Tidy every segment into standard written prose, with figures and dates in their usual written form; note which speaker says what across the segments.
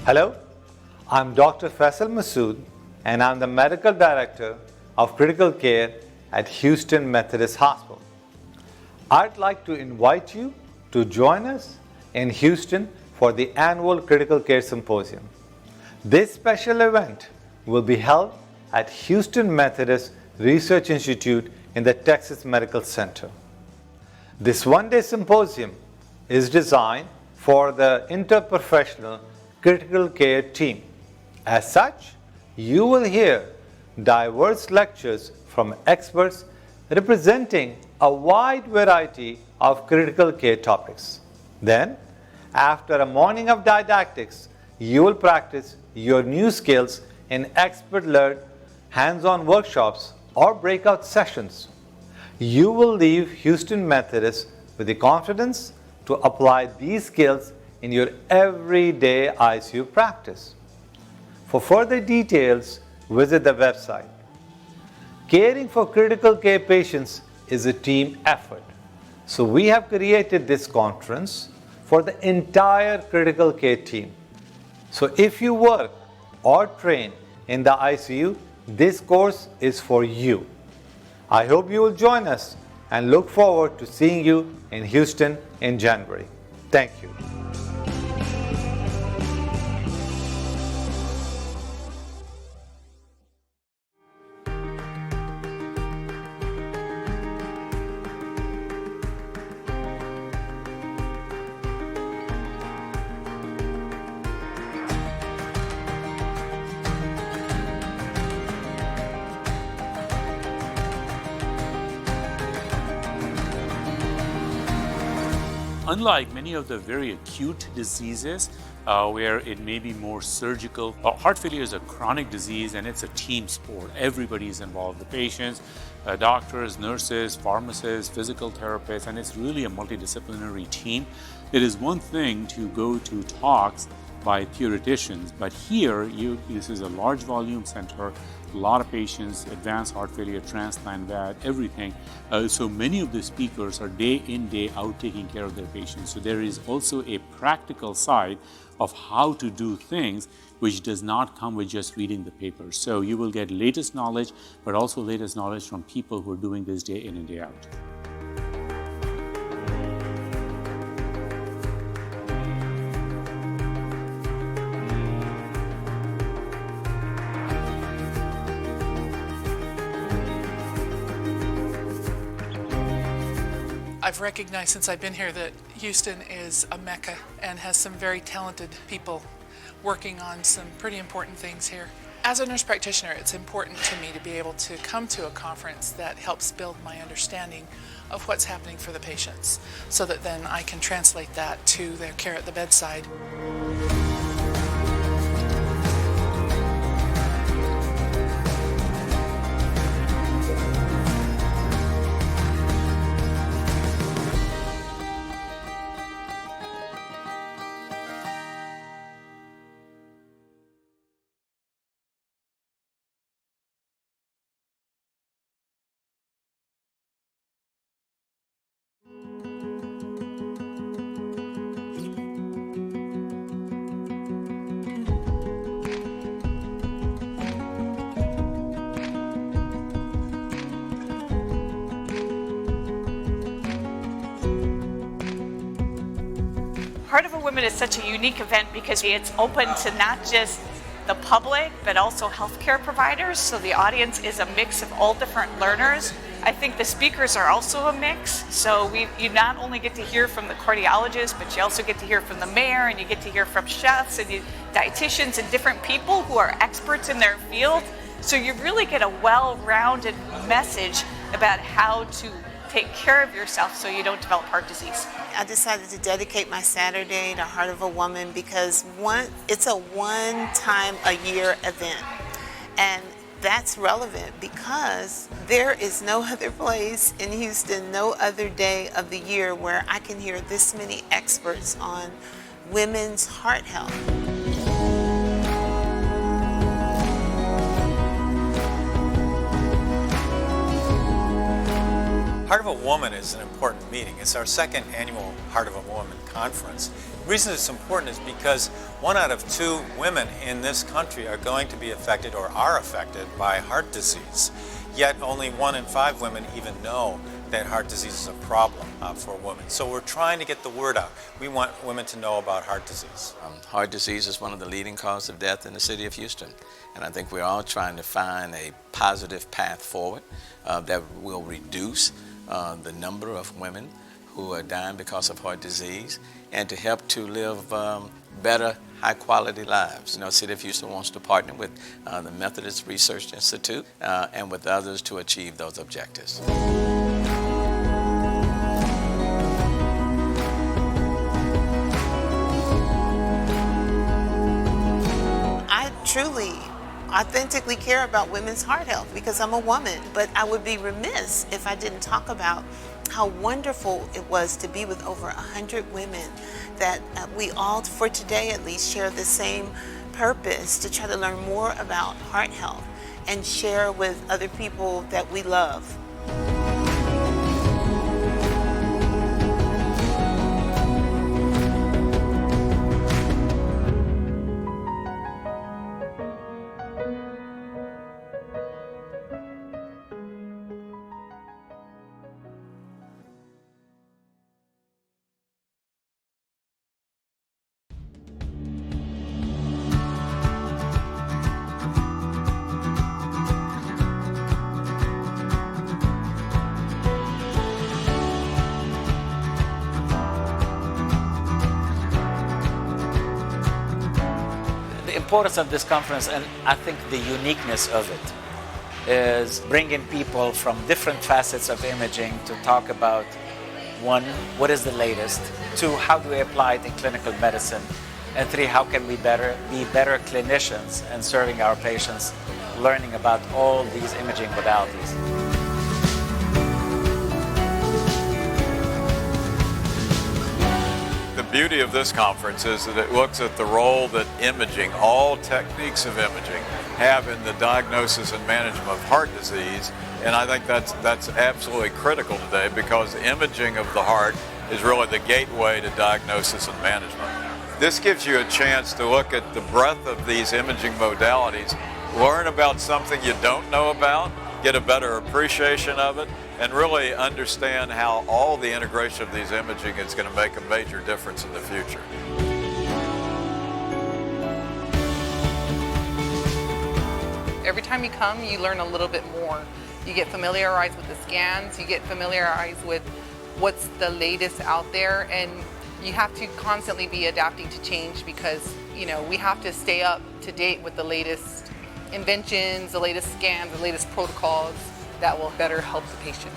Speaker 1: Hello, I'm Dr. Faisal Masood and I'm the Medical Director of Critical Care at Houston Methodist Hospital. I'd like to invite you to join us in Houston for the annual Critical Care Symposium. This special event will be held at Houston Methodist Research Institute in the Texas Medical Center. This one-day symposium is designed for the interprofessional critical care team. As such, you will hear diverse lectures from experts representing a wide variety of critical care topics. Then, after a morning of didactics, you will practice your new skills in expert-led hands-on workshops or breakout sessions. You will leave Houston Methodist with the confidence to apply these skills in your everyday ICU practice. For further details, visit the website. Caring for critical care patients is a team effort. So we have created this conference for the entire critical care team. So if you work or train in the ICU, this course is for you. I hope you will join us and look forward to seeing you in Houston in January. Thank you.
Speaker 2: Unlike many of the very acute diseases where it may be more surgical, heart failure is a chronic disease and it's a team sport. Everybody is involved, the patients, doctors, nurses, pharmacists, physical therapists, and it's really a multidisciplinary team. It is one thing to go to talks by theoreticians, but here this is a large volume center, a lot of patients, advanced heart failure, transplant, VAD, everything. So many of the speakers are day in, day out taking care of their patients. So there is also a practical side of how to do things which does not come with just reading the papers. So you will get latest knowledge, but also latest knowledge from people who are doing this day in and day out.
Speaker 3: I've recognized since I've been here that Houston is a mecca and has some very talented people working on some pretty important things here. As a nurse practitioner, it's important to me to be able to come to a conference that helps build my understanding of what's happening for the patients so that then I can translate that to their care at the bedside.
Speaker 4: Heart of a Woman is such a unique event because it's open to not just the public, but also healthcare providers. So the audience is a mix of all different learners. I think the speakers are also a mix. So you not only get to hear from the cardiologist, but you also get to hear from the mayor, and you get to hear from chefs and dietitians and different people who are experts in their field. So you really get a well-rounded message about how to take care of yourself so you don't develop heart disease.
Speaker 5: I decided to dedicate my Saturday to Heart of a Woman because it's a one-time-a-year event. And that's relevant because there is no other place in Houston, no other day of the year where I can hear this many experts on women's heart health.
Speaker 6: Heart of a Woman is an important meeting. It's our second annual Heart of a Woman conference. The reason it's important is because 1 out of 2 women in this country are going to be affected or are affected by heart disease. Yet only 1 in 5 women even know that heart disease is a problem for women. So we're trying to get the word out. We want women to know about heart disease.
Speaker 7: Heart disease is one of the leading causes of death in the city of Houston. And I think we're all trying to find a positive path forward that will reduce the number of women who are dying because of heart disease and to help to live better, high-quality lives. You know, City of Houston wants to partner with the Methodist Research Institute and with others to achieve those objectives.
Speaker 5: I truly, authentically care about women's heart health because I'm a woman, but I would be remiss if I didn't talk about how wonderful it was to be with over 100 women that we all, for today at least, share the same purpose to try to learn more about heart health and share with other people that we love.
Speaker 8: The importance of this conference, and I think the uniqueness of it, is bringing people from different facets of imaging to talk about, 1, what is the latest, 2, how do we apply it in clinical medicine, and 3, how can we be better clinicians and serving our patients, learning about all these imaging modalities.
Speaker 9: The beauty of this conference is that it looks at the role that imaging, all techniques of imaging, have in the diagnosis and management of heart disease. And I think that's absolutely critical today because imaging of the heart is really the gateway to diagnosis and management. This gives you a chance to look at the breadth of these imaging modalities, learn about something you don't know about, get a better appreciation of it, and really understand how all the integration of these imaging is going to make a major difference in the future.
Speaker 10: Every time you come, you learn a little bit more. You get familiarized with the scans, you get familiarized with what's the latest out there, and you have to constantly be adapting to change because, you know, we have to stay up to date with the latest inventions, the latest scans, the latest protocols that will better help the patient.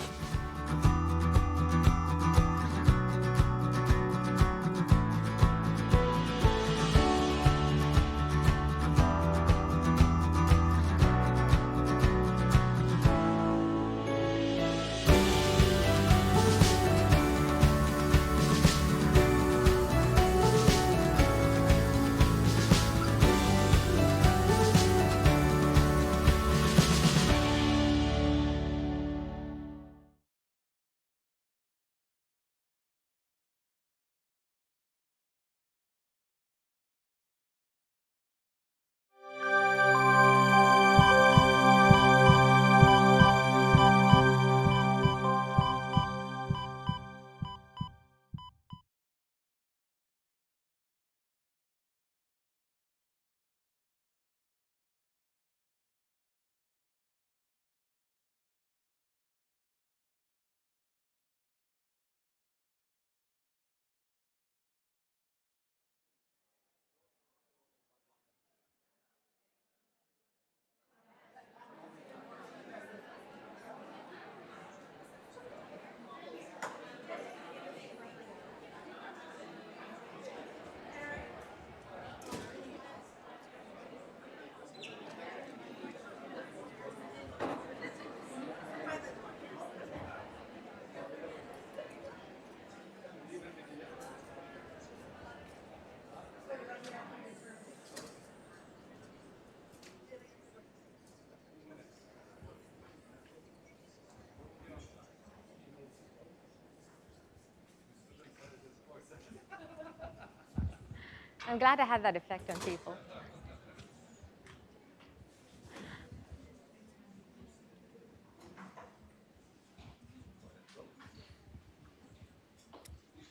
Speaker 11: I'm glad I had that effect on people.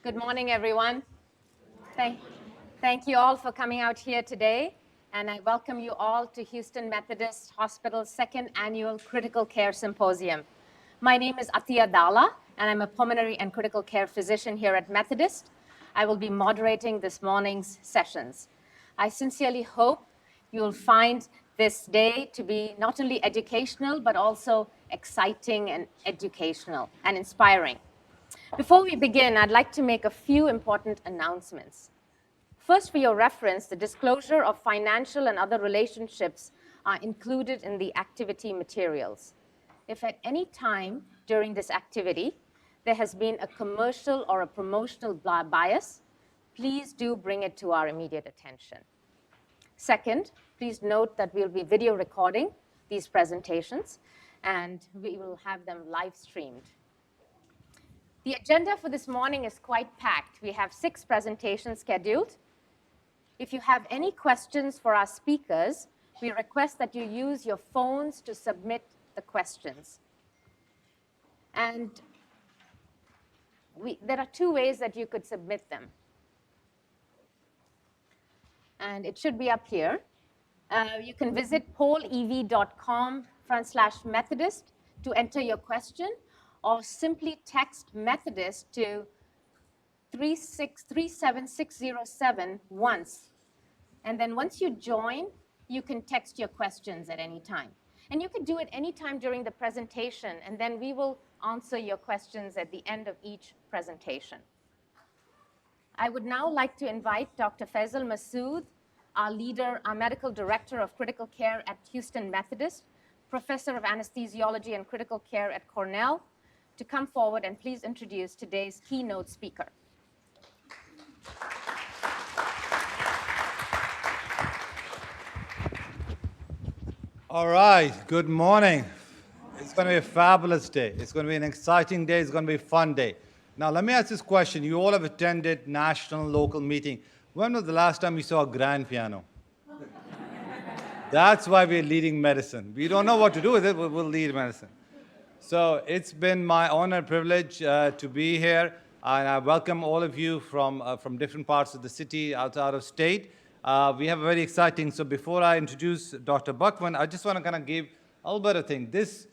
Speaker 11: Good morning, everyone. Thank you all for coming out here today, and I welcome you all to Houston Methodist Hospital's second annual Critical Care Symposium. My name is Atiya Dalla, and I'm a pulmonary and critical care physician here at Methodist. I will be moderating this morning's sessions. I sincerely hope you will find this day to be not only educational, but also exciting and educational and inspiring. Before we begin, I'd like to make a few important announcements. First, for your reference, the disclosure of financial and other relationships are included in the activity materials. If at any time during this activity there has been a commercial or a promotional bias, please do bring it to our immediate attention. Second, please note that we'll be video recording these presentations, and we will have them live streamed. The agenda for this morning is quite packed. We have 6 presentations scheduled. If you have any questions for our speakers, we request that you use your phones to submit the questions. And there are 2 ways that you could submit them. And it should be up here. You can visit pollev.com/Methodist to enter your question, or simply text Methodist to 37607 once. And then once you join, you can text your questions at any time. And you can do it any time during the presentation, and then we will answer your questions at the end of each presentation. I would now like to invite Dr. Faisal Masood, our medical director of critical care at Houston Methodist, professor of anesthesiology and critical care at Cornell, to come forward and please introduce today's keynote speaker.
Speaker 1: All right, good morning. It's going to be a fabulous day. It's going to be an exciting day. It's going to be a fun day. Now, let me ask this question. You all have attended national, local meeting. When was the last time you saw a grand piano? That's why we're leading medicine. We don't know what to do with it, but we'll lead medicine. So it's been my honor and privilege to be here, and I welcome all of you from different parts of the city, out of state. We have a very exciting, so before I introduce Dr. Buckman, I just want to kind of give a little bit of thing. This,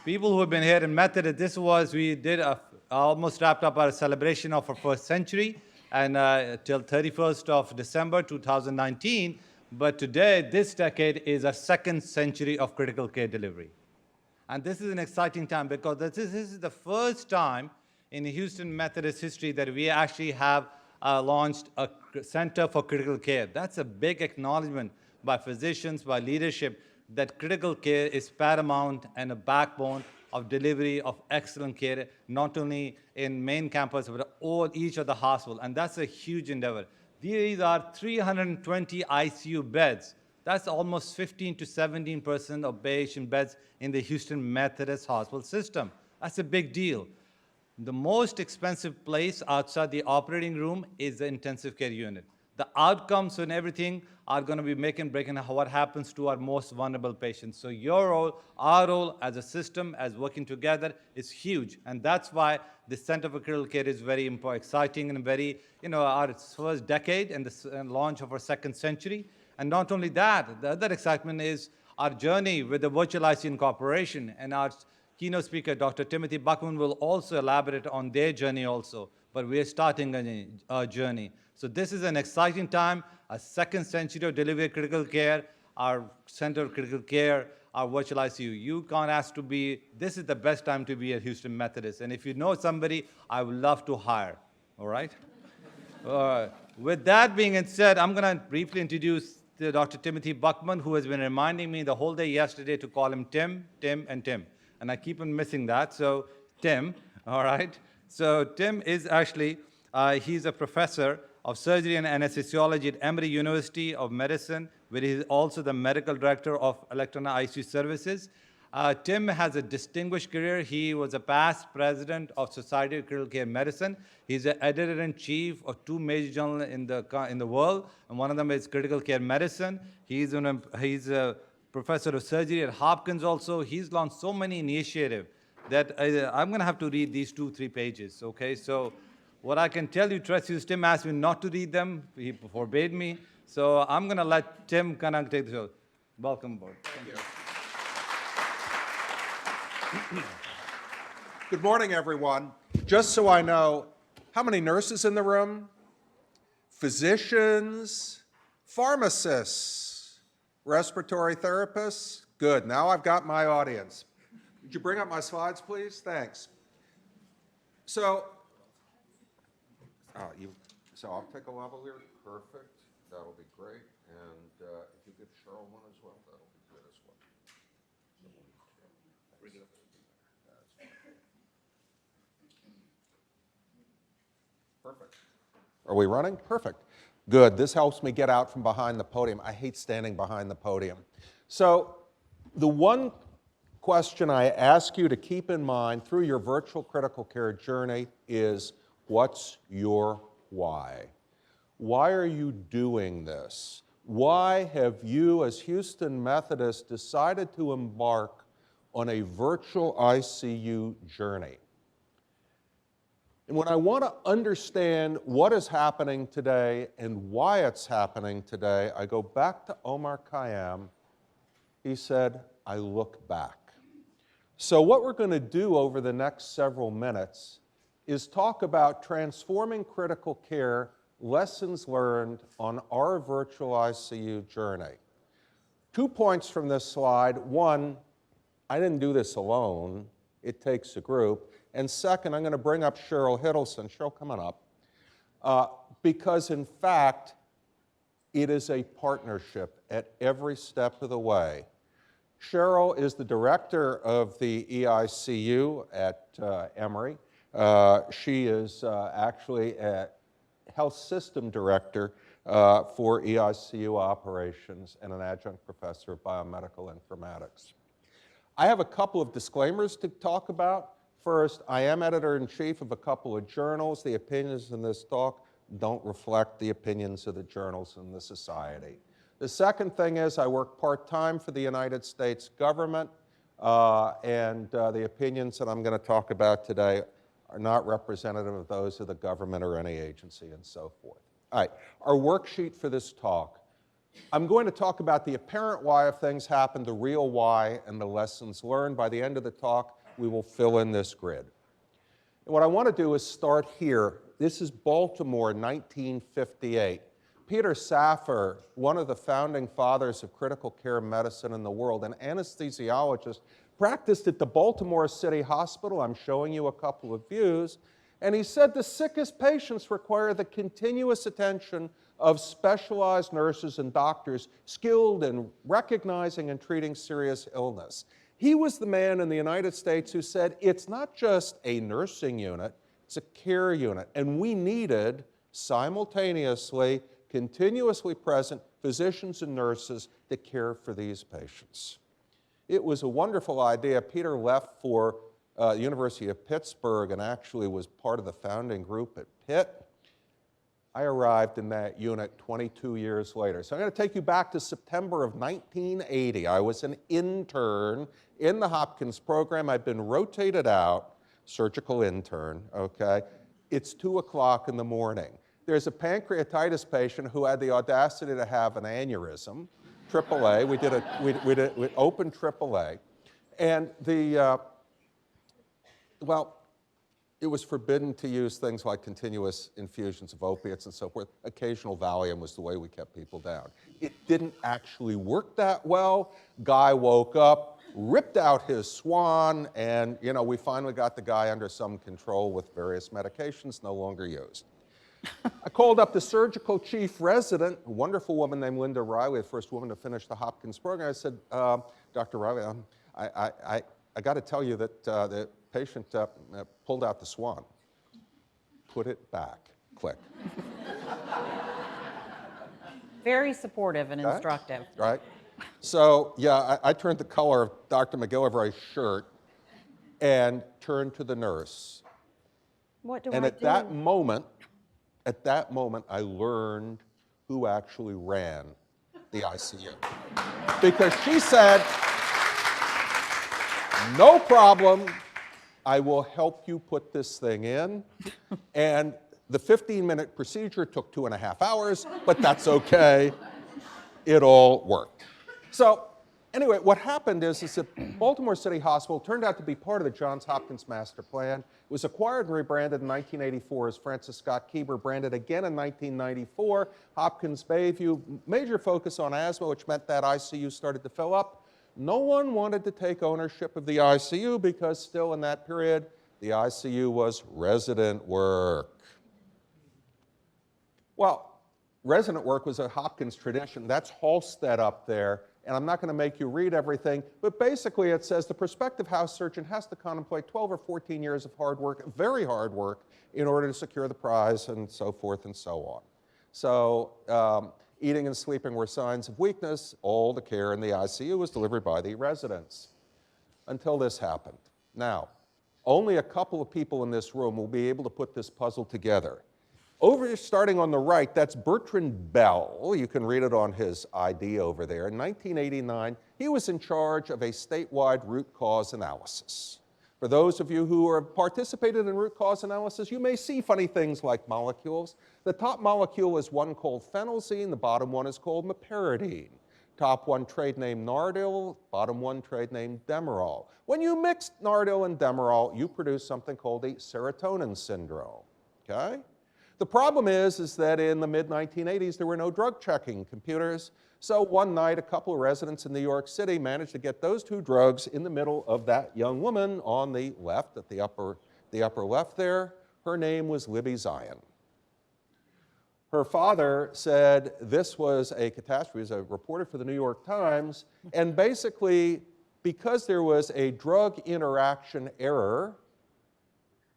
Speaker 1: people who have been here in Methodist, we did almost wrapped up our celebration of our first century, and till 31st of December 2019, but today, this decade, is our second century of critical care delivery. And this is an exciting time because this is the first time in Houston Methodist history that we actually have launched a Center for Critical Care. That's a big acknowledgement by physicians, by leadership, that critical care is paramount and a backbone of delivery of excellent care, not only in main campus, but each of the hospitals. And that's a huge endeavor. These are 320 ICU beds. That's almost 15 to 17% of patient beds in the Houston Methodist Hospital system. That's a big deal. The most expensive place outside the operating room is the intensive care unit. The outcomes and everything are going to be breaking what happens to our most vulnerable patients. So your role, our role as a system, as working together, is huge. And that's why the Center for Critical Care is very exciting and very, our first decade and the launch of our second century. And not only that, the other excitement is our journey with the Virtual ICU Incorporation, and our keynote speaker, Dr. Timothy Buckman, will also elaborate on their journey also, but we're starting a journey. So this is an exciting time, a second century of delivery of critical care, our Center of Critical Care, our Virtual ICU. You can't ask to be, this is the best time to be at Houston Methodist. And if you know somebody, I would love to hire, all right? With that being said, I'm going to briefly introduce Dr. Timothy Buckman, who has been reminding me the whole day yesterday to call him Tim, Tim, and Tim. And I keep on missing that, so Tim, all right? So Tim is actually, he's a professor of surgery and anesthesiology at Emory University of Medicine, where he is also the medical director of electronic ICU services. Tim has a distinguished career. He was a past president of Society of Critical Care Medicine. He's the editor-in-chief of 2 major journals in the world, and one of them is Critical Care Medicine. He's a professor of surgery at Hopkins also. He's launched so many initiatives that I'm going to have to read these 2-3 pages, okay? So what I can tell you, Trustees, Tim asked me not to read them. He forbade me. So I'm going to let Tim kind of take the show. Welcome aboard. Thank you.
Speaker 12: Good morning, everyone. Just so I know, how many nurses in the room? Physicians, pharmacists, respiratory therapists? Good, now I've got my audience. Would you bring up my slides, please? Thanks. So I'll take a level here. Perfect. That'll be great. And if you give Cheryl one as well, that'll be good as well. Bring it up. Perfect. Are we running? Perfect. Good. This helps me get out from behind the podium. I hate standing behind the podium. So the one question I ask you to keep in mind through your virtual critical care journey is, what's your why? Why are you doing this? Why have you, as Houston Methodist, decided to embark on a virtual ICU journey? And when I want to understand what is happening today and why it's happening today, I go back to Omar Khayyam. He said, I look back. So what we're going to do over the next several minutes is talk about transforming critical care, lessons learned on our virtual ICU journey. 2 points from this slide. One, I didn't do this alone. It takes a group. And second, I'm going to bring up Cheryl Hiddleston. Cheryl, come on up. Because in fact, it is a partnership at every step of the way. Cheryl is the director of the EICU at Emory. She is actually a health system director for EICU operations and an adjunct professor of biomedical informatics. I have a couple of disclaimers to talk about. First, I am editor-in-chief of a couple of journals. The opinions in this talk don't reflect the opinions of the journals in the society. The second thing is I work part-time for the United States government, and the opinions that I'm going to talk about today are not representative of those of the government or any agency and so forth. All right, our worksheet for this talk. I'm going to talk about the apparent why of things happen, the real why, and the lessons learned. By the end of the talk, we will fill in this grid. And what I want to do is start here. This is Baltimore, 1958. Peter Safar, one of the founding fathers of critical care medicine in the world, an anesthesiologist, practiced at the Baltimore City Hospital. I'm showing you a couple of views. And he said the sickest patients require the continuous attention of specialized nurses and doctors skilled in recognizing and treating serious illness. He was the man in the United States who said it's not just a nursing unit, it's a care unit. And we needed simultaneously, continuously present physicians and nurses to care for these patients. It was a wonderful idea. Peter left for the University of Pittsburgh and actually was part of the founding group at Pitt. I arrived in that unit 22 years later. So I'm going to take you back to September of 1980. I was an intern in the Hopkins program. I've been rotated out, surgical intern, okay? It's 2 o'clock in the morning. There's a pancreatitis patient who had the audacity to have an aneurysm, AAA. We did open AAA. And it was forbidden to use things like continuous infusions of opiates and so forth. Occasional Valium was the way we kept people down. It didn't actually work that well. Guy woke up, ripped out his swan, and we finally got the guy under some control with various medications no longer used. I called up the surgical chief resident, a wonderful woman named Linda Riley, the first woman to finish the Hopkins program. I said, Dr. Riley, I got to tell you that the patient pulled out the swan. Put it back. Click.
Speaker 13: Very supportive and instructive.
Speaker 12: Right. So, yeah, I turned the color of Dr. McGillivray's shirt and turned to the nurse.
Speaker 13: What do
Speaker 12: And
Speaker 13: I
Speaker 12: at
Speaker 13: do?
Speaker 12: that moment, I learned who actually ran the ICU. Because she said, no problem, I will help you put this thing in. And the 15-minute procedure took 2.5 hours, but that's okay. It all worked. So anyway, what happened is that Baltimore City Hospital turned out to be part of the Johns Hopkins Master Plan. It was acquired and rebranded in 1984 as Francis Scott Key branded again in 1994. Hopkins Bayview, major focus on asthma, which meant that ICU started to fill up. No one wanted to take ownership of the ICU because still in that period, the ICU was resident work. Well, resident work was a Hopkins tradition. That's Halstead up there. And I'm not going to make you read everything, but basically it says the prospective house surgeon has to contemplate 12 or 14 years of hard work, very hard work, in order to secure the prize and so forth and so on. So eating and sleeping were signs of weakness. All the care in the ICU was delivered by the residents until this happened. Now, only a couple of people in this room will be able to put this puzzle together. Over, starting on the right, that's Bertrand Bell. You can read it on his ID over there. In 1989, he was in charge of a statewide root cause analysis. For those of you who have participated in root cause analysis, you may see funny things like molecules. The top molecule is one called phenelzine. The bottom one is called meperidine. Top one trade name Nardil, bottom one trade name Demerol. When you mix Nardil and Demerol, you produce something called a serotonin syndrome, okay? The problem is that in the mid-1980s, there were no drug checking computers. So one night, a couple of residents in New York City managed to get those two drugs in the middle of that young woman on the left, at the upper left there. Her name was Libby Zion. Her father said this was a catastrophe. He was a reporter for the New York Times. And basically, because there was a drug interaction error,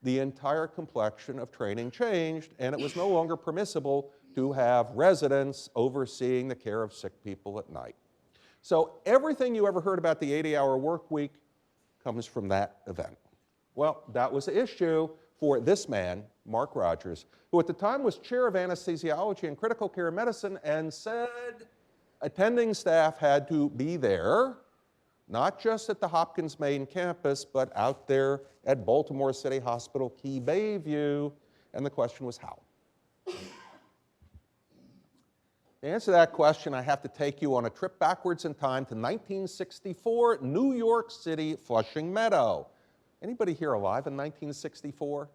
Speaker 12: the entire complexion of training changed, and it was no longer permissible to have residents overseeing the care of sick people at night. So everything you ever heard about the 80-hour work week comes from that event. Well, that was the issue for this man, Mark Rogers, who at the time was chair of anesthesiology and critical care medicine and said attending staff had to be there, not just at the Hopkins main campus, but out there at Baltimore City Hospital Key Bayview. And the question was how? To answer that question, I have to take you on a trip backwards in time to 1964, New York City, Flushing Meadow. Anybody here alive in 1964?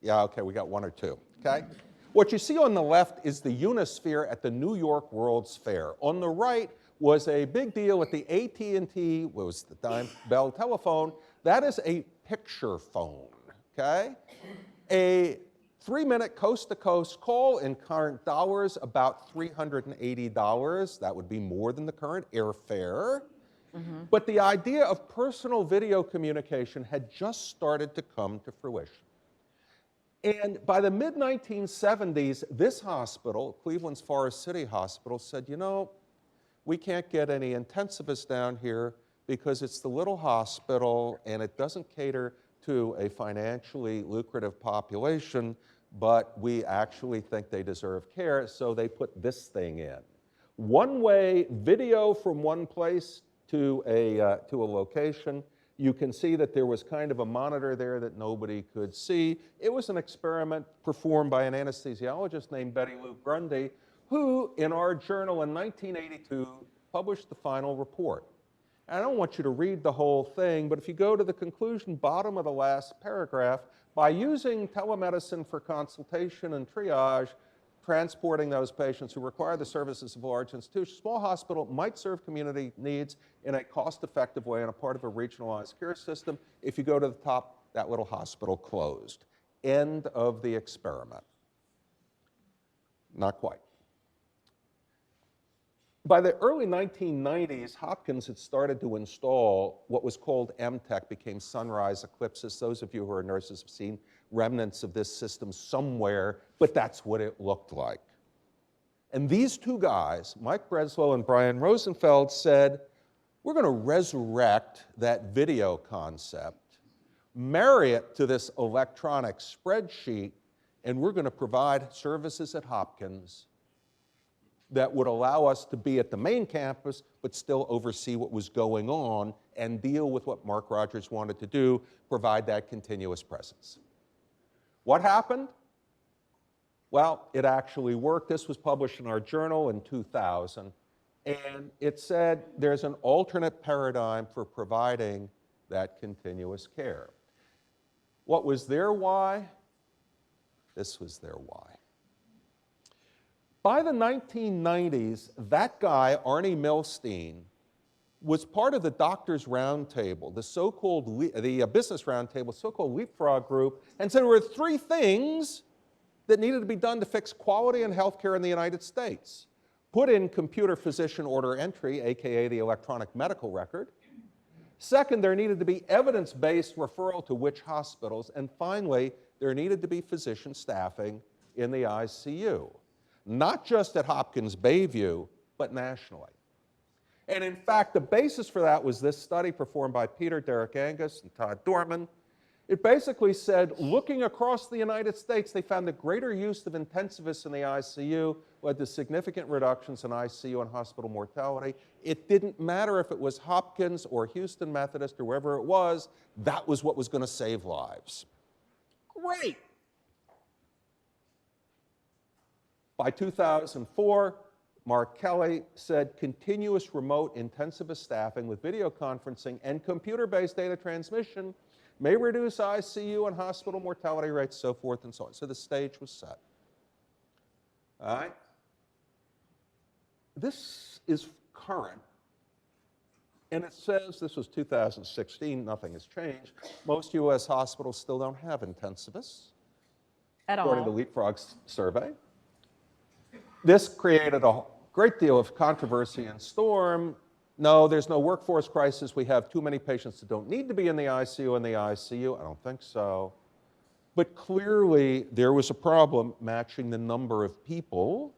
Speaker 12: Yeah, okay, we got one or two, okay? What you see on the left is the Unisphere at the New York World's Fair. On the right was a big deal at the AT&T, what was the time, Bell telephone. That is a picture phone, okay? A 3-minute coast-to-coast call in current dollars, about $380. That would be more than the current airfare. Mm-hmm. But the idea of personal video communication had just started to come to fruition. And by the mid-1970s, this hospital, Cleveland's Forest City Hospital, said, you know, we can't get any intensivists down here because it's the little hospital and it doesn't cater to a financially lucrative population, but we actually think they deserve care, so they put this thing in. One-way video from one place to a location. You can see that there was kind of a monitor there that nobody could see. It was an experiment performed by an anesthesiologist named Betty Lou Grundy, who, in our journal in 1982, published the final report. And I don't want you to read the whole thing, but if you go to the conclusion, bottom of the last paragraph, by using telemedicine for consultation and triage, transporting those patients who require the services of a large institution, small hospital might serve community needs in a cost-effective way and a part of a regionalized care system. If you go to the top, that little hospital closed. End of the experiment. Not quite. By the early 1990s, Hopkins had started to install what was called MTEC, became Sunrise Eclipsis. Those of you who are nurses have seen remnants of this system somewhere, but that's what it looked like. And these two guys, Mike Breslow and Brian Rosenfeld, said, we're going to resurrect that video concept, marry it to this electronic spreadsheet, and we're going to provide services at Hopkins that would allow us to be at the main campus but still oversee what was going on and deal with what Mark Rogers wanted to do, provide that continuous presence. What happened? Well, it actually worked. This was published in our journal in 2000, and it said there's an alternate paradigm for providing that continuous care. What was their why? This was their why. By the 1990s, that guy, Arnie Milstein, was part of the Doctors' Roundtable, the so-called Business Roundtable, so-called leapfrog group, and said there were three things that needed to be done to fix quality in healthcare in the United States. Put in computer physician order entry, AKA the electronic medical record. Second, there needed to be evidence-based referral to which hospitals. And finally, there needed to be physician staffing in the ICU, not just at Hopkins Bayview, but nationally. And in fact, the basis for that was this study performed by Peter Derek Angus and Todd Dorman. It basically said, looking across the United States, they found that greater use of intensivists in the ICU led to significant reductions in ICU and hospital mortality. It didn't matter if it was Hopkins or Houston Methodist or wherever it was, that was what was going to save lives. Great. By 2004, Mark Kelly said continuous remote intensivist staffing with video conferencing and computer-based data transmission may reduce ICU and hospital mortality rates, so forth and so on. So the stage was set. All right? This is current, and it says, this was 2016, nothing has changed. Most US hospitals still don't have intensivists, according to the Leapfrog survey. This created a great deal of controversy and storm. No, there's no workforce crisis. We have too many patients that don't need to be in the ICU I don't think so. But clearly, there was a problem matching the number of people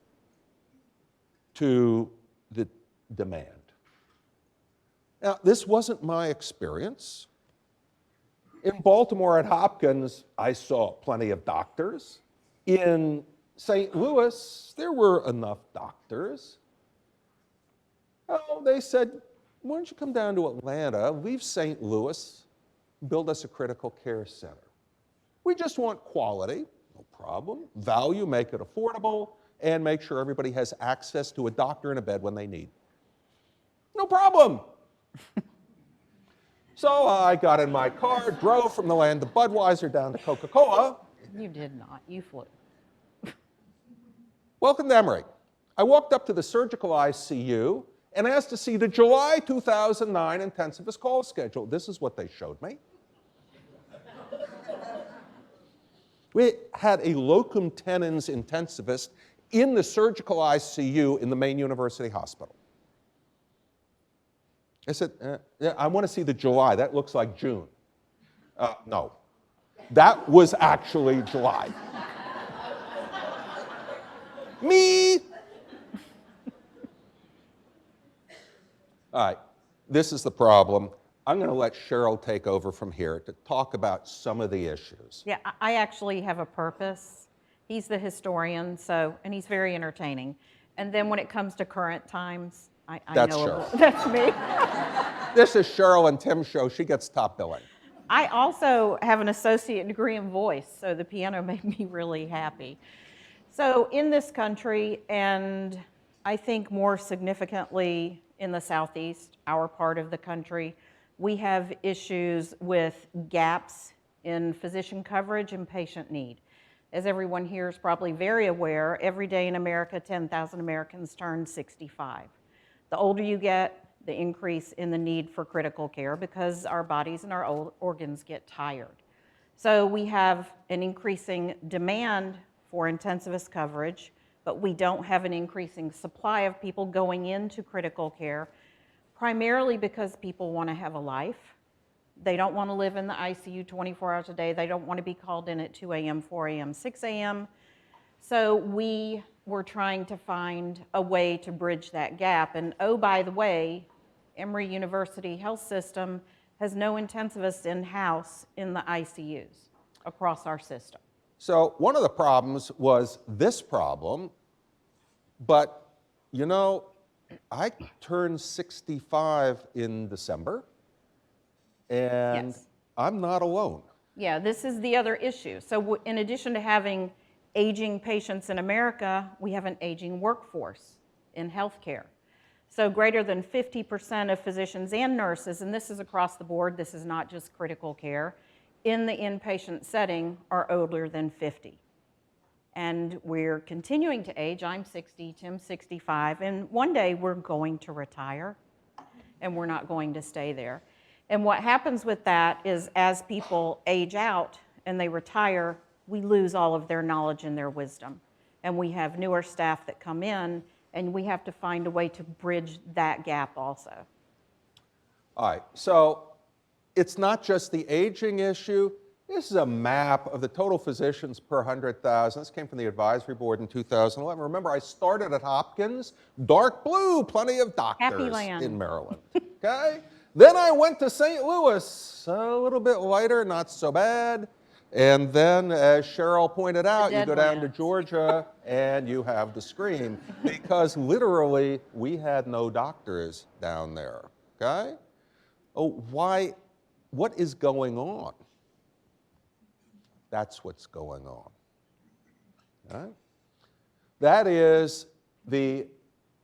Speaker 12: to the demand. Now, this wasn't my experience. In Baltimore at Hopkins, I saw plenty of doctors. In St. Louis, there were enough doctors. Oh, they said, why don't you come down to Atlanta, leave St. Louis, build us a critical care center. We just want quality, no problem, value, make it affordable, and make sure everybody has access to a doctor and a bed when they need. No problem. So I got in my car, drove from the land of Budweiser down to Coca-Cola.
Speaker 13: You did not, you flew.
Speaker 12: Welcome to Emory. I walked up to the surgical ICU and asked to see the July 2009 intensivist call schedule. This is what they showed me. We had a locum tenens intensivist in the surgical ICU in the main university hospital. I said, yeah, I want to see the July. That looks like June. No, that was actually July. Me. All right, this is the problem. I'm going to let Cheryl take over from here to talk about some of the issues.
Speaker 13: Yeah, I actually have a purpose. He's the historian, and he's very entertaining. And then when it comes to current times, I
Speaker 12: That's
Speaker 13: know
Speaker 12: Cheryl.
Speaker 13: That's me.
Speaker 12: This is Cheryl and Tim's show. She gets top billing.
Speaker 13: I also have an associate degree in voice, so the piano made me really happy. So in this country, and I think more significantly in the Southeast, our part of the country, we have issues with gaps in physician coverage and patient need. As everyone here is probably very aware, every day in America, 10,000 Americans turn 65. The older you get, the increase in the need for critical care because our bodies and our organs get tired. So we have an increasing demand for intensivist coverage, but we don't have an increasing supply of people going into critical care, primarily because people want to have a life. They don't want to live in the ICU 24 hours a day. They don't want to be called in at 2 a.m., 4 a.m., 6 a.m. So we we're trying to find a way to bridge that gap. And oh, by the way, Emory University Health System has no intensivists in-house in the ICUs across our system.
Speaker 12: So one of the problems was this problem, but you know, I turned 65 in December, and
Speaker 13: Yes.
Speaker 12: I'm not alone.
Speaker 13: Yeah, this is the other issue. So in addition to having aging patients in America, we have an aging workforce in healthcare. So greater than 50% of physicians and nurses, and this is across the board, this is not just critical care, in the inpatient setting are older than 50. And we're continuing to age. I'm 60, Tim's 65, and one day we're going to retire, and we're not going to stay there. And what happens with that is as people age out and they retire, we lose all of their knowledge and their wisdom. And we have newer staff that come in, and we have to find a way to bridge that gap also.
Speaker 12: All right, so it's not just the aging issue. This is a map of the total physicians per 100,000. This came from the advisory board in 2011. Remember, I started at Hopkins, dark blue, plenty of doctors in Maryland, okay? Then I went to St. Louis, a little bit lighter, not so bad. And then, as Cheryl pointed out, you go down to Georgia and you have the scream, because literally we had no doctors down there, okay? Oh, why? What is going on? That's what's going on. All right? That is the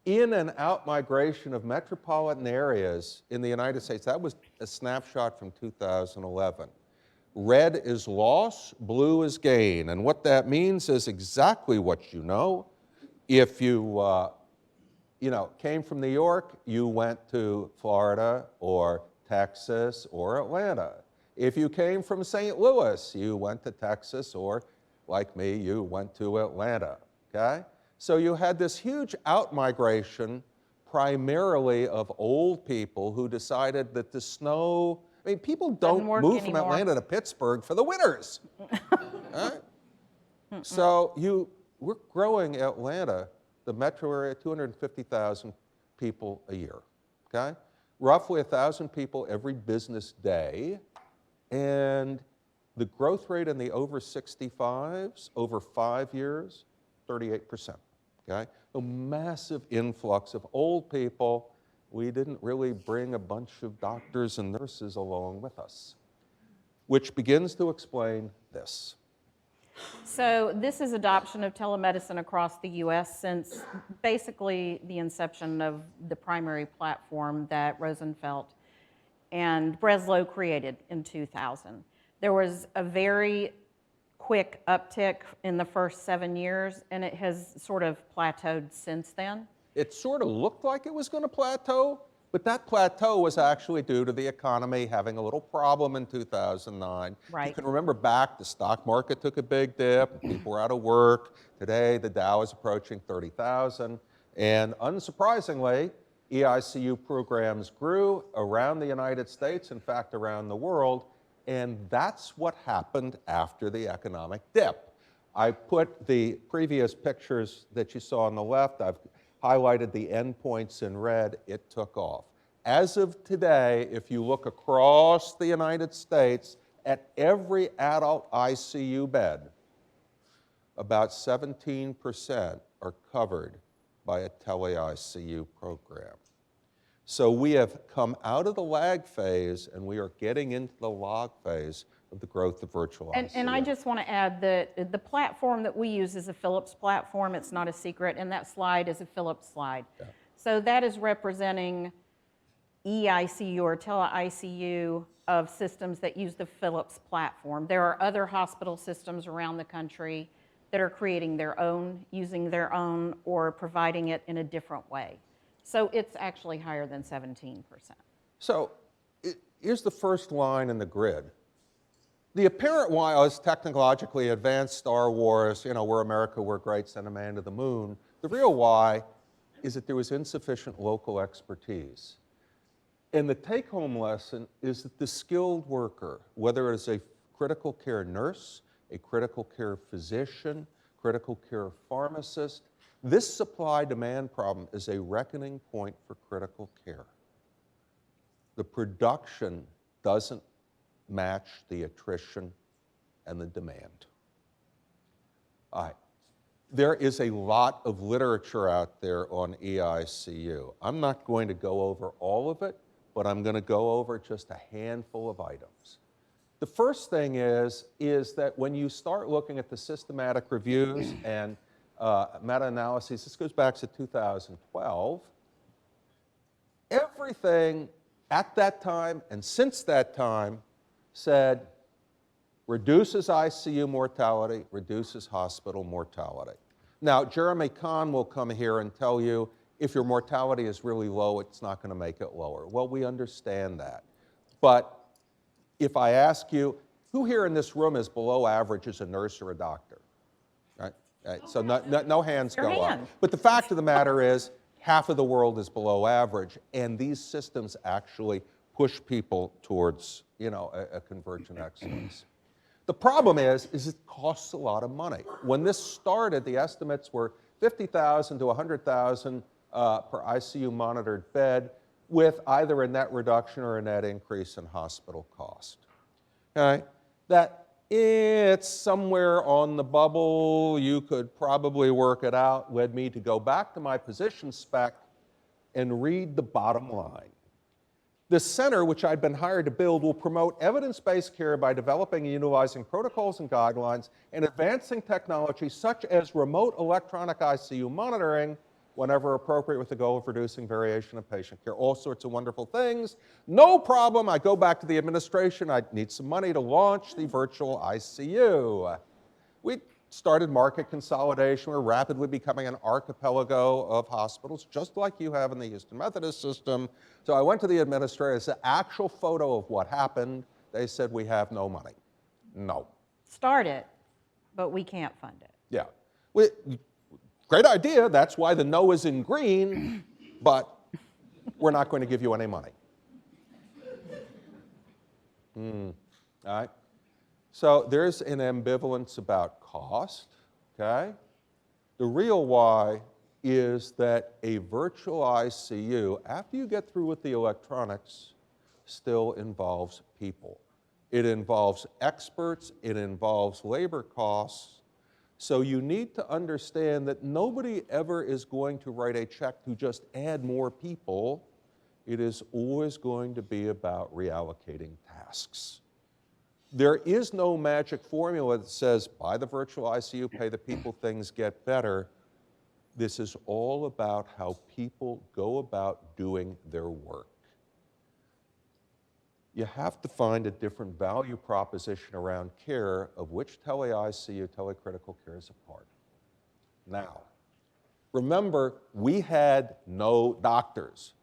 Speaker 12: in and out migration of metropolitan areas in the United States. That was a snapshot from 2011. Red is loss, blue is gain. And what that means is exactly what you know. If you, came from New York, you went to Florida or Texas or Atlanta. If you came from St. Louis, you went to Texas, or like me, you went to Atlanta, okay? So you had this huge out-migration, primarily of old people who decided that the snow, I mean, people don't move from Atlanta to Pittsburgh for the winters. Right? So we're growing Atlanta, the metro area, 250,000 people a year, okay? Roughly 1,000 people every business day. And the growth rate in the over 65s, over 5 years, 38%, okay? A massive influx of old people. We didn't really bring a bunch of doctors and nurses along with us, which begins to explain this.
Speaker 13: So this is adoption of telemedicine across the U.S. since basically the inception of the primary platform that Rosenfeld and Breslow created in 2000. There was a very quick uptick in the first 7 years, and it has sort of plateaued since then.
Speaker 12: It sort of looked like it was going to plateau, but that plateau was actually due to the economy having a little problem in 2009.
Speaker 13: Right.
Speaker 12: You can remember back, the stock market took a big dip, people were out of work. Today, the Dow is approaching 30,000, and unsurprisingly, EICU programs grew around the United States, in fact, around the world, and that's what happened after the economic dip. I put the previous pictures that you saw on the left, I've highlighted the endpoints in red, it took off. As of today, if you look across the United States, at every adult ICU bed, about 17% are covered by a tele-ICU program. So we have come out of the lag phase and we are getting into the log phase of the growth of virtual ICU.
Speaker 13: And I just want to add that the platform that we use is a Philips platform. It's not a secret, and that slide is a Philips slide. Yeah. So that is representing EICU or tele-ICU of systems that use the Philips platform. There are other hospital systems around the country that are creating their own, using their own, or providing it in a different way. So it's actually higher than 17%.
Speaker 12: So here's the first line in the grid. The apparent why is technologically advanced, Star Wars, we're America, we're great, send a man to the moon. The real why is that there was insufficient local expertise. And the take-home lesson is that the skilled worker, whether it is a critical care nurse, a critical care physician, critical care pharmacist, This supply-demand problem is a reckoning point for critical care. The production doesn't match the attrition and the demand. All right. There is a lot of literature out there on EICU. I'm not going to go over all of it, but I'm going to go over just a handful of items. The first thing is that when you start looking at the systematic reviews and meta-analyses, this goes back to 2012, everything at that time and since that time said reduces ICU mortality, reduces hospital mortality. Now, Jeremy Kahn will come here and tell you if your mortality is really low, it's not going to make it lower. Well, we understand that. But if I ask you, who here in this room is below average as a nurse or a doctor? Right? So no hands go up. But the fact of the matter is, half of the world is below average, and these systems actually push people towards, a convergent excellence. The problem is it costs a lot of money. When this started, the estimates were $50,000 to $100,000 per ICU monitored bed, with either a net reduction or a net increase in hospital cost. Okay? That it's somewhere on the bubble. You could probably work it out. Led me to go back to my position spec and read the bottom line. The center, which I'd been hired to build, will promote evidence-based care by developing and utilizing protocols and guidelines and advancing technology such as remote electronic ICU monitoring whenever appropriate, with the goal of reducing variation of patient care. All sorts of wonderful things. No problem. I go back to the administration. I need some money to launch the virtual ICU. We started market consolidation. We're rapidly becoming an archipelago of hospitals, just like you have in the Houston Methodist system. So I went to the administrator. It's an actual photo of what happened. They said, we have no money. No.
Speaker 13: Start it, but we can't fund it.
Speaker 12: Yeah. Great idea. That's why the no is in green, but we're not going to give you any money. All right. So there's an ambivalence about cost, okay? The real why is that a virtual ICU, after you get through with the electronics, still involves people. It involves experts, it involves labor costs. So you need to understand that nobody ever is going to write a check to just add more people. It is always going to be about reallocating tasks. There is no magic formula that says, buy the virtual ICU, pay the people, things get better. This is all about how people go about doing their work. You have to find a different value proposition around care, of which tele-ICU, telecritical care is a part. Now, remember, we had no doctors.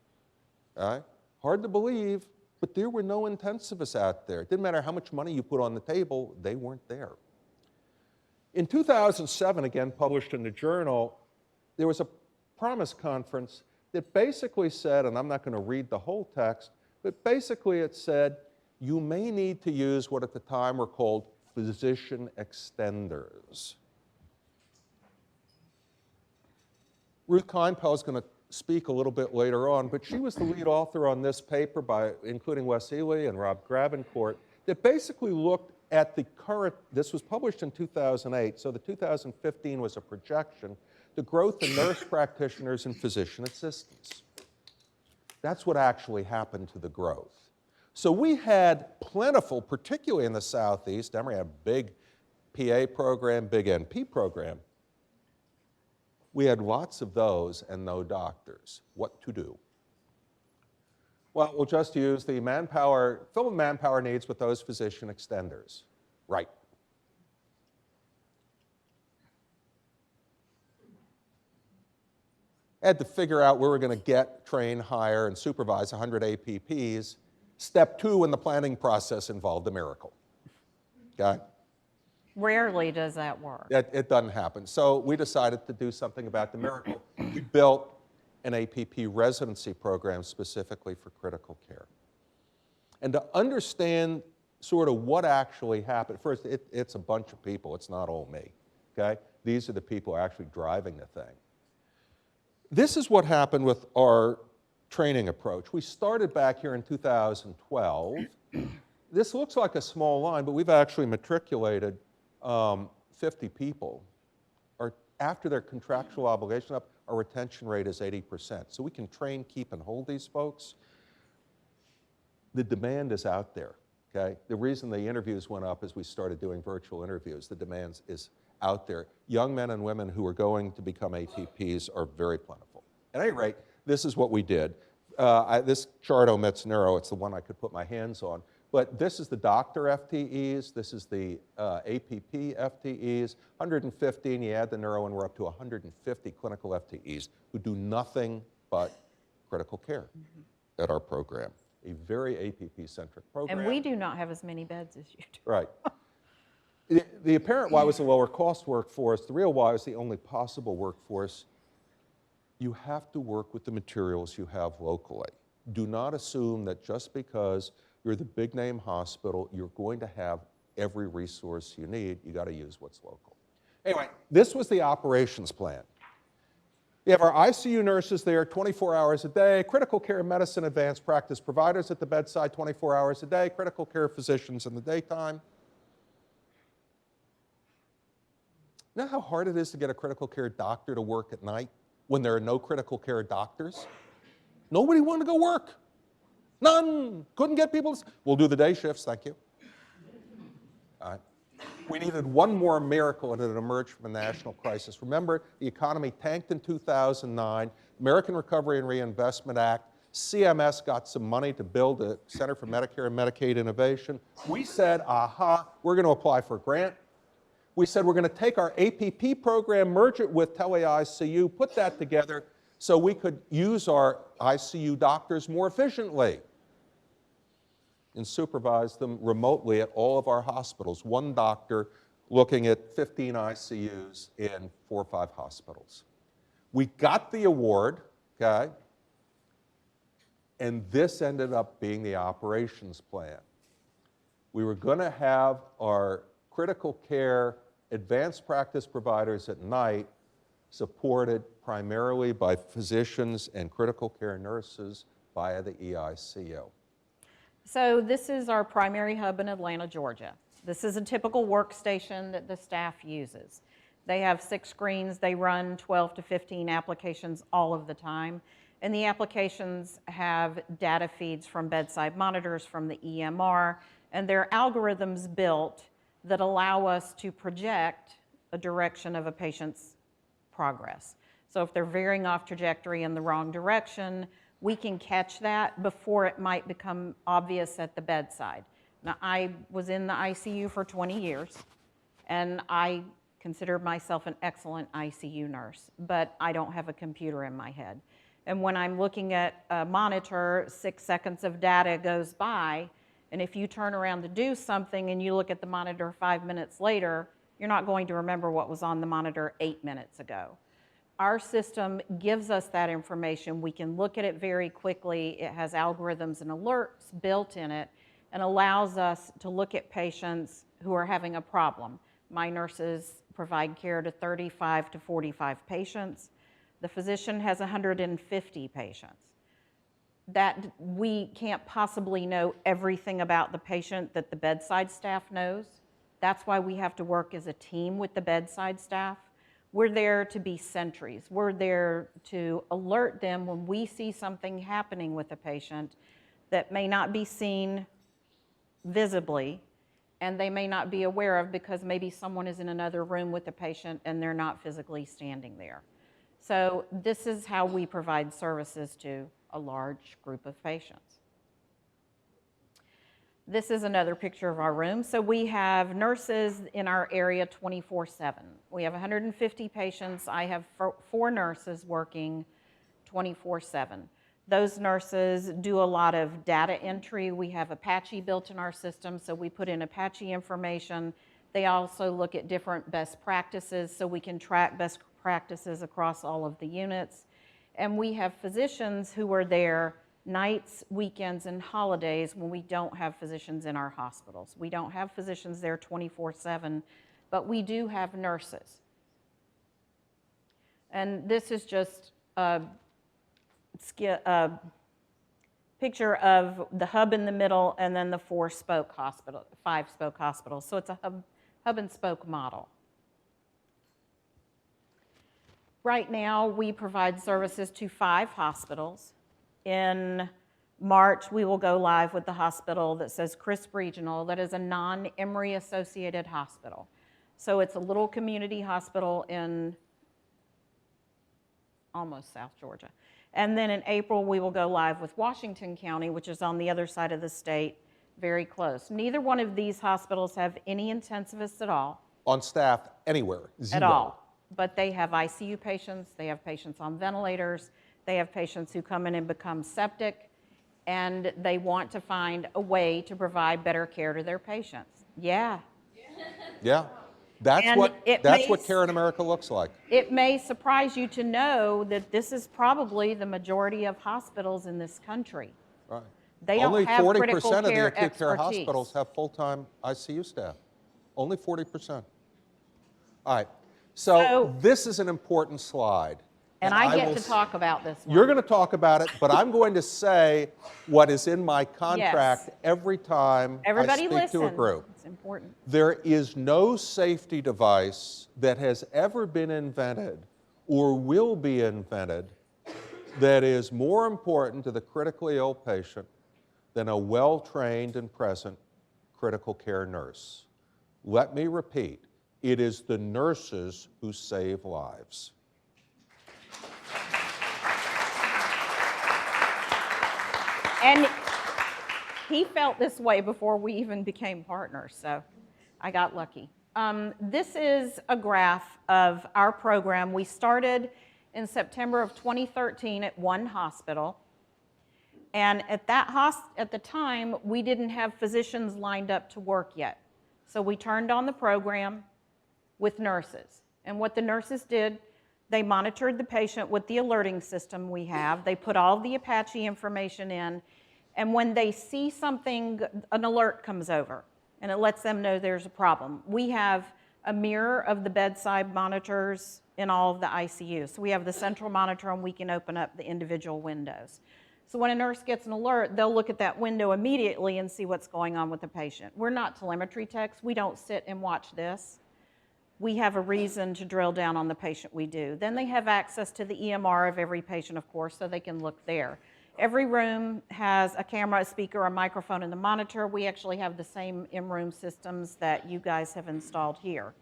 Speaker 12: Right? Hard to believe, but there were no intensivists out there. It didn't matter how much money you put on the table, they weren't there. In 2007, again published in the journal, there was a promise conference that basically said, and I'm not going to read the whole text, but basically it said, you may need to use what at the time were called physician extenders. Ruth Kleinpel is going to speak a little bit later on, but she was the lead author on this paper, including Wes Ely and Rob Gravencourt, that basically looked at the current, this was published in 2008, so the 2015 was a projection, the growth in nurse practitioners and physician assistants. That's what actually happened to the growth. So we had plentiful, particularly in the Southeast, Emory had a big PA program, big NP program. We had lots of those and no doctors. What to do? Well, we'll just use the manpower, fill the manpower needs with those physician extenders. Right. Had to figure out where we're going to get, train, hire, and supervise 100 APPs. Step 2 in the planning process involved a miracle. Okay?
Speaker 13: Rarely does that work.
Speaker 12: It doesn't happen. So we decided to do something about the miracle. We built an APP residency program specifically for critical care. And to understand sort of what actually happened, first, it's a bunch of people. It's not all me. Okay? These are the people actually driving the thing. this is what happened with our training approach. We started back here in 2012. This looks like a small line, but we've actually matriculated 50 people. After their contractual obligation up, our retention rate is 80%. So we can train, keep, and hold these folks. The demand is out there, okay? The reason the interviews went up is we started doing virtual interviews. The demand is out there. Young men and women who are going to become APPs are very plentiful. At any rate, this is what we did. This chart omits neuro. It's the one I could put my hands on. But this is the doctor FTEs. This is the APP FTEs. 115, you add the neuro, and we're up to 150 clinical FTEs who do nothing but critical care at our program. A very APP-centric program.
Speaker 13: And we do not have as many beds as you do.
Speaker 12: Right. The apparent why was the lower cost workforce. The real why is the only possible workforce. You have to work with the materials you have locally. Do not assume that just because you're the big name hospital, you're going to have every resource you need. You got to use what's local. Anyway, this was the operations plan. You have our ICU nurses there 24 hours a day, critical care medicine advanced practice providers at the bedside 24 hours a day, critical care physicians in the daytime. You know how hard it is to get a critical care doctor to work at night when there are no critical care doctors? Nobody wanted to go work. None. Couldn't get people. We'll do the day shifts, thank you. All right. We needed one more miracle and it emerged from a national crisis. Remember, the economy tanked in 2009, American Recovery and Reinvestment Act, CMS got some money to build a Center for Medicare and Medicaid Innovation. We said, aha, we're going to apply for a grant. We said we're going to take our APP program, merge it with tele-ICU, put that together so we could use our ICU doctors more efficiently and supervise them remotely at all of our hospitals. One doctor looking at 15 ICUs in 4 or 5 hospitals. We got the award, okay? And this ended up being the operations plan. We were going to have our critical care advanced practice providers at night supported primarily by physicians and critical care nurses via the EICU.
Speaker 13: So this is our primary hub in Atlanta, Georgia. This is a typical workstation that the staff uses. They have 6 screens. They run 12 to 15 applications all of the time. And the applications have data feeds from bedside monitors, from the EMR, and there are algorithms built that allow us to project a direction of a patient's progress. So if they're veering off trajectory in the wrong direction, we can catch that before it might become obvious at the bedside. Now, I was in the ICU for 20 years, and I consider myself an excellent ICU nurse, but I don't have a computer in my head. And when I'm looking at a monitor, 6 seconds of data goes by, and if you turn around to do something and you look at the monitor 5 minutes later, you're not going to remember what was on the monitor 8 minutes ago. Our system gives us that information. We can look at it very quickly. It has algorithms and alerts built in it and allows us to look at patients who are having a problem. My nurses provide care to 35 to 45 patients. The physician has 150 patients. That we can't possibly know everything about the patient that the bedside staff knows. That's why we have to work as a team with the bedside staff. We're there to be sentries. We're there to alert them when we see something happening with a patient that may not be seen visibly and they may not be aware of because maybe someone is in another room with the patient and they're not physically standing there. So this is how we provide services to a large group of patients. This is another picture of our room. So we have nurses in our area 24/7. We have 150 patients. I have 4 nurses working 24/7. Those nurses do a lot of data entry. We have Apache built in our system, so we put in Apache information. They also look at different best practices, so we can track best practices across all of the units. And we have physicians who are there nights, weekends, and holidays when we don't have physicians in our hospitals. We don't have physicians there 24/7, but we do have nurses. And this is just picture of the hub in the middle and then the 5-spoke hospitals. So it's a hub and spoke model. Right now, we provide services to 5 hospitals. In March, we will go live with the hospital that says Crisp Regional, that is a non-Emory associated hospital. So it's a little community hospital in almost South Georgia. And then in April, we will go live with Washington County, which is on the other side of the state, very close. Neither one of these hospitals have any intensivists at all.
Speaker 12: On staff anywhere, zero.
Speaker 13: At all. But they have ICU patients, they have patients on ventilators, they have patients who come in and become septic, and they want to find a way to provide better care to their patients. Yeah.
Speaker 12: Yeah. That's what Care in America looks like.
Speaker 13: It may surprise you to know that this is probably the majority of hospitals in this country.
Speaker 12: Right.
Speaker 13: They don't have critical care
Speaker 12: Only 40% of the acute care
Speaker 13: expertise.
Speaker 12: hospitals have full-time ICU staff. Only 40%. All right. So this is an important slide.
Speaker 13: And I get to talk about this one.
Speaker 12: You're going to talk about it, but I'm going to say what is in my contract every time I speak to a group.
Speaker 13: It's important.
Speaker 12: There is no safety device that has ever been invented or will be invented that is more important to the critically ill patient than a well-trained and present critical care nurse. Let me repeat, it is the nurses who save lives.
Speaker 13: And he felt this way before we even became partners, so I got lucky. This is a graph of our program. We started in September of 2013 at one hospital. And at the time, we didn't have physicians lined up to work yet. So we turned on the program with nurses. And what the nurses did, they monitored the patient with the alerting system we have. They put all the Apache information in. And when they see something, an alert comes over. And it lets them know there's a problem. We have a mirror of the bedside monitors in all of the ICUs. So we have the central monitor and we can open up the individual windows. So when a nurse gets an alert, they'll look at that window immediately and see what's going on with the patient. We're not telemetry techs. We don't sit and watch this. We have a reason to drill down on the patient we do. Then they have access to the EMR of every patient, of course, so they can look there. Every room has a camera, a speaker, a microphone, and the monitor. We actually have the same in-room systems that you guys have installed here.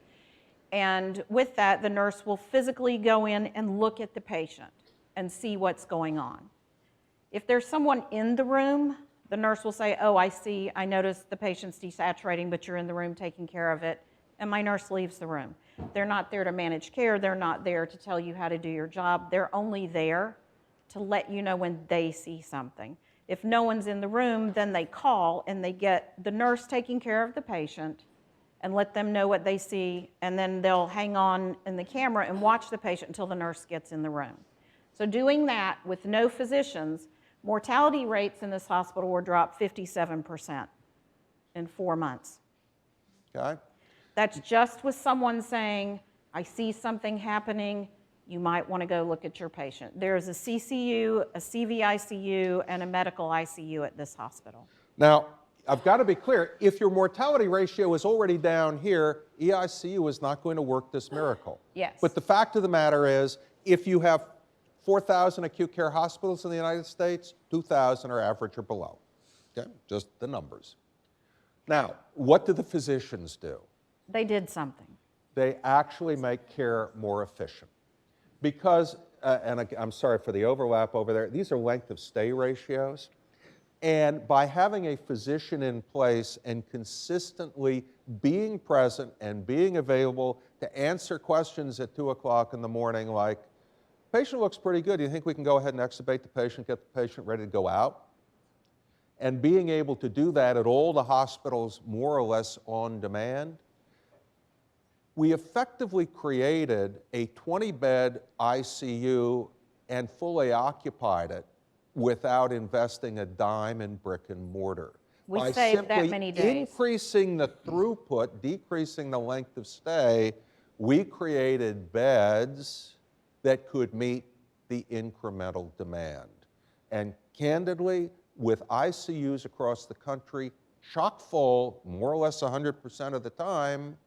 Speaker 13: And with that, the nurse will physically go in and look at the patient and see what's going on. If there's someone in the room, the nurse will say, oh, I noticed the patient's desaturating, but you're in the room taking care of it. And my nurse leaves the room. They're not there to manage care. They're not there to tell you how to do your job. They're only there to let you know when they see something. If no one's in the room, then they call and they get the nurse taking care of the patient and let them know what they see, and then they'll hang on in the camera and watch the patient until the nurse gets in the room. So doing that with no physicians, mortality rates in this hospital were dropped 57% in 4 months.
Speaker 12: Okay.
Speaker 13: That's just with someone saying, I see something happening, you might want to go look at your patient. There's a CCU, a CVICU, and a medical ICU at this hospital.
Speaker 12: Now, I've got to be clear, if your mortality ratio is already down here, EICU is not going to work this miracle.
Speaker 13: Yes.
Speaker 12: But the fact of the matter is, if you have 4,000 acute care hospitals in the United States, 2,000 are average or below. Okay, just the numbers. Now, what do the physicians do?
Speaker 13: They did something.
Speaker 12: They actually make care more efficient. Because, and I'm sorry for the overlap over there, these are length of stay ratios. And by having a physician in place and consistently being present and being available to answer questions at 2 o'clock in the morning like, patient looks pretty good, do you think we can go ahead and extubate the patient, get the patient ready to go out? And being able to do that at all the hospitals more or less on demand, we effectively created a 20-bed ICU and fully occupied it without investing a dime in brick and mortar.
Speaker 13: We saved that many days.
Speaker 12: By simply increasing the throughput, decreasing the length of stay, we created beds that could meet the incremental demand. And candidly, with ICUs across the country chock full more or less 100% of the time,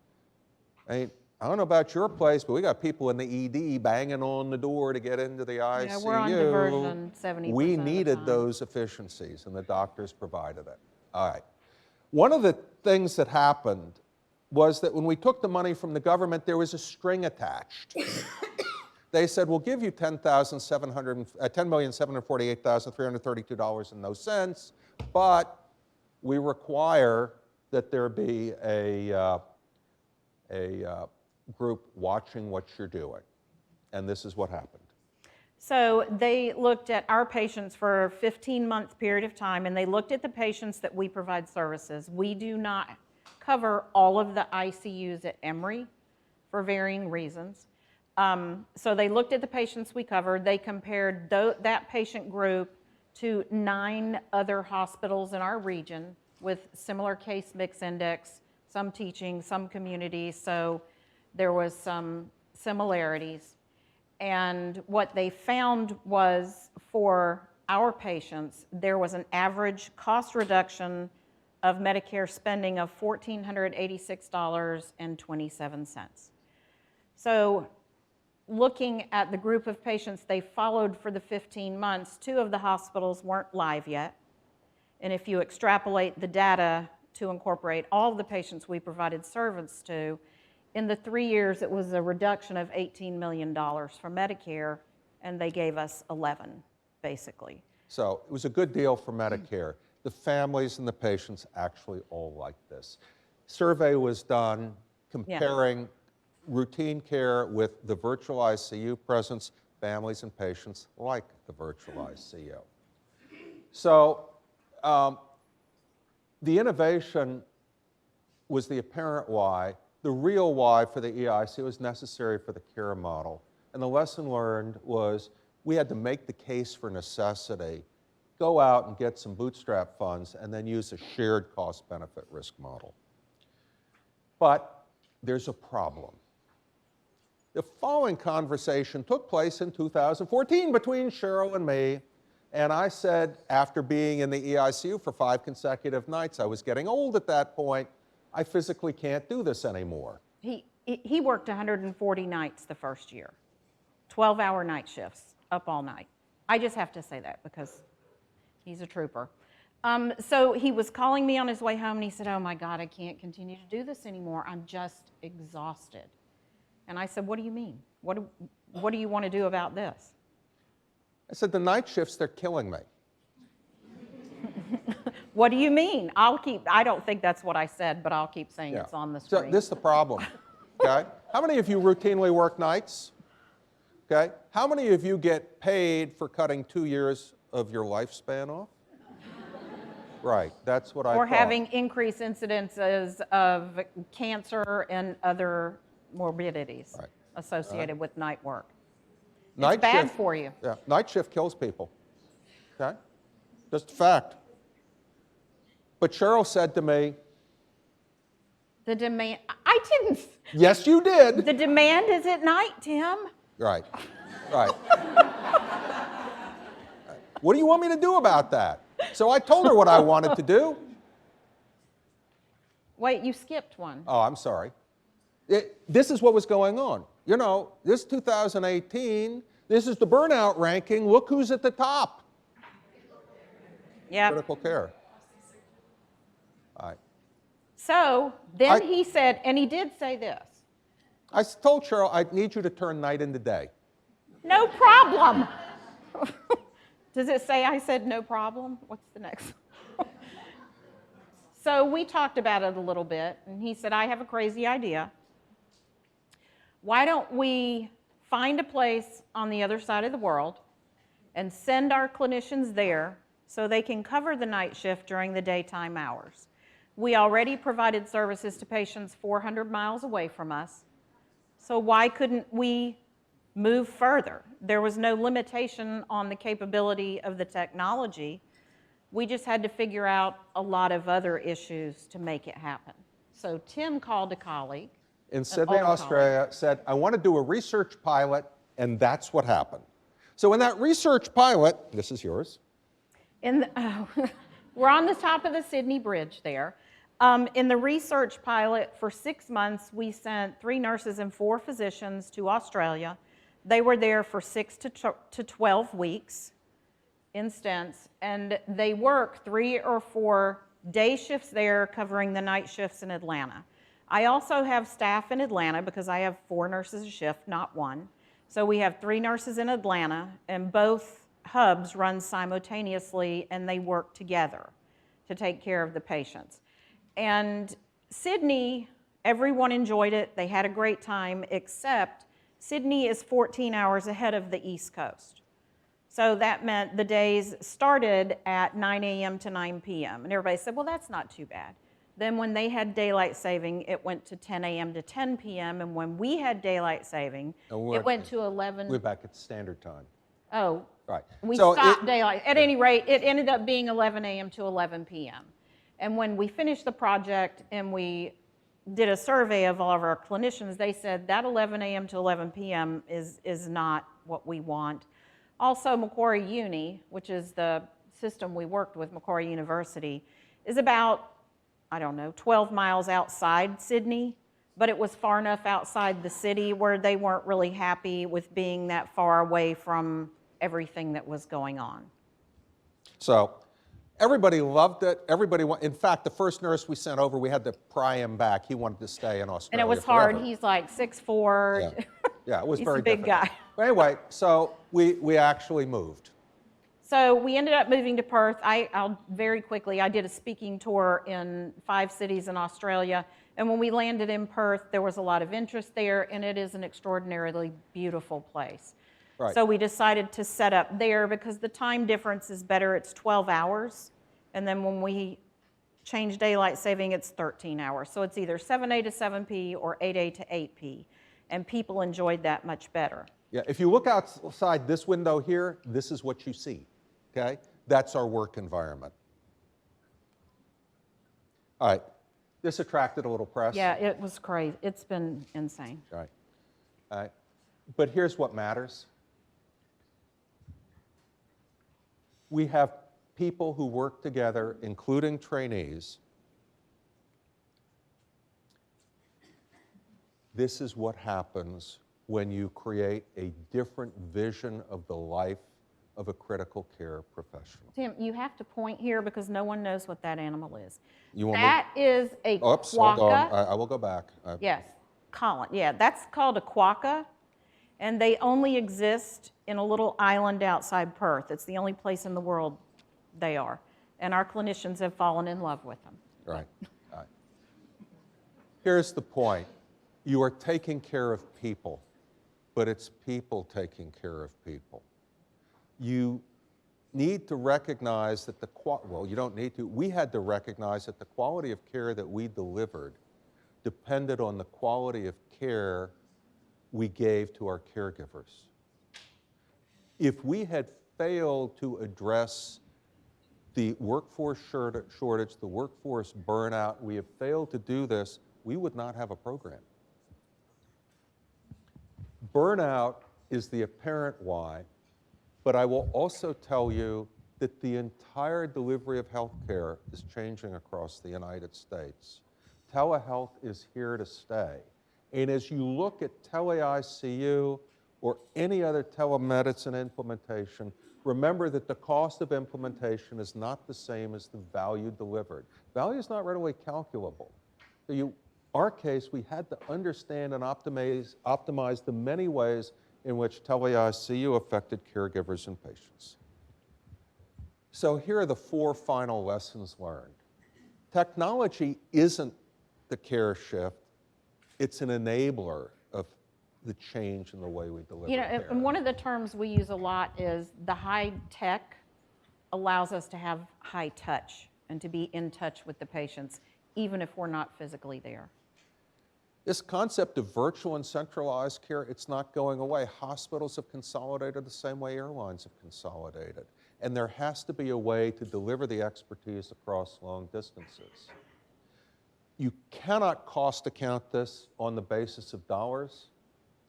Speaker 12: I don't know about your place, but we got people in the ED banging on the door to get into the ICU.
Speaker 13: Yeah, we're on diversion 70%
Speaker 12: We
Speaker 13: of the
Speaker 12: needed
Speaker 13: time.
Speaker 12: those efficiencies, and the doctors provided it. All right. One of the things that happened was that when we took the money from the government, there was a string attached. They said, we'll give you $10,748,332 and no cents, but we require that there be a group watching what you're doing. And this is what happened.
Speaker 13: So they looked at our patients for a 15-month period of time, and they looked at the patients that we provide services. We do not cover all of the ICUs at Emory for varying reasons. So they looked at the patients we covered. They compared that patient group to 9 other hospitals in our region with similar case mix index, some teaching, some community, so there was some similarities. And what they found was for our patients, there was an average cost reduction of Medicare spending of $1,486.27. So looking at the group of patients they followed for the 15 months, 2 of the hospitals weren't live yet. And if you extrapolate the data to incorporate all of the patients we provided service to, in the 3 years, it was a reduction of $18 million for Medicare, and they gave us 11, basically.
Speaker 12: So it was a good deal for Medicare. The families and the patients actually all liked this. Survey was done comparing routine care with the virtual ICU presence. Families and patients like the virtual ICU. So the innovation was the apparent why. The real why for the EIC was necessary for the care model. And the lesson learned was we had to make the case for necessity, go out and get some bootstrap funds, and then use a shared cost-benefit risk model. But there's a problem. The following conversation took place in 2014 between Cheryl and me, and I said, after being in the EICU for 5 consecutive nights, I was getting old at that point, I physically can't do this anymore.
Speaker 13: He worked 140 nights the first year, 12-hour night shifts, up all night. I just have to say that because he's a trooper. So he was calling me on his way home, and he said, oh my God, I can't continue to do this anymore. I'm just exhausted. And I said, what do you mean? What do you want to do about this?
Speaker 12: I said, the night shifts, they're killing me.
Speaker 13: What do you mean? I don't think that's what I said, but I'll keep saying it's on the screen.
Speaker 12: So this is the problem, okay? How many of you routinely work nights? Okay? How many of you get paid for cutting 2 years of your lifespan off? Right, that's what I thought.
Speaker 13: Or having increased incidences of cancer and other morbidities associated with night work. It's bad for you.
Speaker 12: Yeah, night shift kills people, okay? Just a fact. But Cheryl said to me,
Speaker 13: the demand, I didn't.
Speaker 12: Yes, you did.
Speaker 13: The demand is at night, Tim.
Speaker 12: Right, right. What do you want me to do about that? So I told her what I wanted to do.
Speaker 13: Wait, you skipped one.
Speaker 12: Oh, I'm sorry. This is what was going on. You know, this 2018, this is the burnout ranking. Look who's at the top.
Speaker 13: Yeah.
Speaker 12: Critical care. All right.
Speaker 13: So then he said, and he did say this.
Speaker 12: I told Cheryl, I need you to turn night into day.
Speaker 13: No problem. Does it say I said no problem? What's the next? So we talked about it a little bit, and he said, I have a crazy idea. Why don't we find a place on the other side of the world and send our clinicians there so they can cover the night shift during the daytime hours? We already provided services to patients 400 miles away from us, so why couldn't we move further? There was no limitation on the capability of the technology. We just had to figure out a lot of other issues to make it happen. So Tim called a colleague.
Speaker 12: In Sydney, Australia, said, I want to do a research pilot, and that's what happened. So in that research pilot, this is yours.
Speaker 13: We're on the top of the Sydney Bridge there. In the research pilot for 6 months, we sent 3 nurses and 4 physicians to Australia. They were there for 6 to 12 weeks in stints, and they work 3 or 4 day shifts there, covering the night shifts in Atlanta. I also have staff in Atlanta because I have 4 nurses a shift, not 1. So we have 3 nurses in Atlanta, and both hubs run simultaneously, and they work together to take care of the patients. And Sydney, everyone enjoyed it. They had a great time, except Sydney is 14 hours ahead of the East Coast. So that meant the days started at 9 a.m. to 9 p.m. And everybody said, well, that's not too bad. Then when they had daylight saving, it went to 10 a.m. to 10 p.m. And when we had daylight saving, it went to 11.
Speaker 12: We're back at standard time.
Speaker 13: Oh,
Speaker 12: right.
Speaker 13: We stopped daylight. At any rate, it ended up being 11 a.m. to 11 p.m. And when we finished the project and we did a survey of all of our clinicians, they said that 11 a.m. to 11 p.m. is not what we want. Also, Macquarie Uni, which is the system we worked with, Macquarie University, is about, I don't know, 12 miles outside Sydney, but it was far enough outside the city where they weren't really happy with being that far away from everything that was going on.
Speaker 12: So everybody loved it. In fact, the first nurse we sent over, we had to pry him back. He wanted to stay in Australia.
Speaker 13: And it was
Speaker 12: forever.
Speaker 13: hard. He's like 6'4".
Speaker 12: Yeah, yeah, it was
Speaker 13: He's
Speaker 12: very
Speaker 13: a big
Speaker 12: difficult.
Speaker 13: guy.
Speaker 12: But anyway, so we actually moved.
Speaker 13: So we ended up moving to Perth. I'll very quickly, I did a speaking tour in 5 cities in Australia. And when we landed in Perth, there was a lot of interest there, and it is an extraordinarily beautiful place.
Speaker 12: Right.
Speaker 13: So we decided to set up there because the time difference is better. It's 12 hours. And then when we change daylight saving, it's 13 hours. So it's either 7A to 7P or 8A to 8P. And people enjoyed that much better.
Speaker 12: Yeah, if you look outside this window here, this is what you see, okay? That's our work environment. All right, this attracted a little press.
Speaker 13: Yeah, it was crazy. It's been insane.
Speaker 12: Right. All right. But here's what matters. We have people who work together, including trainees. This is what happens when you create a different vision of the life of a critical care professional.
Speaker 13: Tim, you have to point here because no one knows what that animal is.
Speaker 12: You want
Speaker 13: That is a
Speaker 12: Oops,
Speaker 13: quokka.
Speaker 12: hold on. I will go back.
Speaker 13: Yes, Colin. Yeah, that's called a quokka, and they only exist in a little island outside Perth. It's the only place in the world they are, and our clinicians have fallen in love with them.
Speaker 12: Right. All right. Here's the point. You are taking care of people, but it's people taking care of people. You need to recognize that well, you don't need to. We had to recognize that the quality of care that we delivered depended on the quality of care we gave to our caregivers. If we had failed to address the workforce shortage, the workforce burnout, we have failed to do this, we would not have a program. Burnout is the apparent why, but I will also tell you that the entire delivery of healthcare is changing across the United States. Telehealth is here to stay. And as you look at tele-ICU or any other telemedicine implementation, remember that the cost of implementation is not the same as the value delivered. Value is not readily calculable. So our case, we had to understand and optimize the many ways in which tele-ICU affected caregivers and patients. So here are the 4 final lessons learned. Technology isn't the care shift, it's an enabler of the change in the way we deliver care.
Speaker 13: And one of the terms we use a lot is the high tech allows us to have high touch and to be in touch with the patients, even if we're not physically there.
Speaker 12: This concept of virtual and centralized care, it's not going away. Hospitals have consolidated the same way airlines have consolidated. And there has to be a way to deliver the expertise across long distances. You cannot cost account this on the basis of dollars.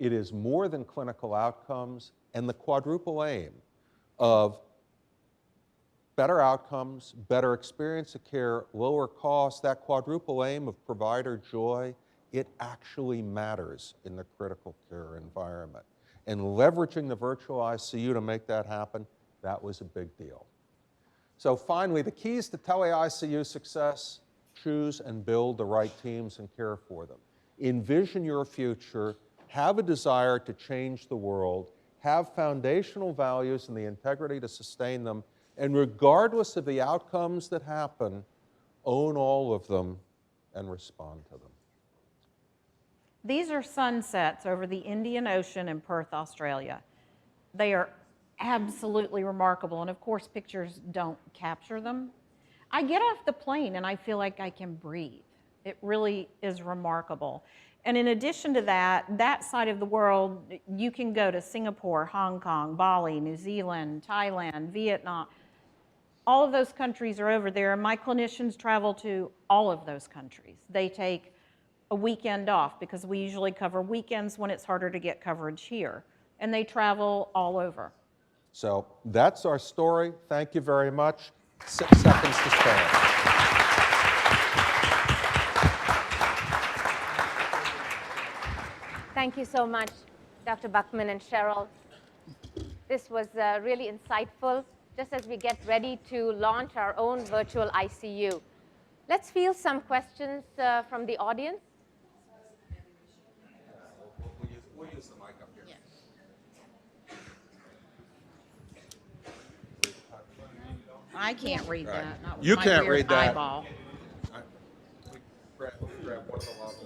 Speaker 12: It is more than clinical outcomes. and the quadruple aim of better outcomes, better experience of care, lower costs, that quadruple aim of provider joy, it actually matters in the critical care environment. And leveraging the virtual ICU to make that happen, that was a big deal. So finally, the keys to tele-ICU success: choose and build the right teams and care for them. Envision your future, have a desire to change the world, have foundational values and the integrity to sustain them, and regardless of the outcomes that happen, own all of them and respond to them.
Speaker 13: These are sunsets over the Indian Ocean in Perth, Australia. They are absolutely remarkable, and of course pictures don't capture them. I get off the plane and I feel like I can breathe. It really is remarkable. And in addition to that, that side of the world, you can go to Singapore, Hong Kong, Bali, New Zealand, Thailand, Vietnam. All of those countries are over there, and my clinicians travel to all of those countries. They take a weekend off because we usually cover weekends when it's harder to get coverage here. And they travel all over.
Speaker 12: So that's our story. Thank you very much. 6 seconds to stand.
Speaker 11: Thank you so much, Dr. Buckman and Cheryl. This was really insightful, just as we get ready to launch our own virtual ICU. Let's field some questions from the audience.
Speaker 12: We'll use the mic up here.
Speaker 13: Yeah. I can't read that. Not with
Speaker 12: You
Speaker 13: my
Speaker 12: can't
Speaker 13: weird
Speaker 12: read that.
Speaker 13: eyeball.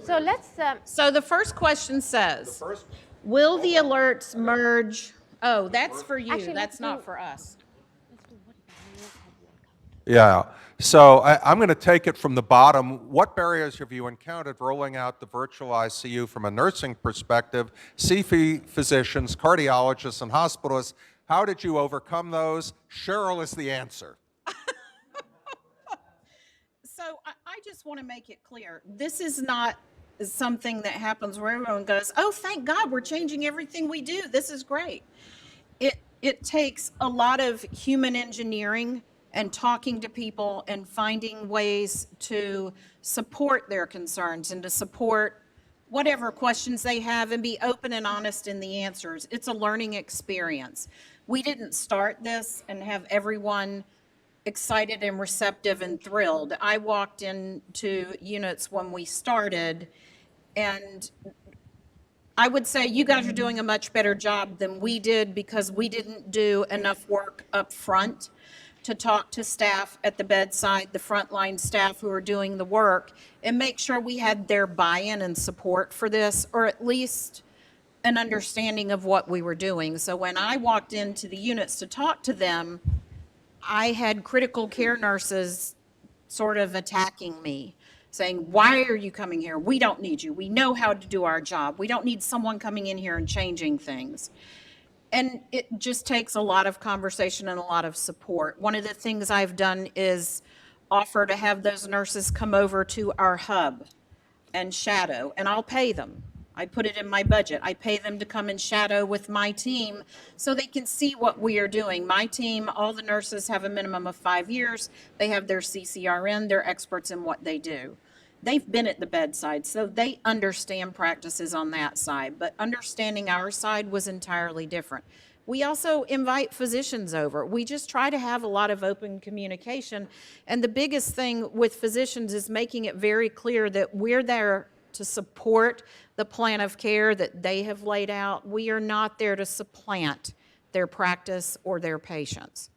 Speaker 11: So let's.
Speaker 13: So the first question says, will the alerts merge? Oh, that's for you.
Speaker 11: Actually,
Speaker 13: That's
Speaker 11: let's
Speaker 13: not
Speaker 11: do-
Speaker 13: for us.
Speaker 12: Yeah. So I'm going to take it from the bottom. What barriers have you encountered rolling out the virtual ICU from a nursing perspective? CFI physicians, cardiologists, and hospitalists, how did you overcome those? Cheryl is the answer.
Speaker 13: So I just want to make it clear. This is not something that happens where everyone goes, oh, thank God we're changing everything we do. This is great. It takes a lot of human engineering and talking to people and finding ways to support their concerns and to support whatever questions they have and be open and honest in the answers. It's a learning experience. We didn't start this and have everyone excited and receptive and thrilled. I walked into units when we started, and I would say you guys are doing a much better job than we did because we didn't do enough work up front to talk to staff at the bedside, the frontline staff who are doing the work, and make sure we had their buy-in and support for this, or at least an understanding of what we were doing. So when I walked into the units to talk to them, I had critical care nurses sort of attacking me, saying, why are you coming here? We don't need you. We know how to do our job. We don't need someone coming in here and changing things. And it just takes a lot of conversation and a lot of support. One of the things I've done is offer to have those nurses come over to our hub and shadow, and I'll pay them. I put it in my budget. I pay them to come and shadow with my team so they can see what we are doing. My team, all the nurses have a minimum of 5 years. They have their CCRN. They're experts in what they do. They've been at the bedside, so they understand practices on that side. But understanding our side was entirely different. We also invite physicians over. We just try to have a lot of open communication. And the biggest thing with physicians is making it very clear that we're there to support the plan of care that they have laid out. We are not there to supplant their practice or their patients.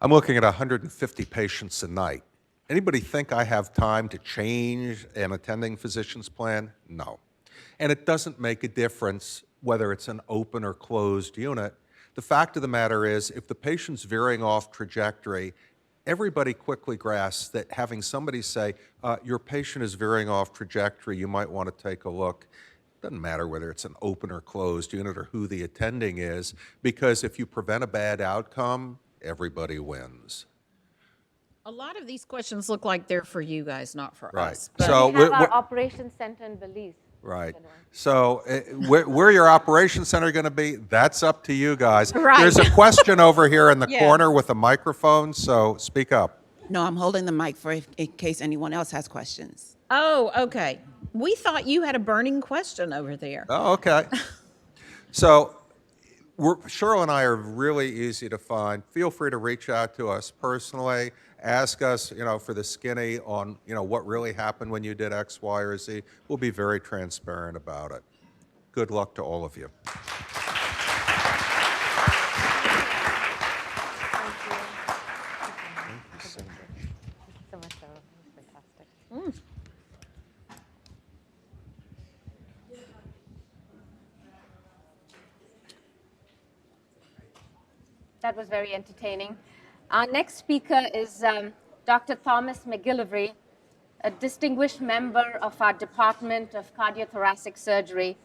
Speaker 12: I'm looking at 150 patients a night. Anybody think I have time to change an attending physician's plan? No. And it doesn't make a difference whether it's an open or closed unit. The fact of the matter is, if the patient's veering off trajectory, everybody quickly grasps that having somebody say, your patient is veering off trajectory, you might want to take a look. Doesn't matter whether it's an open or closed unit or who the attending is, because if you prevent a bad outcome, everybody wins.
Speaker 13: A lot of these questions look like they're for you guys, not for
Speaker 12: Right.
Speaker 13: us.
Speaker 11: We
Speaker 12: So
Speaker 11: have our operations center in Belize.
Speaker 12: Right. So where your operations center going to be, that's up to you guys.
Speaker 14: Right.
Speaker 12: There's a question over here in the
Speaker 14: Yeah.
Speaker 12: corner with a microphone, so speak up.
Speaker 14: No, I'm holding the mic for in case anyone else has questions.
Speaker 13: Oh, okay. We thought you had a burning question over there.
Speaker 12: Oh, okay. So Cheryl and I are really easy to find. Feel free to reach out to us personally. Ask us, for the skinny on, what really happened when you did X, Y, or Z. We'll be very transparent about it. Good luck to all of you.
Speaker 11: That was very entertaining. Our next speaker is Dr. Thomas McGillivray, a distinguished member of our Department of Cardiothoracic Surgery.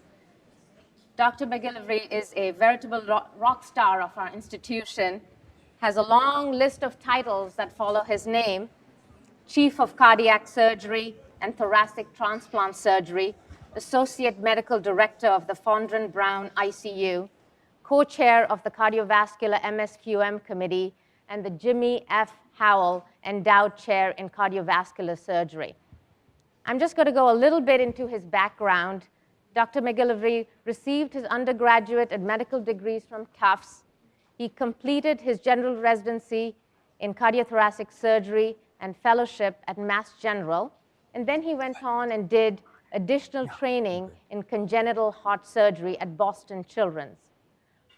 Speaker 11: Dr. McGillivray is a veritable rock star of our institution, has a long list of titles that follow his name: Chief of Cardiac Surgery and Thoracic Transplant Surgery, Associate Medical Director of the Fondren Brown ICU, co-chair of the Cardiovascular MSQM Committee, and the Jimmy F. Howell Endowed Chair in Cardiovascular Surgery. I'm just going to go a little bit into his background. Dr. McGillivray received his undergraduate and medical degrees from Tufts. He completed his general residency in cardiothoracic surgery and fellowship at Mass General, and then he went on and did additional training in congenital heart surgery at Boston Children's.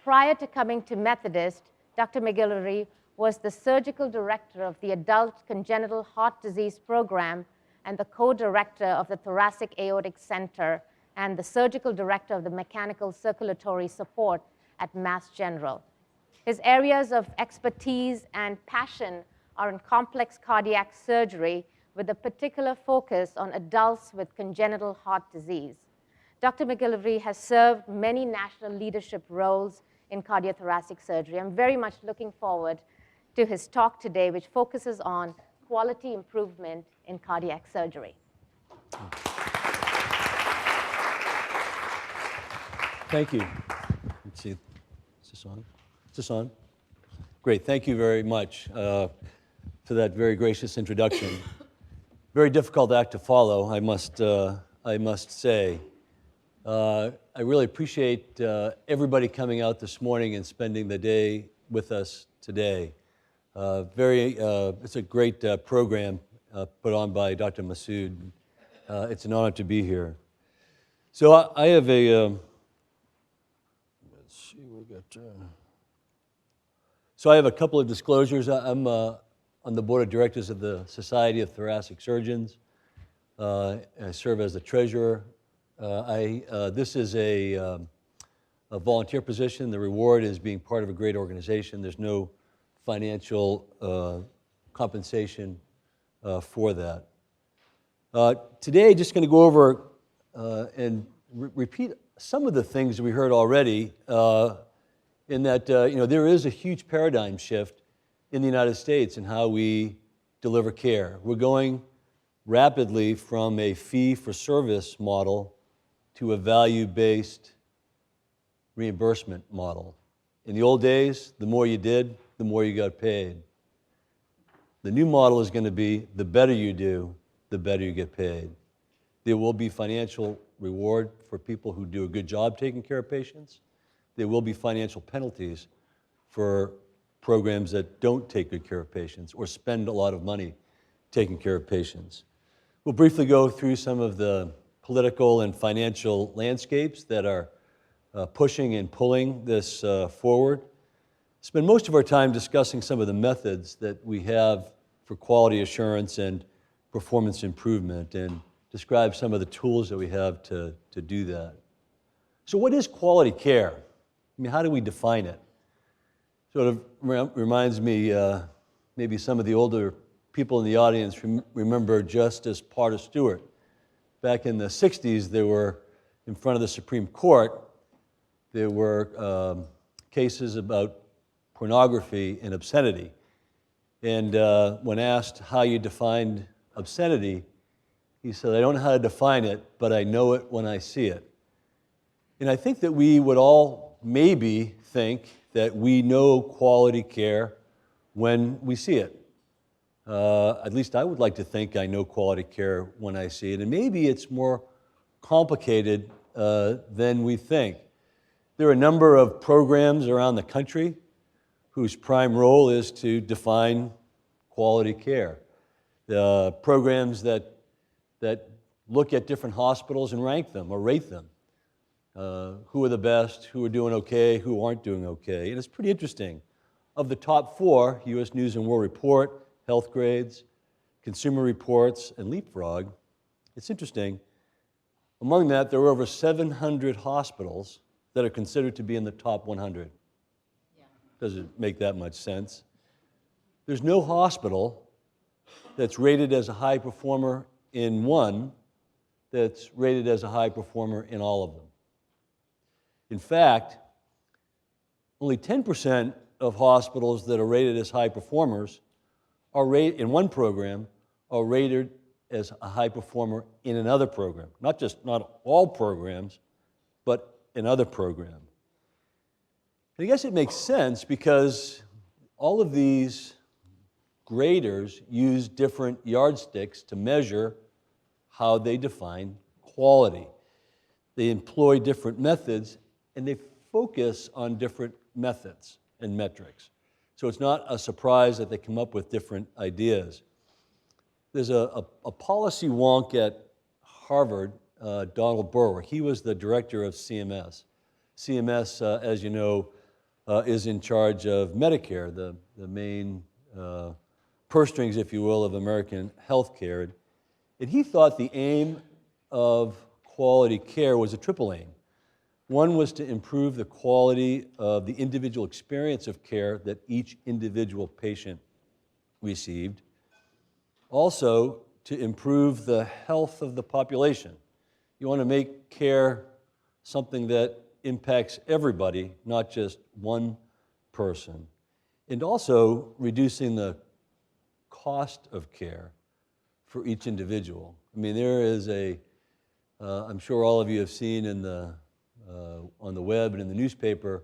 Speaker 11: Prior to coming to Methodist, Dr. McGillivray was the surgical director of the Adult Congenital Heart Disease Program and the co-director of the Thoracic Aortic Center and the surgical director of the Mechanical Circulatory Support at Mass General. His areas of expertise and passion are in complex cardiac surgery with a particular focus on adults with congenital heart disease. Dr. McGillivray has served many national leadership roles in cardiothoracic surgery. I'm very much looking forward to his talk today, which focuses on quality improvement in cardiac surgery.
Speaker 15: Thank you. Let's see. Is this on? Is this on? Great. Thank you very much for that very gracious introduction. Very difficult act to follow, I must say. I really appreciate everybody coming out this morning and spending the day with us today. It's a great program put on by Dr. Masood. It's an honor to be here. So I have a, let's see, we got, so I have a couple of disclosures. I'm on the board of directors of the Society of Thoracic Surgeons. I serve as the treasurer. This is a volunteer position. The reward is being part of a great organization. There's no financial compensation for that. Today, just going to go over and repeat some of the things we heard already in that there is a huge paradigm shift in the United States in how we deliver care. We're going rapidly from a fee-for-service model to a value-based reimbursement model. In the old days, the more you did, the more you got paid. The new model is going to be the better you do, the better you get paid. There will be financial reward for people who do a good job taking care of patients. There will be financial penalties for programs that don't take good care of patients or spend a lot of money taking care of patients. We'll briefly go through some of the political and financial landscapes that are pushing and pulling this forward. Spend most of our time discussing some of the methods that we have for quality assurance and performance improvement and describe some of the tools that we have to do that. So what is quality care? I mean, how do we define it? Sort of reminds me, maybe some of the older people in the audience remember Justice Porter Stewart. Back in the 60s, there were, in front of the Supreme Court, there were cases about pornography and obscenity. And when asked how you defined obscenity, He said, I don't know how to define it, but I know it when I see it. And I think that we would all maybe think that we know quality care when we see it. At least I would like to think I know quality care when I see it. And maybe it's more complicated than we think. There are a number of programs around the country whose prime role is to define quality care. The programs that look at different hospitals and rank them or rate them. Who are the best, who are doing okay, who aren't doing okay. And it's pretty interesting. Of the top 4, U.S. News and World Report, Health Grades, Consumer Reports, and Leapfrog, it's interesting. Among that, there are over 700 hospitals that are considered to be in the top 100. Doesn't make that much sense. There's no hospital that's rated as a high performer in one that's rated as a high performer in all of them. In fact, only 10% of hospitals that are rated as high performers are rated in one program are rated as a high performer in another program. Not all programs, but another program. And I guess it makes sense because all of these graders use different yardsticks to measure how they define quality. They employ different methods and they focus on different methods and metrics. So it's not a surprise that they come up with different ideas. There's a policy wonk at Harvard, Donald Burr. He was the director of CMS. CMS, as you know, is in charge of Medicare, the main purse strings, if you will, of American health care. And he thought the aim of quality care was a triple aim. One was to improve the quality of the individual experience of care that each individual patient received. Also, to improve the health of the population. You want to make care something that impacts everybody, not just one person. And also reducing the cost of care for each individual. I mean, there is I'm sure all of you have seen on the web and in the newspaper,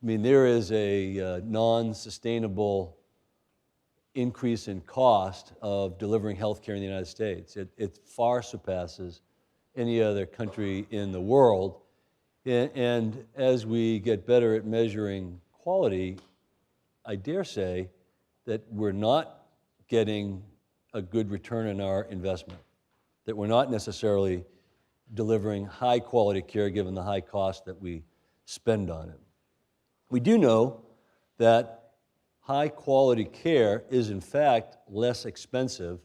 Speaker 15: I mean, there is a non-sustainable increase in cost of delivering health care in the United States. It far surpasses any other country in the world. And as we get better at measuring quality, I dare say that we're not getting a good return on our investment, that we're not necessarily delivering high quality care given the high cost that we spend on it. We do know that high quality care is in fact less expensive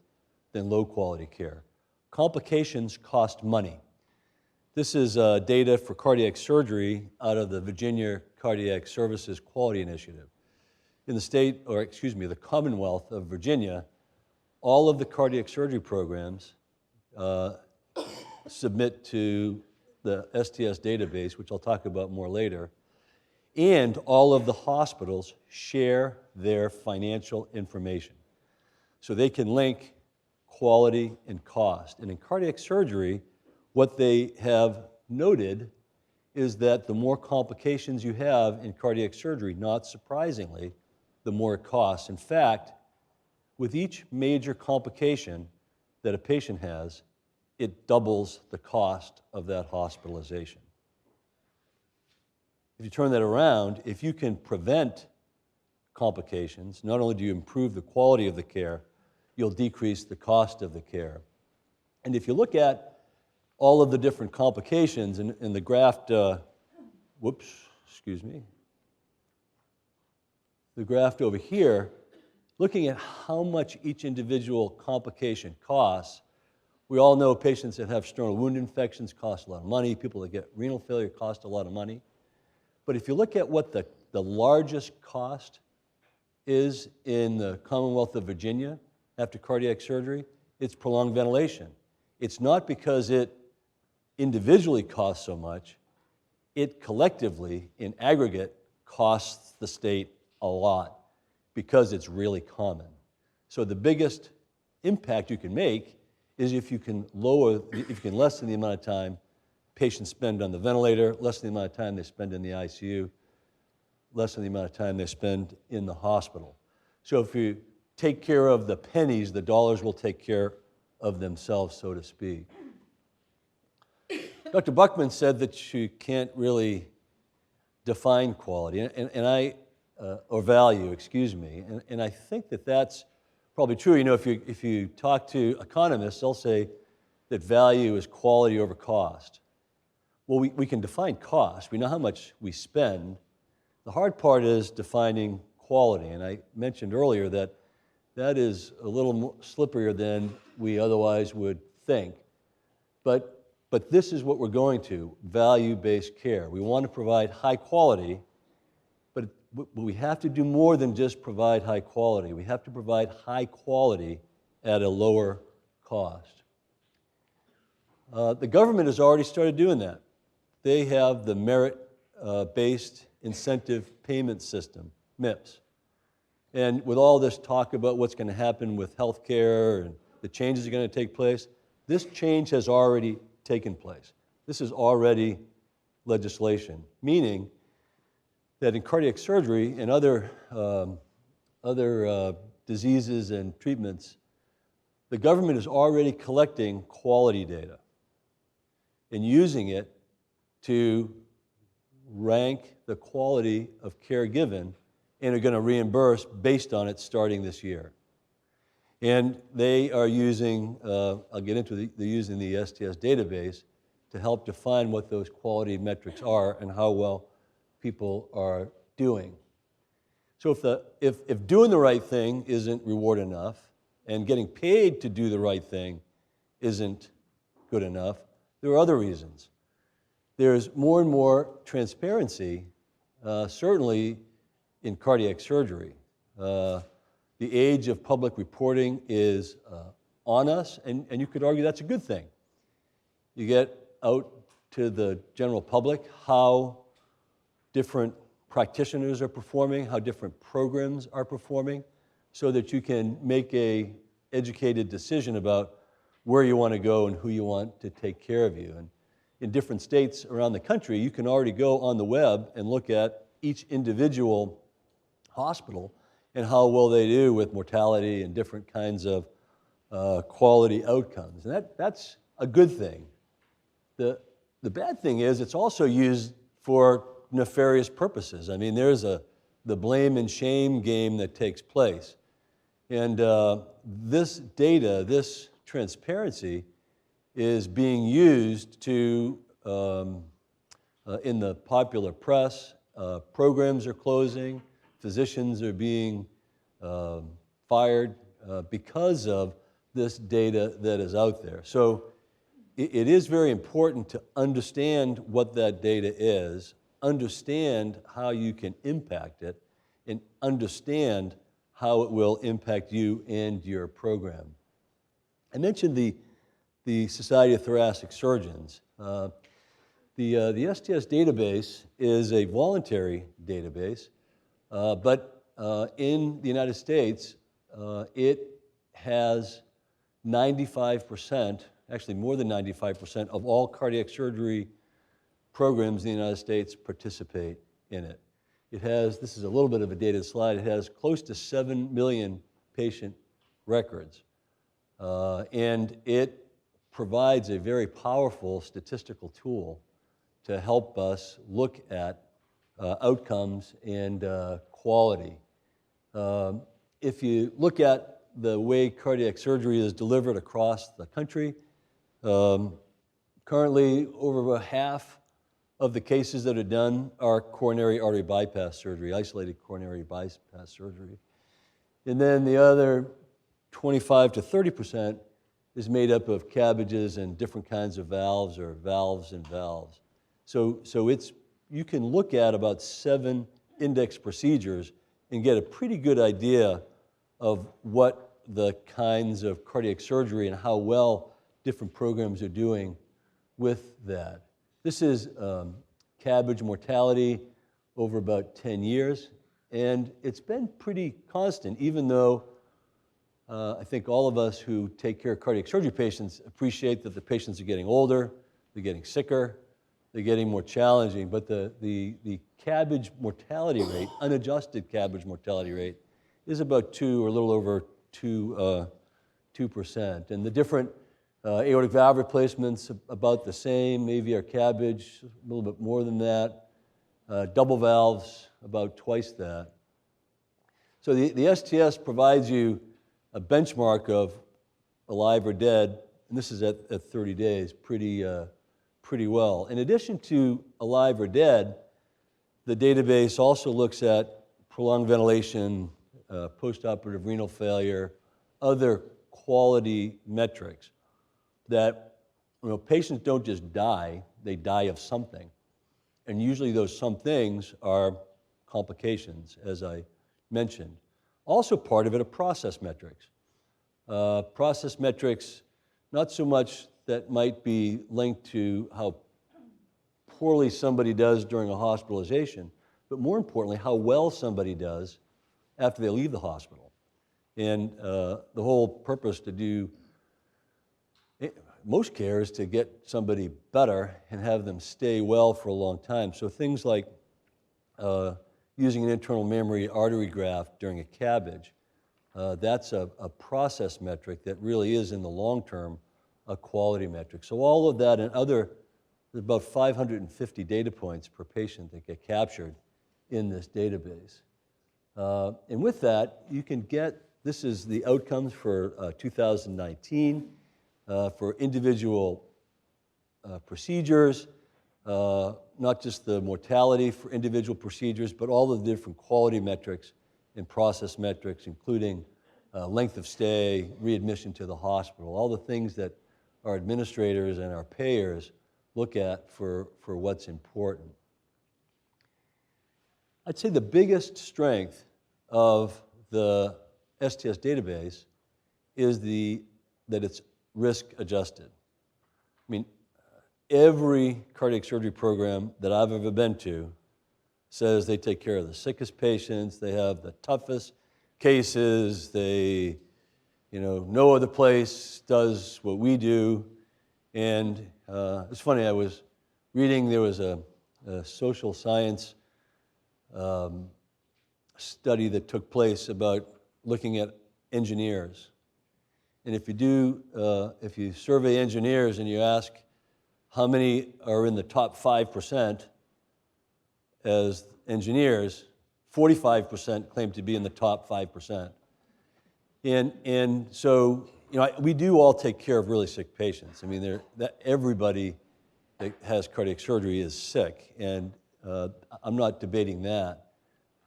Speaker 15: than low quality care. Complications cost money. This is data for cardiac surgery out of the Virginia Cardiac Services Quality Initiative. In the Commonwealth of Virginia, all of the cardiac surgery programs submit to the STS database, which I'll talk about more later, and all of the hospitals share their financial information. So they can link quality and cost. And in cardiac surgery, what they have noted is that the more complications you have in cardiac surgery, not surprisingly, the more it costs. In fact, with each major complication that a patient has, it doubles the cost of that hospitalization. If you turn that around, if you can prevent complications, not only do you improve the quality of the care, you'll decrease the cost of the care. And if you look at all of the different complications in the graph, the graph over here, looking at how much each individual complication costs, we all know patients that have sternal wound infections cost a lot of money. People that get renal failure cost a lot of money. But if you look at what the largest cost is in the Commonwealth of Virginia after cardiac surgery, it's prolonged ventilation. It's not because it individually costs so much, it collectively, in aggregate, costs the state a lot because it's really common. So the biggest impact you can make is if you can lessen the amount of time patients spend on the ventilator, lessen the amount of time they spend in the ICU, lessen the amount of time they spend in the hospital. So if you take care of the pennies, the dollars will take care of themselves, so to speak. Dr. Buckman said that you can't really define quality, or value, excuse me, and I think that that's probably true. You know, if you talk to economists, they'll say that value is quality over cost. Well, we can define cost. We know how much we spend. The hard part is defining quality, and I mentioned earlier that that is a little more slipperier than we otherwise would think. But this is what we're going to, value-based care. We want to provide high quality, but we have to do more than just provide high quality. We have to provide high quality at a lower cost. The government has already started doing that. They have the merit-based incentive payment system, MIPS. And with all this talk about what's going to happen with healthcare and the changes that are going to take place, this change has already taken place. This is already legislation, meaning that in cardiac surgery and other diseases and treatments, the government is already collecting quality data and using it to rank the quality of care given, and are going to reimburse based on it starting this year. And they are using, I'll get into they're using the STS database to help define what those quality metrics are and how well people are doing. So if doing the right thing isn't reward enough, and getting paid to do the right thing isn't good enough, there are other reasons. There's more and more transparency, certainly in cardiac surgery. The age of public reporting is on us, and you could argue that's a good thing. You get out to the general public how different practitioners are performing, how different programs are performing, so that you can make an educated decision about where you want to go and who you want to take care of you. And in different states around the country, you can already go on the web and look at each individual hospital and how well they do with mortality and different kinds of quality outcomes. And that's a good thing. The bad thing is it's also used for nefarious purposes. I mean, there's the blame and shame game that takes place. And this data, this transparency, is being used to, in the popular press, programs are closing, physicians are being fired because of this data that is out there. So it is very important to understand what that data is, understand how you can impact it, and understand how it will impact you and your program. I mentioned the Society of Thoracic Surgeons. The STS database is a voluntary database, but in the United States, it has 95%, actually more than 95% of all cardiac surgery programs in the United States participate in it. It has, this is a little bit of a dated slide, it has close to 7 million patient records. And it provides a very powerful statistical tool to help us look at outcomes and quality. If you look at the way cardiac surgery is delivered across the country, currently over about half of the cases that are done are coronary artery bypass surgery, isolated coronary bypass surgery. And then the other 25 to 30% is made up of cabbages and different kinds of valves or valves and valves. So it's, you can look at about 7 index procedures and get a pretty good idea of what the kinds of cardiac surgery and how well different programs are doing with that. This is cabbage mortality over about 10 years, and it's been pretty constant, even though I think all of us who take care of cardiac surgery patients appreciate that the patients are getting older, they're getting sicker, they're getting more challenging, but the CABG mortality rate, unadjusted CABG mortality rate, is about 2 or a little over 2%. And the different aortic valve replacements about the same, AVR CABG a little bit more than that, double valves about twice that. So the STS provides you a benchmark of alive or dead, and this is at 30 days, pretty well. In addition to alive or dead, the database also looks at prolonged ventilation, postoperative renal failure, other quality metrics that, patients don't just die, they die of something. And usually those some things are complications, as I mentioned. Also part of it are process metrics. Process metrics, not so much that might be linked to how poorly somebody does during a hospitalization, but more importantly, how well somebody does after they leave the hospital. And the whole purpose to do most care is to get somebody better and have them stay well for a long time. So things like using an internal mammary artery graft during a CABG, that's a process metric that really is in the long term a quality metric. So all of that and other, there's about 550 data points per patient that get captured in this database. And with that, you can get, this is the outcomes for 2019 for individual procedures, not just the mortality for individual procedures, but all of the different quality metrics and process metrics, including length of stay, readmission to the hospital, all the things that our administrators and our payers look at for what's important. I'd say the biggest strength of the STS database is that it's risk adjusted. I mean, every cardiac surgery program that I've ever been to says they take care of the sickest patients, they have the toughest cases, they, no other place does what we do. And it's funny, I was reading, there was a social science study that took place about looking at engineers. And if you survey engineers and you ask how many are in the top 5% as engineers, 45% claim to be in the top 5%. And so, we do all take care of really sick patients. I mean, everybody that has cardiac surgery is sick, and I'm not debating that.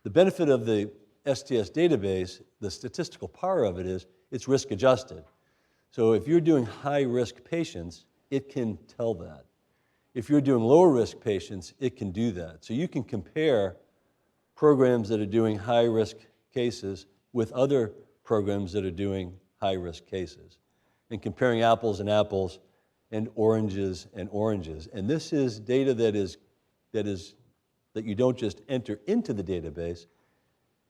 Speaker 15: The benefit of the STS database, the statistical power of it is it's risk adjusted. So if you're doing high risk patients, it can tell that. If you're doing lower risk patients, it can do that. So you can compare programs that are doing high risk cases with other programs that are doing high risk cases, and comparing apples and apples and oranges and oranges. And this is data that you don't just enter into the database.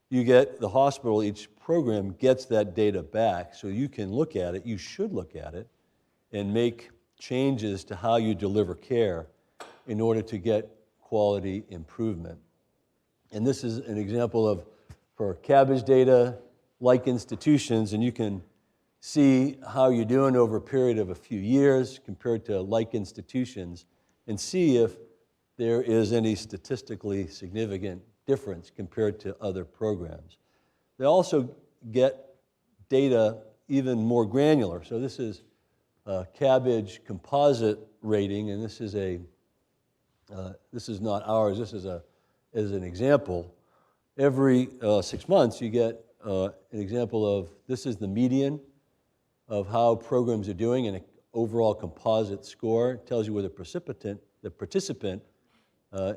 Speaker 15: You get the hospital, each program gets that data back, so you can look at it, you should look at it, and make changes to how you deliver care in order to get quality improvement. And this is an example of, for CABG data, like institutions, and you can see how you're doing over a period of a few years compared to like institutions, and see if there is any statistically significant difference compared to other programs. They also get data even more granular. So this is a CABG composite rating, and this is not ours. This is as an example. Every 6 months, you get an example of, this is the median of how programs are doing, and an overall composite score. It tells you where the participant,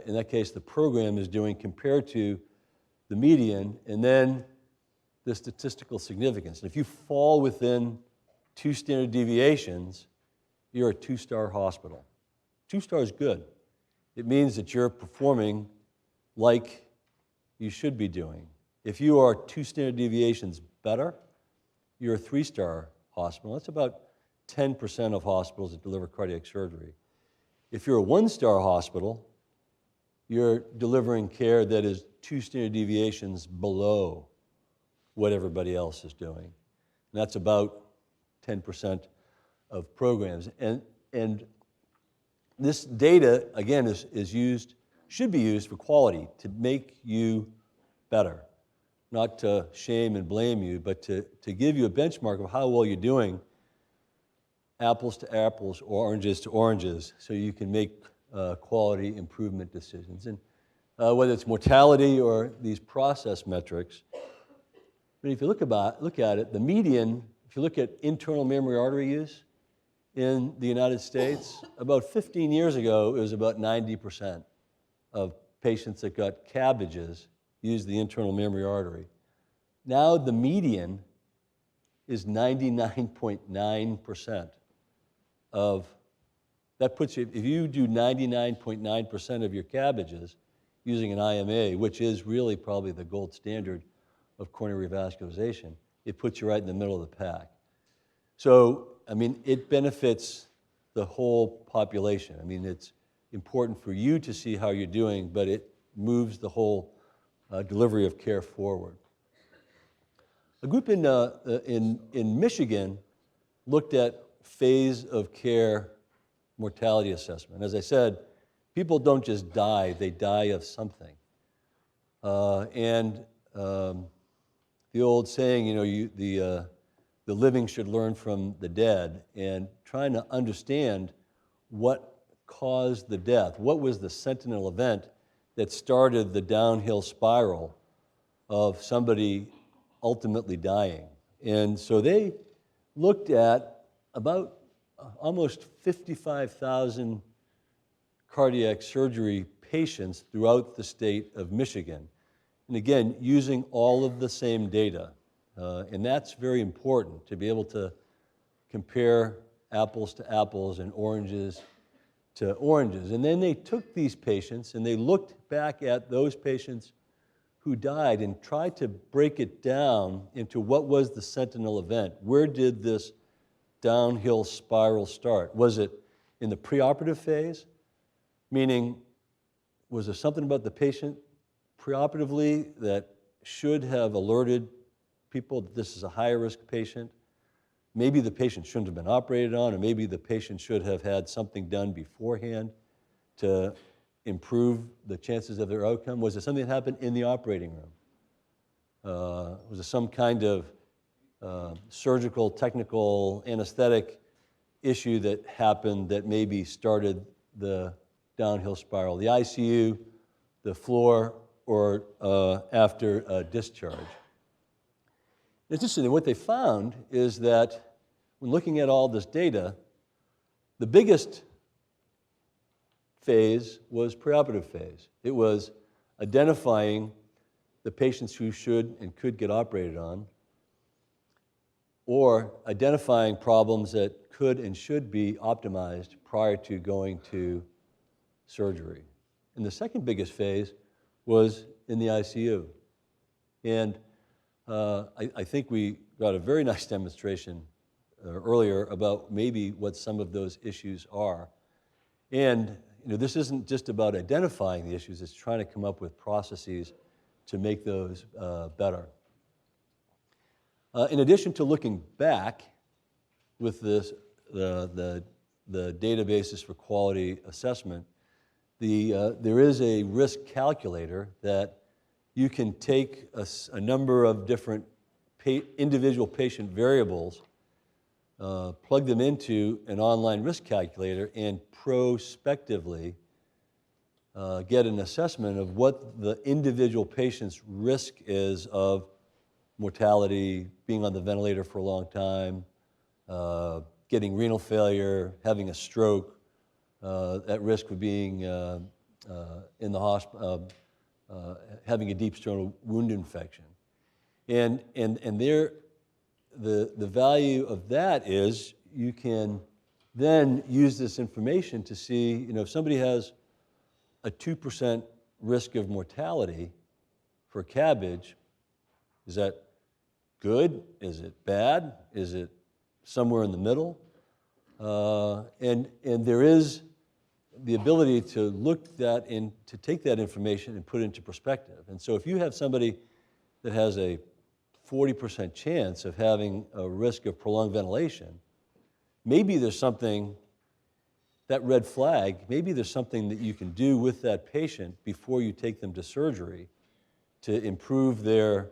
Speaker 15: in that case, the program is doing compared to the median, and then the statistical significance. And if you fall within 2 standard deviations, you're a 2-star hospital. 2 stars is good. It means that you're performing like you should be doing. If you are 2 standard deviations better, you're a 3-star hospital. That's about 10% of hospitals that deliver cardiac surgery. If you're a 1-star hospital, you're delivering care that is 2 standard deviations below what everybody else is doing. And that's about 10% of programs. And this data, again, should be used for quality, to make you better. Not to shame and blame you, but to give you a benchmark of how well you're doing, apples to apples, oranges to oranges, so you can make quality improvement decisions. And whether it's mortality or these process metrics, but if you look at it, the median, if you look at internal mammary artery use in the United States, about 15 years ago, it was about 90% of patients that got CABGs used the internal mammary artery. Now the median is 99.9% of, that puts you, if you do 99.9% of your CABGs using an IMA, which is really probably the gold standard of coronary revascularization, it puts you right in the middle of the pack. So, I mean, it benefits the whole population. I mean, it's important for you to see how you're doing, but it moves the whole delivery of care forward. A group in Michigan looked at phase of care mortality assessment. As I said, people don't just die, they die of something. The old saying, you know, the living should learn from the dead, and trying to understand what caused the death. What was the sentinel event that started the downhill spiral of somebody ultimately dying? And so they looked at about almost 55,000 cardiac surgery patients throughout the state of Michigan. And again, using all of the same data. And that's very important, to be able to compare apples to apples and oranges to oranges. And then they took these patients and they looked back at those patients who died and tried to break it down into what was the sentinel event. Where did this downhill spiral start? Was it in the preoperative phase? Meaning, was there something about the patient preoperatively that should have alerted people that this is a high-risk patient? Maybe the patient shouldn't have been operated on, or maybe the patient should have had something done beforehand to improve the chances of their outcome. Was there something that happened in the operating room? Was there some kind of surgical, technical, anesthetic issue that happened that maybe started the downhill spiral? The ICU, the floor, or after discharge. It's interesting, what they found is that when looking at all this data, the biggest phase was preoperative phase. It was identifying the patients who should and could get operated on, or identifying problems that could and should be optimized prior to going to surgery. And the second biggest phase was in the ICU. And I think we got a very nice demonstration earlier about maybe what some of those issues are. And you know, this isn't just about identifying the issues, it's trying to come up with processes to make those better. In addition to looking back with this, the databases for quality assessment, there is a risk calculator that you can take a number of different individual patient variables, plug them into an online risk calculator, and prospectively get an assessment of what the individual patient's risk is of mortality, being on the ventilator for a long time, getting renal failure, having a stroke, at risk of being in the hospital, having a deep sternal wound infection. And there, the value of that is you can then use this information to see, you know, if somebody has a 2% risk of mortality for CABG, does that good? Is it bad? Is it somewhere in the middle? And there is the ability to look that in, to take that information and put it into perspective. And so if you have somebody that has a 40% chance of having a risk of prolonged ventilation, maybe there's something, that red flag, maybe there's something that you can do with that patient before you take them to surgery to improve their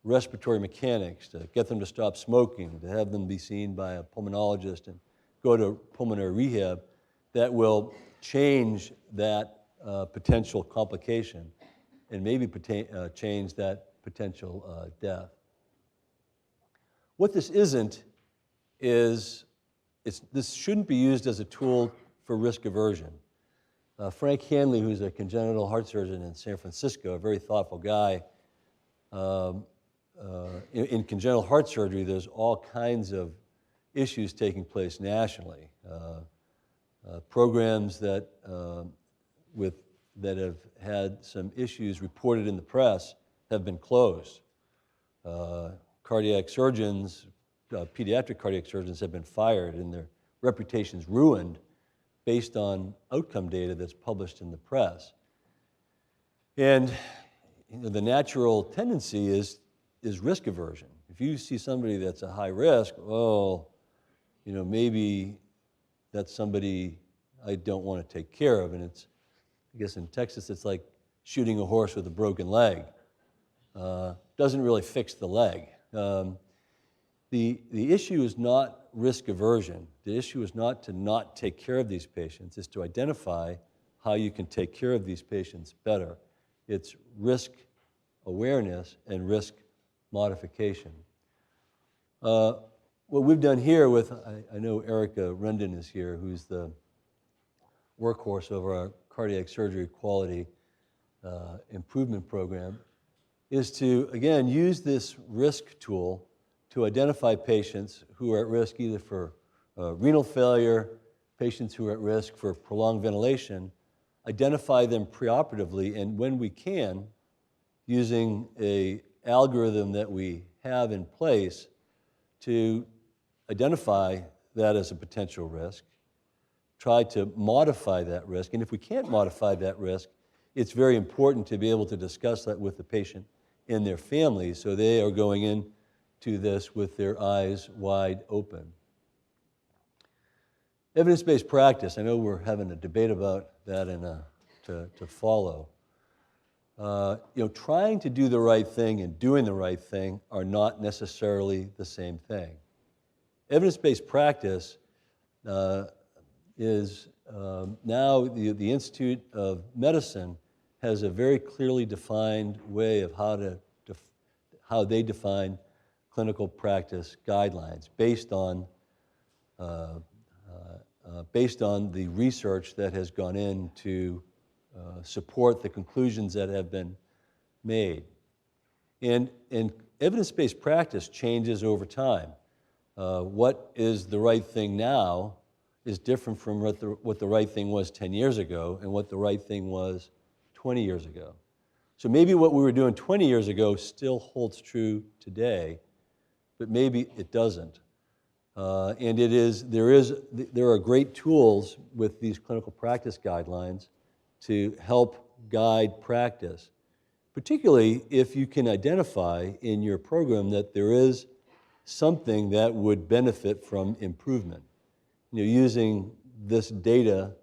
Speaker 15: respiratory mechanics, to get them to stop smoking, to have them be seen by a pulmonologist and go to pulmonary rehab, that will change that potential complication and maybe change that potential death. What this isn't is, this shouldn't be used as a tool for risk aversion. Frank Hanley, who's a congenital heart surgeon in San Francisco, a very thoughtful guy, in congenital heart surgery, there's all kinds of issues taking place nationally. Programs that, that have had some issues reported in the press have been closed. Cardiac surgeons, pediatric cardiac surgeons have been fired and their reputations ruined based on outcome data that's published in the press. And the natural tendency is risk aversion. If you see somebody that's a high risk, oh, maybe that's somebody I don't want to take care of. And it's, I guess in Texas, it's like shooting a horse with a broken leg. Doesn't really fix the leg. The issue is not risk aversion. The issue is not to not take care of these patients. It's to identify how you can take care of these patients better. It's risk awareness and risk modification. What we've done here with, I know Erica Rendon is here, who's the workhorse over our cardiac surgery quality improvement program, is to, again, use this risk tool to identify patients who are at risk either for renal failure, patients who are at risk for prolonged ventilation, identify them preoperatively, and when we can, using an algorithm that we have in place to identify that as a potential risk, try to modify that risk, and if we can't modify that risk, it's very important to be able to discuss that with the patient and their families so they are going in to this with their eyes wide open. Evidence-based practice, I know we're having a debate about that to follow. Trying to do the right thing and doing the right thing are not necessarily the same thing. Evidence-based practice is now the Institute of Medicine has a very clearly defined way of how they define clinical practice guidelines based on the research that has gone in to support the conclusions that have been made. And evidence-based practice changes over time. What is the right thing now is different from what the right thing was 10 years ago and what the right thing was 20 years ago. So maybe what we were doing 20 years ago still holds true today, but maybe it doesn't. And there are great tools with these clinical practice guidelines to help guide practice, particularly if you can identify in your program that there is something that would benefit from improvement. Using this data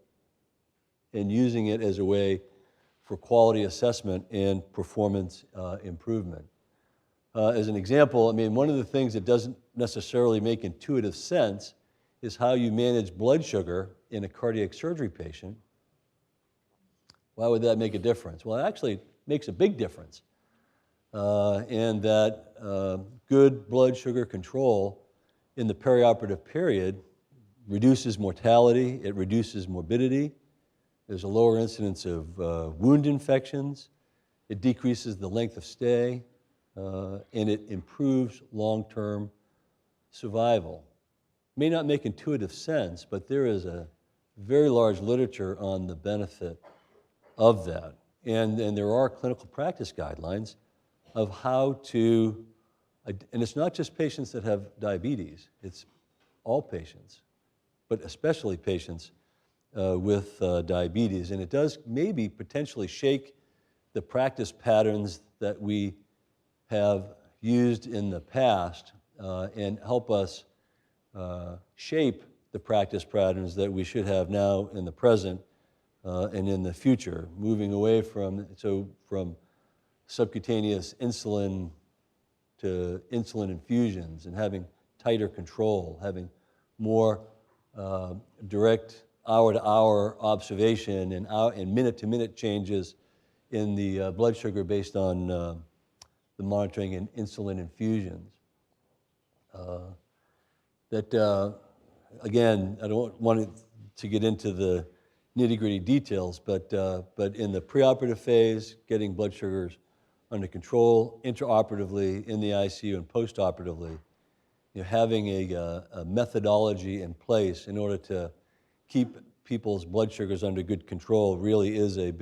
Speaker 15: and using it as a way for quality assessment and performance improvement. As an example, one of the things that doesn't necessarily make intuitive sense is how you manage blood sugar in a cardiac surgery patient. Why would that make a difference? Well, it actually makes a big difference. And that good blood sugar control in the perioperative period reduces mortality, it reduces morbidity, there's a lower incidence of wound infections, it decreases the length of stay, and it improves long-term survival. May not make intuitive sense, but there is a very large literature on the benefit of that. And there are clinical practice guidelines of how to And it's not just patients that have diabetes, it's all patients, but especially patients with diabetes. And it does maybe potentially shake the practice patterns that we have used in the past and help us shape the practice patterns that we should have now in the present and in the future, moving away from subcutaneous insulin to insulin infusions and having tighter control, having more direct hour-to-hour observation and minute-to-minute changes in the blood sugar based on the monitoring and insulin infusions. Again, I don't want to get into the nitty-gritty details, but in the preoperative phase, getting blood sugars under control, intraoperatively, in the ICU, and postoperatively, having a methodology in place in order to keep people's blood sugars under good control really is a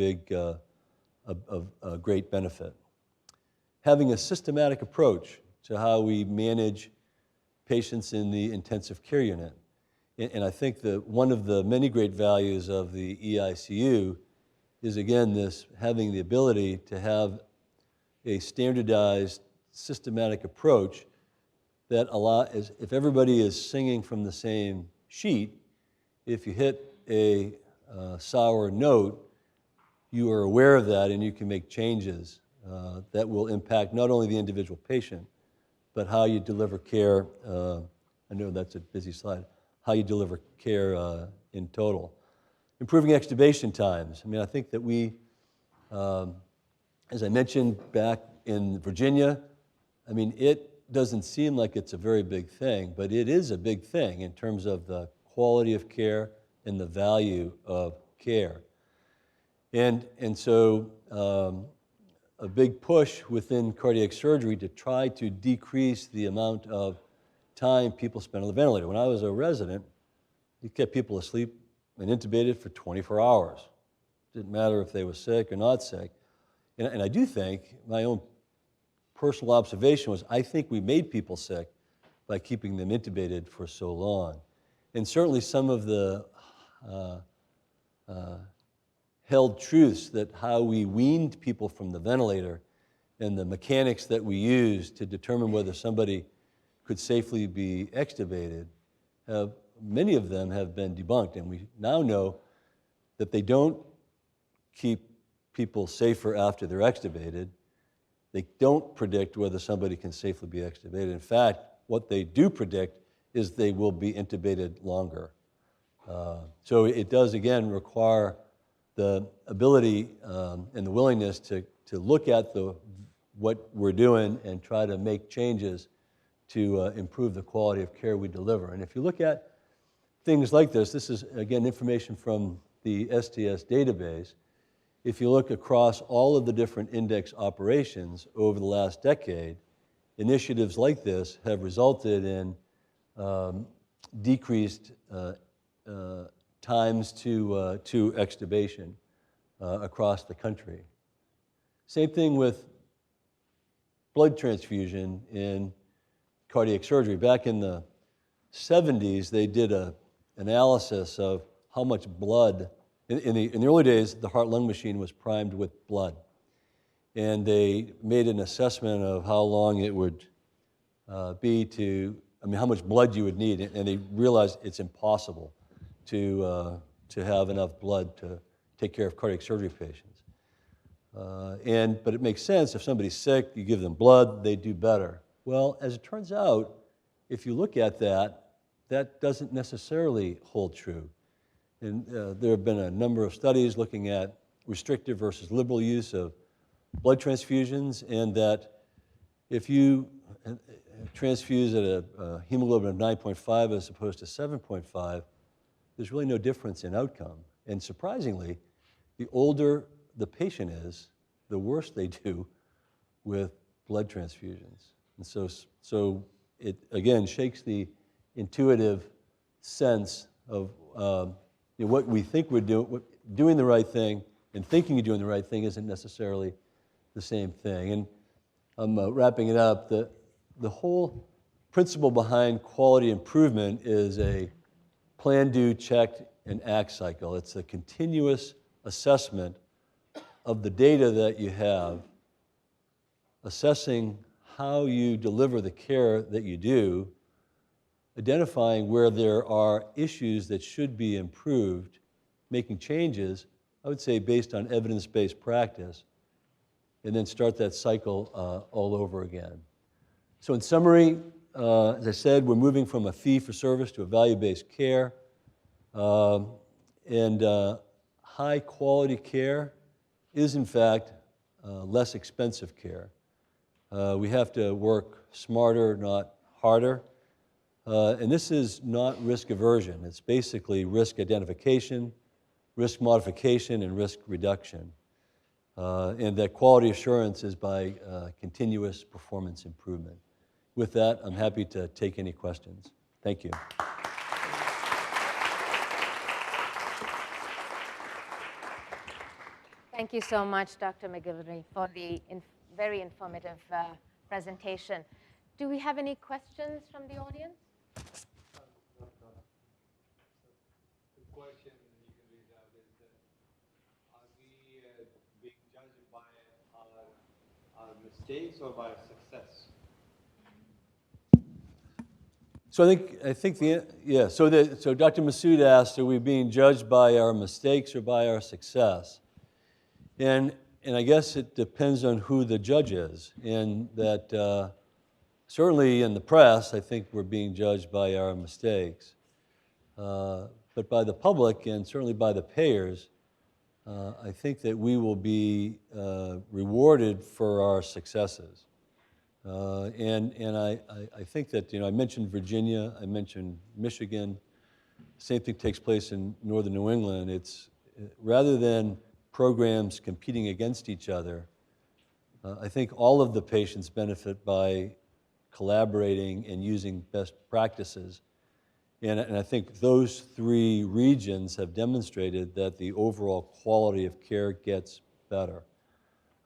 Speaker 15: great benefit. Having a systematic approach to how we manage patients in the intensive care unit. And I think that one of the many great values of the EICU is, again, this having the ability to have a standardized, systematic approach that allows, if everybody is singing from the same sheet, if you hit a sour note, you are aware of that and you can make changes that will impact not only the individual patient, but how you deliver care. I know that's a busy slide. How you deliver care in total. Improving extubation times. I mean, I think that we, as I mentioned back in Virginia, I mean, it doesn't seem like it's a very big thing, but it is a big thing in terms of the quality of care and the value of care. And so a big push within cardiac surgery to try to decrease the amount of time people spend on the ventilator. When I was a resident, you kept people asleep and intubated for 24 hours. Didn't matter if they were sick or not sick. And I do think, my own personal observation was, I think we made people sick by keeping them intubated for so long. And certainly some of the held truths that how we weaned people from the ventilator and the mechanics that we used to determine whether somebody could safely be extubated, many of them have been debunked. And we now know that they don't keep people safer after they're extubated. They don't predict whether somebody can safely be extubated. In fact, what they do predict is they will be intubated longer. So it does, again, require the ability and the willingness to look at what we're doing and try to make changes to improve the quality of care we deliver. And if you look at things like this is, again, information from the STS database. If you look across all of the different index operations over the last decade, initiatives like this have resulted in decreased times to extubation across the country. Same thing with blood transfusion in cardiac surgery. Back in the 70s, they did an analysis of how much blood, in the early days, the heart-lung machine was primed with blood. And they made an assessment of how long it would how much blood you would need. And they realized it's impossible to have enough blood to take care of cardiac surgery patients. But it makes sense, if somebody's sick, you give them blood, they do better. Well, as it turns out, if you look at that, that doesn't necessarily hold true. And there have been a number of studies looking at restrictive versus liberal use of blood transfusions, and that if you transfuse at a hemoglobin of 9.5 as opposed to 7.5, there's really no difference in outcome. And surprisingly, the older the patient is, the worse they do with blood transfusions. And so it, again, shakes the intuitive sense of what we think we're doing the right thing, and thinking you're doing the right thing isn't necessarily the same thing. And I'm wrapping it up. the whole principle behind quality improvement is a plan, do, check, and act cycle. It's a continuous assessment of the data that you have, assessing how you deliver the care that you do, identifying where there are issues that should be improved, making changes, I would say based on evidence-based practice, and then start that cycle all over again. So in summary, as I said, we're moving from a fee-for-service to a value-based care, and high-quality care is, in fact, less expensive care. We have to work smarter, not harder. And this is not risk aversion. It's basically risk identification, risk modification, and risk reduction. And that quality assurance is by continuous performance improvement. With that, I'm happy to take any questions. Thank you.
Speaker 11: Thank you so much, Dr. McGillivray, for the very informative presentation. Do we have any questions from the audience?
Speaker 1: The question you can read out is that, are we being judged by our mistakes or by our success?
Speaker 15: So I think so Dr. Masood asked, are we being judged by our mistakes or by our success? And I guess it depends on who the judge is, and that certainly in the press, I think we're being judged by our mistakes. But by the public and certainly by the payers, I think that we will be rewarded for our successes. And I think that, I mentioned Virginia, I mentioned Michigan. Same thing takes place in northern New England. It's rather than programs competing against each other, I think all of the patients benefit by collaborating and using best practices. And I think those three regions have demonstrated that the overall quality of care gets better.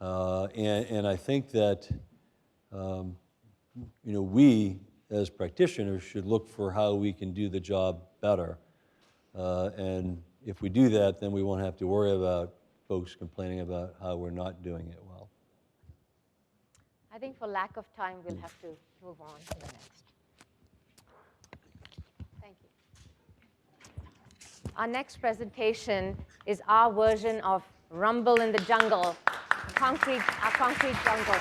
Speaker 15: And I think that we as practitioners should look for how we can do the job better. And if we do that, then we won't have to worry about folks complaining about how we're not doing it well.
Speaker 11: I think for lack of time, we'll have to move on to the next. Thank you. Our next presentation is our version of Rumble in the Jungle, our concrete jungle.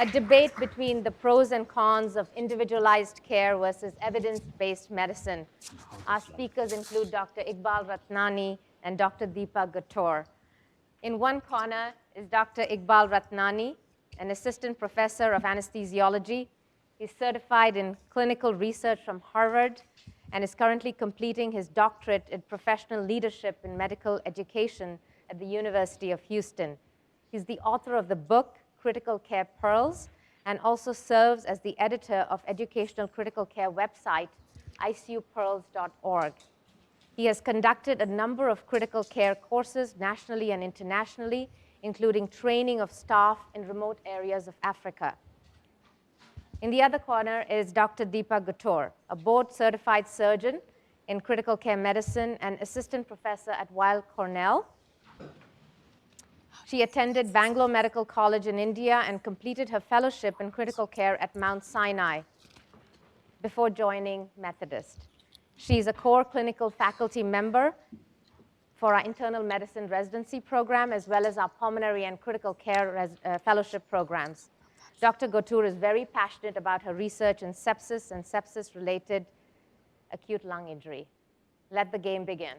Speaker 11: A debate between the pros and cons of individualized care versus evidence-based medicine. Our speakers include Dr. Iqbal Ratnani and Dr. Deepa Gator. In one corner is Dr. Iqbal Ratnani, an assistant professor of anesthesiology. He's certified in clinical research from Harvard and is currently completing his doctorate in professional leadership in medical education at the University of Houston. He's the author of the book, Critical Care Pearls, and also serves as the editor of educational critical care website, icupearls.org. He has conducted a number of critical care courses nationally and internationally, including training of staff in remote areas of Africa. In the other corner is Dr. Deepa Gator, a board-certified surgeon in critical care medicine and assistant professor at Weill Cornell. She attended Bangalore Medical College in India and completed her fellowship in critical care at Mount Sinai before joining Methodist. She's a core clinical faculty member for our internal medicine residency program, as well as our pulmonary and critical care fellowship programs. Dr. Gator is very passionate about her research in sepsis and sepsis-related acute lung injury. Let the game begin.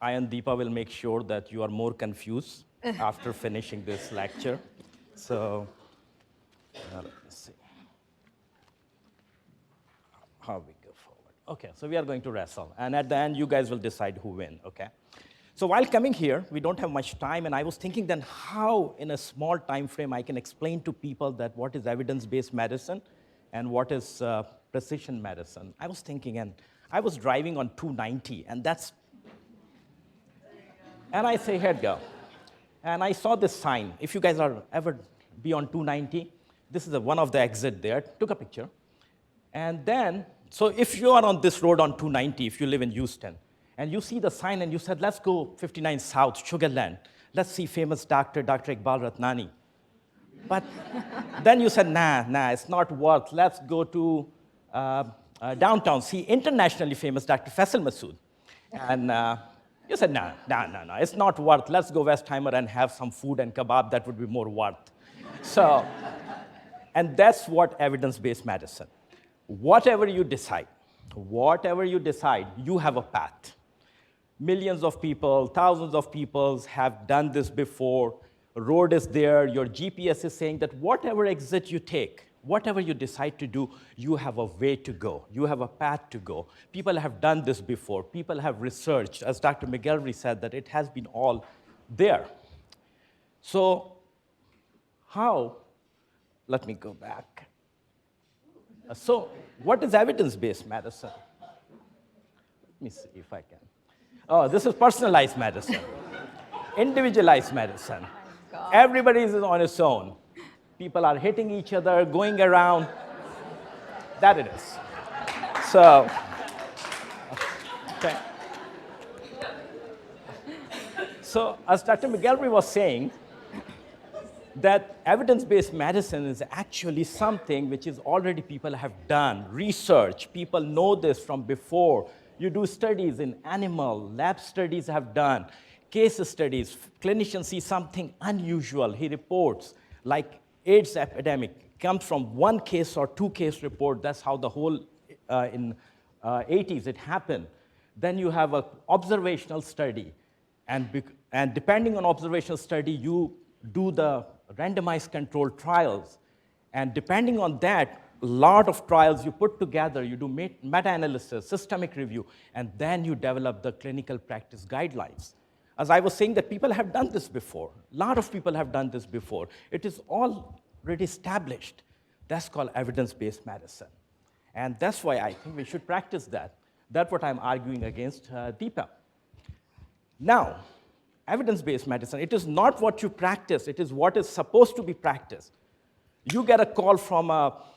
Speaker 16: I and Deepa will make sure that you are more confused after finishing this lecture. So let's see how we go forward. Okay, so we are going to wrestle. And at the end, you guys will decide who wins, okay? So while coming here, we don't have much time, and I was thinking then how, in a small time frame, I can explain to people that what is evidence-based medicine and what is precision medicine. I was thinking, and I was driving on 290, and I say, here go. And I saw this sign. If you guys are ever be on 290, this is one of the exit there. Took a picture. And then, so if you are on this road on 290, if you live in Houston, and you see the sign and you said, let's go 59 South, Sugarland. Let's see famous doctor, Dr. Iqbal Ratnani. But then you said, nah, it's not worth. Let's go to downtown, see internationally famous Dr. Faisal Masood. And you said, no, it's not worth. Let's go Westheimer and have some food and kebab. That would be more worth. So, and that's what evidence-based medicine. Whatever you decide, you have a path. Millions of people, thousands of people have done this before. Road is there. Your GPS is saying that whatever exit you take, whatever you decide to do, you have a way to go. You have a path to go. People have done this before. People have researched. As Dr. McGelvey said, that it has been all there. So how? Let me go back. So what is evidence-based medicine? Let me see if I can. Oh, this is personalized medicine, individualized medicine. Everybody is on its own. People are hitting each other, going around. That it is. So, okay. So as Dr. McGelvey was saying, that evidence-based medicine is actually something which is already people have done, research. People know this from before. You do studies in animal, lab studies have done, case studies. Clinicians see something unusual. He reports, like AIDS epidemic, comes from one case or two case report. That's how the whole, in 80s it happened. Then you have an observational study. And depending on observational study, you do the randomized controlled trials. And depending on that, a lot of trials you put together, you do meta-analysis, systemic review, and then you develop the clinical practice guidelines. As I was saying, that people have done this before. A lot of people have done this before. It is already established. That's called evidence-based medicine. And that's why I think we should practice that. That's what I'm arguing against Deepa. Now, evidence-based medicine, it is not what you practice, it is what is supposed to be practiced. You get a call from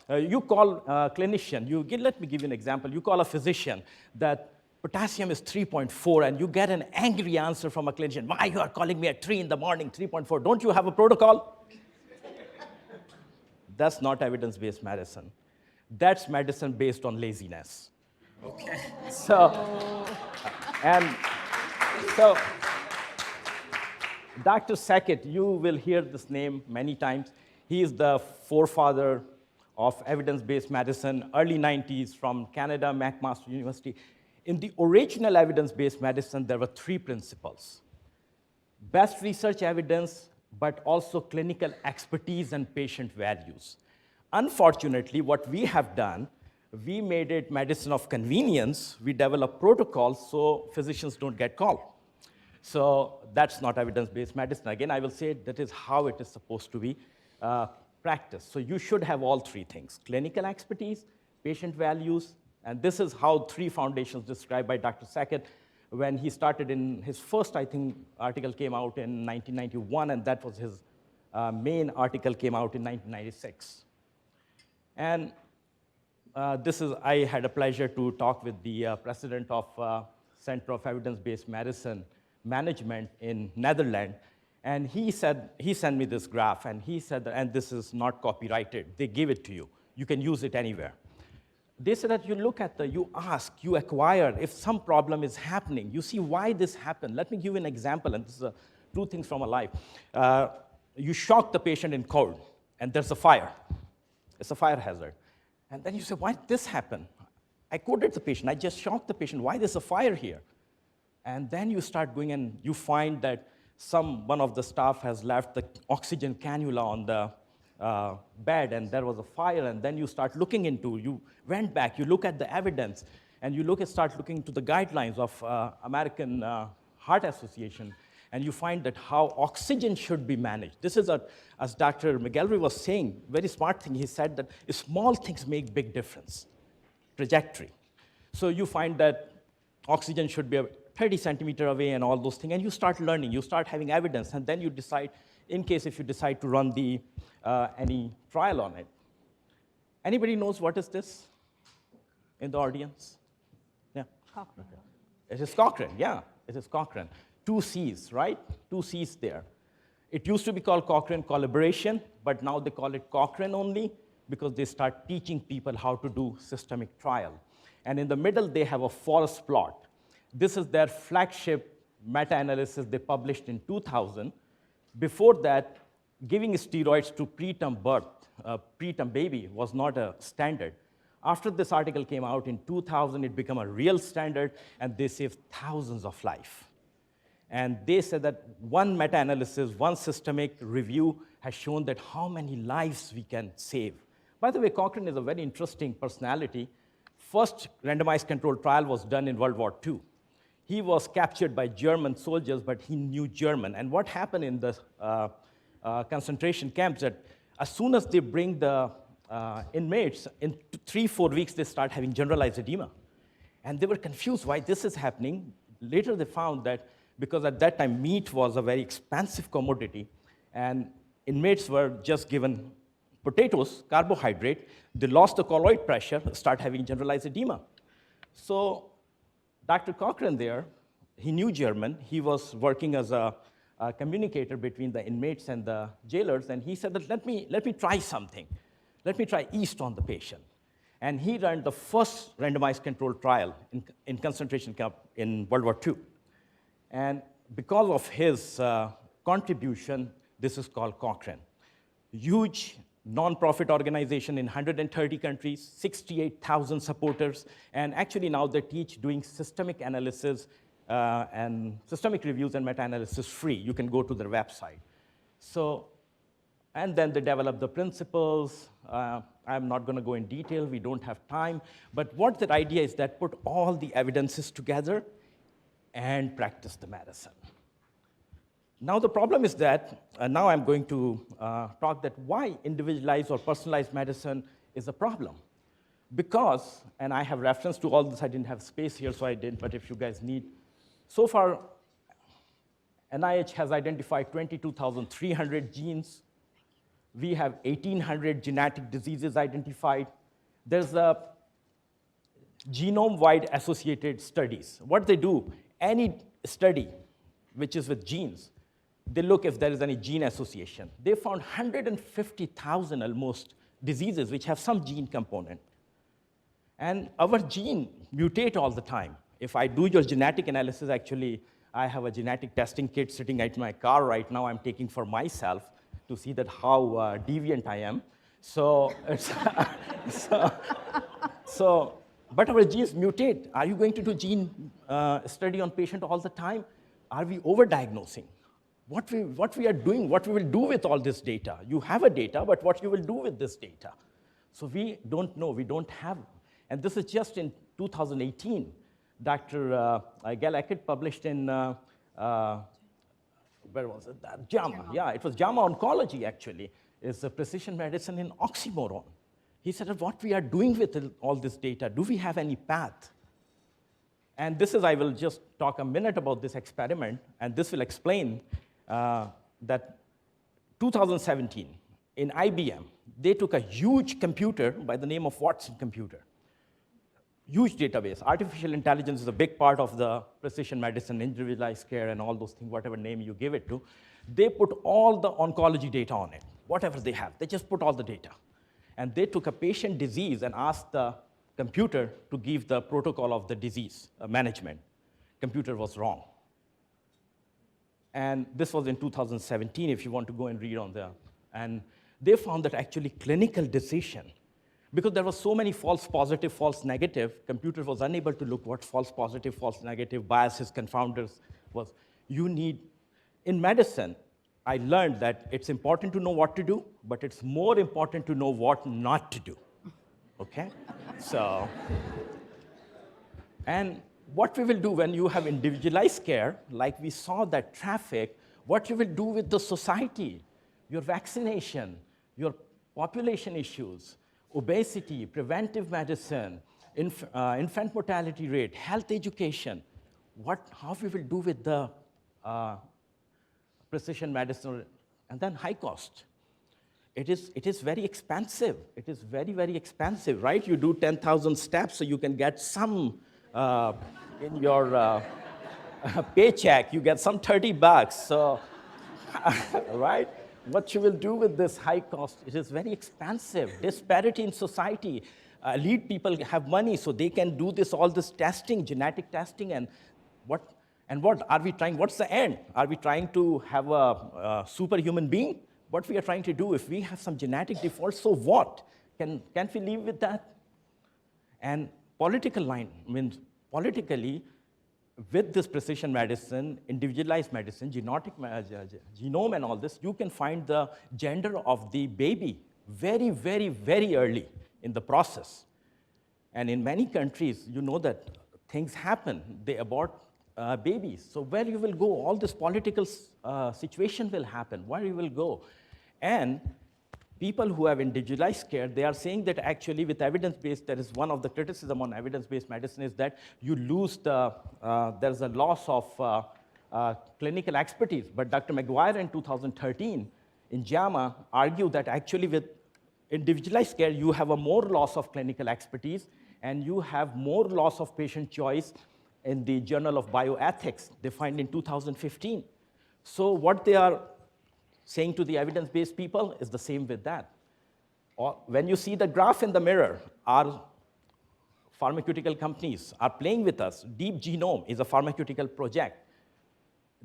Speaker 16: you call a clinician, let me give you an example. You call a physician that potassium is 3.4, and you get an angry answer from a clinician. Why you are calling me at 3 in the morning, 3.4? Don't you have a protocol? That's not evidence-based medicine. That's medicine based on laziness. Okay. So Dr. Sackett, you will hear this name many times. He is the forefather of evidence-based medicine, early 90s from Canada, McMaster University. In the original evidence-based medicine, there were three principles. Best research evidence, but also clinical expertise and patient values. Unfortunately, what we have done, we made it medicine of convenience. We developed protocols so physicians don't get called. So that's not evidence-based medicine. Again, I will say that is how it is supposed to be practiced. So you should have all three things: clinical expertise, patient values, and this is how three foundations described by Dr. Sackett when he started in his first, I think, article came out in 1991, and that was his main article came out in 1996. And I had a pleasure to talk with the president of Center of Evidence-Based Medicine Management in Netherlands, and he sent me this graph, and he said, and this is not copyrighted, they give it to you. You can use it anywhere. They said that you look at you ask, you acquire, if some problem is happening, you see why this happened. Let me give you an example, and this is two things from a life. You shock the patient in cold, and there's a fire. It's a fire hazard. And then you say, why did this happen? I coded the patient, I just shocked the patient, why there's a fire here? And then you start going and you find that one of the staff has left the oxygen cannula on the bed, and there was a fire, and then you start looking you went back, you look at the evidence, and you start looking into the guidelines of American Heart Association, and you find that how oxygen should be managed. This is, as Dr. McGelvey was saying, very smart thing. He said that small things make big difference, trajectory. So you find that oxygen should be 30 centimeter away and all those things, and you start learning, you start having evidence, and then you decide, in case if you decide to run any trial on it. Anybody knows what is this in the audience? Yeah.
Speaker 13: Cochrane.
Speaker 16: It is Cochrane, yeah, it is Cochrane. 2 C's, right? 2 C's there. It used to be called Cochrane Collaboration, but now they call it Cochrane only because they start teaching people how to do systemic trial. And in the middle, they have a forest plot. This is their flagship meta-analysis they published in 2000. Before that, giving steroids to preterm birth, preterm baby, was not a standard. After this article came out in 2000, it became a real standard, and they saved thousands of lives. And they said that one meta-analysis, one systemic review has shown that how many lives we can save. By the way, Cochrane is a very interesting personality. First randomized controlled trial was done in World War II. He was captured by German soldiers, but he knew German. And what happened in the concentration camps that as soon as they bring the inmates, in 3-4 weeks, they start having generalized edema. And they were confused why this is happening. Later, they found that because at that time, meat was a very expensive commodity, and inmates were just given potatoes, carbohydrate, they lost the colloid pressure, start having generalized edema. So Dr. Cochrane there, he knew German. He was working as a communicator between the inmates and the jailers, and he said that let me try something. Let me try yeast on the patient. And he ran the first randomized controlled trial in concentration camp in World War II. And because of his contribution, this is called Cochrane. Huge non-profit organization in 130 countries, 68,000 supporters, and actually now they teach doing systemic analysis and systemic reviews and meta-analysis free. You can go to their website. So, and then they develop the principles. I'm not going to go in detail. We don't have time. But what the idea is that put all the evidences together and practice the medicine. Now the problem is that, now I'm going to talk that why individualized or personalized medicine is a problem. Because, and I have reference to all this, I didn't have space here, so I didn't, but if you guys need. So far, NIH has identified 22,300 genes. We have 1,800 genetic diseases identified. There's a genome-wide associated studies. What they do, any study which is with genes, they look if there is any gene association. They found 150,000 almost diseases which have some gene component. And our gene mutate all the time. If I do your genetic analysis, actually, I have a genetic testing kit sitting at my car right now I'm taking for myself to see that how deviant I am. So, but our genes mutate. Are you going to do gene study on patient all the time? Are we overdiagnosing? What we are doing, what we will do with all this data. You have a data, but what you will do with this data. So we don't know, we don't have. And this is just in 2018. Dr. Gail Eckert published in, where was it? JAMA. Yeah, it was JAMA Oncology, actually. It's a precision medicine in oxymoron. He said, what we are doing with all this data, do we have any path? And this is, I will just talk a minute about this experiment, and this will explain that 2017, in IBM, they took a huge computer by the name of Watson computer. Huge database. Artificial intelligence is a big part of the precision medicine, individualized care, and all those things, whatever name you give it to. They put all the oncology data on it, whatever they have. They just put all the data. And they took a patient disease and asked the computer to give the protocol of the disease management. Computer was wrong. And this was in 2017, if you want to go and read on there. And they found that actually clinical decision, because there were so many false positive, false negative, computer was unable to look what false positive, false negative, biases, confounders was. You need, in medicine, I learned that it's important to know what to do, but it's more important to know what not to do, okay? So, and what we will do when you have individualized care, like we saw that traffic, what you will do with the society, your vaccination, your population issues, obesity, preventive medicine, infant mortality rate, health education, how we will do with the precision medicine, and then high cost. It is very expensive. It is very, very expensive, right? You do 10,000 steps so you can get some in your paycheck. You get some $30. So, right? What you will do with this high cost, it is very expensive. Disparity in society. Elite people have money, so they can do all this testing, genetic testing, and what are we trying? What's the end? Are we trying to have a superhuman being? What we are trying to do, if we have some genetic defaults, so what? Can't we live with that? And political line means politically, with this precision medicine, individualized medicine, genome and all this, you can find the gender of the baby very, very, very early in the process. And in many countries, you know that things happen. They abort babies. So where you will go, all this political situation will happen, where you will go. And people who have individualized care, they are saying that actually with evidence-based, there is one of the criticism on evidence-based medicine is that you lose there's a loss of clinical expertise. But Dr. McGuire in 2013 in JAMA argued that actually with individualized care, you have a more loss of clinical expertise and you have more loss of patient choice in the Journal of Bioethics, they find in 2015. So what they are saying to the evidence-based people is the same with that. Or when you see the graph in the mirror, our pharmaceutical companies are playing with us. Deep Genome is a pharmaceutical project.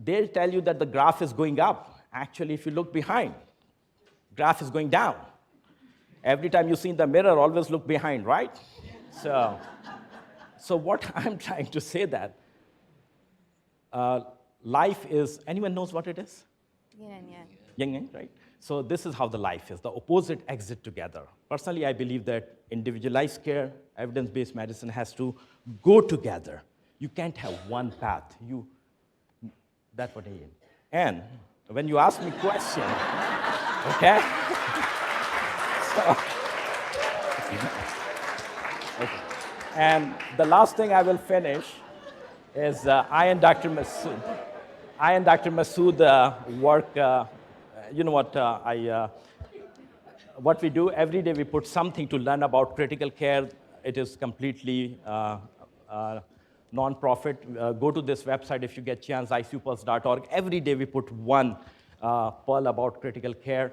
Speaker 16: They'll tell you that the graph is going up. Actually, if you look behind, graph is going down. Every time you see in the mirror, always look behind, right? So what I'm trying to say that life is, anyone knows what it is?
Speaker 11: Yin and yang.
Speaker 16: Yin yang, right? So this is how the life is. The opposite exist together. Personally, I believe that individualized care, evidence-based medicine has to go together. You can't have one path. That's what I mean. And when you ask me question, okay? Okay. And the last thing I will finish is I and Dr. Masood work, you know what we do, every day we put something to learn about critical care. It is completely non-profit. Go to this website if you get chance, icupulse.org. Every day we put one pearl about critical care.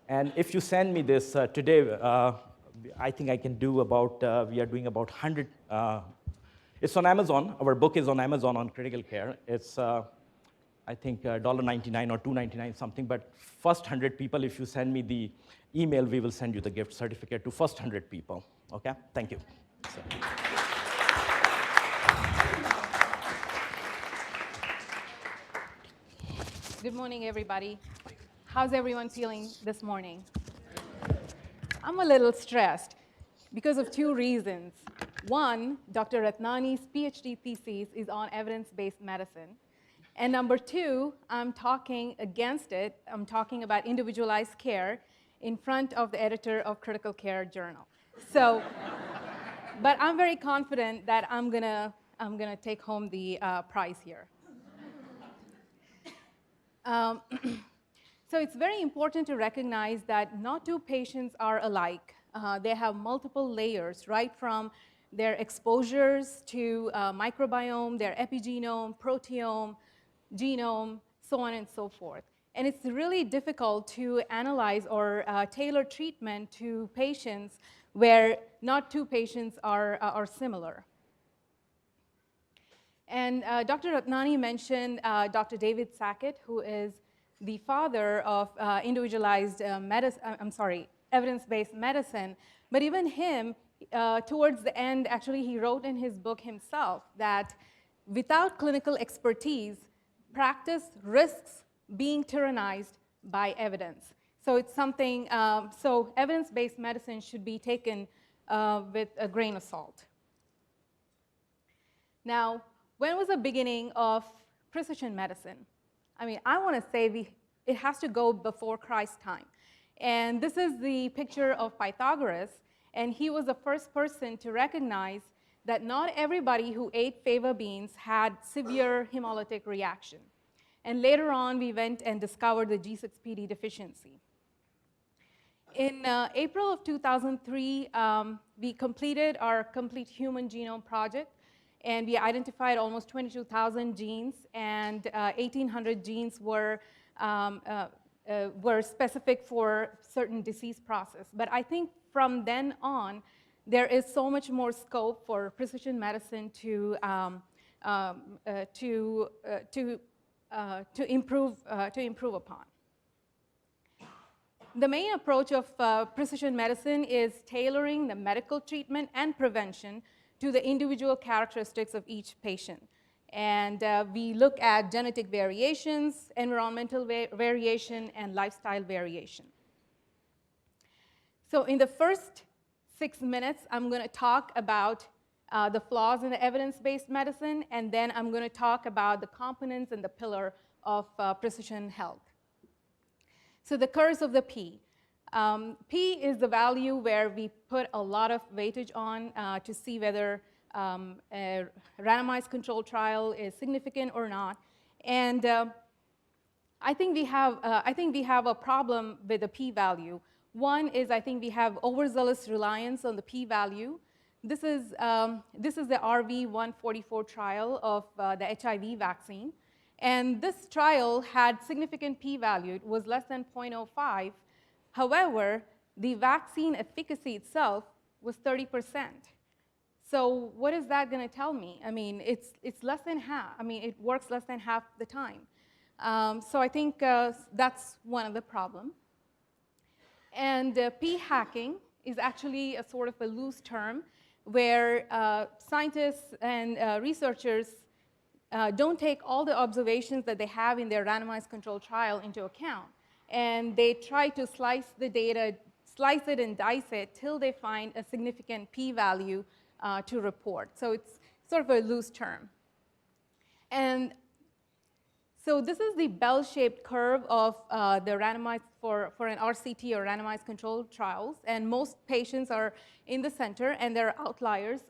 Speaker 16: And if you send me this today, I think I can do about, we are doing about 100, it's on Amazon. Our book is on Amazon on critical care. It's, I think, $1.99 or $2.99 something, but first 100 people, if you send me the email, we will send you the gift certificate to first 100 people, okay? Thank you.
Speaker 17: Good morning, everybody. How's everyone feeling this morning? I'm a little stressed because of two reasons. One, Dr. Ratnani's PhD thesis is on evidence-based medicine. And number two, I'm talking against it. I'm talking about individualized care in front of the editor of Critical Care Journal. So, but I'm very confident that I'm gonna take home the prize here. So it's very important to recognize that not two patients are alike. They have multiple layers, right from their exposures to microbiome, their epigenome, proteome, genome, so on and so forth. And it's really difficult to analyze or tailor treatment to patients where not two patients are similar. And Dr. Ratnani mentioned Dr. David Sackett, who is the father of evidence-based medicine. But even him, towards the end, actually he wrote in his book himself that without clinical expertise, practice risks being tyrannized by evidence. So it's something, so evidence-based medicine should be taken with a grain of salt. Now, when was the beginning of precision medicine? I mean, I want to say it has to go before Christ's time. And this is the picture of Pythagoras, and he was the first person to recognize that not everybody who ate fava beans had severe hemolytic reaction. And later on, we went and discovered the G6PD deficiency. In April of 2003, we completed our complete human genome project, and we identified almost 22,000 genes, and 1,800 genes were specific for certain disease process. But I think from then on, there is so much more scope for precision medicine to improve upon. The main approach of precision medicine is tailoring the medical treatment and prevention to the individual characteristics of each patient. And we look at genetic variations, environmental variation, and lifestyle variation. So in the first 6 minutes, I'm going to talk about the flaws in the evidence-based medicine, and then I'm going to talk about the components and the pillar of precision health. So the curse of the P. P is the value where we put a lot of weightage on to see whether a randomized controlled trial is significant or not. And I think we have a problem with the p-value. One is I think we have overzealous reliance on the p-value. This is the RV144 trial of the HIV vaccine. And this trial had significant p-value. It was less than 0.05. However, the vaccine efficacy itself was 30%. So what is that going to tell me? I mean, it's less than half. I mean, it works less than half the time. So I think that's one of the problems. And p-hacking is actually a sort of a loose term where scientists and researchers don't take all the observations that they have in their randomized controlled trial into account. And they try to slice the data, slice it and dice it till they find a significant p-value to report. So it's sort of a loose term. And so this is the bell-shaped curve of the randomized for an RCT or randomized controlled trials. And most patients are in the center, and there are outliers,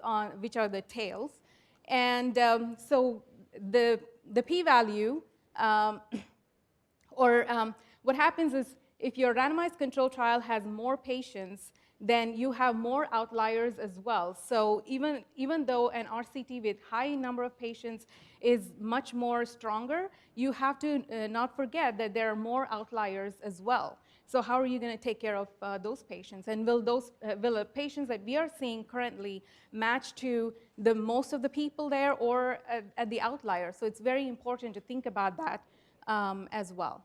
Speaker 17: which are the tails. And so the p-value, what happens is if your randomized controlled trial has more patients, then you have more outliers as well. So even though an RCT with high number of patients is much more stronger, you have to not forget that there are more outliers as well. So how are you going to take care of those patients? And will the patients that we are seeing currently match to the most of the people there or at the outlier? So it's very important to think about that as well.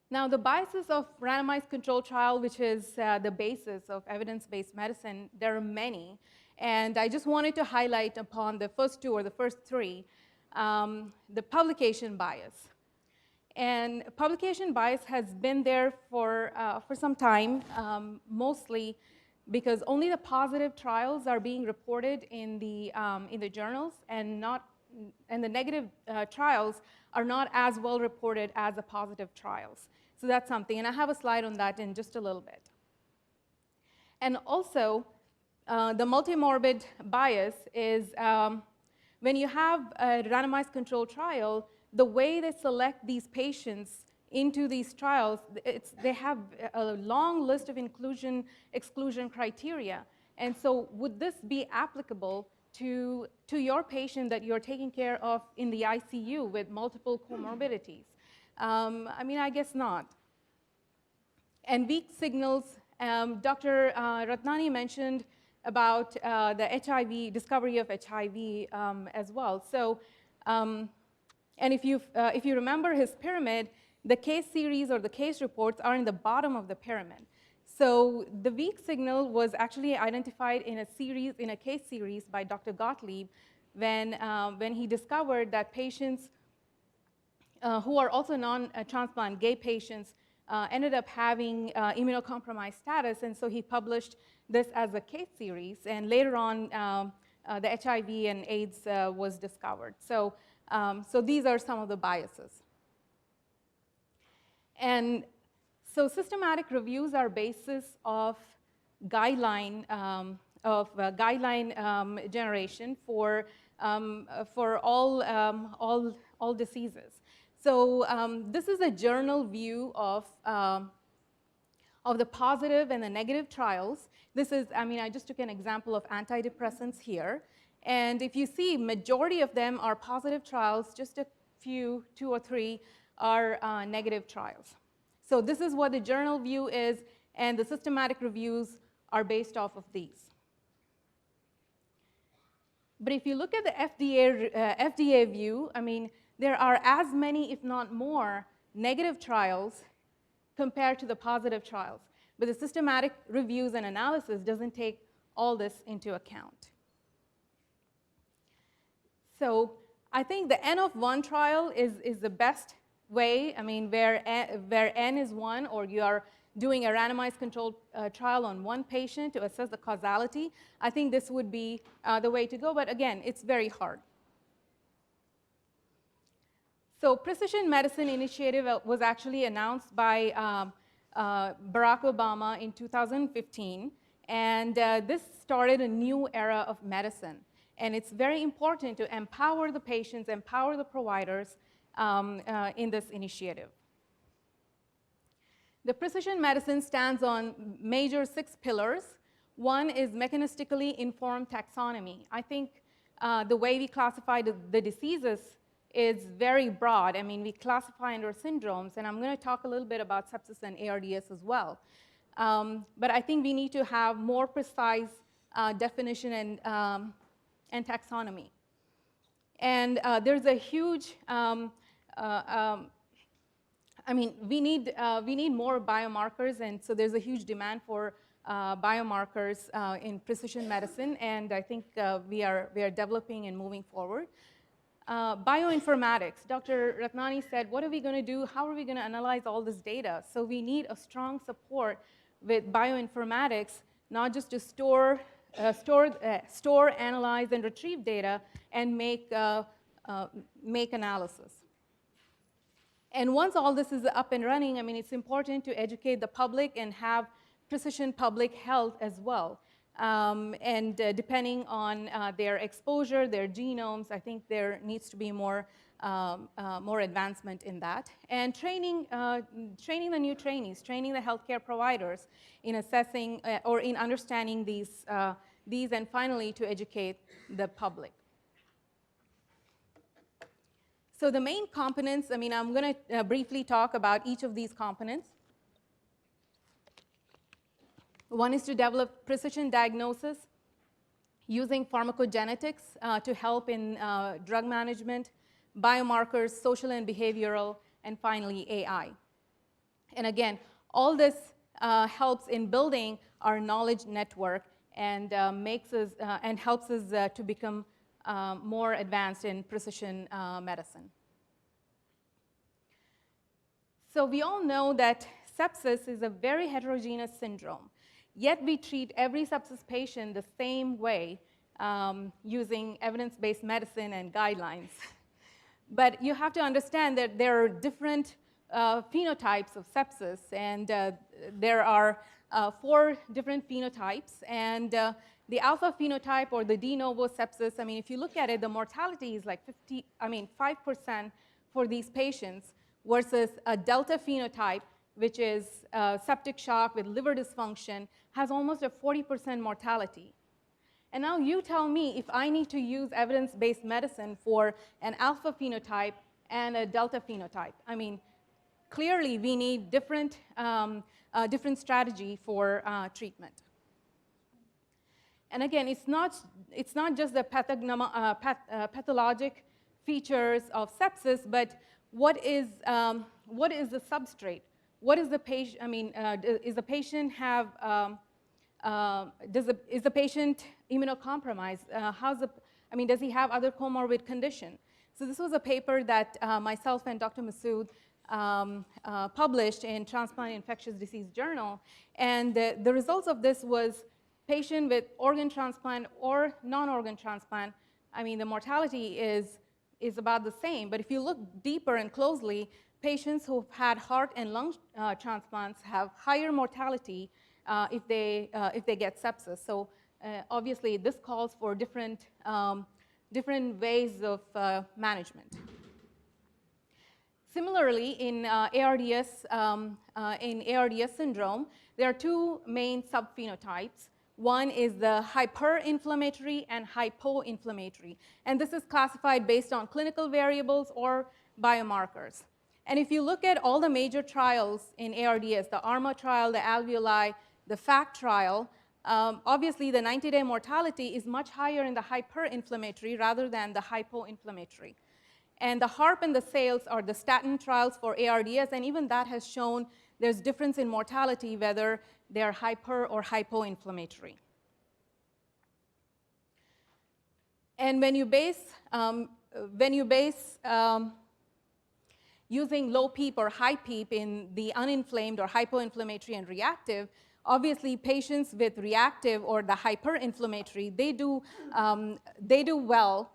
Speaker 17: Now, the biases of randomized controlled trial, which is the basis of evidence-based medicine, there are many. And I just wanted to highlight upon the first two or the first three, the publication bias. And publication bias has been there for some time, mostly because only the positive trials are being reported in the journals, and the negative trials are not as well reported as the positive trials. So that's something, and I have a slide on that in just a little bit. And also, the multimorbid bias is when you have a randomized controlled trial, the way they select these patients into these trials, they have a long list of inclusion-exclusion criteria. And so would this be applicable to your patient that you're taking care of in the ICU with multiple comorbidities? I mean, I guess not. And weak signals, Dr. Ratnani mentioned about the HIV, discovery of HIV as well. So, and if you remember his pyramid, the case series or the case reports are in the bottom of the pyramid. So the weak signal was actually identified in a case series by Dr. Gottlieb when he discovered that patients who are also non-transplant gay patients ended up having immunocompromised status, and so he published this as a case series, and later on the HIV and AIDS was discovered. So, so these are some of the biases. And so systematic reviews are basis of guideline guideline generation for all diseases. So this is a journal view of the positive and the negative trials. This is, I just took an example of antidepressants here. And if you see, majority of them are positive trials, just a few, 2 or 3, are negative trials. So this is what the journal view is, and the systematic reviews are based off of these. But if you look at the FDA view, there are as many, if not more, negative trials compared to the positive trials. But the systematic reviews and analysis doesn't take all this into account. So I think the N of 1 trial is the best way, where N is 1, or you are doing a randomized controlled trial on 1 patient to assess the causality. I think this would be the way to go, but again, it's very hard. So Precision Medicine Initiative was actually announced by Barack Obama in 2015, and this started a new era of medicine. And it's very important to empower the patients, empower the providers in this initiative. The precision medicine stands on major 6 pillars. One is mechanistically informed taxonomy. I think the way we classify the diseases is very broad. We classify under syndromes, and I'm going to talk a little bit about sepsis and ARDS as well. But I think we need to have more precise definition and taxonomy. And there's a huge, we need more biomarkers, and so there's a huge demand for biomarkers in precision medicine, and I think we are developing and moving forward. Bioinformatics, Dr. Ratnani said, what are we going to do? How are we going to analyze all this data? So we need a strong support with bioinformatics, not just to store, analyze, and retrieve data, and make analysis. And once all this is up and running, it's important to educate the public and have precision public health as well. Depending on their exposure, their genomes, I think there needs to be more advancement in that. And training the new trainees, training the healthcare providers in assessing or in understanding these, and finally to educate the public. So the main components, I'm going to briefly talk about each of these components. One is to develop precision diagnosis using pharmacogenetics to help in drug management, biomarkers, social and behavioral, and finally AI. And again, all this helps in building our knowledge network and helps us to become more advanced in precision medicine. So we all know that sepsis is a very heterogeneous syndrome. Yet we treat every sepsis patient the same way using evidence-based medicine and guidelines. But you have to understand that there are different phenotypes of sepsis, and there are 4 different phenotypes. And the alpha phenotype, or the de novo sepsis, if you look at it, the mortality is like 5% for these patients, versus a delta phenotype, which is septic shock with liver dysfunction, has almost a 40% mortality. And now you tell me if I need to use evidence-based medicine for an alpha phenotype and a delta phenotype. Clearly we need different strategy for treatment. And again, it's not just the pathologic features of sepsis, but what is the substrate? What is the patient? Is the patient have? Is the patient immunocompromised? Does he have other comorbid condition? So this was a paper that myself and Dr. Masood published in Transplant Infectious Disease Journal, and the results of this was patient with organ transplant or non-organ transplant. The mortality is about the same, but if you look deeper and closely, patients who've had heart and lung transplants have higher mortality if they get sepsis. So obviously this calls for different ways of management. Similarly, in ARDS syndrome, there are two main subphenotypes. One is the hyperinflammatory and hypoinflammatory. And this is classified based on clinical variables or biomarkers. And if you look at all the major trials in ARDS, the ARMA trial, the alveoli, the FACT trial, obviously the 90-day mortality is much higher in the hyperinflammatory rather than the hypoinflammatory. And the HARP and the SAILS are the statin trials for ARDS, and even that has shown there's difference in mortality whether they're hyper or hypoinflammatory. And when you base using low PEEP or high PEEP in the uninflamed or hypoinflammatory and reactive, obviously patients with reactive or the hyperinflammatory, they do well.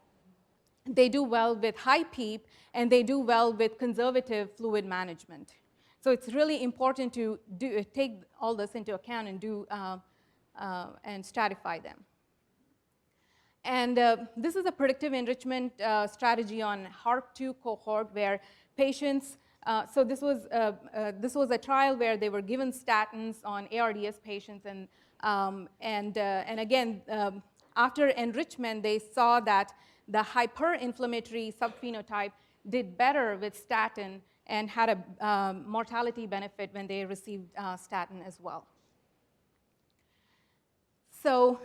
Speaker 17: They do well with high PEEP, and they do well with conservative fluid management. So it's really important to take all this into account and and stratify them. And this is a predictive enrichment strategy on HARP2 cohort where patients, so this was a trial where they were given statins on ARDS patients, and again, after enrichment, they saw that the hyperinflammatory subphenotype did better with statin and had a mortality benefit when they received statin as well. So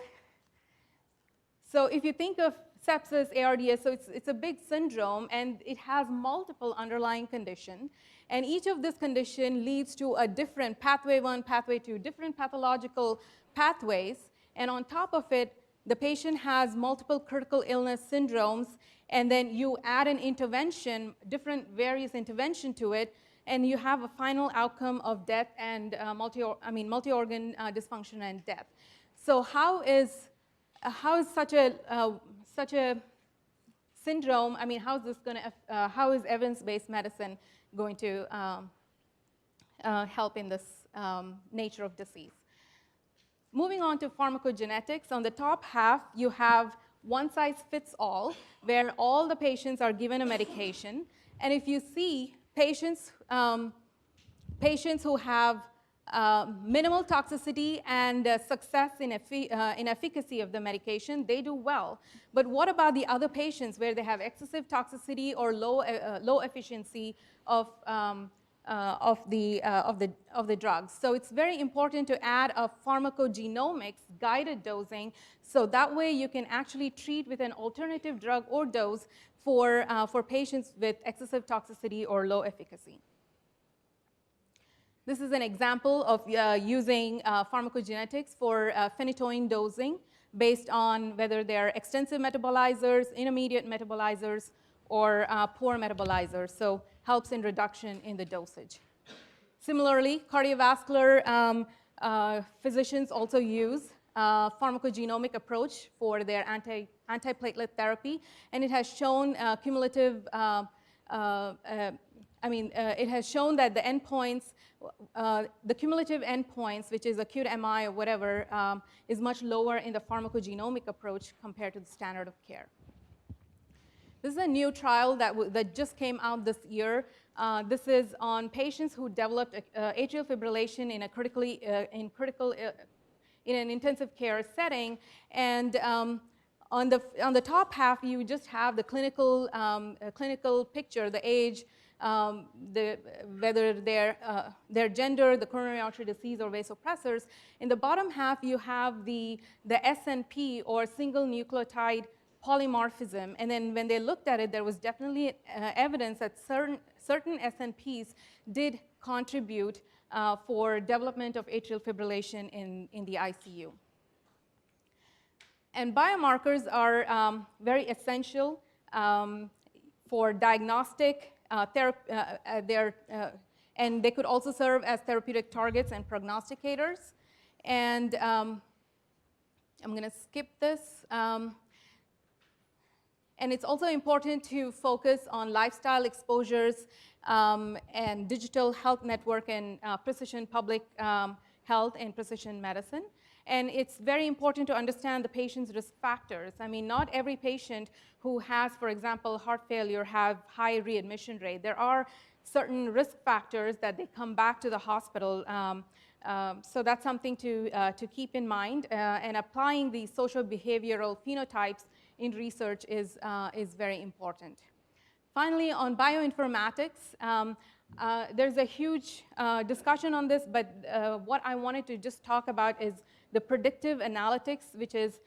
Speaker 17: if you think of sepsis, ARDS, so it's a big syndrome, and it has multiple underlying conditions. And each of this condition leads to a different pathway 1, pathway 2, different pathological pathways. And on top of it, the patient has multiple critical illness syndromes, and then you add an intervention, various intervention to it, and you have a final outcome of death and multi-organ dysfunction and death. So how is such a syndrome? I mean, how is evidence-based medicine going to help in this nature of disease? Moving on to pharmacogenetics, on the top half, you have one-size-fits-all, where all the patients are given a medication. And if you see patients who have minimal toxicity and success in efficacy of the medication, they do well. But what about the other patients where they have excessive toxicity or low efficiency of the drugs? So it's very important to add a pharmacogenomics guided dosing, so that way you can actually treat with an alternative drug or dose for patients with excessive toxicity or low efficacy. This is an example of using pharmacogenetics for phenytoin dosing based on whether they're extensive metabolizers, intermediate metabolizers, or poor metabolizers, so helps in reduction in the dosage. Similarly, cardiovascular physicians also use pharmacogenomic approach for their antiplatelet therapy, and it has shown cumulative, it has shown that the endpoints, the cumulative endpoints, which is acute MI or whatever, is much lower in the pharmacogenomic approach compared to the standard of care. This is a new trial that just came out this year. This is on patients who developed atrial fibrillation in an intensive care setting, and on the top half, you just have the clinical picture, the age, whether their gender, the coronary artery disease, or vasopressors. In the bottom half, you have the SNP, or single nucleotide polymorphism, and then when they looked at it, there was definitely evidence that certain SNPs did contribute for development of atrial fibrillation in the ICU. And biomarkers are very essential for diagnostic and they could also serve as therapeutic targets and prognosticators. And I'm going to skip this. And it's also important to focus on lifestyle exposures and digital health network and precision public health and precision medicine. And it's very important to understand the patient's risk factors. I mean, not every patient who has, for example, heart failure have high readmission rate. There are certain risk factors that they come back to the hospital. So that's something to keep in mind. And applying these social behavioral phenotypes in research is very important. Finally, on bioinformatics, there's a huge discussion on this, but what I wanted to just talk about is the predictive analytics, which is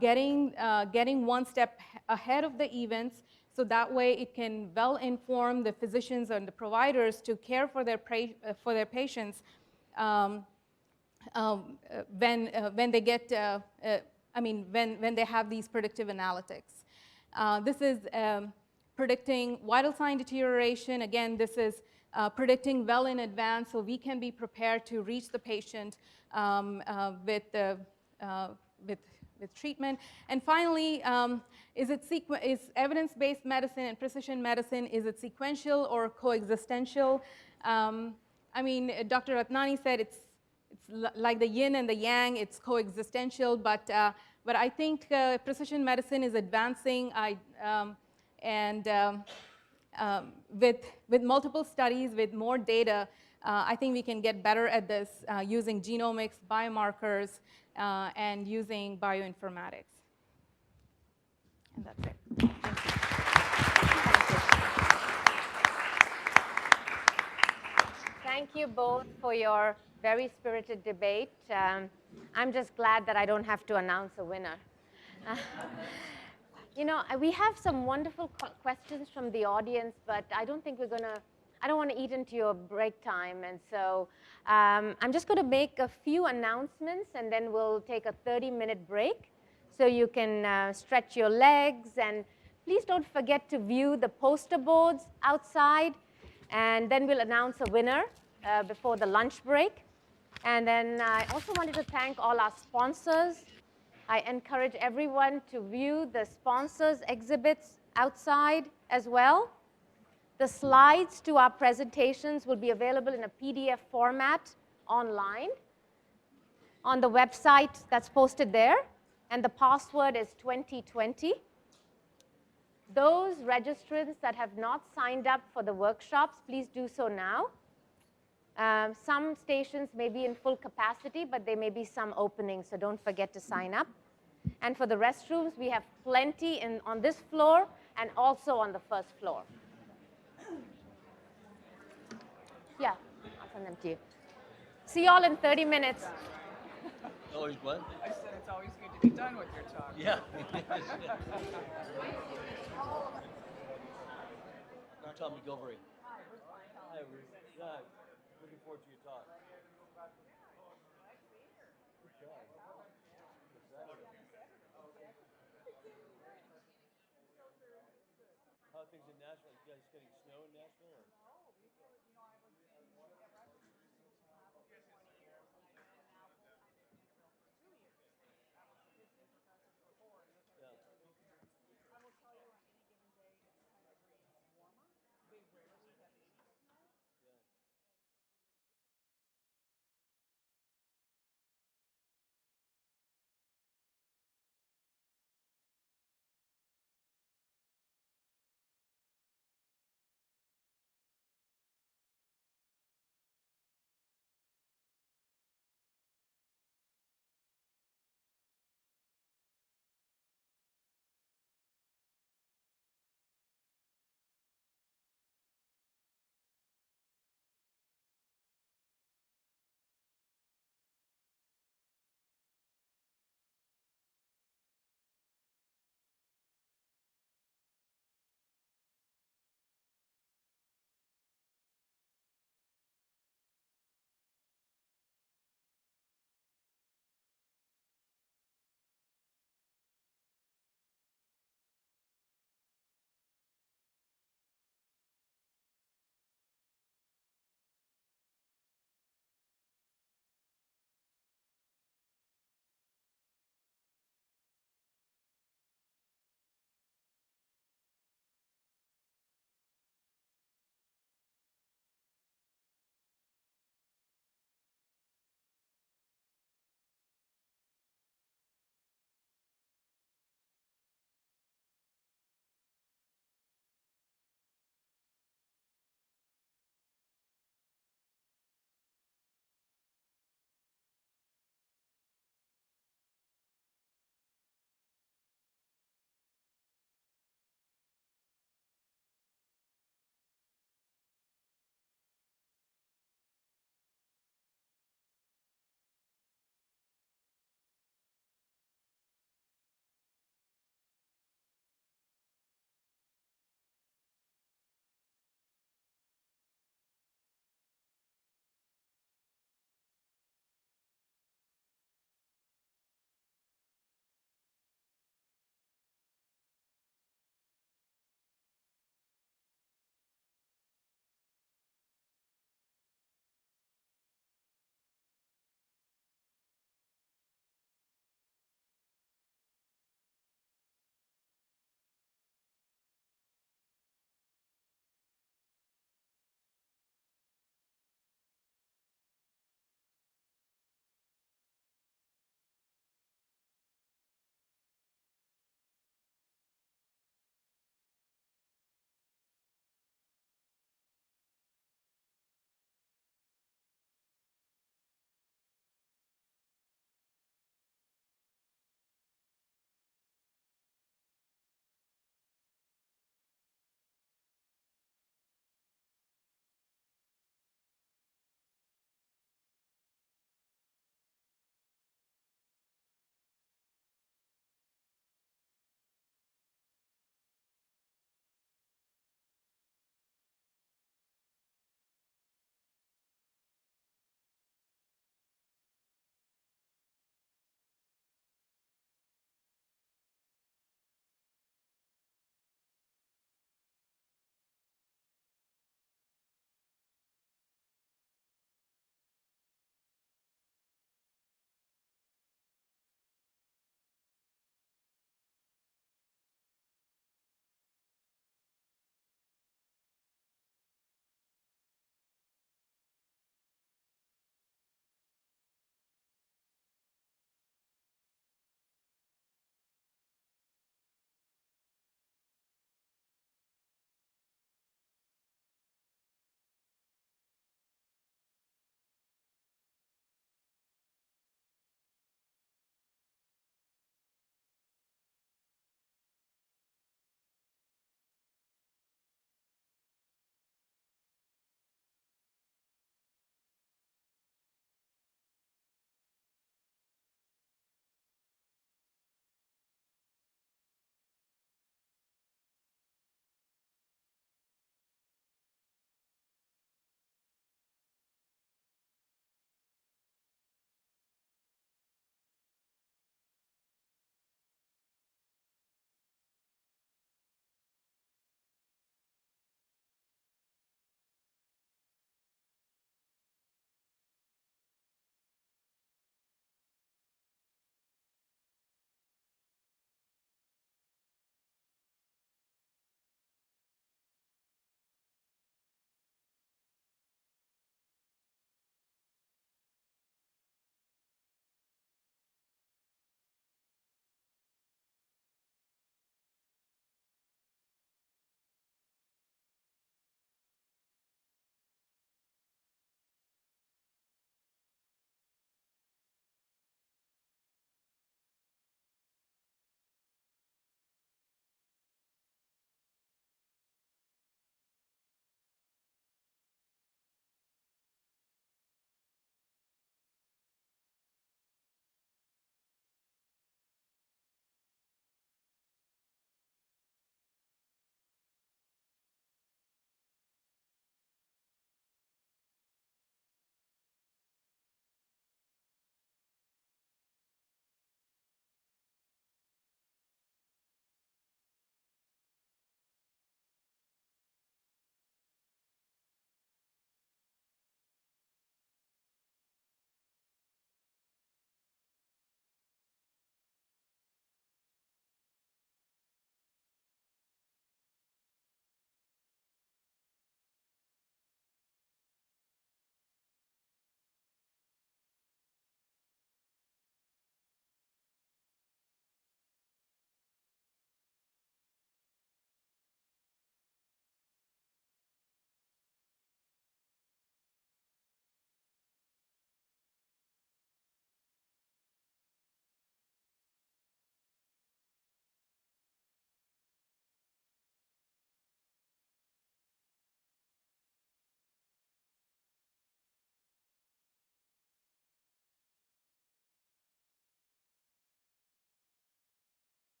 Speaker 17: getting one step ahead of the events, so that way it can well inform the physicians and the providers to care for their patients when they get, when they have these predictive analytics. This is predicting vital sign deterioration. Again, this is predicting well in advance so we can be prepared to reach the patient with treatment. And finally, is evidence-based medicine and precision medicine, is it sequential or coexistential? I mean, Dr. Ratnani said it's like the yin and the yang, it's coexistential, but I think precision medicine is advancing. With multiple studies, with more data, I think we can get better at this using genomics, biomarkers, and using bioinformatics. And that's it.
Speaker 11: Thank you both for your very spirited debate. I'm just glad that I don't have to announce a winner. You know, we have some wonderful questions from the audience, but I don't think I don't want to eat into your break time. And so I'm just going to make a few announcements, and then we'll take a 30-minute break so you can stretch your legs. And please don't forget to view the poster boards outside. And then we'll announce a winner before the lunch break. And then I also wanted to thank all our sponsors. I encourage everyone to view the sponsors' exhibits outside as well. The slides to our presentations will be available in a PDF format online on the website that's posted there, and the password is 2020. Those registrants that have not signed up for the workshops, please do so now. Some stations may be in full capacity, but there may be some openings, so don't forget to sign up. And for the restrooms, we have plenty on this floor and also on the first floor. Yeah, I'll send them to you. See you all in 30 minutes.
Speaker 15: Always what?
Speaker 18: I said it's always good to be done with your talk.
Speaker 15: Yeah. Tom McGilvery. Hi, Ruth. Yeah, looking forward to your talk. How are things in Nashville? You guys getting snow in Nashville? Or?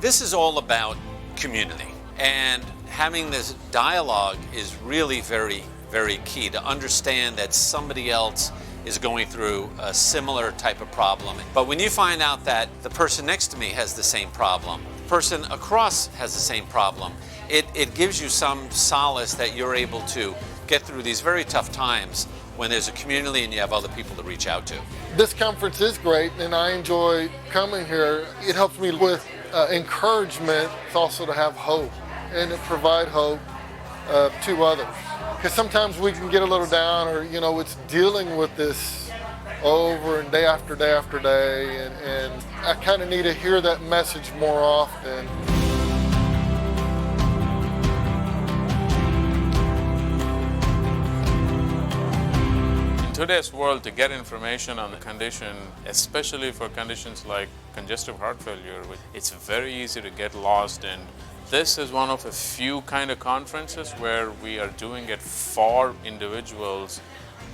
Speaker 19: This is all about community, and having this dialogue is really very, very key to understand that somebody else is going through a similar type of problem. But when you find out that the person next to me has the same problem, the person across has the same problem, it gives you some solace that you're able to get through these very tough times when there's a community and you have other people to reach out to.
Speaker 20: This conference is great, and I enjoy coming here. It helps me with encouragement. It's also to have hope, and to provide hope to others. Because sometimes we can get a little down, or it's dealing with this over and day after day after day, and I kind of need to hear that message more often.
Speaker 21: In today's world, to get information on the condition, especially for conditions like congestive heart failure, it's very easy to get lost in. This is one of a few kind of conferences where we are doing it for individuals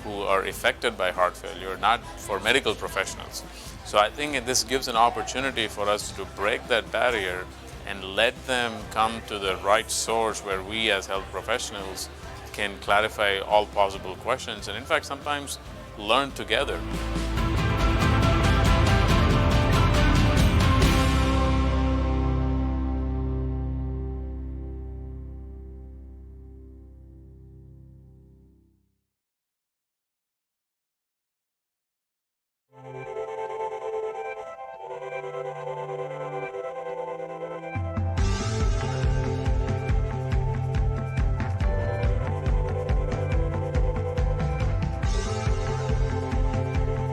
Speaker 21: who are affected by heart failure, not for medical professionals. So I think this gives an opportunity for us to break that barrier and let them come to the right source where we as health professionals can clarify all possible questions and in fact sometimes learn together.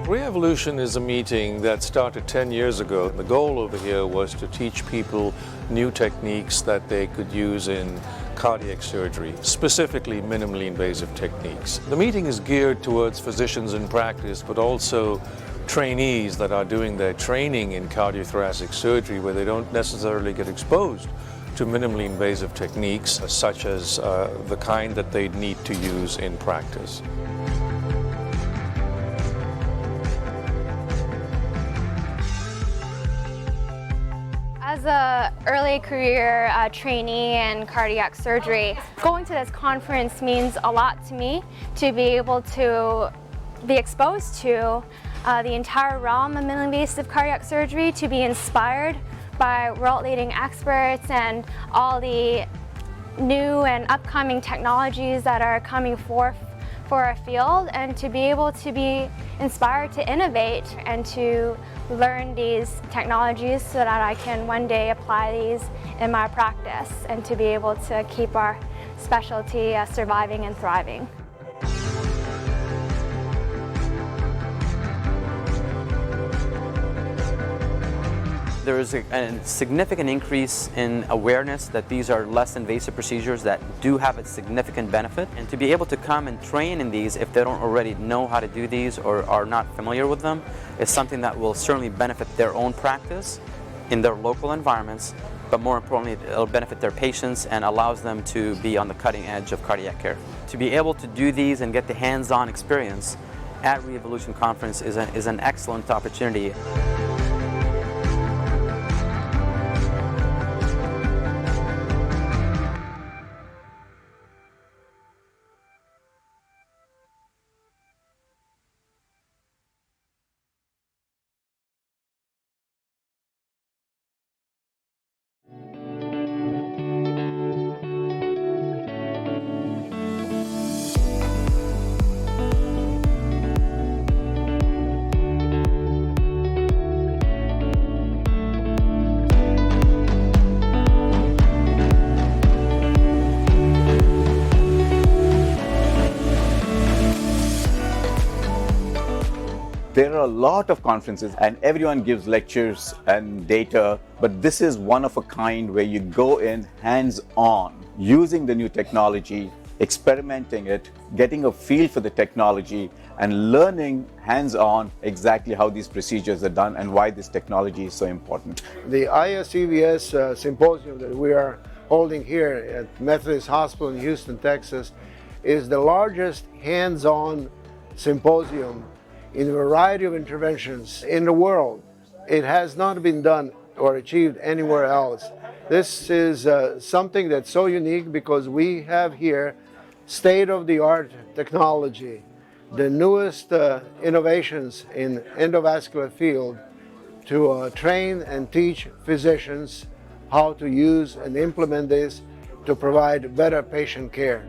Speaker 22: Re-Evolution is a meeting that started 10 years ago. The goal over here was to teach people new techniques that they could use in cardiac surgery, specifically minimally invasive techniques. The meeting is geared towards physicians in practice, but also trainees that are doing their training in cardiothoracic surgery where they don't necessarily get exposed to minimally invasive techniques such as the kind that they need to use in practice.
Speaker 23: As an early career trainee in cardiac surgery, going to this conference means a lot to me, to be able to be exposed to the entire realm of minimally invasive cardiac surgery, to be inspired by world-leading experts and all the new and upcoming technologies that are coming forth for our field, and to be able to be inspired to innovate and to learn these technologies so that I can one day apply these in my practice and to be able to keep our specialty surviving and thriving.
Speaker 24: There is a significant increase in awareness that these are less invasive procedures that do have a significant benefit. And to be able to come and train in these if they don't already know how to do these or are not familiar with them is something that will certainly benefit their own practice in their local environments, but more importantly, it'll benefit their patients and allows them to be on the cutting edge of cardiac care. To be able to do these and get the hands-on experience at Re-Evolution Conference is an excellent opportunity.
Speaker 25: There are a lot of conferences and everyone gives lectures and data, but this is one of a kind where you go in hands-on, using the new technology, experimenting it, getting a feel for the technology, and learning hands-on exactly how these procedures are done and why this technology is so important.
Speaker 26: The ISEVS Symposium that we are holding here at Methodist Hospital in Houston, Texas, is the largest hands-on symposium in a variety of interventions in the world. It has not been done or achieved anywhere else. This is something that's so unique because we have here state-of-the-art technology, the newest innovations in endovascular field to train and teach physicians how to use and implement this to provide better patient care.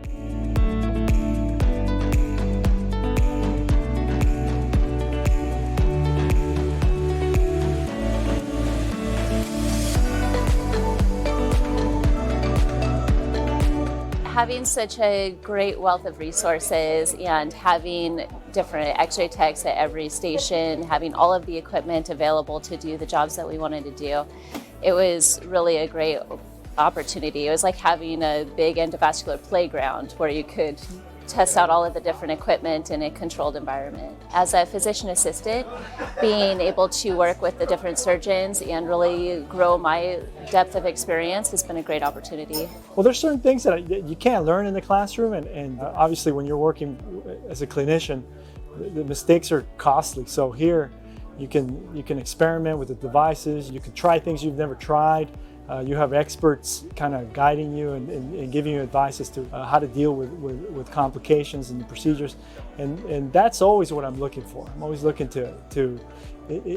Speaker 2: Having such a great wealth of resources and having different X-ray techs at every station, having all of the equipment available to do the jobs that we wanted to do, it was really a great opportunity. It was like having a big endovascular playground where you could test out all of the different equipment in a controlled environment. As a physician assistant, being able to work with the different surgeons and really grow my depth of experience has been a great opportunity.
Speaker 3: Well, there's certain things that you can't learn in the classroom, and obviously when you're working as a clinician, the mistakes are costly. So here, you can experiment with the devices, you can try things you've never tried. You have experts kind of guiding you and giving you advice as to how to deal with complications and the procedures. And that's always what I'm looking for. I'm always looking to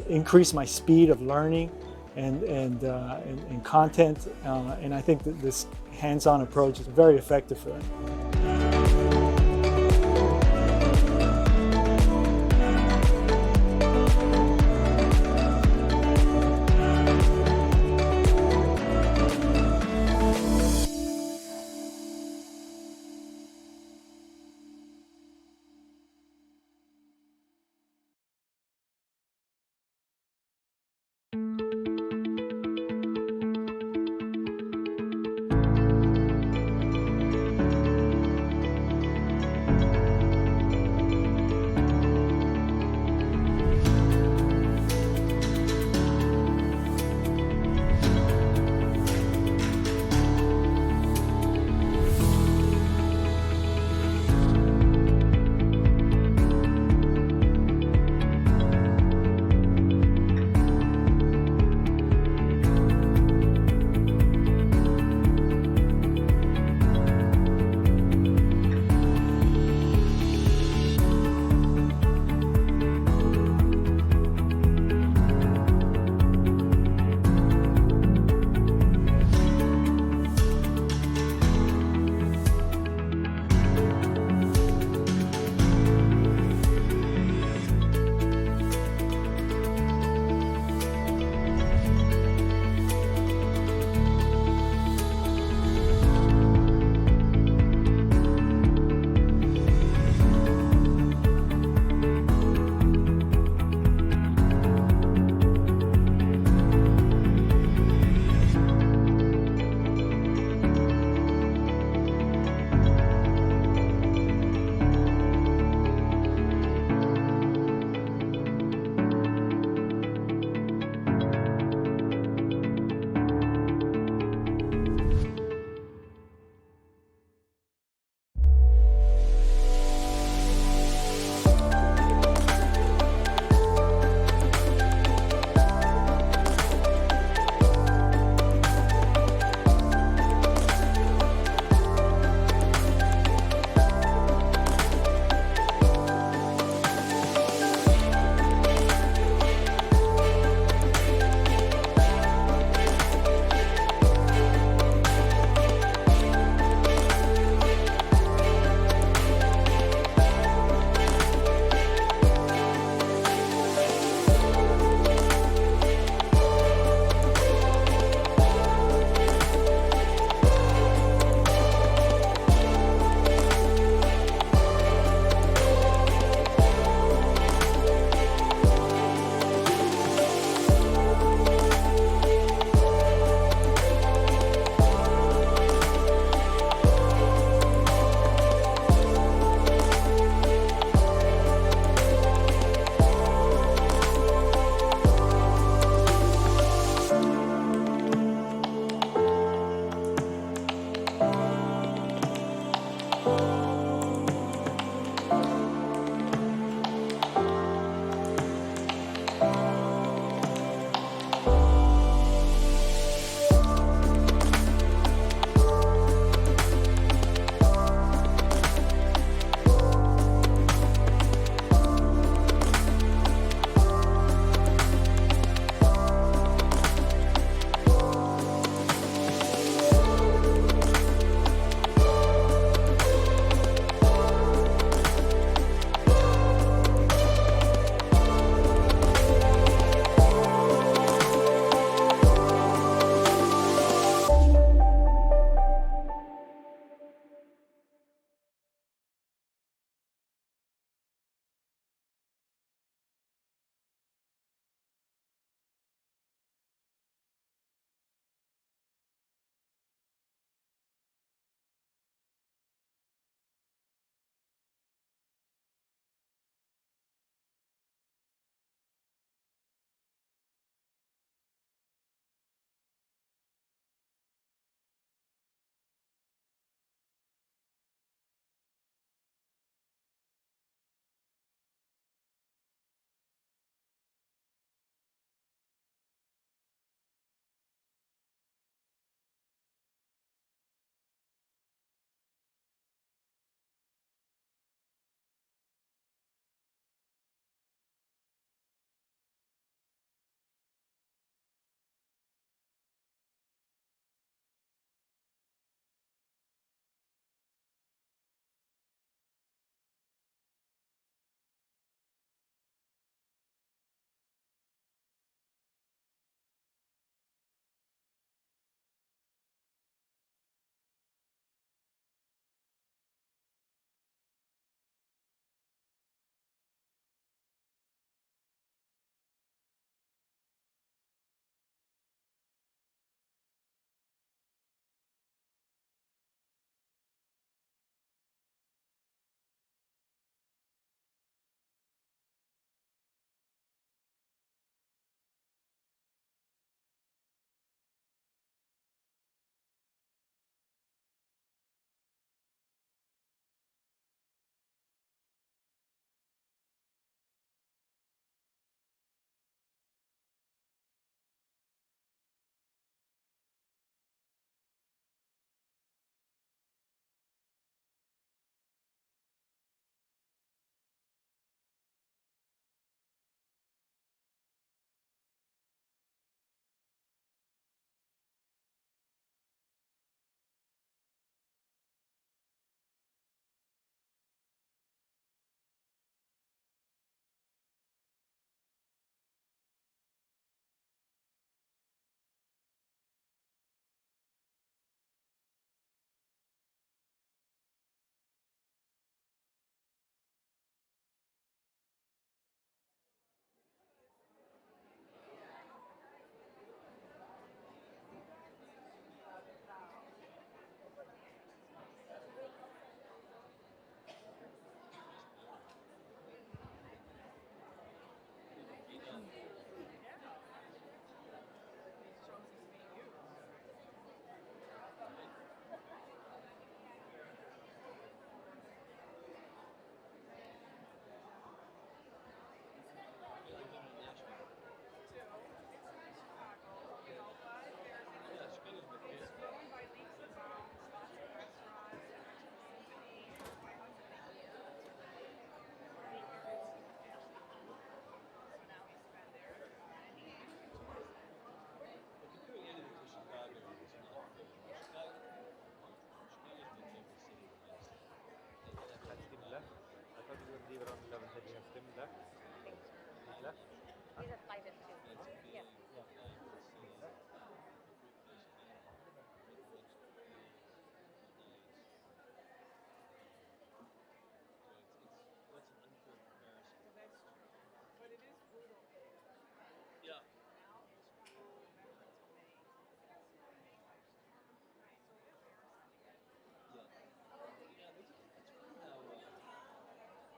Speaker 3: increase my speed of learning and content. And I think that this hands-on approach is very effective for that.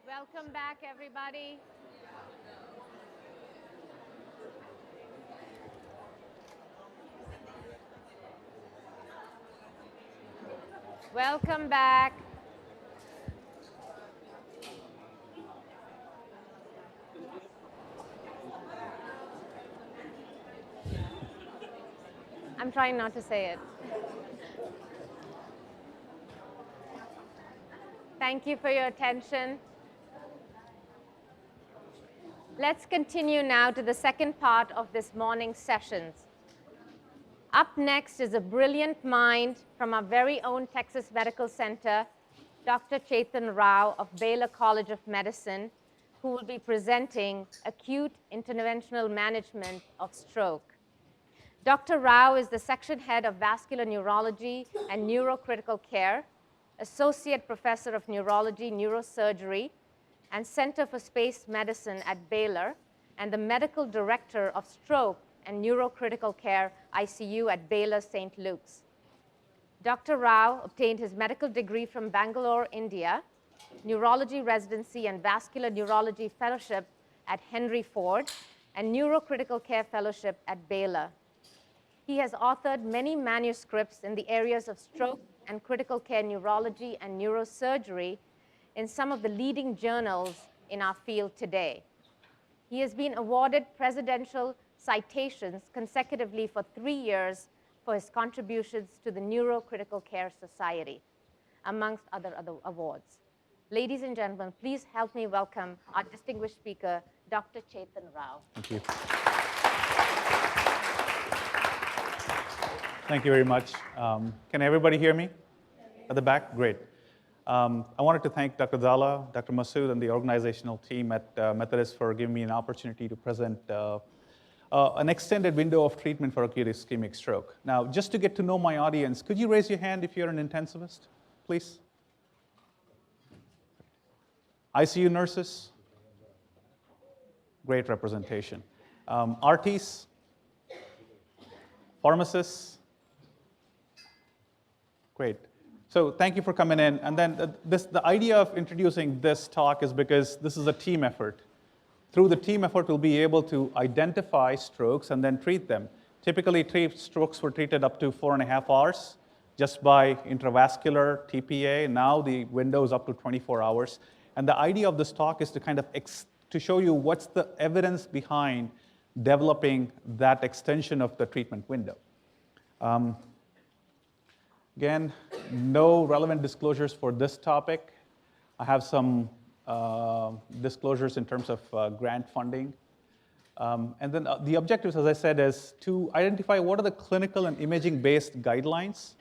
Speaker 11: Welcome back, everybody. Welcome back. I'm trying not to say it. Thank you for your attention. Let's continue now to the second part of this morning's sessions. Up next is a brilliant mind from our very own Texas Medical Center, Dr. Chetan Rao of Baylor College of Medicine, who will be presenting acute interventional management of stroke. Dr. Rao is the section head of vascular neurology and neurocritical care, associate professor of neurology, neurosurgery, and Center for Space Medicine at Baylor, and the medical director of stroke and neurocritical care ICU at Baylor St. Luke's. Dr. Rao obtained his medical degree from Bangalore, India, neurology residency and vascular neurology fellowship at Henry Ford, and neurocritical care fellowship at Baylor. He has authored many manuscripts in the areas of stroke and critical care neurology and neurosurgery in some of the leading journals in our field today. He has been awarded presidential citations consecutively for 3 years for his contributions to the Neurocritical Care Society, amongst other awards. Ladies and gentlemen, please help me welcome our distinguished speaker, Dr. Chetan Rao.
Speaker 4: Thank you. Thank you very much. Can everybody hear me at the back? Great. I wanted to thank Dr. Zala, Dr. Masood, and the organizational team at Methodist for giving me an opportunity to present an extended window of treatment for acute ischemic stroke. Now, just to get to know my audience, could you raise your hand if you're an intensivist, please? ICU nurses? Great representation. RTs? Pharmacists? Great. So thank you for coming in. And then the idea of introducing this talk is because this is a team effort. Through the team effort, we'll be able to identify strokes and then treat them. Typically, strokes were treated up to 4.5 hours just by intravascular TPA. Now the window is up to 24 hours. And the idea of this talk is to kind of to show you what's the evidence behind developing that extension of the treatment window. Again, no relevant disclosures for this topic. I have some disclosures in terms of grant funding. And then the objectives, as I said, is to identify what are the clinical and imaging-based guidelines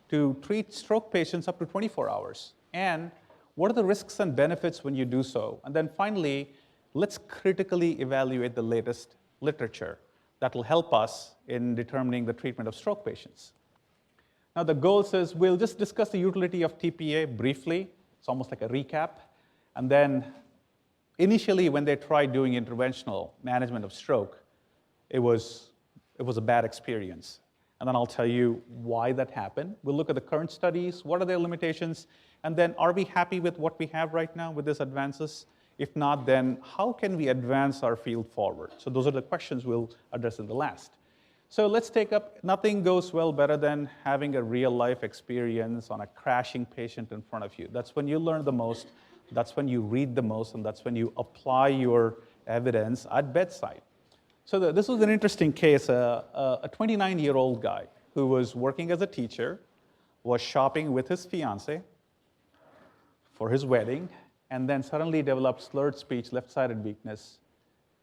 Speaker 4: to treat stroke patients up to 24 hours. And what are the risks and benefits when you do so? And then finally, let's critically evaluate the latest literature that will help us in determining the treatment of stroke patients. Now, the goal is we'll just discuss the utility of TPA briefly. It's almost like a recap. And then initially, when they tried doing interventional management of stroke, it was a bad experience. And then I'll tell you why that happened. We'll look at the current studies, what are their limitations, and then are we happy with what we have right now with these advances? If not, then how can we advance our field forward? So those are the questions we'll address in the last. So let's take up, nothing goes well better than having a real life experience on a crashing patient in front of you. That's when you learn the most, that's when you read the most, and that's when you apply your evidence at bedside. So this was an interesting case, a 29-year-old guy who was working as a teacher, was shopping with his fiance for his wedding, and then suddenly developed slurred speech, left-sided weakness,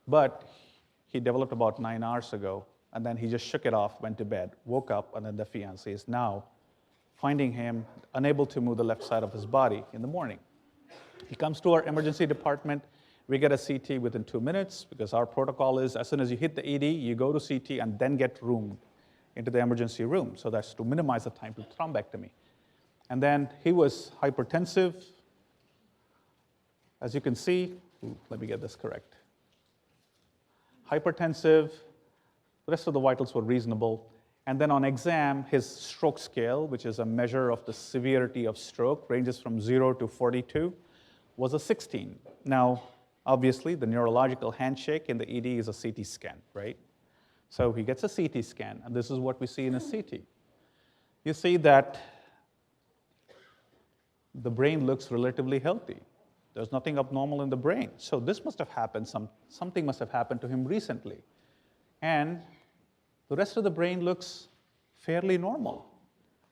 Speaker 4: but he developed about 9 hours ago. And then he just shook it off, went to bed, woke up, and then the fiancé is now finding him unable to move the left side of his body in the morning. He comes to our emergency department, We get a CT within 2 minutes because our protocol is as soon as you hit the ED, you go to CT and then get roomed into the emergency room. So that's to minimize the time to thrombectomy. And then he was hypertensive. As you can see, let me get this correct. Hypertensive, the rest of the vitals were reasonable. And then on exam, his stroke scale, which is a measure of the severity of stroke, ranges from 0 to 42, was a 16. Now, obviously, the neurological handshake in the ED is a CT scan, right? So he gets a CT scan, and this is what we see in a CT. You see that the brain looks relatively healthy. There's nothing abnormal in the brain. So this must have happened, something must have happened to him recently. And the rest of the brain looks fairly normal.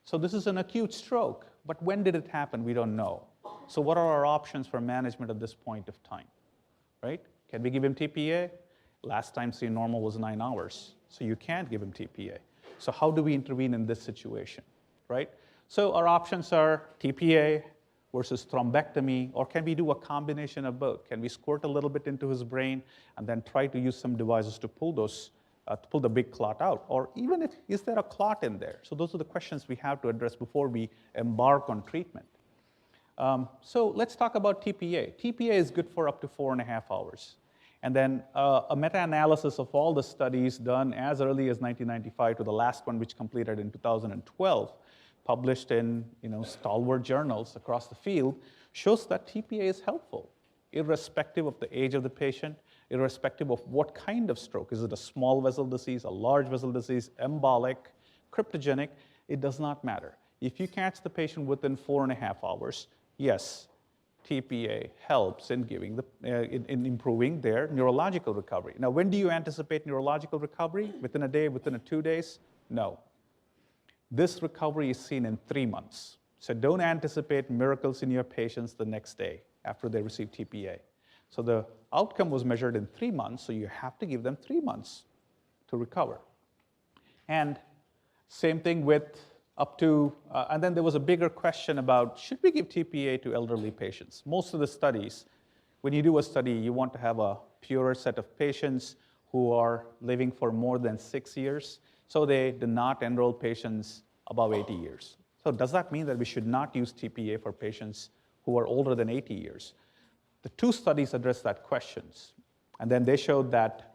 Speaker 4: So this is an acute stroke, but when did it happen? We don't know. So what are our options for management at this point of time, right? Can we give him TPA? Last time seen normal was 9 hours, so you can't give him TPA. So how do we intervene in this situation, right? So our options are TPA versus thrombectomy, or can we do a combination of both? Can we squirt a little bit into his brain and then try to use some devices to pull the big clot out? Or even is there a clot in there? So those are the questions we have to address before we embark on treatment. So let's talk about TPA. TPA is good for up to 4.5 hours. And then a meta-analysis of all the studies done as early as 1995 to the last one, which completed in 2012, published in stalwart journals across the field, shows that TPA is helpful, irrespective of the age of the patient, irrespective of what kind of stroke. Is it a small vessel disease, a large vessel disease, embolic, cryptogenic? It does not matter. If you catch the patient within 4.5 hours, yes, TPA helps in in improving their neurological recovery. Now, when do you anticipate neurological recovery? Within a day, within 2 days? No. This recovery is seen in 3 months. So don't anticipate miracles in your patients the next day after they receive TPA. So the outcome was measured in 3 months, so you have to give them 3 months to recover. And same thing with up to, and then there was a bigger question about, should we give TPA to elderly patients? Most of the studies, when you do a study, you want to have a purer set of patients who are living for more than 6 years. So they do not enroll patients above 80 years. So does that mean that we should not use TPA for patients who are older than 80 years? The 2 studies addressed that questions. And then they showed that,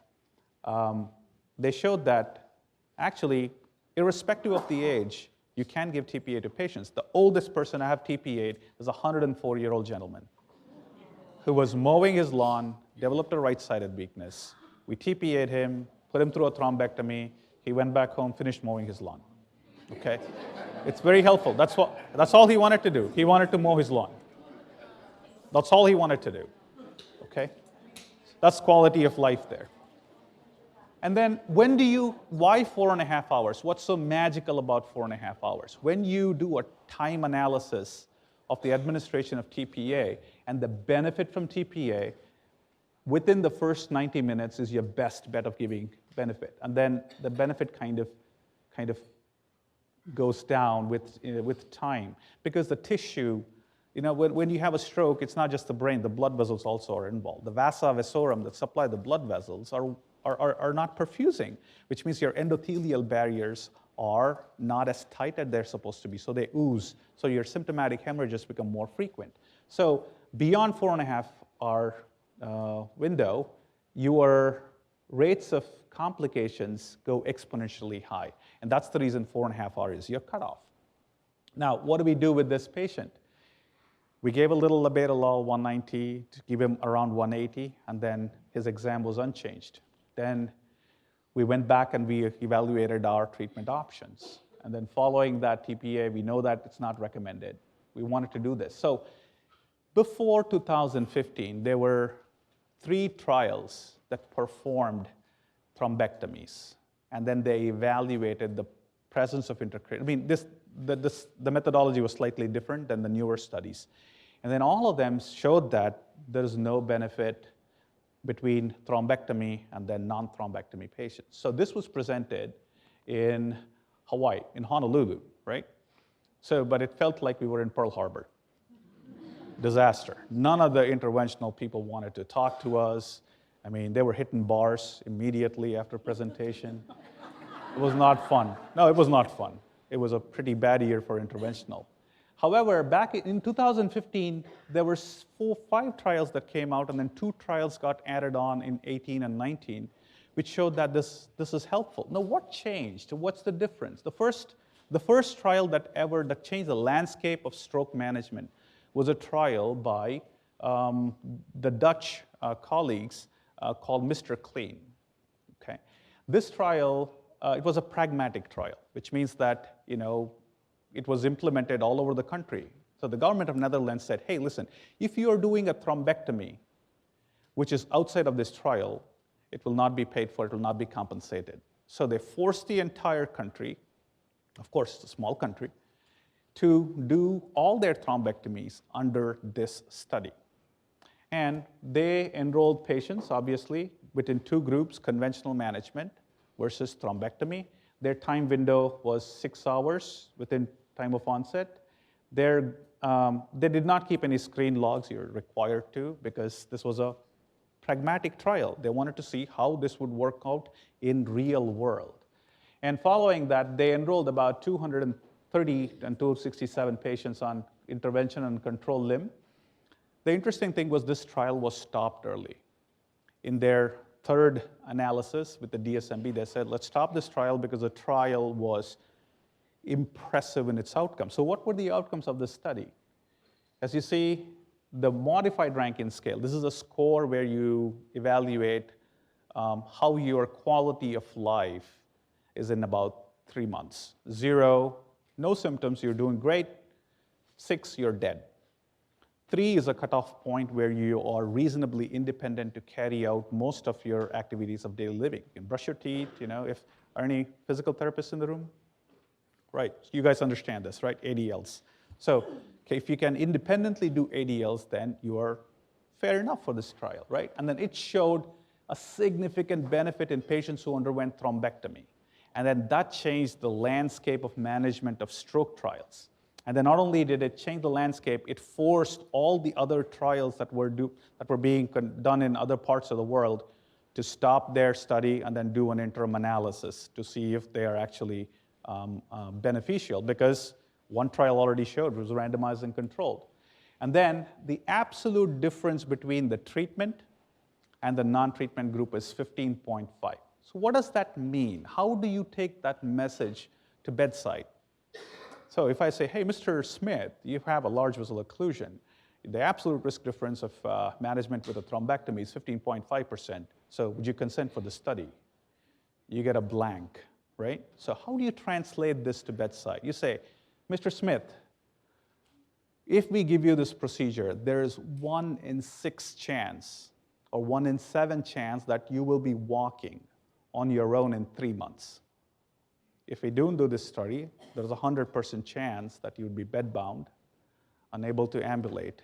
Speaker 4: actually, irrespective of the age, you can give TPA to patients. The oldest person I have TPA'd is a 104-year-old gentleman who was mowing his lawn, developed a right-sided weakness. We TPA'd him, put him through a thrombectomy. He went back home, finished mowing his lawn. Okay? It's very helpful. That's all he wanted to do. He wanted to mow his lawn. That's all he wanted to do. Okay? That's quality of life there. And then why 4.5 hours? What's so magical about 4.5 hours? When you do a time analysis of the administration of TPA and the benefit from TPA, within the first 90 minutes is your best bet of giving benefit. And then the benefit kind of goes down with time, because the tissue, when you have a stroke, it's not just the brain, the blood vessels also are involved. The vasa vasorum that supply the blood vessels are not perfusing, which means your endothelial barriers are not as tight as they're supposed to be, so they ooze. So your symptomatic hemorrhages become more frequent. So beyond 4.5 hour window, your rates of complications go exponentially high. And that's the reason 4.5 hours is your cutoff. Now, what do we do with this patient? We gave a little labetalol 190 to give him around 180, and then his exam was unchanged. Then we went back and we evaluated our treatment options. And then following that TPA, we know that it's not recommended. We wanted to do this. So before 2015, there were 3 trials that performed thrombectomies. And then they evaluated the presence of intercranial. I mean, the methodology was slightly different than the newer studies. And then all of them showed that there is no benefit between thrombectomy and then non-thrombectomy patients. So this was presented in Hawaii, in Honolulu, right? So, but it felt like we were in Pearl Harbor. disaster. None of the interventional people wanted to talk to us. I mean, they were hitting bars immediately after presentation. It was not fun. No, it was not fun. It was a pretty bad year for interventional. However, back in 2015, there were 5 trials that came out, and then 2 trials got added on in 18 and 19, which showed that this is helpful. Now, what changed? What's the difference? The first trial that changed the landscape of stroke management was a trial by the Dutch colleagues called Mr. Clean. Okay, this trial it was a pragmatic trial, which means that it was implemented all over the country. So the government of Netherlands said, hey, listen, if you are doing a thrombectomy, which is outside of this trial, it will not be paid for, it will not be compensated. So they forced the entire country, of course, it's a small country, to do all their thrombectomies under this study. And they enrolled patients, obviously, within 2 groups, conventional management versus thrombectomy. Their time window was 6 hours within time of onset. They did not keep any screen logs. You're required to, because this was a pragmatic trial. They wanted to see how this would work out in real world. And following that, they enrolled about 230 and 267 patients on intervention and control limb. The interesting thing was this trial was stopped early. In their 3rd analysis with the DSMB, they said, let's stop this trial because the trial was impressive in its outcomes. So what were the outcomes of this study? As you see, the modified Rankin scale, this is a score where you evaluate how your quality of life is in about 3 months. 0, no symptoms, you're doing great. 6, you're dead. 3 is a cutoff point where you are reasonably independent to carry out most of your activities of daily living. You can brush your teeth, are any physical therapists in the room? Right, you guys understand this, right? ADLs. So, if you can independently do ADLs, then you are fair enough for this trial, right? And then it showed a significant benefit in patients who underwent thrombectomy. And then that changed the landscape of management of stroke trials. And then not only did it change the landscape, it forced all the other trials that were being done in other parts of the world to stop their study and then do an interim analysis to see if they are actually beneficial, because one trial already showed it was randomized and controlled. And then the absolute difference between the treatment and the non-treatment group is 15.5. So what does that mean? How do you take that message to bedside? So if I say, hey, Mr. Smith, you have a large vessel occlusion, the absolute risk difference of management with a thrombectomy is 15.5%. So would you consent for the study? You get a blank, right? So how do you translate this to bedside? You say, Mr. Smith, if we give you this procedure, there is 1 in 6 chance or 1 in 7 chance that you will be walking on your own in 3 months. If we don't do this study, there's a 100% chance that you'd be bedbound, unable to ambulate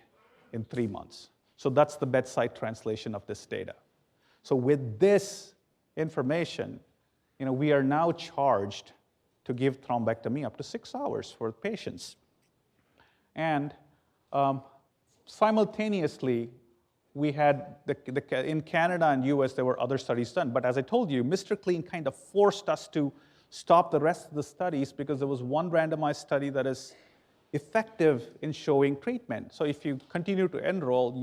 Speaker 4: in 3 months. So that's the bedside translation of this data. So with this information, we are now charged to give thrombectomy up to 6 hours for patients. And simultaneously, we had, in Canada and US, there were other studies done. But as I told you, Mr. Clean kind of forced us to stop the rest of the studies because there was one randomized study that is effective in showing treatment. So if you continue to enroll,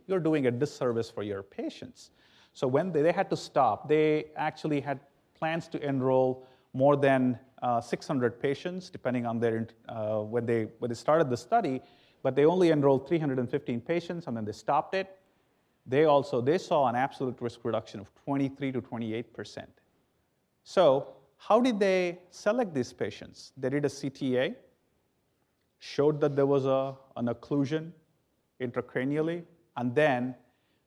Speaker 4: you're doing a disservice for your patients. So when they had to stop, they actually had plans to enroll more than 600 patients, depending on their when they started the study, but they only enrolled 315 patients, and then they stopped it. They saw an absolute risk reduction of 23 to 28%. So how did they select these patients? They did a CTA, showed that there was an occlusion intracranially, and then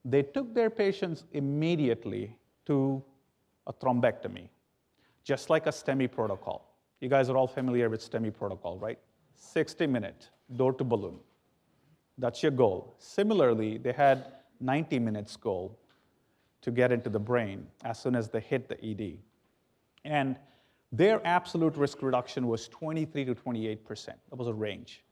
Speaker 4: they took their patients immediately to a thrombectomy, just like a STEMI protocol. You guys are all familiar with STEMI protocol, right? 60-minute door to balloon. That's your goal. Similarly, they had 90 minutes goal to get into the brain as soon as they hit the ED. And their absolute risk reduction was 23 to 28%. That was a range,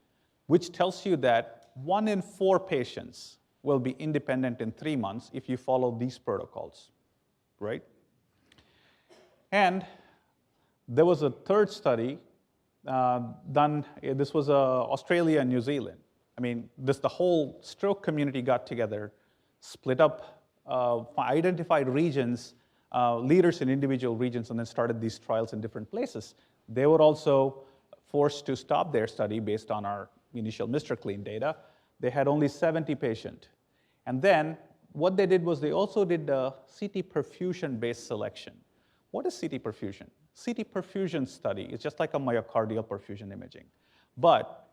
Speaker 4: which tells you that 1 in 4 patients will be independent in 3 months if you follow these protocols, right? And there was a third study done, this was Australia and New Zealand. I mean, the whole stroke community got together, split up, identified regions, leaders in individual regions, and then started these trials in different places. They were also forced to stop their study based on our initial Mr. Clean data. They had only 70 patients. And then what they did was they also did a CT perfusion-based selection. What is CT perfusion? CT perfusion study is just like a myocardial perfusion imaging. But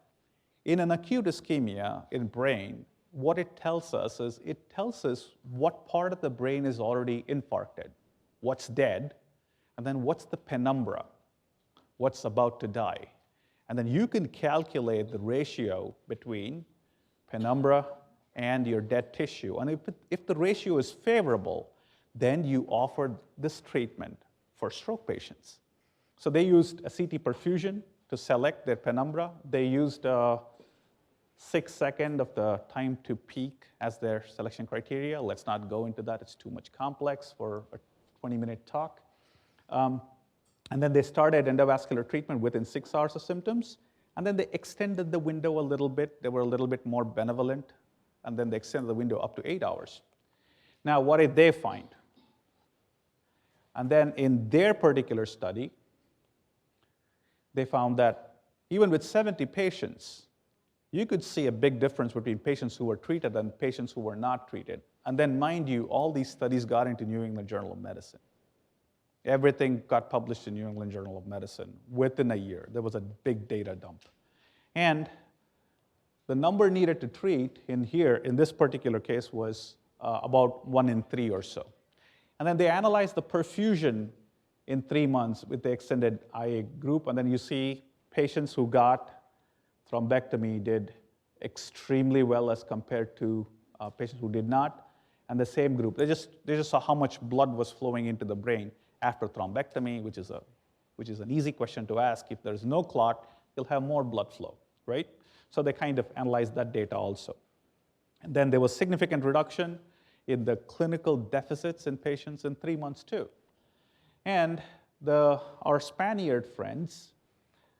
Speaker 4: in an acute ischemia in brain, what it tells us is it tells us what part of the brain is already infarcted, what's dead, and then what's the penumbra, what's about to die. And then you can calculate the ratio between penumbra and your dead tissue. And if the ratio is favorable, then you offer this treatment for stroke patients. So they used a CT perfusion to select their penumbra. They used 6 seconds of the time to peak as their selection criteria. Let's not go into that. It's too much complex for a 20-minute talk. And then they started endovascular treatment within 6 hours of symptoms. And then they extended the window a little bit. They were a little bit more benevolent. And then they extended the window up to 8 hours. Now, what did they find? And then in their particular study, they found that even with 70 patients, you could see a big difference between patients who were treated and patients who were not treated. And then, mind you, all these studies got into New England Journal of Medicine. Everything got published in New England Journal of Medicine within a year. There was a big data dump. And the number needed to treat in here, in this particular case, was about 1 in 3 or so. And then they analyzed the perfusion in 3 months with the extended IA group. And then you see patients who got thrombectomy did extremely well as compared to patients who did not. And the same group, they just saw how much blood was flowing into the brain after thrombectomy, which is an easy question to ask. If there's no clot, you'll have more blood flow, right? So they kind of analyzed that data also. And then there was significant reduction in the clinical deficits in patients in 3 months too. And our Spaniard friends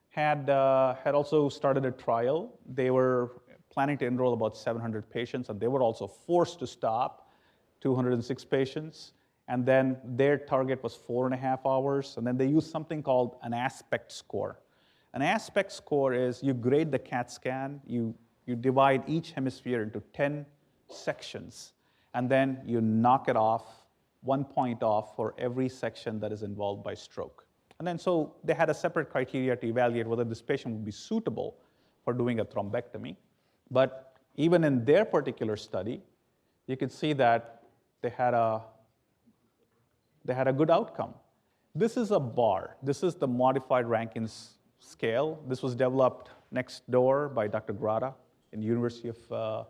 Speaker 4: had also started a trial. They were planning to enroll about 700 patients, and they were also forced to stop 206 patients. And then their target was 4.5 hours. And then they used something called an aspect score. An aspect score is you grade the CAT scan, you divide each hemisphere into 10 sections, and then you knock it off, 1 point off for every section that is involved by stroke. And then so they had a separate criteria to evaluate whether this patient would be suitable for doing a thrombectomy. But even in their particular study, you could see that they had a good outcome. This is a bar. This is the modified Rankin's scale. This was developed next door by Dr. Grata in the University of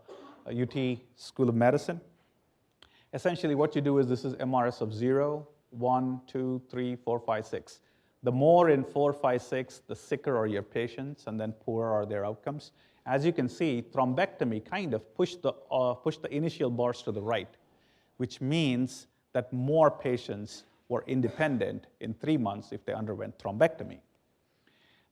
Speaker 4: UT School of Medicine. Essentially, what you do is this is MRS of 0, 1, 2, 3, 4, 5, 6. The more in 4, 5, 6, the sicker are your patients, and then poorer are their outcomes. As you can see, thrombectomy kind of pushed the initial bars to the right, which means that more patients were independent in 3 months if they underwent thrombectomy.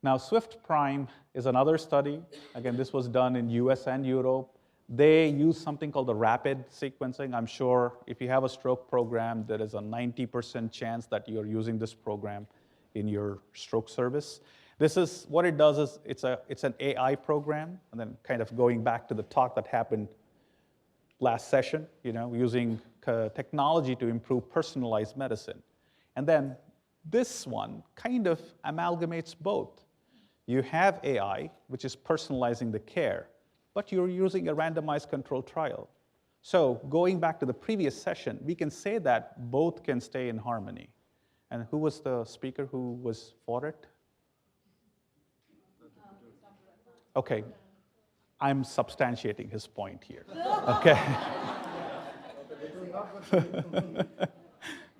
Speaker 4: Now, SWIFT Prime is another study. Again, this was done in US and Europe. They use something called the rapid sequencing. I'm sure if you have a stroke program, there is a 90% chance that you're using this program in your stroke service. This is, what it does is it's an AI program, and then kind of going back to the talk that happened last session, using technology to improve personalized medicine. And then this one kind of amalgamates both. You have AI, which is personalizing the care, but you're using a randomized controlled trial. So going back to the previous session, we can say that both can stay in harmony. And who was the speaker who was for it? Okay, I'm substantiating his point here, okay?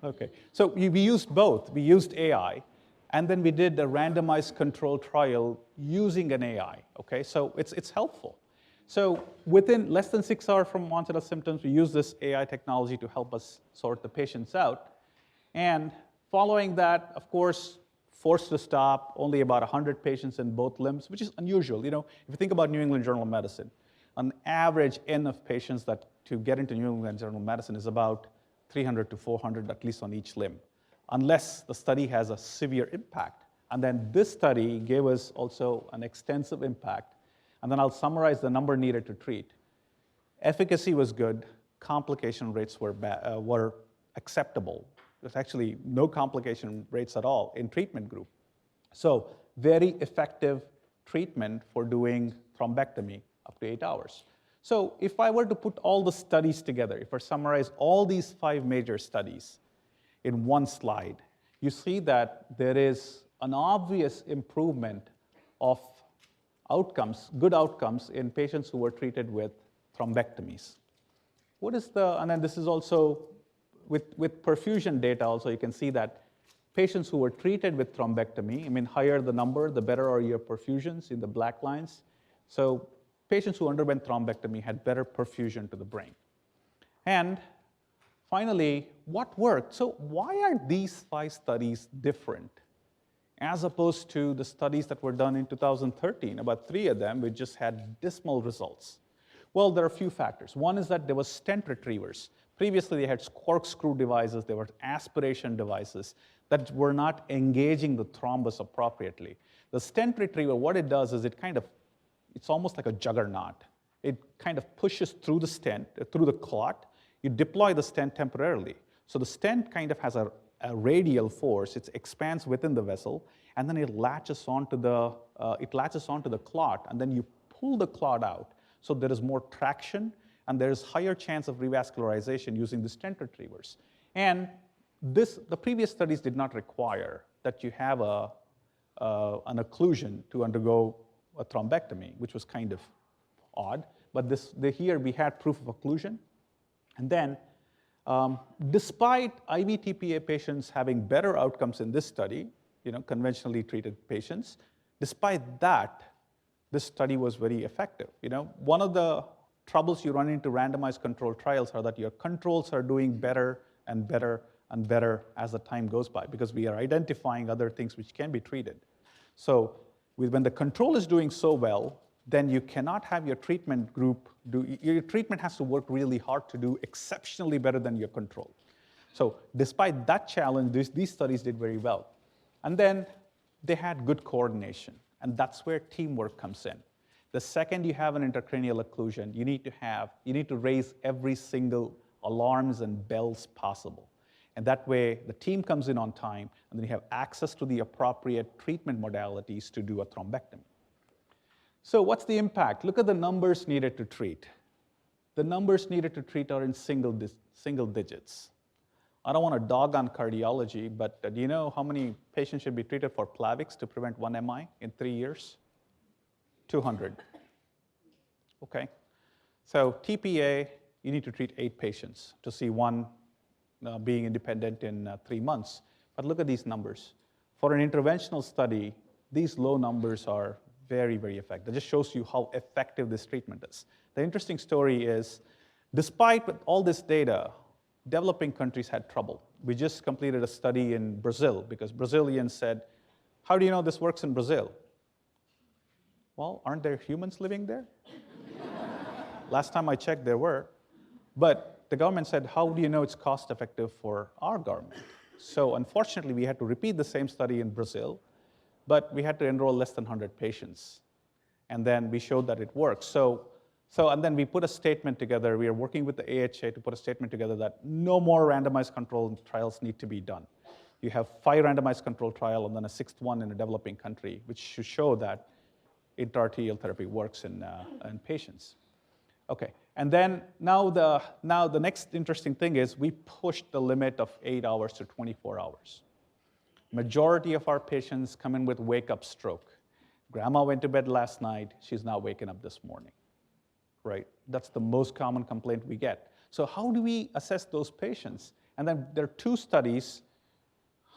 Speaker 4: Okay, so we used both. We used AI, and then we did a randomized controlled trial using an AI, okay? So it's helpful. So within less than 6 hours from onset of symptoms, we use this AI technology to help us sort the patients out. And following that, of course, forced to stop, only about 100 patients in both limbs, which is unusual. If you think about New England Journal of Medicine, an average N of patients that to get into New England Journal of Medicine is about 300 to 400, at least on each limb, unless the study has a severe impact. And then this study gave us also an extensive impact. And then I'll summarize the number needed to treat. Efficacy was good. Complication rates were acceptable. There's actually no complication rates at all in treatment group. So very effective treatment for doing thrombectomy up to 8 hours. So if I were to put all the studies together, if I summarize all these 5 major studies in one slide, you see that there is an obvious improvement of outcomes, good outcomes in patients who were treated with thrombectomies. And then this is also with perfusion data also, you can see that patients who were treated with thrombectomy, higher the number, the better are your perfusions in the black lines. So patients who underwent thrombectomy had better perfusion to the brain. And finally, what worked? So why are these 5 studies different as opposed to the studies that were done in 2013, about 3 of them, which just had dismal results? Well, there are a few factors. One is that there was stent retrievers. Previously, they had corkscrew devices, there were aspiration devices that were not engaging the thrombus appropriately. The stent retriever, what it does is it's almost like a juggernaut. It kind of pushes through the stent, through the clot. You deploy the stent temporarily. So the stent kind of has a radial force. It expands within the vessel, and then it latches onto the clot, and then you pull the clot out. So there is more traction, and there is higher chance of revascularization using the stent retrievers. And the previous studies did not require that you have an occlusion to undergo a thrombectomy, which was kind of odd. But here we had proof of occlusion. And then, despite IV TPA patients having better outcomes in this study, conventionally treated patients, despite that, this study was very effective. One of the troubles you run into randomized controlled trials are that your controls are doing better and better and better as the time goes by, because we are identifying other things which can be treated. So when the control is doing so well, then you cannot have your treatment group your treatment has to work really hard to do exceptionally better than your control. So despite that challenge, these studies did very well. And then they had good coordination, and that's where teamwork comes in. The second you have an intracranial occlusion, you need to raise every single alarms and bells possible. And that way, the team comes in on time, and then you have access to the appropriate treatment modalities to do a thrombectomy. So what's the impact? Look at the numbers needed to treat. The numbers needed to treat are in single digits. I don't want to dog on cardiology, but do you know how many patients should be treated for Plavix to prevent 1 MI in 3 years? 200. Okay. So TPA, you need to treat 8 patients to see 1 being independent in 3 months. But look at these numbers. For an interventional study, these low numbers are very, very effective. It just shows you how effective this treatment is. The interesting story is, despite all this data, developing countries had trouble. We just completed a study in Brazil because Brazilians said, how do you know this works in Brazil? Well, aren't there humans living there? Last time I checked, there were. But the government said, how do you know it's cost effective for our government? So unfortunately, we had to repeat the same study in Brazil, but we had to enroll less than 100 patients. And then we showed that it works. And then we put a statement together. We are working with the AHA to put a statement together that no more randomized controlled trials need to be done. You have 5 randomized controlled trials and then a 6th one in a developing country, which should show that intra-arterial therapy works in patients. Okay, and then now the next interesting thing is we pushed the limit of 8 hours to 24 hours. Majority of our patients come in with wake-up stroke. Grandma went to bed last night, she's now waking up this morning, right? That's the most common complaint we get. So how do we assess those patients? And then there are 2 studies.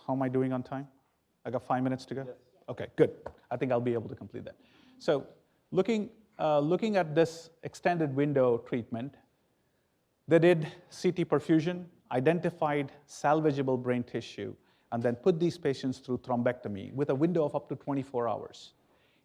Speaker 4: How am I doing on time? I got 5 minutes to go? Yes. Okay, good. I think I'll be able to complete that. So looking looking at this extended window treatment, they did CT perfusion, identified salvageable brain tissue, and then put these patients through thrombectomy with a window of up to 24 hours.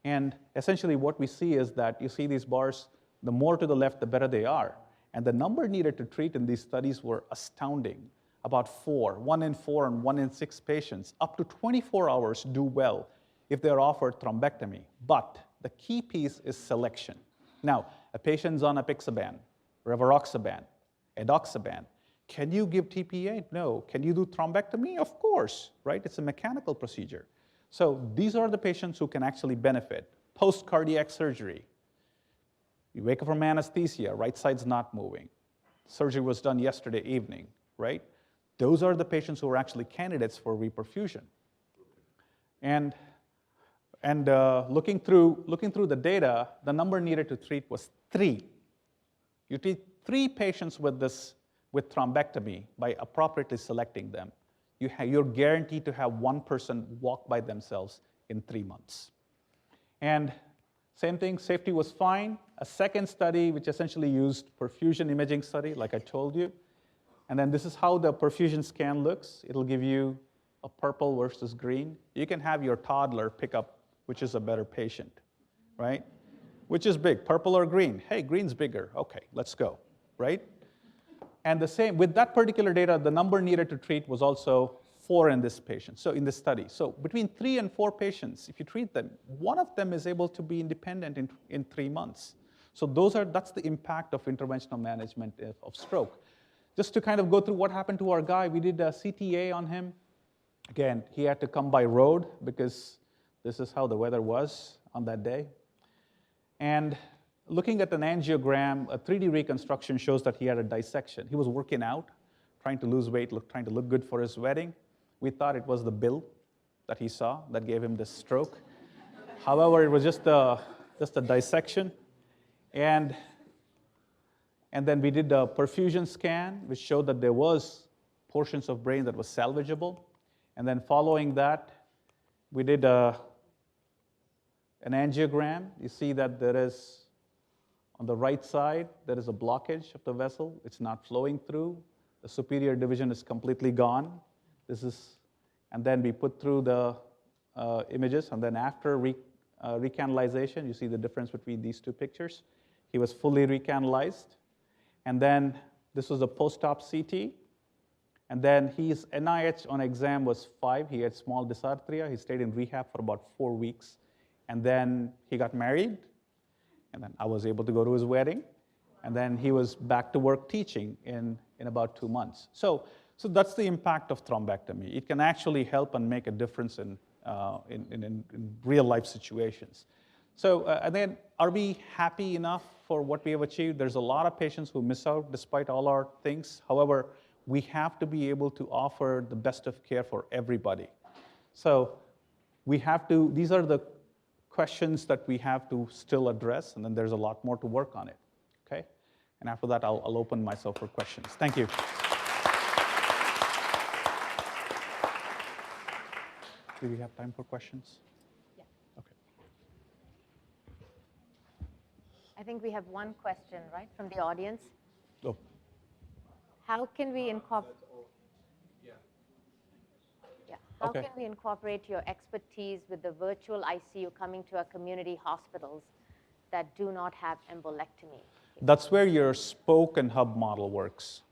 Speaker 4: And essentially what we see is that you see these bars, the more to the left, the better they are. And the number needed to treat in these studies were astounding. About 1 in 4 and 1 in 6 patients, up to 24 hours do well if they're offered thrombectomy. But the key piece is selection. Now, a patient's on apixaban, rivaroxaban, edoxaban. Can you give TPA? No. Can you do thrombectomy? Of course, right? It's a mechanical procedure. So these are the patients who can actually benefit. Post-cardiac surgery. You wake up from anesthesia, right side's not moving. Surgery was done yesterday evening, right? Those are the patients who are actually candidates for reperfusion. And looking through the data, the number needed to treat was 3. You treat 3 patients with thrombectomy by appropriately selecting them. You're guaranteed to have 1 person walk by themselves in 3 months. And same thing, safety was fine. A second study, which essentially used perfusion imaging study, like I told you. And then this is how the perfusion scan looks. It'll give you a purple versus green. You can have your toddler pick up which is a better patient, right? Which is big, purple or green? Hey, green's bigger. Okay, let's go, right? And the same, with that particular data, the number needed to treat was also 4 in this patient, so in this study. So between 3 and 4 patients, if you treat them, 1 of them is able to be independent in 3 months. So that's the impact of interventional management of stroke. Just to kind of go through what happened to our guy, we did a CTA on him. Again, he had to come by road because this is how the weather was on that day. And looking at an angiogram, a 3D reconstruction shows that he had a dissection. He was working out, trying to lose weight, trying to look good for his wedding. We thought it was the bill that he saw that gave him this stroke. However, it was just a dissection. And then we did a perfusion scan, which showed that there was portions of brain that was salvageable. And then following that, we did an angiogram. You see that there is, on the right side, there is a blockage of the vessel. It's not flowing through. The superior division is completely gone. And then we put through the images, and then after recanalization, you see the difference between these 2 pictures. He was fully recanalized. And then this was a post-op CT. And then his NIH on exam was 5. He had small dysarthria. He stayed in rehab for about 4 weeks. And then he got married. And then I was able to go to his wedding. And then he was back to work teaching in about 2 months. So that's the impact of thrombectomy. It can actually help and make a difference in real life situations. So and then, are we happy enough for what we have achieved? There's a lot of patients who miss out despite all our things. However, we have to be able to offer the best of care for everybody. So these are the questions that we have to still address, and then there's a lot more to work on it, okay? And after that, I'll open myself for questions. Thank you. Do we have time for questions?
Speaker 11: Yeah.
Speaker 4: Okay.
Speaker 11: I think we have one question, right, from the audience.
Speaker 4: Oh.
Speaker 11: How can we incorporate? How can we incorporate your expertise with the virtual ICU coming to our community hospitals that do not have embolectomy?
Speaker 4: That's where your spoke and hub model works.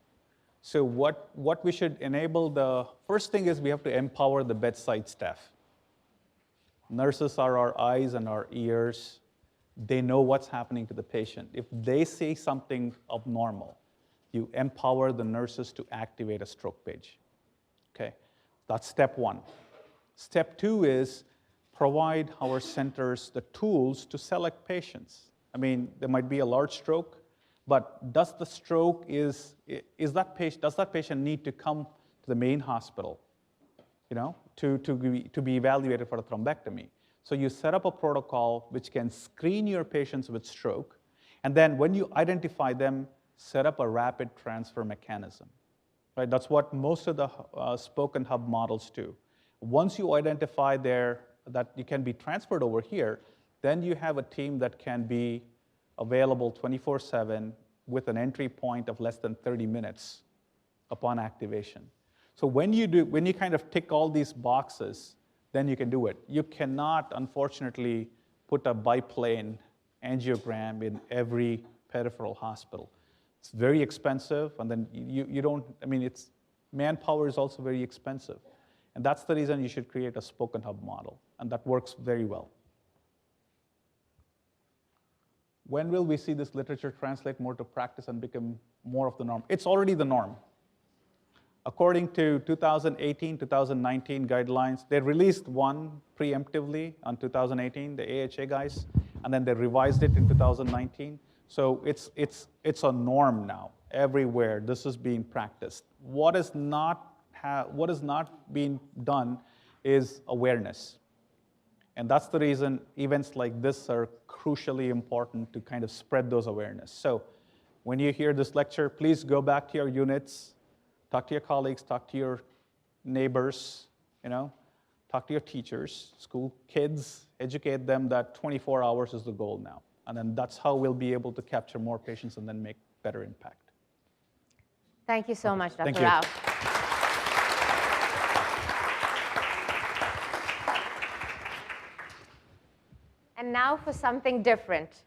Speaker 4: So what we should enable, the first thing is we have to empower the bedside staff. Nurses are our eyes and our ears. They know what's happening to the patient. If they see something abnormal, you empower the nurses to activate a stroke page, okay? That's step 1. Step 2 is provide our centers the tools to select patients. I mean, there might be a large stroke, but does that patient need to come to the main hospital, to be evaluated for a thrombectomy? So you set up a protocol which can screen your patients with stroke, and then when you identify them, set up a rapid transfer mechanism. Right? That's what most of the spoke and hub models do. Once you identify that you can be transferred over here, then you have a team that can be available 24/7 with an entry point of less than 30 minutes upon activation. So when you kind of tick all these boxes, then you can do it. You cannot, unfortunately, put a biplane angiogram in every peripheral hospital. It's very expensive, and then you don't, I mean, manpower is also very expensive. And that's the reason you should create a spoken hub model, and that works very well. When will we see this literature translate more to practice and become more of the norm? It's already the norm. According to 2018, 2019 guidelines, they released one preemptively on 2018, the AHA guys, and then they revised it in 2019. So it's a norm now. Everywhere, this is being practiced. What is not being done is awareness. And that's the reason events like this are crucially important to kind of spread those awareness. So when you hear this lecture, please go back to your units, talk to your colleagues, talk to your neighbors, talk to your teachers, school kids, educate them that 24 hours is the goal now. And then that's how we'll be able to capture more patients and then make better impact.
Speaker 11: Thank you so much, Dr.
Speaker 4: Thank you.
Speaker 11: Rao. And now for something different.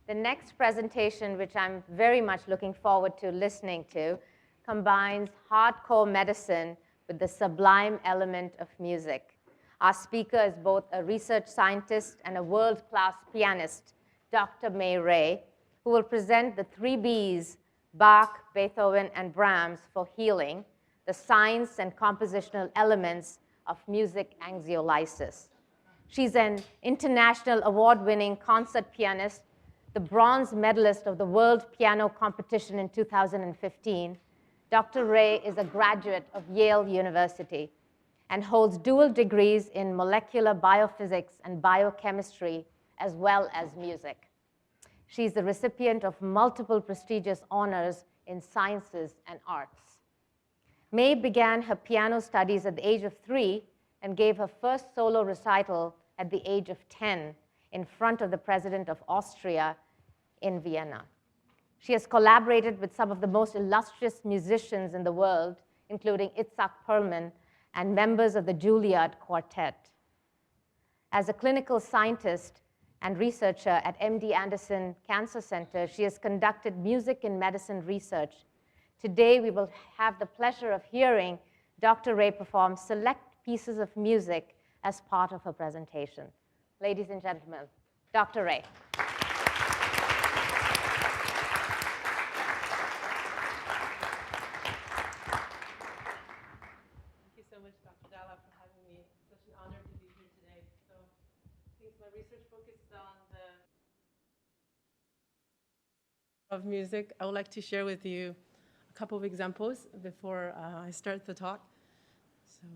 Speaker 11: The next presentation, which I'm very much looking forward to listening to, combines hardcore medicine with the sublime element of music. Our speaker is both a research scientist and a world-class pianist, Dr. May Ray, who will present the 3 Bs, Bach, Beethoven, and Brahms for healing, the science and compositional elements of music anxiolysis. She's an international award-winning concert pianist, the bronze medalist of the World Piano Competition in 2015. Dr. Ray is a graduate of Yale University and holds dual degrees in molecular biophysics and biochemistry, as well as music. She's the recipient of multiple prestigious honors in sciences and arts. May began her piano studies at the age of 3 and gave her first solo recital at the age of 10 in front of the president of Austria in Vienna. She has collaborated with some of the most illustrious musicians in the world, including Itzhak Perlman and members of the Juilliard Quartet. As a clinical scientist and researcher at MD Anderson Cancer Center, she has conducted music in medicine research. Today, we will have the pleasure of hearing Dr. Ray perform select pieces of music as part of her presentation. Ladies and gentlemen, Dr. Ray.
Speaker 5: Thank you so much, Dr. Dalla, for having me. It's such an honor to be here today. So, since my research focuses on of music, I would like to share with you a couple of examples before I start the talk. So,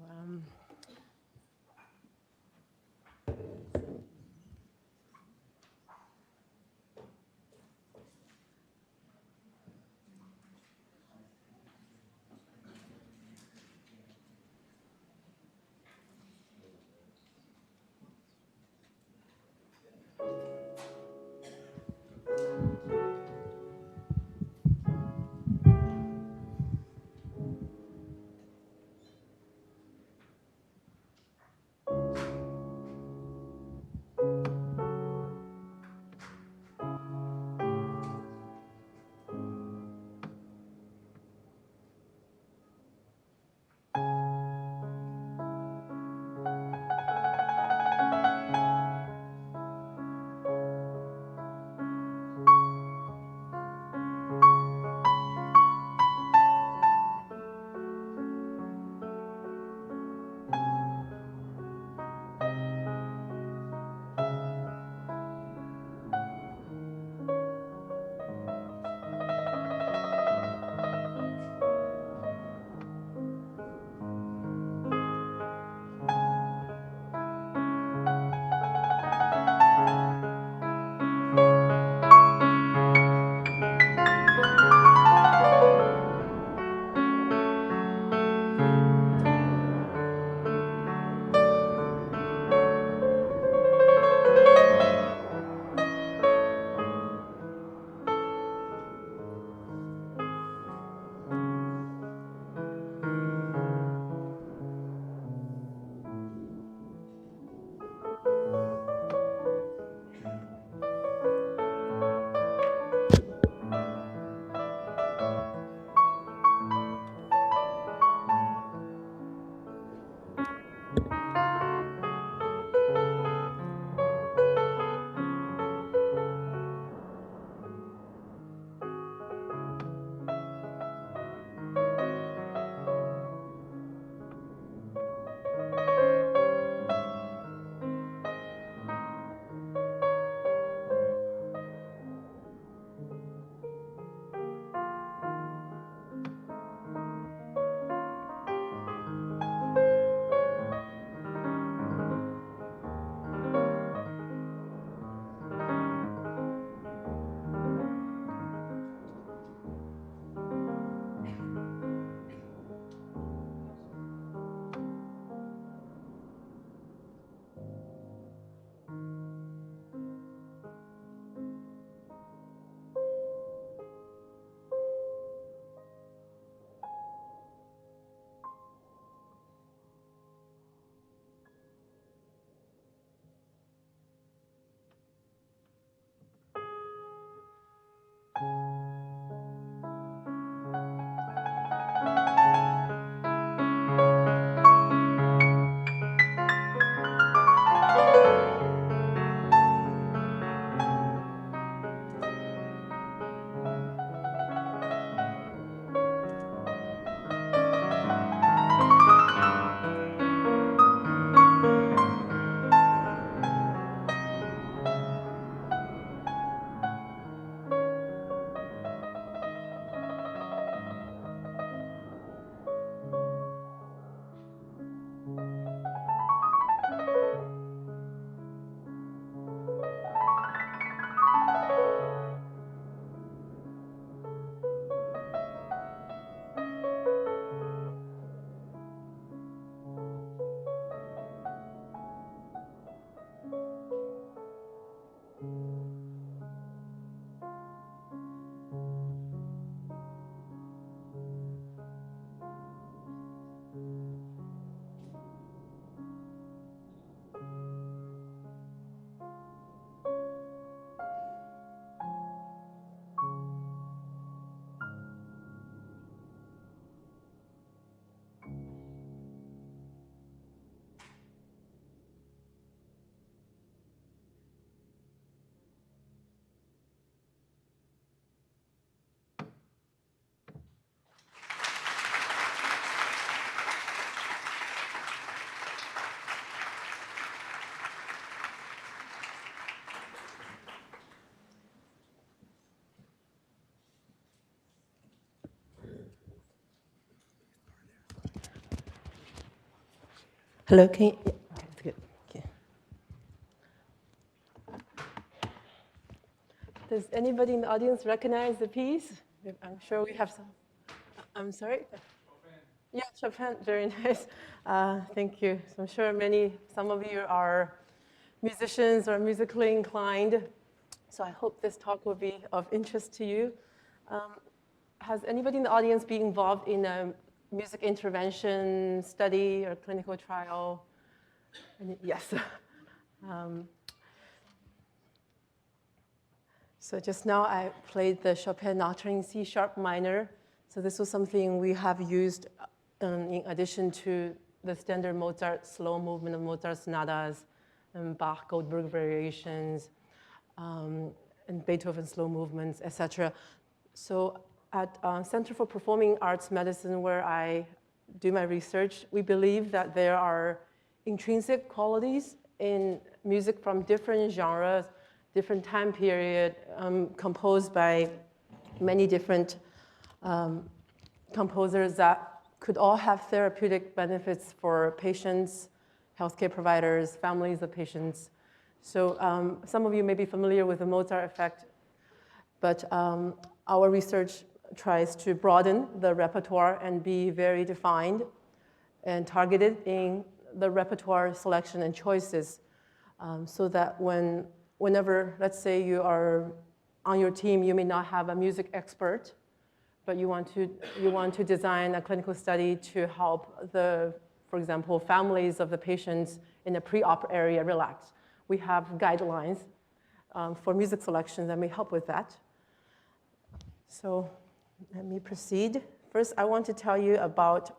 Speaker 5: Hello, can you, yeah, okay, that's good. Okay. Does anybody in the audience recognize the piece? I'm sure we have some. I'm sorry? Yeah, Chopin, very nice. Thank you. So I'm sure some of you are musicians or musically inclined. So I hope this talk will be of interest to you. Has anybody in the audience been involved in a music intervention study or clinical trial? Yes. So just now I played the Chopin Nocturne in C# minor. So this was something we have used in addition to the standard Mozart slow movement of Mozart sonatas and Bach Goldberg variations and Beethoven slow movements, etc. So at Center for Performing Arts Medicine, where I do my research, we believe that there are intrinsic qualities in music from different genres, different time period, composed by many different composers that could all have therapeutic benefits for patients, healthcare providers, families of patients. So some of you may be familiar with the Mozart effect, but our research tries to broaden the repertoire and be very defined and targeted in the repertoire selection and choices, so that whenever, let's say you are on your team, you may not have a music expert, but you want to design a clinical study to help for example, families of the patients in the pre-op area relax. We have guidelines for music selection that may help with that. So let me proceed. First, I want to tell you about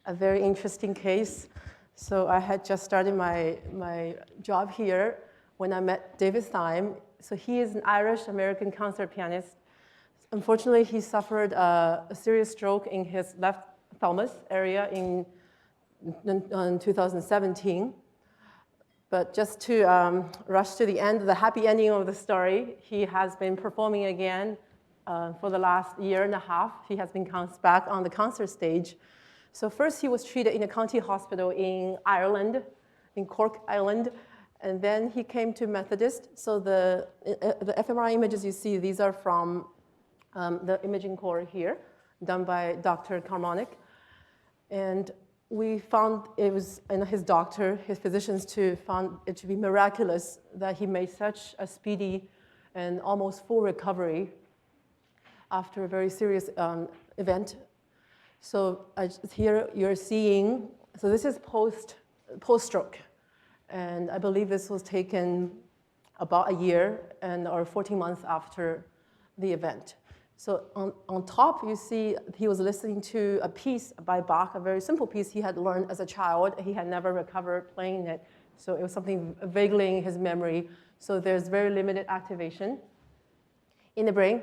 Speaker 5: a very interesting case. So I had just started my job here when I met David Syme. So he is an Irish-American concert pianist. Unfortunately, he suffered a serious stroke in his left thalamus area in 2017. But just to rush to the end, the happy ending of the story, he has been performing again for the last year and a half. He has been back on the concert stage. So first he was treated in a county hospital in Ireland, in Cork, Ireland. And then he came to Methodist. So the fMRI images you see, these are from the imaging core here, done by Dr. Carmonic. And we found it was, and his physicians too, found it to be miraculous that he made such a speedy and almost full recovery after a very serious event. So here you're seeing, so this is post-stroke. And I believe this was taken about a year or 14 months after the event. So on top, you see he was listening to a piece by Bach, a very simple piece he had learned as a child. He had never recovered playing it. So it was something vaguely in his memory. So there's very limited activation in the brain.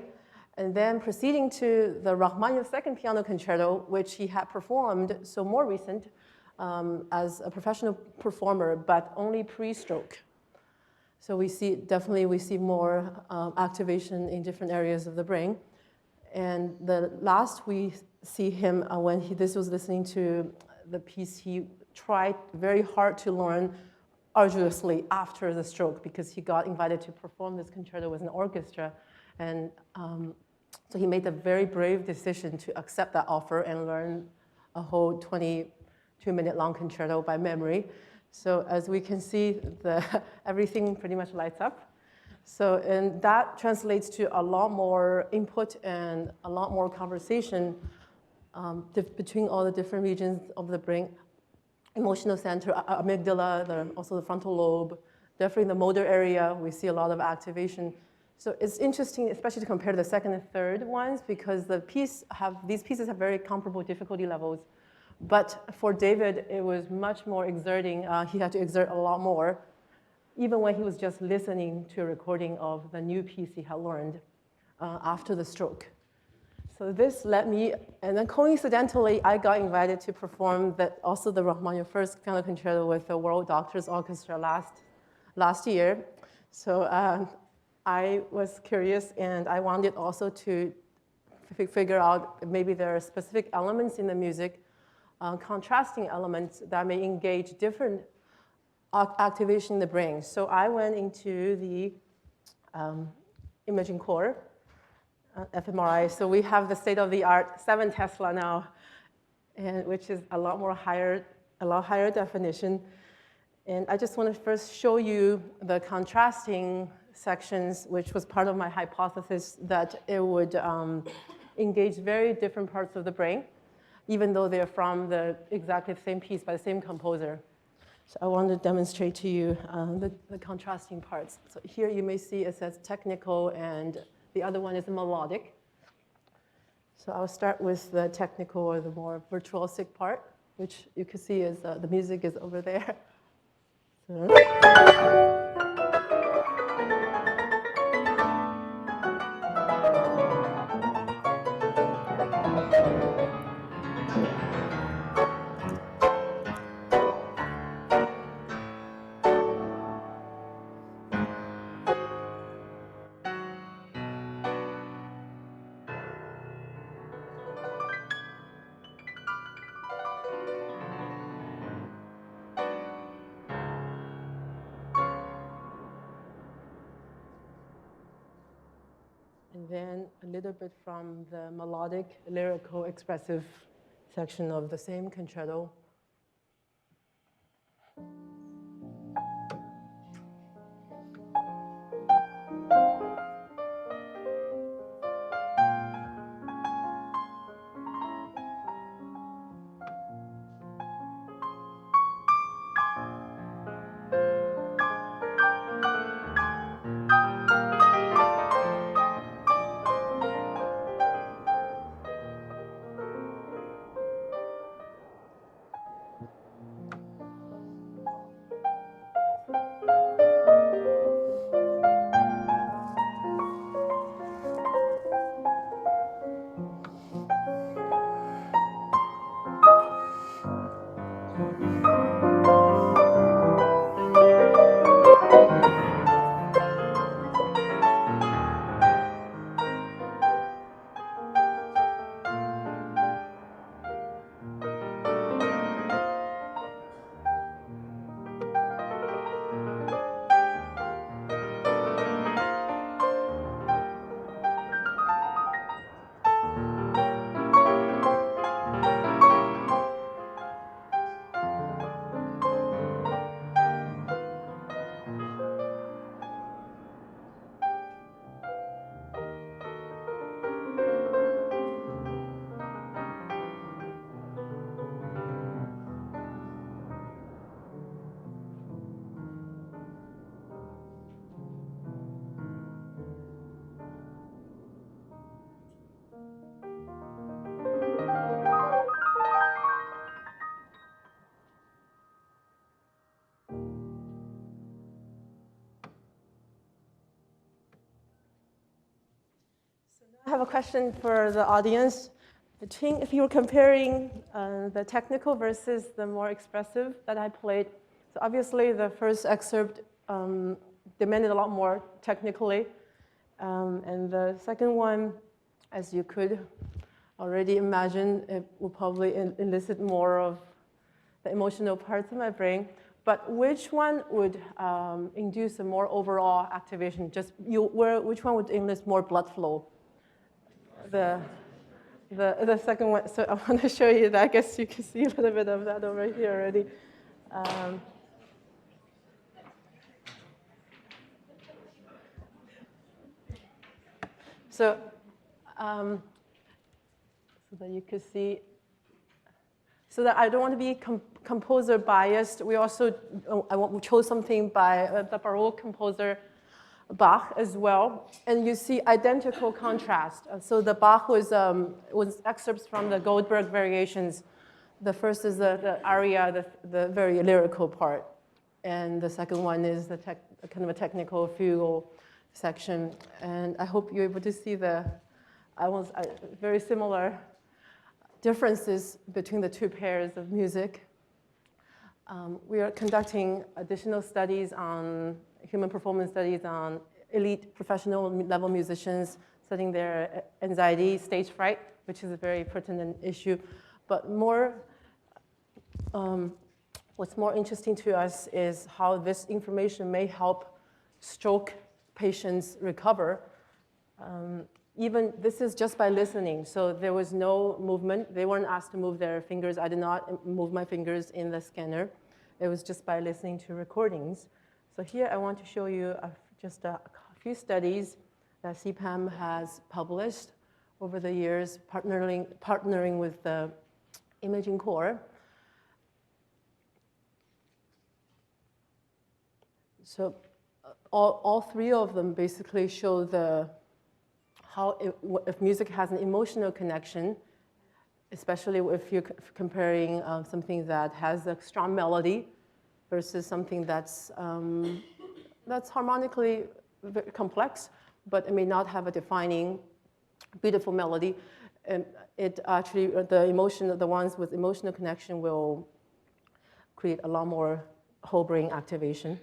Speaker 5: And then proceeding to the Rachmaninoff Second Piano Concerto, which he had performed, so more recent, as a professional performer, but only pre-stroke. So we see more activation in different areas of the brain. And the last we see him when this was listening to the piece he tried very hard to learn arduously after the stroke, because he got invited to perform this concerto with an orchestra. And so he made a very brave decision to accept that offer and learn a whole 22-minute long concerto by memory. So as we can see, everything pretty much lights up. So, and that translates to a lot more input and a lot more conversation between all the different regions of the brain. Emotional center, amygdala, also the frontal lobe, definitely the motor area, we see a lot of activation. So it's interesting, especially to compare the second and third ones, because these pieces have very comparable difficulty levels. But for David, it was much more exerting. He had to exert a lot more, even when he was just listening to a recording of the new piece he had learned after the stroke. So this led me, and then coincidentally, I got invited to perform also the Rachmaninoff First Piano Concerto with the World Doctors Orchestra last year. So I was curious, and I wanted also to figure out maybe there are specific elements in the music contrasting elements that may engage different activation in the brain. So I went into the imaging core, fMRI. So we have the state-of-the-art 7 Tesla now, and which is a lot higher definition. And I just want to first show you the contrasting sections, which was part of my hypothesis that it would engage very different parts of the brain, even though they're from the exactly the same piece by the same composer. So I want to demonstrate to you the contrasting parts. So here you may see it says technical, and the other one is melodic. So I'll start with the technical, or the more virtuosic part, which you can see is the music is over there. So. And then a little bit from the melodic, lyrical, expressive section of the same concerto. I have a question for the audience. If you were comparing the technical versus the more expressive that I played, so obviously the first excerpt demanded a lot more technically, and the second one, as you could already imagine, it will probably elicit more of the emotional parts of my brain. But which one would induce a more overall activation? Which one would elicit more blood flow? The second one. So I want to show you that. I guess you can see a little bit of that over here already. So that you can see, so that I don't want to be composer biased. We also, we chose something by the Baroque composer Bach as well, and you see identical contrast. So the Bach was excerpts from the Goldberg variations. The first is the aria, the very lyrical part, and the second one is the kind of a technical fugal section. And I hope you're able to see the very similar differences between the two pairs of music. We are conducting additional studies on human performance studies on elite professional level musicians, studying their anxiety, stage fright, which is a very pertinent issue. But more what's more interesting to us is how this information may help stroke patients recover. Even this is just by listening, so there was no movement. They weren't asked to move their fingers. I did not move my fingers in the scanner. It was just by listening to recordings. So here I want to show you just a few studies that CPAM has published over the years, partnering with the Imaging Corps. So all three of them basically show how if music has an emotional connection, especially if you're comparing something that has a strong melody versus something that's harmonically very complex, but it may not have a defining, beautiful melody. And it actually, the ones with emotional connection will create a lot more whole brain activation.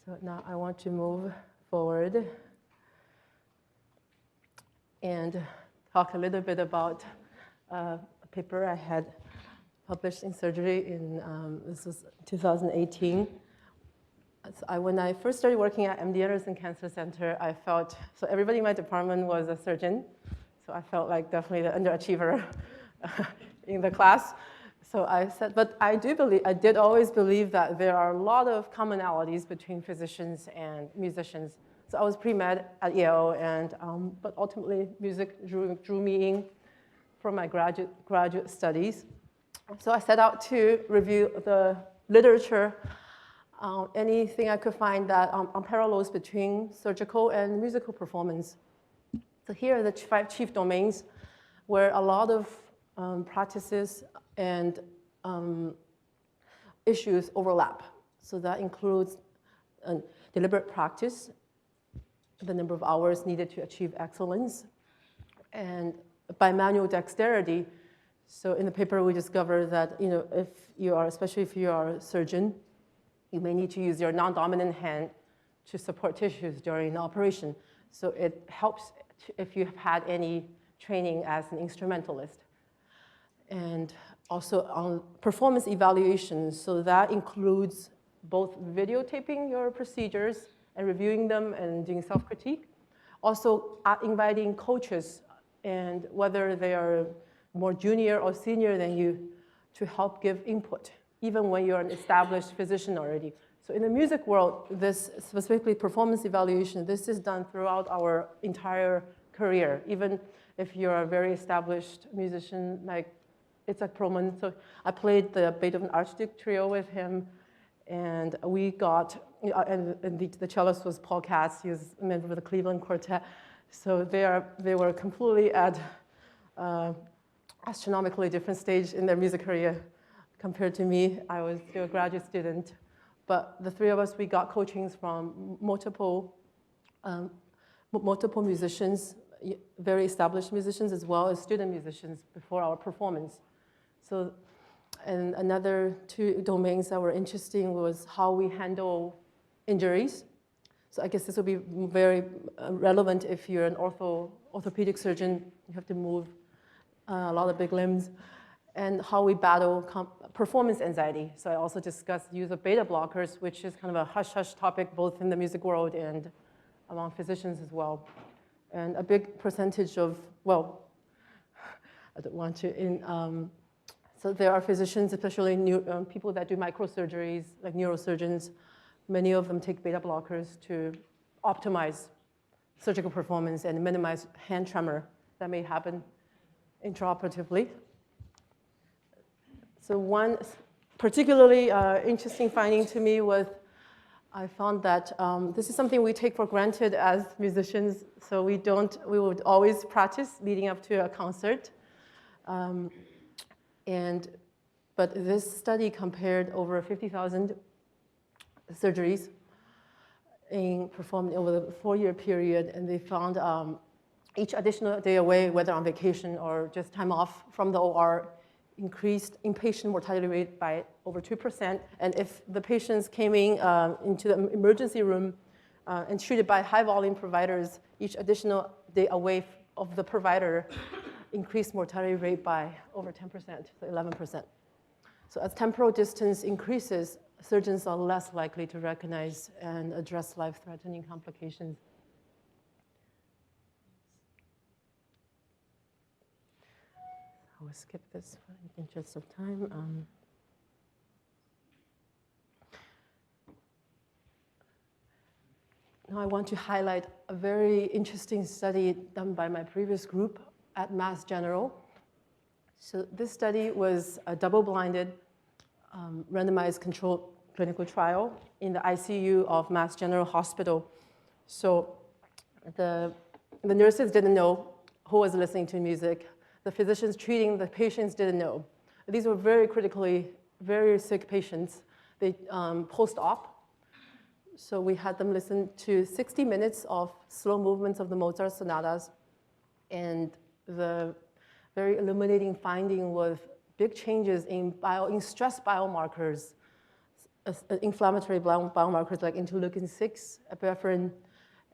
Speaker 5: So now I want to move forward and talk a little bit about a paper I had published in surgery in, this was 2018. So when I first started working at MD Anderson Cancer Center, I felt, so everybody in my department was a surgeon, so I felt like definitely the underachiever in the class. So I said, but I did always believe that there are a lot of commonalities between physicians and musicians. So I was pre-med at Yale, and but ultimately music drew me in for my graduate studies. So I set out to review the literature, anything I could find that on parallels between surgical and musical performance. So here are the 5 chief domains where a lot of practices and issues overlap. So that includes deliberate practice, the number of hours needed to achieve excellence, and bimanual dexterity. So in the paper, we discovered that if you are, especially if you are a surgeon, you may need to use your non-dominant hand to support tissues during an operation. So it helps if you have had any training as an instrumentalist. And also on performance evaluations, so that includes both videotaping your procedures and reviewing them and doing self-critique. Also inviting coaches, and whether they are more junior or senior than you, to help give input, even when you're an established physician already. So in the music world, this specifically performance evaluation, this is done throughout our entire career, even if you're a very established musician like Itzhak Perlman. So I played the Beethoven Archduke Trio with him, and we got, and the cellist was Paul Katz. He was a member of the Cleveland Quartet. So they were completely at astronomically different stage in their music career compared to me. I was still a graduate student. But the three of us, we got coachings from multiple musicians, very established musicians, as well as student musicians before our performance. So, and another 2 domains that were interesting was how we handle injuries. So I guess this will be very relevant if you're an orthopedic surgeon. You have to move a lot of big limbs. And how we battle performance anxiety. So I also discussed the use of beta blockers, which is kind of a hush-hush topic both in the music world and among physicians as well. And a big percentage of, well, I don't want to, so there are physicians, especially people that do microsurgeries, like neurosurgeons. Many of them take beta blockers to optimize surgical performance and minimize hand tremor that may happen intraoperatively. So one particularly interesting finding to me was I found that this is something we take for granted as musicians. So we would always practice leading up to a concert. But this study compared over 50,000 surgeries performed over the 4-year period, and they found each additional day away, whether on vacation or just time off from the OR, increased inpatient mortality rate by over 2%. And if the patients came into the emergency room and treated by high-volume providers, each additional day away of the provider increased mortality rate by over 10%, so 11%. So as temporal distance increases, surgeons are less likely to recognize and address life-threatening complications. I will skip this for the interest of time. Now I want to highlight a very interesting study done by my previous group at Mass General. So this study was a double-blinded, randomized controlled clinical trial in the ICU of Mass General Hospital. So the nurses didn't know who was listening to music. The physicians treating the patients didn't know. These were very critically, very sick patients. They post-op. So we had them listen to 60 minutes of slow movements of the Mozart sonatas. And the very illuminating finding was big changes in stress biomarkers, inflammatory biomarkers like interleukin-6, epinephrin.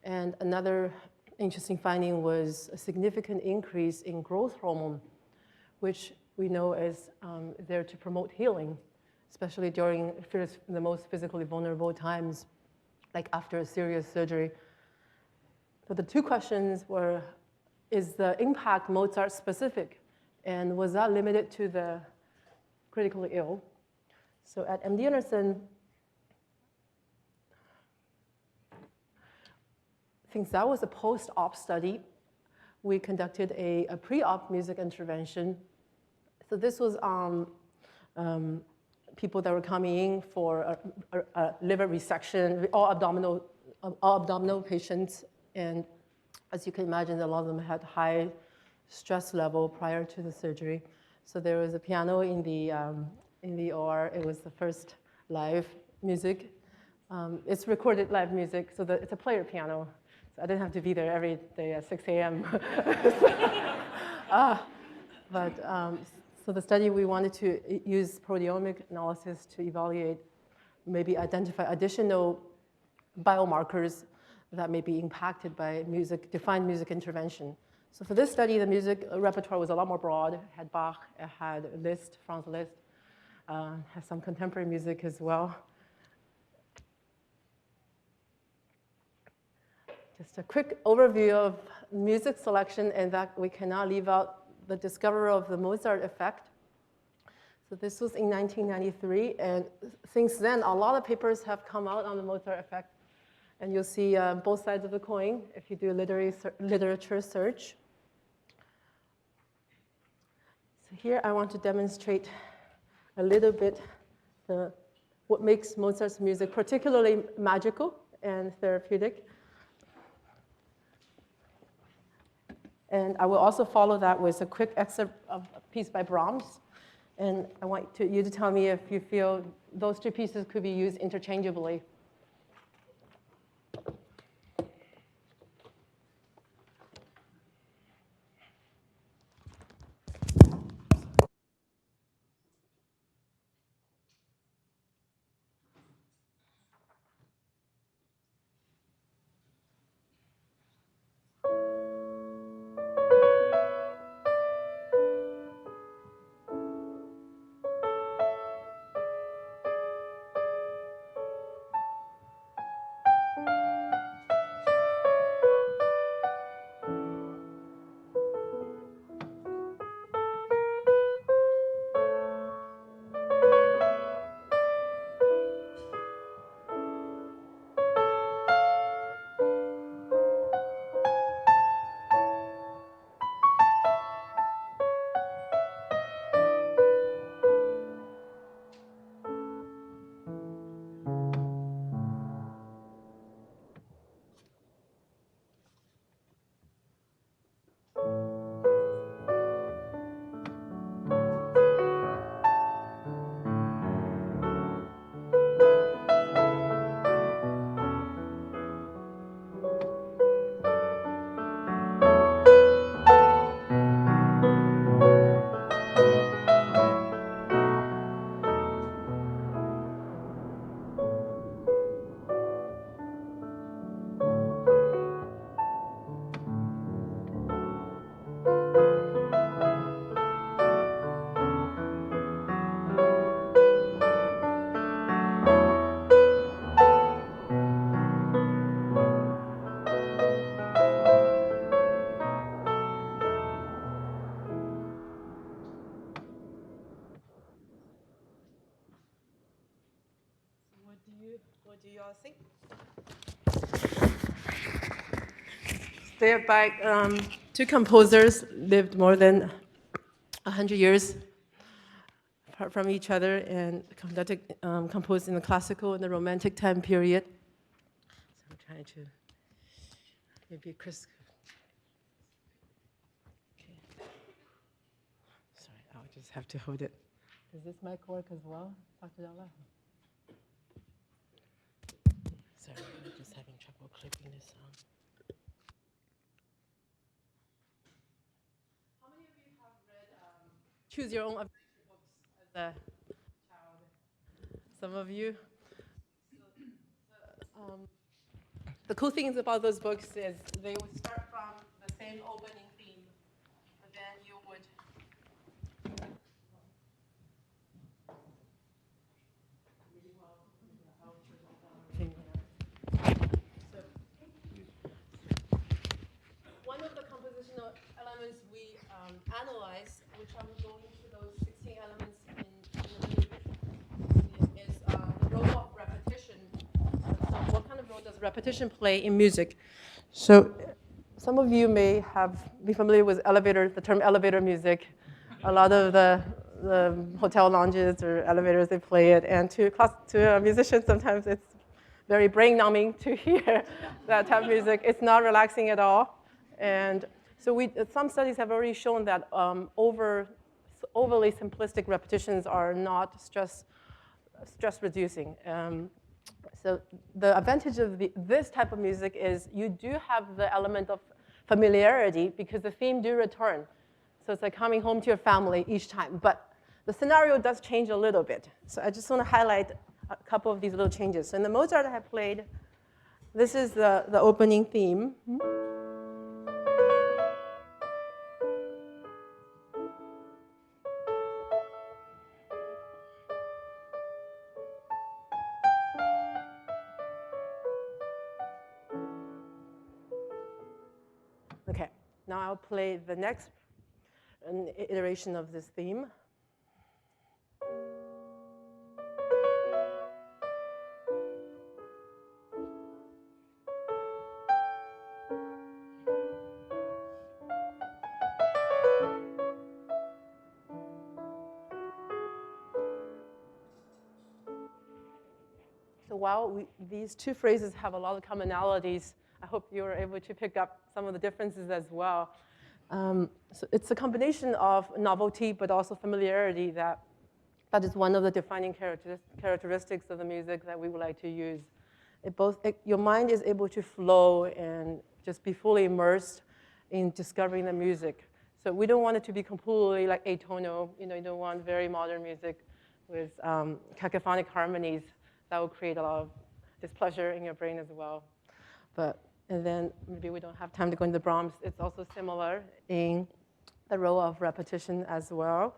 Speaker 5: And another interesting finding was a significant increase in growth hormone, which we know is there to promote healing, especially during the most physically vulnerable times, like after a serious surgery. So the two questions were, is the impact Mozart specific? And was that limited to the critically ill? So at MD Anderson, since that was a post-op study, we conducted a pre-op music intervention. So this was people that were coming in for a liver resection, all abdominal patients. And as you can imagine, a lot of them had high stress level prior to the surgery. So there was a piano in the OR. It was the first live music. It's recorded live music, so it's a player piano. So I didn't have to be there every day at 6 a.m. So the study, we wanted to use proteomic analysis to evaluate, maybe identify additional biomarkers that may be impacted by defined music intervention. So for this study, the music repertoire was a lot more broad. It had Bach, it had Liszt, Franz Liszt, has some contemporary music as well. Just a quick overview of music selection, and that we cannot leave out the discovery of the Mozart effect. So this was in 1993, and since then, a lot of papers have come out on the Mozart effect. And you'll see both sides of the coin if you do literature search. So here I want to demonstrate a little bit what makes Mozart's music particularly magical and therapeutic. And I will also follow that with a quick excerpt of a piece by Brahms. And I want you to tell me if you feel those two pieces could be used interchangeably. What do you all think? Thereby, two composers lived more than 100 years apart from each other and composed in the classical and the romantic time period. So I'm trying to maybe Chris. Okay. Sorry, I'll just have to hold it. Does this mic work as well, Dr. Dalla? Sorry, I'm just having trouble clipping this on. How many of you have read Choose Your Own Adventure books as a child? Some of you. The cool things about those books is they would start from the same opening theme, but then you would one of the compositional elements we analyze, which I'm going into those 16 elements in a little bit, is the role of repetition. So what kind of role does repetition play in music? So some of you may be familiar with the term elevator music. A lot of the hotel lounges or elevators, they play it. And to a musician, sometimes it's very brain-numbing to hear that type of music. It's not relaxing at all. And so some studies have already shown that overly simplistic repetitions are not stress-reducing. So the advantage of this type of music is you do have the element of familiarity because the theme do return. So it's like coming home to your family each time. But the scenario does change a little bit. So I just want to highlight a couple of these little changes. So in the Mozart I have played, this is the opening theme. Okay, now I'll play the next iteration of this theme. So while these two phrases have a lot of commonalities, I hope you were able to pick up some of the differences as well. So it's a combination of novelty, but also familiarity that is one of the defining characteristics of the music that we would like to use. Your mind is able to flow and just be fully immersed in discovering the music. So we don't want it to be completely like atonal. You don't want very modern music with cacophonic harmonies that will create a lot of displeasure in your brain as well. And then maybe we don't have time to go into Brahms. It's also similar in the role of repetition as well.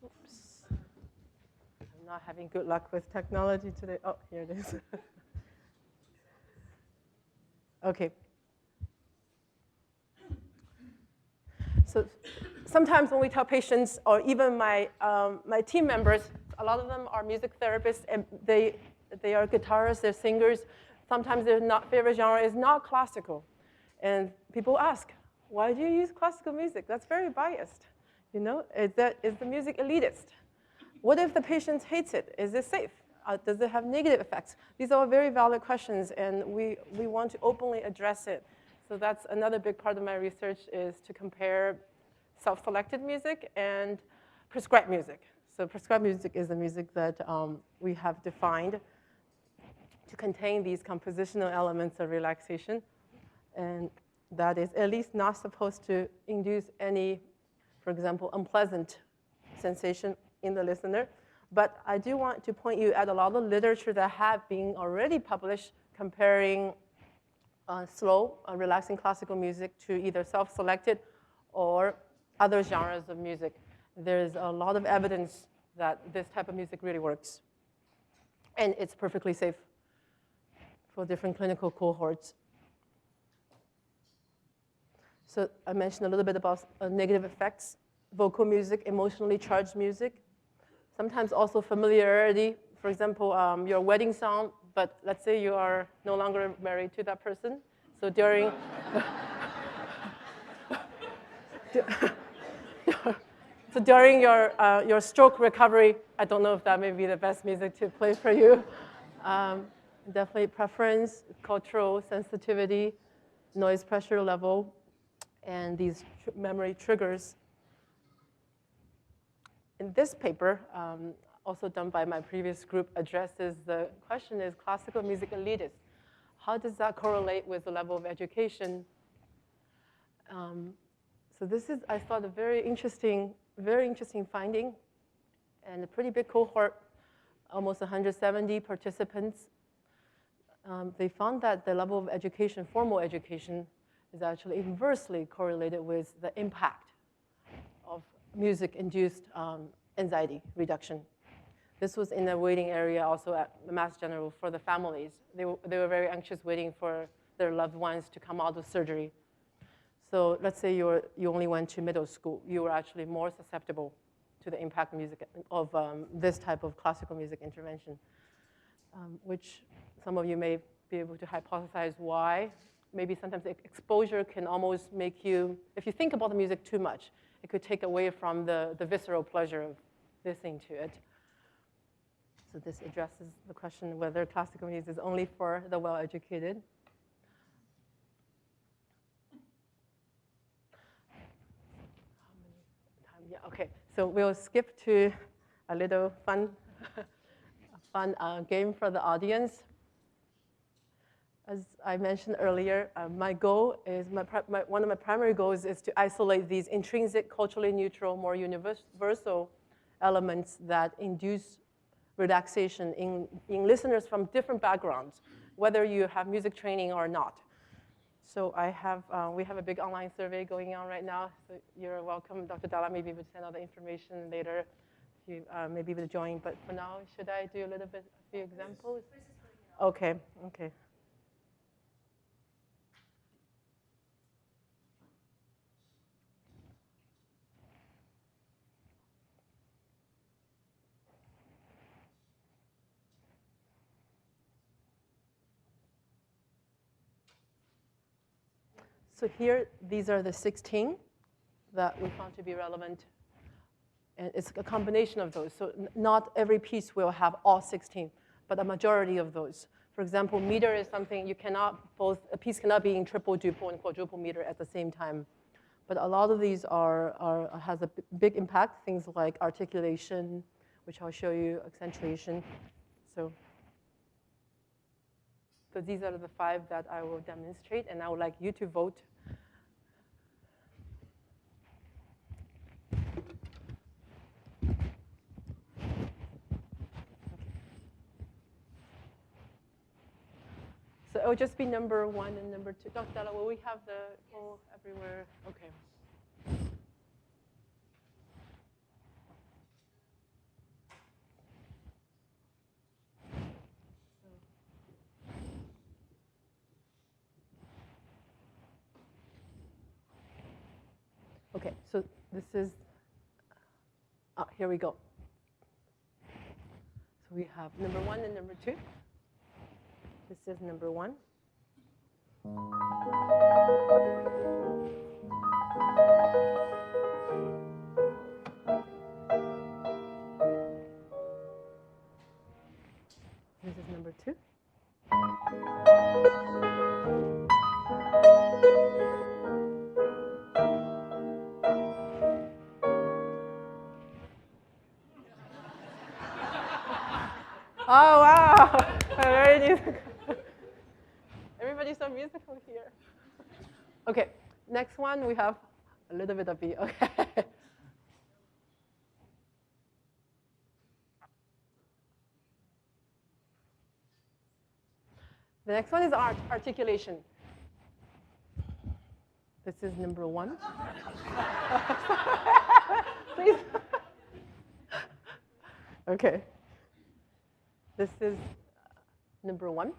Speaker 5: Oops. I'm not having good luck with technology today. Oh, here it is. Okay. So sometimes when we tell patients, or even my team members, a lot of them are music therapists, and they are guitarists, they're singers. Sometimes their favorite genre is not classical. And people ask, why do you use classical music? That's very biased. Is the music elitist? What if the patient hates it? Is it safe? Does it have negative effects? These are very valid questions, and we want to openly address it. So that's another big part of my research, is to compare self-selected music and prescribed music. So prescribed music is the music that we have defined to contain these compositional elements of relaxation. And that is at least not supposed to induce any, for example, unpleasant sensation in the listener. But I do want to point you at a lot of literature that have been already published comparing slow, relaxing classical music to either self-selected or other genres of music. There's a lot of evidence that this type of music really works. And it's perfectly safe for different clinical cohorts. So I mentioned a little bit about negative effects, vocal music, emotionally charged music. Sometimes also familiarity. For example, your wedding song, but let's say you are no longer married to that person. So during so during your stroke recovery, I don't know if that may be the best music to play for you. Definitely preference, cultural sensitivity, noise pressure level, and these memory triggers. In this paper, also done by my previous group, addresses the question is classical music elitist. How does that correlate with the level of education? So this is, I thought, a very interesting finding, and a pretty big cohort, almost 170 participants. They found that the level of education, formal education, is actually inversely correlated with the impact of music-induced anxiety reduction. This was in the waiting area also at the Mass General for the families. They were very anxious waiting for their loved ones to come out of surgery. So let's say you only went to middle school. You were actually more susceptible to the impact of this type of classical music intervention, which some of you may be able to hypothesize why. Maybe sometimes exposure can almost make you, if you think about the music too much, it could take away from the visceral pleasure of listening to it. So this addresses the question whether classical music is only for the well-educated. Yeah, okay, so we'll skip to a little fun game for the audience. As I mentioned earlier, my goal is, one of my primary goals is to isolate these intrinsic, culturally neutral, more universal elements that induce relaxation in listeners from different backgrounds, whether you have music training or not. So we have a big online survey going on right now, so you're welcome. Dr. Dalla may be able to send all the information later if you may be able to join. But for now, should I do a few examples? Okay, okay. So here, these are the 16 that we found to be relevant. And it's a combination of those. So not every piece will have all 16, but a majority of those. For example, meter is something a piece cannot be in triple, duple, and quadruple meter at the same time. But a lot of these has a big impact, things like articulation, which I'll show you, accentuation. So these are the 5 that I will demonstrate, and I would like you to vote. So it will just be number 1 and number 2. Dr. Dalla, will we have the poll everywhere? Okay. Okay, so this is, here we go. So we have number 1 and number 2. This is number 1. This is number 2. Oh, wow. Very musical. Everybody's so musical here. Okay, next one, we have a little bit of B. Okay. The next one is articulation. This is number 1. Please. Okay. This is number 1.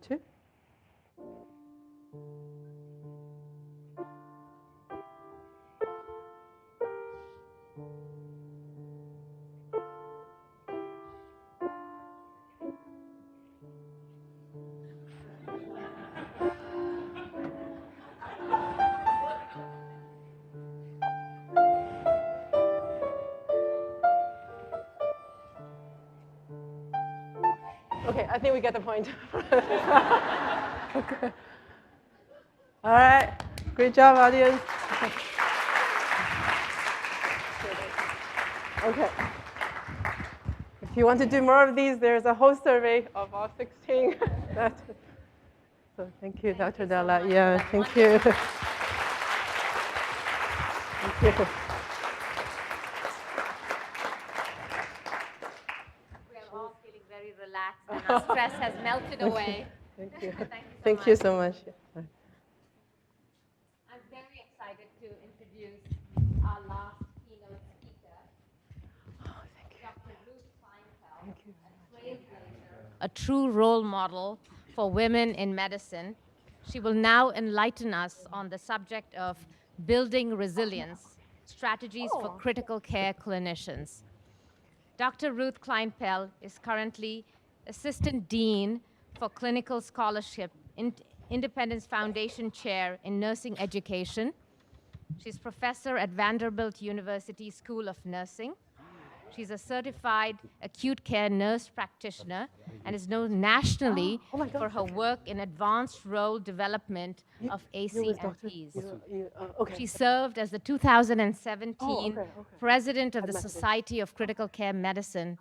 Speaker 5: 2. Okay, I think we get the point. Okay. All right, great job, audience. Okay. If you want to do more of these, there's a whole survey of all 16. So thank you, Dr. Della. Yeah, thank you. Thank you.
Speaker 11: Very relaxed, and our stress has melted away.
Speaker 5: Thank you.
Speaker 11: Thank you so much.
Speaker 5: Thank you so much.
Speaker 11: I'm very excited to introduce our last keynote speaker, Dr. Ruth Kleinfeld, a trailblazer, a true role model for women in medicine. She will now enlighten us on the subject of building resilience, strategies for critical care clinicians. Dr. Ruth Kleinfeld is currently Assistant Dean for Clinical Scholarship, Independence Foundation Chair in Nursing Education. She's professor at Vanderbilt University School of Nursing. She's a certified acute care nurse practitioner and is known nationally for her work in advanced role development of ACNPs. She served as the 2017 president of the Society of Critical Care Medicine,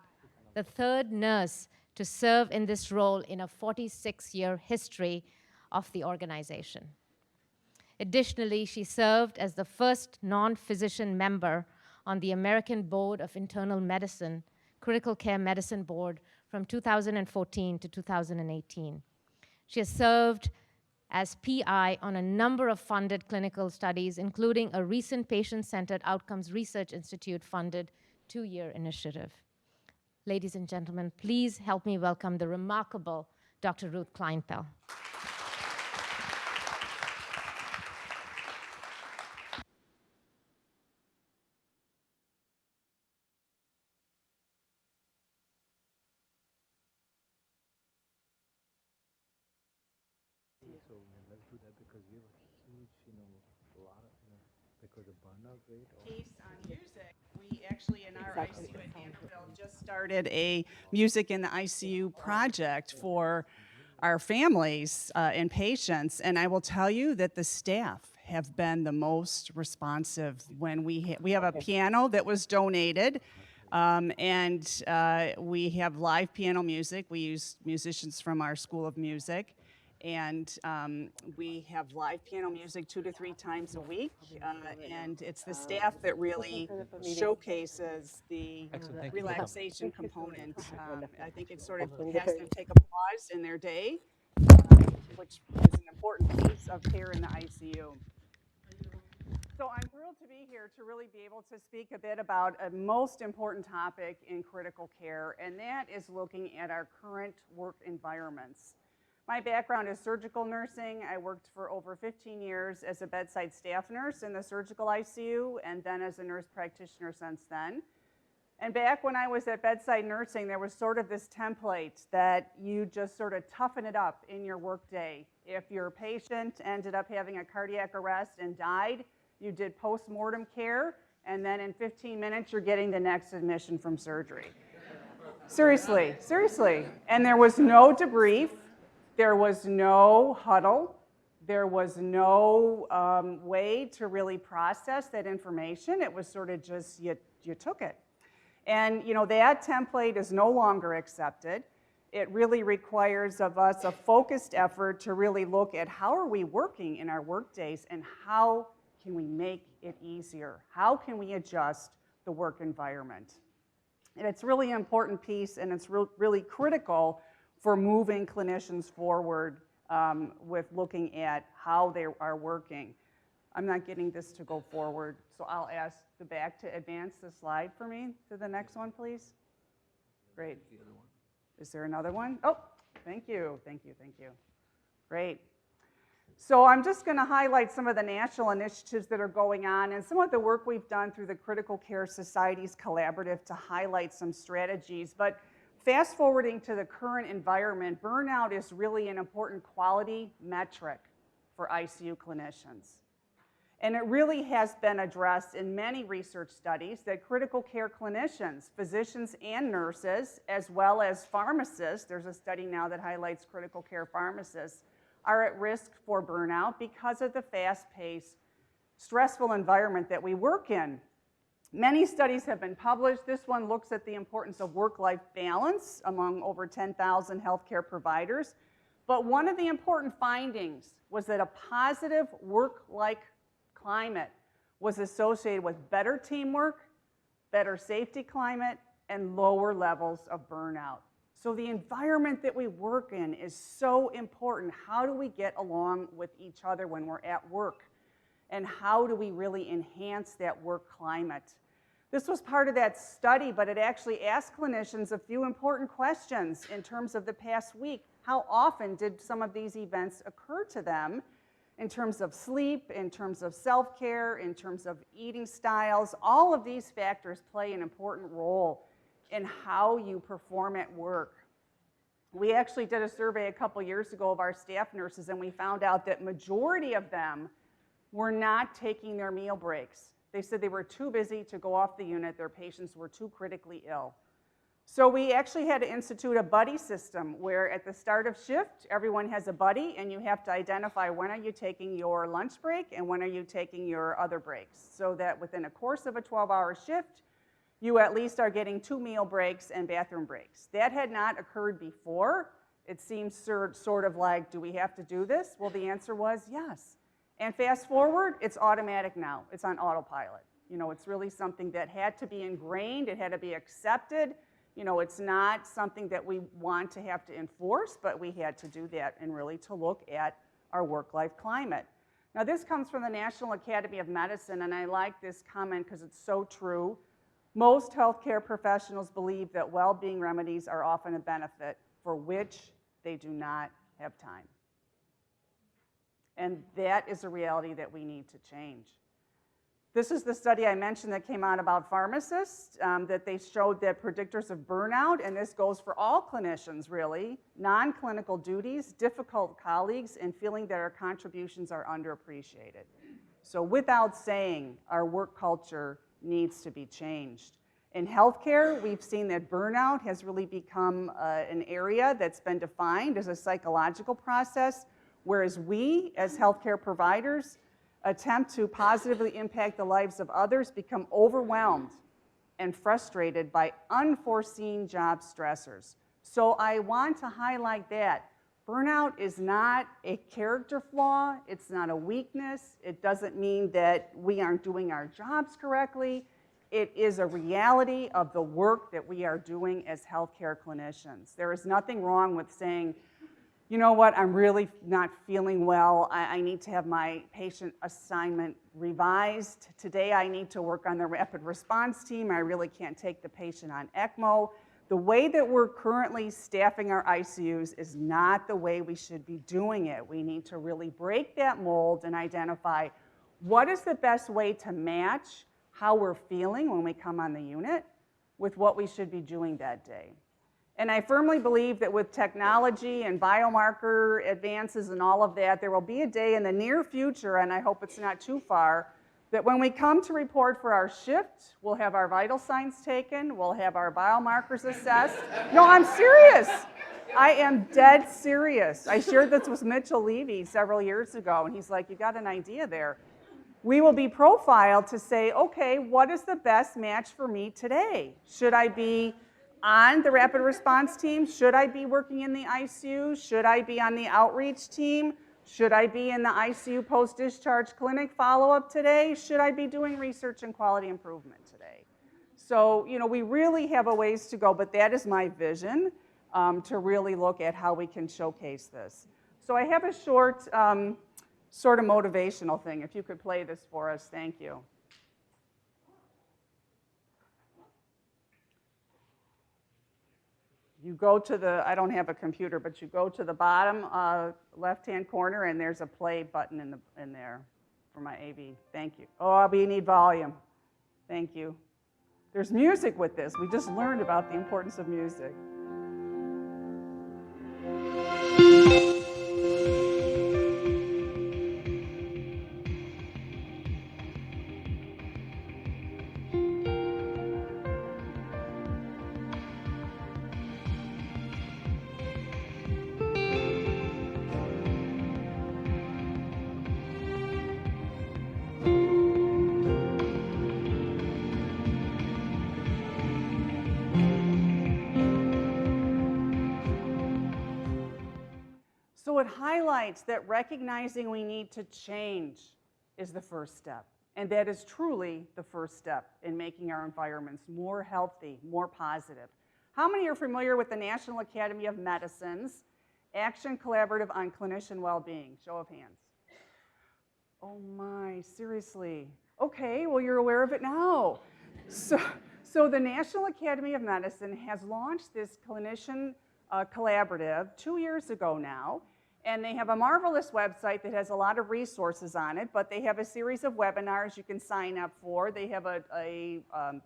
Speaker 11: the third nurse to serve in this role in a 46-year history of the organization. Additionally, she served as the first non-physician member on the American Board of Internal Medicine, Critical Care Medicine Board from 2014 to 2018. She has served as PI on a number of funded clinical studies, including a recent patient-centered outcomes research institute-funded 2-year initiative. Ladies and gentlemen, please help me welcome the remarkable Dr. Ruth Kleinfeld.
Speaker 6: Case on music. We actually, in our ICU at Vanderbilt, just started a Music in the ICU project for our families and patients, and I will tell you that the staff have been the most responsive. When we have a piano that was donated, and we have live piano music. We use musicians from our School of Music. And we have live piano music 2 to 3 times a week, and it's the staff that really showcases the relaxation component. I think it sort of has them take a pause in their day, which is an important piece of care in the ICU. So I'm thrilled to be here to really be able to speak a bit about a most important topic in critical care, and that is looking at our current work environments. My background is surgical nursing. I worked for over 15 years as a bedside staff nurse in the surgical ICU, and then as a nurse practitioner since then. And back when I was at bedside nursing, there was sort of this template that you just sort of toughen it up in your workday. If your patient ended up having a cardiac arrest and died, you did post-mortem care, and then in 15 minutes, you're getting the next admission from surgery. Seriously, seriously. And there was no debrief. There was no huddle. There was no way to really process that information. It was sort of just, you took it. And you know, that template is no longer accepted. It really requires of us a focused effort to really look at how are we working in our work days and how can we make it easier? How can we adjust the work environment? And it's really an important piece, and it's really critical for moving clinicians forward with looking at how they are working. I'm not getting this to go forward, so I'll ask the back to advance the slide for me to the next one, please. Great. Is there another one? Oh, thank you, thank you, thank you. Great. So I'm just going to highlight some of the national initiatives that are going on and some of the work we've done through the Critical Care Societies Collaborative to highlight some strategies. But fast forwarding to the current environment, burnout is really an important quality metric for ICU clinicians. And it really has been addressed in many research studies that critical care clinicians, physicians and nurses, as well as pharmacists, there's a study now that highlights critical care pharmacists, are at risk for burnout because of the fast-paced, stressful environment that we work in. Many studies have been published. This one looks at the importance of work-life balance among over 10,000 healthcare providers. But one of the important findings was that a positive work-life climate was associated with better teamwork, better safety climate, and lower levels of burnout. So the environment that we work in is so important. How do we get along with each other when we're at work? And how do we really enhance that work climate? This was part of that study, but it actually asked clinicians a few important questions in terms of the past week. How often did some of these events occur to them in terms of sleep, in terms of self-care, in terms of eating styles? All of these factors play an important role in how you perform at work. We actually did a survey a couple years ago of our staff nurses, and we found out that majority of them were not taking their meal breaks. They said they were too busy to go off the unit. Their patients were too critically ill. So we actually had to institute a buddy system where at the start of shift, everyone has a buddy, and you have to identify when are you taking your lunch break and when are you taking your other breaks, so that within a course of a 12-hour shift, you at least are getting 2 meal breaks and bathroom breaks. That had not occurred before. It seems sort of like, do we have to do this? Well, the answer was yes. And fast forward, it's automatic now. It's on autopilot. You know, it's really something that had to be ingrained. It had to be accepted. You know, it's not something that we want to have to enforce, but we had to do that and really to look at our work-life climate. Now, this comes from the National Academy of Medicine, and I like this comment because it's so true. Most healthcare professionals believe that well-being remedies are often a benefit for which they do not have time. And that is a reality that we need to change. This is the study I mentioned that came out about pharmacists, that they showed that predictors of burnout, and this goes for all clinicians really, non-clinical duties, difficult colleagues, and feeling that our contributions are underappreciated. So without saying, our work culture needs to be changed. In healthcare, we've seen that burnout has really become an area that's been defined as a psychological process, whereas we, as healthcare providers, attempt to positively impact the lives of others, become overwhelmed and frustrated by unforeseen job stressors. So I want to highlight that. Burnout is not a character flaw, it's not a weakness, it doesn't mean that we aren't doing our jobs correctly. It is a reality of the work that we are doing as healthcare clinicians. There is nothing wrong with saying, you know what, I'm really not feeling well. I need to have my patient assignment revised. Today I need to work on the rapid response team. I really can't take the patient on ECMO. The way that we're currently staffing our ICUs is not the way we should be doing it. We need to really break that mold and identify what is the best way to match how we're feeling when we come on the unit with what we should be doing that day. And I firmly believe that with technology and biomarker advances and all of that, there will be a day in the near future, and I hope it's not too far, that when we come to report for our shift, we'll have our vital signs taken, we'll have our biomarkers assessed. No, I'm serious. I am dead serious. I shared this with Mitchell Levy several years ago, and he's like, you got an idea there. We will be profiled to say, okay, what is the best match for me today? Should I be on the rapid response team? Should I be working in the ICU? Should I be on the outreach team? Should I be in the ICU post-discharge clinic follow-up today? Should I be doing research and quality improvement today? So, you know, we really have a ways to go, but that is my vision, to really look at how we can showcase this. So I have a short sort of motivational thing. If you could play this for us, thank you. You go to the, I don't have a computer, but you go to the bottom left-hand corner, and there's a play button in there for my AV. Thank you. Oh, we need volume. Thank you. There's music with this. We just learned about the importance of music. So it highlights that recognizing we need to change is the first step. And that is truly the first step in making our environments more healthy, more positive. How many are familiar with the National Academy of Medicine's Action Collaborative on Clinician Well-Being? Show of hands. Oh my, seriously. Okay, well, you're aware of it now. So the National Academy of Medicine has launched this clinician collaborative 2 years ago now. And they have a marvelous website that has a lot of resources on it, but they have a series of webinars you can sign up for. They have a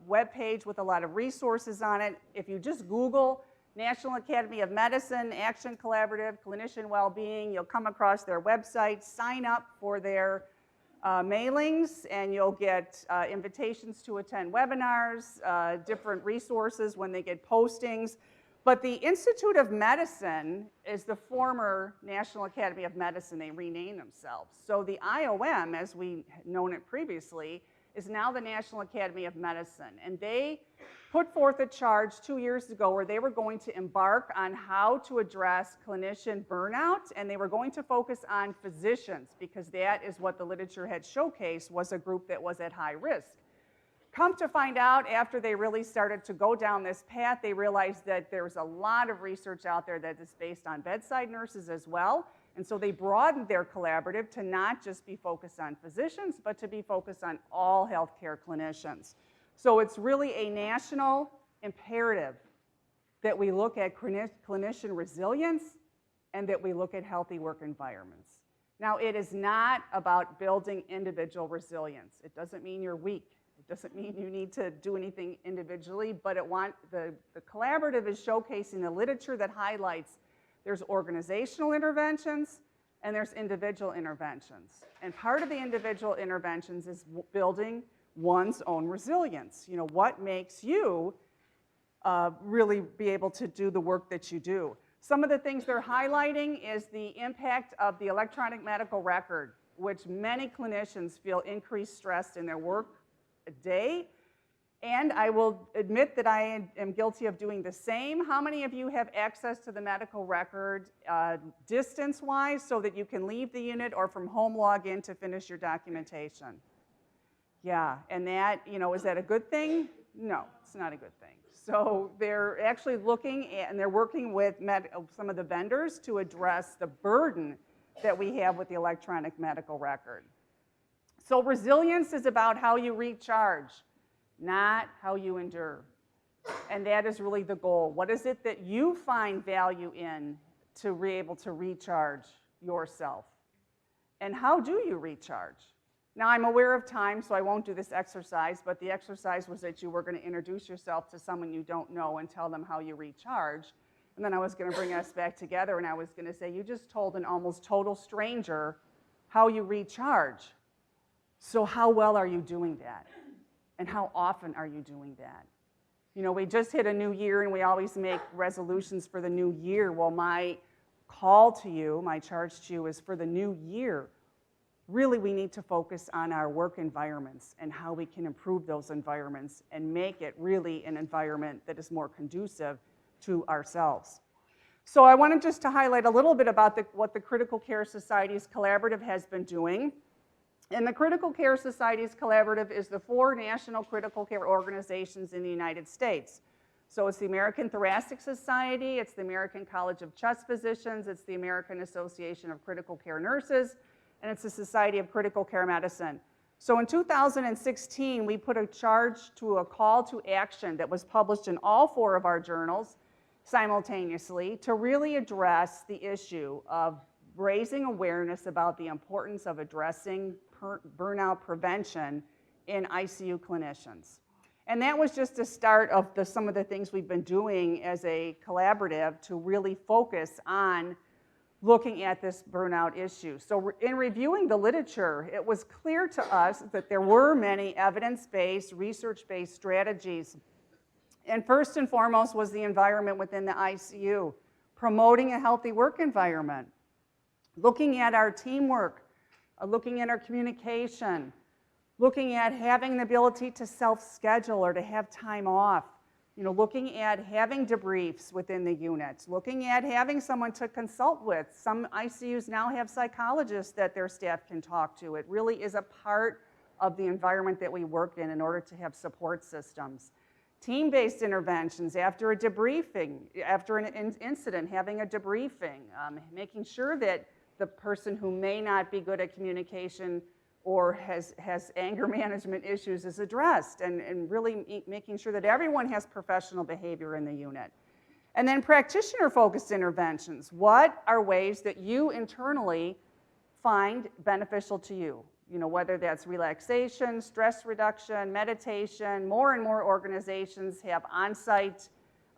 Speaker 6: web page with a lot of resources on it. If you just Google National Academy of Medicine, Action Collaborative, Clinician Wellbeing, you'll come across their website. Sign up for their mailings, and you'll get invitations to attend webinars, different resources when they get postings. But the Institute of Medicine is the former National Academy of Medicine. They renamed themselves. So the IOM, as we known it previously, is now the National Academy of Medicine. And they put forth a charge 2 years ago where they were going to embark on how to address clinician burnout, and they were going to focus on physicians because that is what the literature had showcased was a group that was at high risk. Come to find out, after they really started to go down this path, they realized that there's a lot of research out there that is based on bedside nurses as well. And so they broadened their collaborative to not just be focused on physicians, but to be focused on all healthcare clinicians. So it's really a national imperative that we look at clinician resilience and that we look at healthy work environments. Now, it is not about building individual resilience. It doesn't mean you're weak. It doesn't mean you need to do anything individually, but the collaborative is showcasing the literature that highlights there's organizational interventions and there's individual interventions. And part of the individual interventions is building one's own resilience. You know, what makes you really be able to do the work that you do? Some of the things they're highlighting is the impact of the electronic medical record, which many clinicians feel increased stress in their work a day, and I will admit that I am guilty of doing the same. How many of you have access to the medical record distance-wise so that you can leave the unit or from home log in to finish your documentation? Yeah, and that, you know, is that a good thing? No, it's not a good thing. So they're actually looking at, and they're working with some of the vendors to address the burden that we have with the electronic medical record. So resilience is about how you recharge, not how you endure. And that is really the goal. What is it that you find value in to be able to recharge yourself? And how do you recharge? Now, I'm aware of time, so I won't do this exercise, but the exercise was that you were going to introduce yourself to someone you don't know and tell them how you recharge. And then I was going to bring us back together, and I was going to say, you just told an almost total stranger how you recharge. So how well are you doing that? And how often are you doing that? You know, we just hit a new year and we always make resolutions for the new year. Well, my call to you, my charge to you is for the new year. Really, we need to focus on our work environments and how we can improve those environments and make it really an environment that is more conducive to ourselves. So I wanted just to highlight a little bit about what the Critical Care Society's Collaborative has been doing. And the Critical Care Society's Collaborative is the 4 national critical care organizations in the United States. So it's the American Thoracic Society, it's the American College of Chest Physicians, it's the American Association of Critical Care Nurses, and it's the Society of Critical Care Medicine. So in 2016, we put a charge to a call to action that was published in all 4 of our journals. simultaneously to really address the issue of raising awareness about the importance of addressing burnout prevention in ICU clinicians. And that was just a start of some of the things we've been doing as a collaborative to really focus on looking at this burnout issue. So in reviewing the literature, it was clear to us that there were many evidence-based, research-based strategies. And first and foremost was the environment within the ICU, promoting a healthy work environment, looking at our teamwork, looking at our communication, looking at having the ability to self-schedule or to have time off, looking at having debriefs within the unit, looking at having someone to consult with. Some ICUs now have psychologists that their staff can talk to. It really is a part of the environment that we work in order to have support systems. Team-based interventions after a debriefing, after an incident, having a debriefing, making sure that the person who may not be good at communication or has anger management issues is addressed, and really making sure that everyone has professional behavior in the unit. And then practitioner-focused interventions. What are ways that you internally find beneficial to you? Whether that's relaxation, stress reduction, meditation. More and more organizations have on-site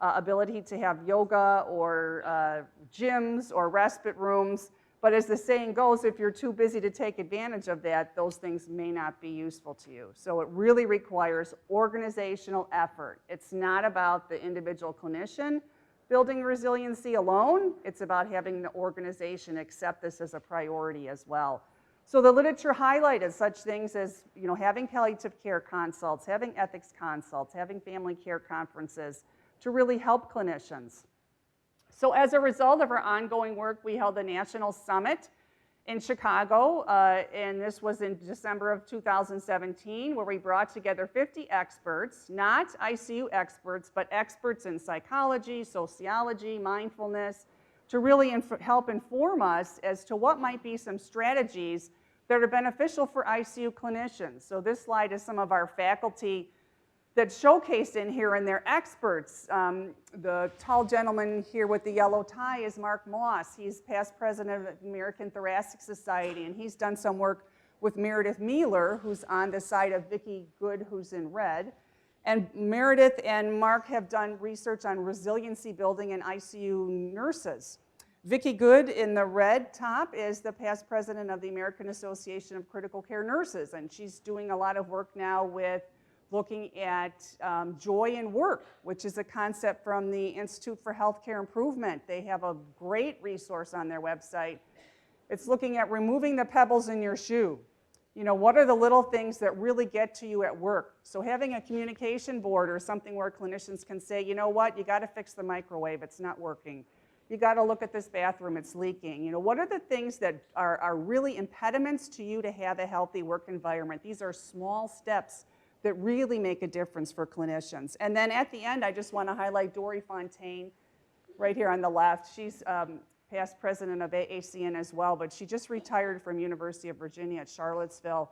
Speaker 6: ability to have yoga or gyms or respite rooms. But as the saying goes, if you're too busy to take advantage of that, those things may not be useful to you. So it really requires organizational effort. It's not about the individual clinician building resiliency alone. It's about having the organization accept this as a priority as well. So the literature highlighted such things as having palliative care consults, having ethics consults, having family care conferences to really help clinicians. So as a result of our ongoing work, we held a national summit in Chicago, and this was in December of 2017, where we brought together 50 experts, not ICU experts, but experts in psychology, sociology, mindfulness, to really help inform us as to what might be some strategies that are beneficial for ICU clinicians. So this slide is some of our faculty that's showcased in here, and they're experts. The tall gentleman here with the yellow tie is Mark Moss. He's past president of the American Thoracic Society, and he's done some work with Meredith Mealer, who's on the side of Vicki Good, who's in red. And Meredith and Mark have done research on resiliency building in ICU nurses. Vicki Good in the red top is the past president of the American Association of Critical Care Nurses, and she's doing a lot of work now with looking at joy in work, which is a concept from the Institute for Healthcare Improvement. They have a great resource on their website. It's looking at removing the pebbles in your shoe. What are the little things that really get to you at work? So having a communication board or something where clinicians can say, you know what, you got to fix the microwave, it's not working. You got to look at this bathroom, it's leaking. What are the things that are really impediments to you to have a healthy work environment? These are small steps that really make a difference for clinicians. And then at the end, I just want to highlight Dory Fontaine right here on the left. She's past president of AACN as well, but she just retired from University of Virginia at Charlottesville.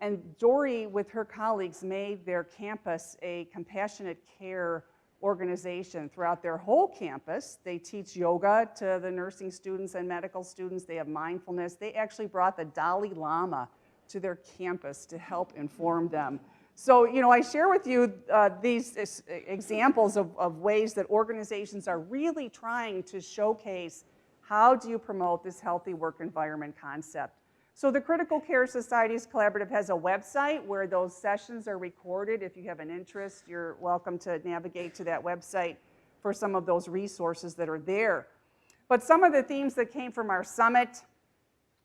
Speaker 6: And Dory, with her colleagues, made their campus a compassionate care organization throughout their whole campus. They teach yoga to the nursing students and medical students. They have mindfulness. They actually brought the Dalai Lama to their campus to help inform them. So, I share with you these examples of ways that organizations are really trying to showcase how do you promote this healthy work environment concept. So the Critical Care Societies Collaborative has a website where those sessions are recorded. If you have an interest, you're welcome to navigate to that website for some of those resources that are there. But some of the themes that came from our summit,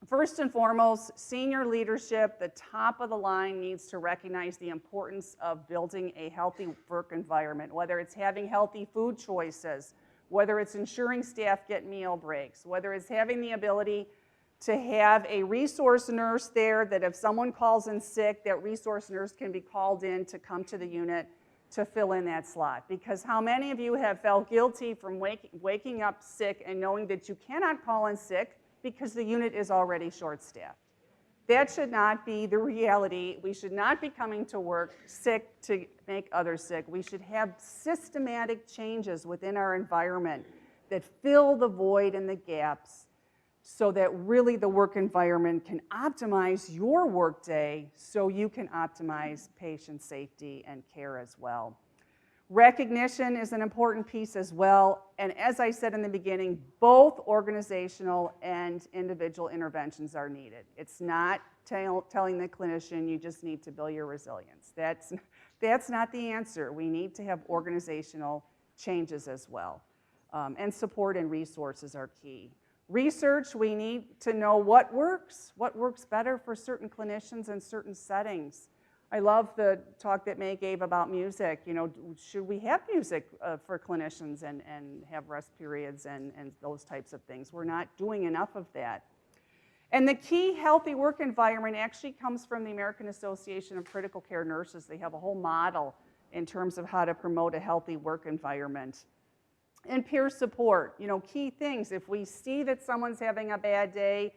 Speaker 6: first and foremost, senior leadership, the top of the line, needs to recognize the importance of building a healthy work environment, whether it's having healthy food choices, whether it's ensuring staff get meal breaks, whether it's having the ability to have a resource nurse there that if someone calls in sick, that resource nurse can be called in to come to the unit to fill in that slot. Because how many of you have felt guilty from waking up sick and knowing that you cannot call in sick because the unit is already short-staffed? That should not be the reality. We should not be coming to work sick to make others sick. We should have systematic changes within our environment that fill the void and the gaps so that really the work environment can optimize your workday so you can optimize patient safety and care as well. Recognition is an important piece as well, and as I said in the beginning, both organizational and individual interventions are needed. It's not telling the clinician you just need to build your resilience. That's not the answer. We need to have organizational changes as well, and support and resources are key. Research, we need to know what works better for certain clinicians in certain settings. I love the talk that May gave about music. You know, should we have music for clinicians and have rest periods and those types of things? We're not doing enough of that. And the key healthy work environment actually comes from the American Association of Critical Care Nurses. They have a whole model in terms of how to promote a healthy work environment. And peer support, you know, key things. If we see that someone's having a bad day,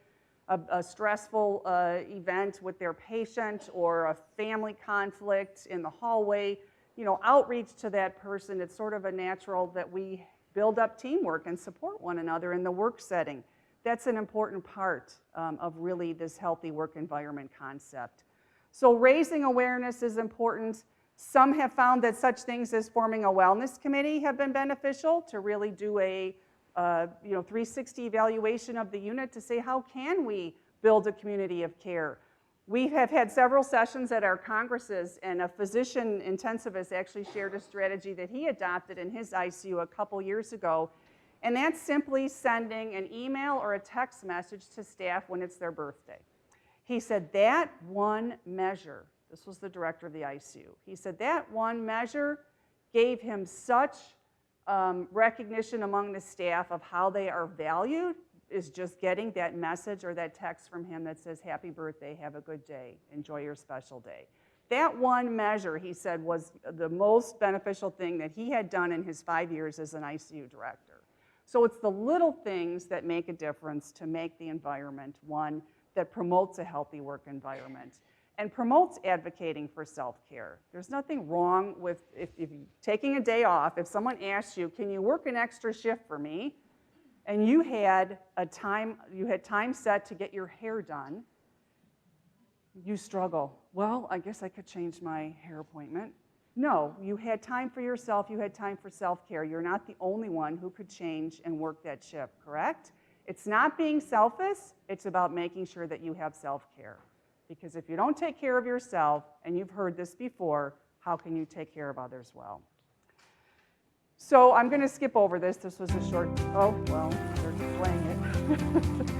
Speaker 6: a stressful event with their patient or a family conflict in the hallway, you know, outreach to that person, it's sort of a natural that we build up teamwork and support one another in the work setting. That's an important part of really this healthy work environment concept. So raising awareness is important. Some have found that such things as forming a wellness committee have been beneficial to really do a 360 evaluation of the unit to say how can we build a community of care. We have had several sessions at our congresses, and a physician intensivist actually shared a strategy that he adopted in his ICU a couple years ago, and that's simply sending an email or a text message to staff when it's their birthday. He said that one measure, this was the director of the ICU, he said that one measure gave him such recognition among the staff of how they are valued, is just getting that message or that text from him that says, happy birthday, have a good day, enjoy your special day. That one measure, he said, was the most beneficial thing that he had done in his 5 years as an ICU director. So it's the little things that make a difference to make the environment one that promotes a healthy work environment and promotes advocating for self-care. There's nothing wrong with if you're taking a day off, if someone asks you, can you work an extra shift for me? And you had time set to get your hair done, you struggle. Well, I guess I could change my hair appointment. No, you had time for yourself, you had time for self-care. You're not the only one who could change and work that shift, correct? It's not being selfish, it's about making sure that you have self-care. Because if you don't take care of yourself, and you've heard this before, how can you take care of others well? So I'm going to skip over this. This was a short, oh, well, they're displaying it.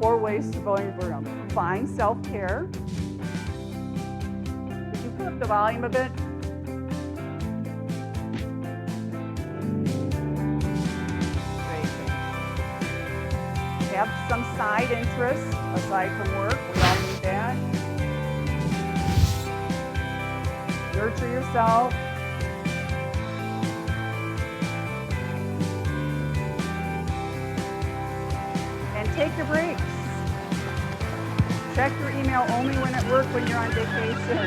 Speaker 6: 4 ways to avoid burnout. Find self-care. Could you put up the volume a bit? Have some side interests aside from work. We all need that. Nurture yourself. And take your breaks. Check your email only when at work when you're on vacation.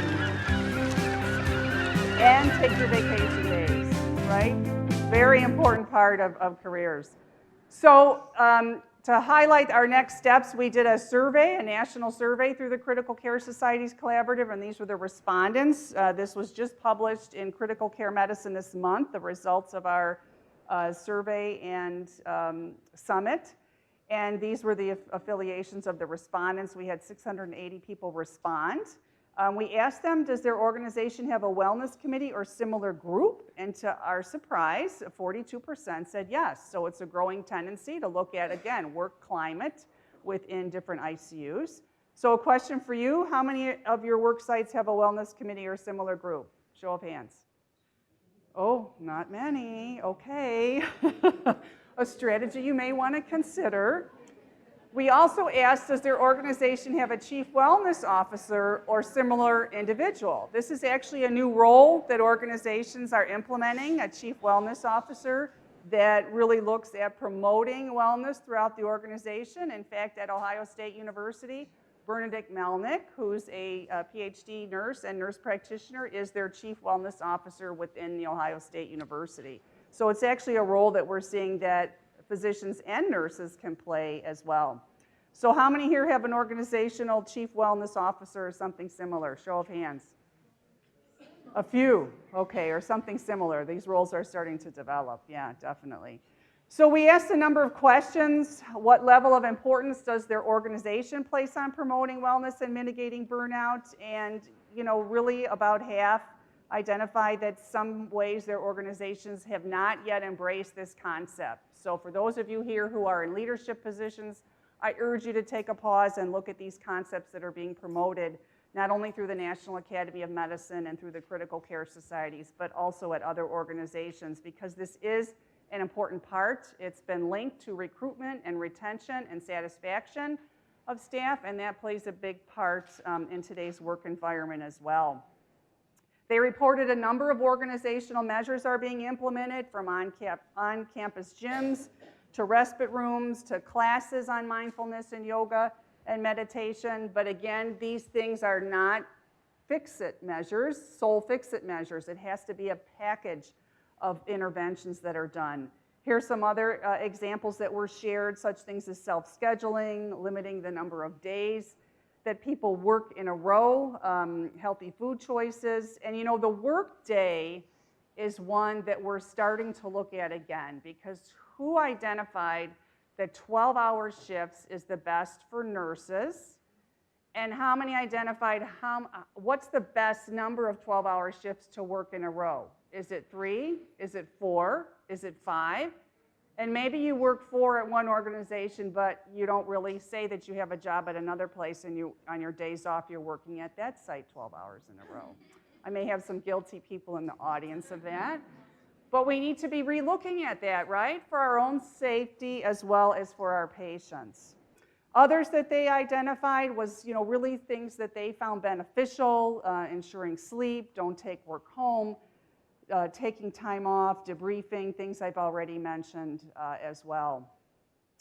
Speaker 6: And take your vacation days, right? Very important part of careers. So, to highlight our next steps, we did a survey, a national survey through the Critical Care Societies Collaborative, and these were the respondents. This was just published in Critical Care Medicine this month, the results of our survey and summit. And these were the affiliations of the respondents. We had 680 people respond. We asked them, does their organization have a wellness committee or similar group? And to our surprise, 42% said yes. So it's a growing tendency to look at, again, work climate within different ICUs. So a question for you, how many of your work sites have a wellness committee or similar group? Show of hands. Oh, not many, okay. A strategy you may want to consider. We also asked, does their organization have a chief wellness officer or similar individual? This is actually a new role that organizations are implementing, a chief wellness officer that really looks at promoting wellness throughout the organization. In fact, at Ohio State University, Bernadette Melnick, who's a PhD nurse and nurse practitioner, is their chief wellness officer within the Ohio State University. So it's actually a role that we're seeing that physicians and nurses can play as well. So how many here have an organizational chief wellness officer or something similar? Show of hands. A few, okay, or something similar. These roles are starting to develop, yeah, definitely. So we asked a number of questions. What level of importance does their organization place on promoting wellness and mitigating burnout? And, you know, really about half identified that some ways their organizations have not yet embraced this concept. So for those of you here who are in leadership positions, I urge you to take a pause and look at these concepts that are being promoted, not only through the National Academy of Medicine and through the critical care societies, but also at other organizations, because this is an important part. It's been linked to recruitment and retention and satisfaction of staff, and that plays a big part in today's work environment as well. They reported a number of organizational measures are being implemented, from on-campus gyms to respite rooms to classes on mindfulness and yoga and meditation. But again, these things are not fix-it measures, sole fix-it measures. It has to be a package of interventions that are done. Here's some other examples that were shared, such things as self-scheduling, limiting the number of days that people work in a row, healthy food choices. And you know, the work day is one that we're starting to look at again, because who identified that 12-hour shifts is the best for nurses? And how many identified what's the best number of 12-hour shifts to work in a row? Is it 3? Is it 4? Is it 5? And maybe you work 4 at one organization, but you don't really say that you have a job at another place, and you, on your days off, you're working at that site 12 hours in a row. I may have some guilty people in the audience of that, but we need to be re-looking at that, right? For our own safety as well as for our patients. Others that they identified was, you know, really things that they found beneficial, ensuring sleep, don't take work home, taking time off, debriefing, things I've already mentioned as well.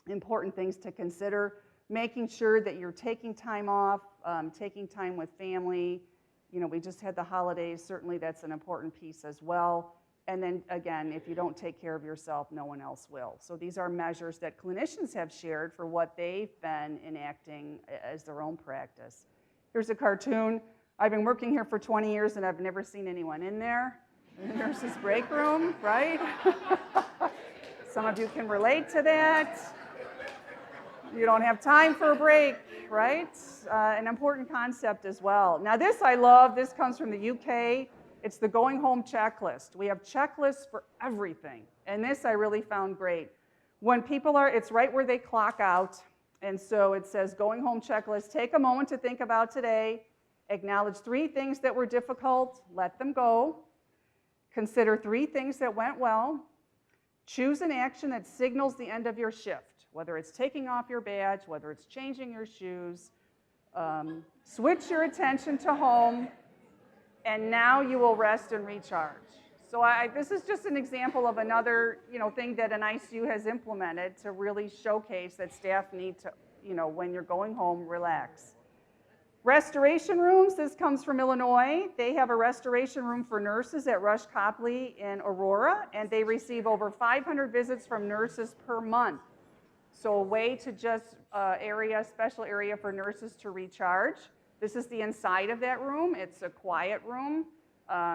Speaker 6: Important things to consider, making sure that you're taking time off, taking time with family. You know, we just had the holidays, certainly that's an important piece as well. And then again, if you don't take care of yourself, no one else will. So these are measures that clinicians have shared for what they've been enacting as their own practice. Here's a cartoon. I've been working here for 20 years and I've never seen anyone in there. In the nurse's break room, right? Some of you can relate to that. You don't have time for a break, right? An important concept as well. Now this I love, this comes from the UK. It's the going home checklist. We have checklists for everything. And this I really found great. When people are, it's right where they clock out. And so it says going home checklist, take a moment to think about today, acknowledge 3 things that were difficult, let them go. Consider 3 things that went well. Choose an action that signals the end of your shift, whether it's taking off your badge, whether it's changing your shoes. Switch your attention to home, and now you will rest and recharge. So this is just an example of another, you know, thing that an ICU has implemented to really showcase that staff need to, you know, when you're going home, relax. Restoration rooms, this comes from Illinois. They have a restoration room for nurses at Rush Copley in Aurora, and they receive over 500 visits from nurses per month. So a way to just special area for nurses to recharge. This is the inside of that room. It's a quiet room.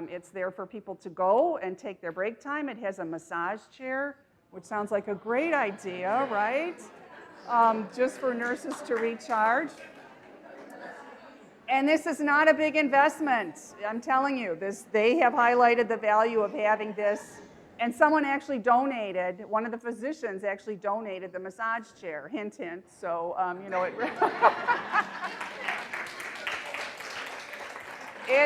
Speaker 6: It's there for people to go and take their break time. It has a massage chair, which sounds like a great idea, right? Just for nurses to recharge. And this is not a big investment. I'm telling you, they have highlighted the value of having this. And someone actually donated, one of the physicians actually donated the massage chair, hint, hint. So, you know, it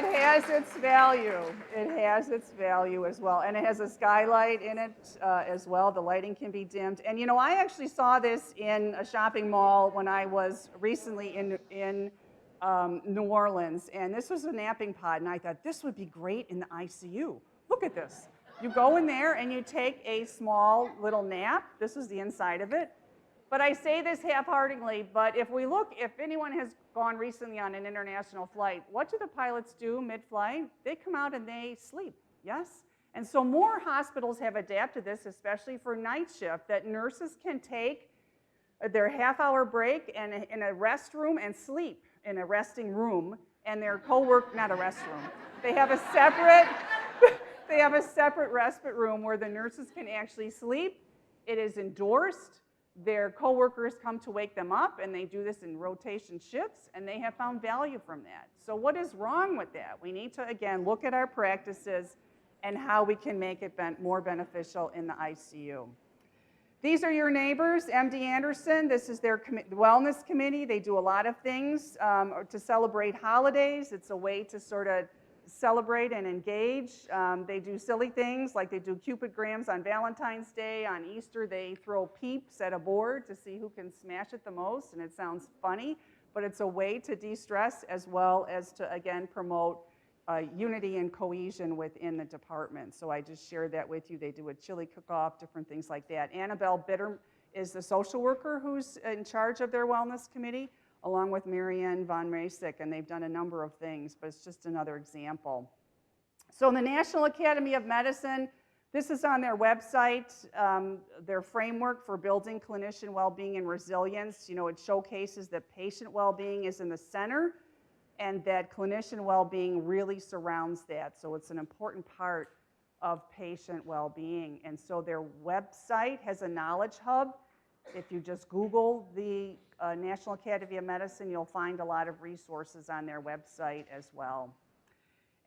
Speaker 6: has its value. It has its value as well. And it has a skylight in it as well. The lighting can be dimmed. And, you know, I actually saw this in a shopping mall when I was recently in New Orleans, and this was a napping pod, and I thought this would be great in the ICU. Look at this. You go in there and you take a small little nap. This is the inside of it.
Speaker 7: But I say this half-heartedly, but if anyone has gone recently on an international flight, what do the pilots do mid-flight? They come out and they sleep, yes? And so more hospitals have adapted this, especially for night shift, that nurses can take their half-hour break in a restroom and sleep in a resting room, and their not a restroom. They have a separate respite room where the nurses can actually sleep. It is endorsed. Their coworkers come to wake them up, and they do this in rotation shifts, and they have found value from that. So what is wrong with that? We need to, again, look at our practices and how we can make it more beneficial in the ICU. These are your neighbors, MD Anderson. This is their wellness committee. They do a lot of things to celebrate holidays. It's a way to sort of celebrate and engage. They do silly things like they do Cupid grams on Valentine's Day. On Easter, they throw peeps at a board to see who can smash it the most, and it sounds funny, but it's a way to de-stress as well as to, again, promote unity and cohesion within the department. So I just shared that with you. They do a chili cook-off, different things like that. Annabelle Bitter is the social worker who's in charge of their wellness committee, along with Marianne von Masick, and they've done a number of things, but it's just another example. So the National Academy of Medicine, this is on their website, their framework for building clinician well-being and resilience. You know, it showcases that patient well-being is in the center, and that clinician well-being really surrounds that. So it's an important part of patient well-being. And so their website has a knowledge hub. If you just Google the National Academy of Medicine, you'll find a lot of resources on their website as well.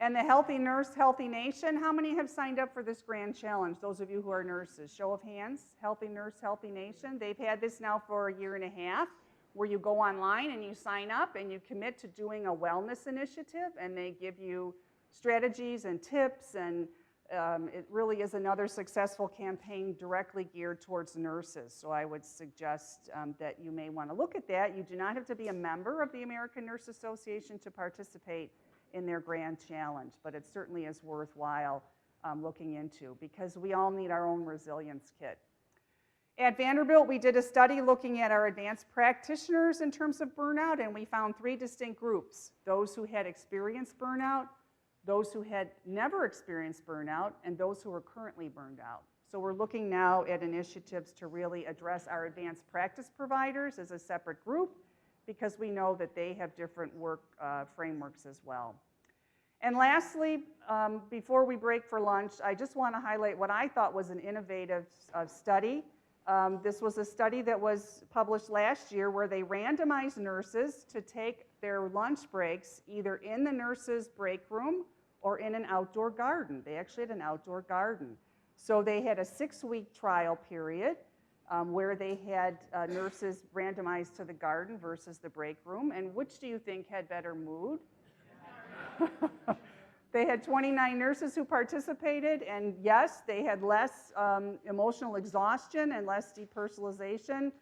Speaker 7: And the Healthy Nurse, Healthy Nation, how many have signed up for this grand challenge? Those of you who are nurses, show of hands. Healthy Nurse, Healthy Nation. They've had this now for 1.5 years. Where you go online and you sign up and you commit to doing a wellness initiative, and they give you strategies and tips, and it really is another successful campaign directly geared towards nurses. So I would suggest that you may want to look at that. You do not have to be a member of the American Nurse Association to participate in their grand challenge, but it certainly is worthwhile looking into, because we all need our own resilience kit. At Vanderbilt, we did a study looking at our advanced practitioners in terms of burnout, and we found 3 distinct groups: those who had experienced burnout, those who had never experienced burnout, and those who were currently burned out. So we're looking now at initiatives to really address our advanced practice providers as a separate group, because we know that they have different work frameworks as well. And lastly, before we break for lunch, I just want to highlight what I thought was an innovative study. This was a study that was published last year where they randomized nurses to take their lunch breaks either in the nurses' break room or in an outdoor garden. They actually had an outdoor garden. So they had a 6-week trial period where they had nurses randomized to the garden versus the break room. And which do you think had better mood? They had 29 nurses who participated, and yes, they had less emotional exhaustion and less depersonalization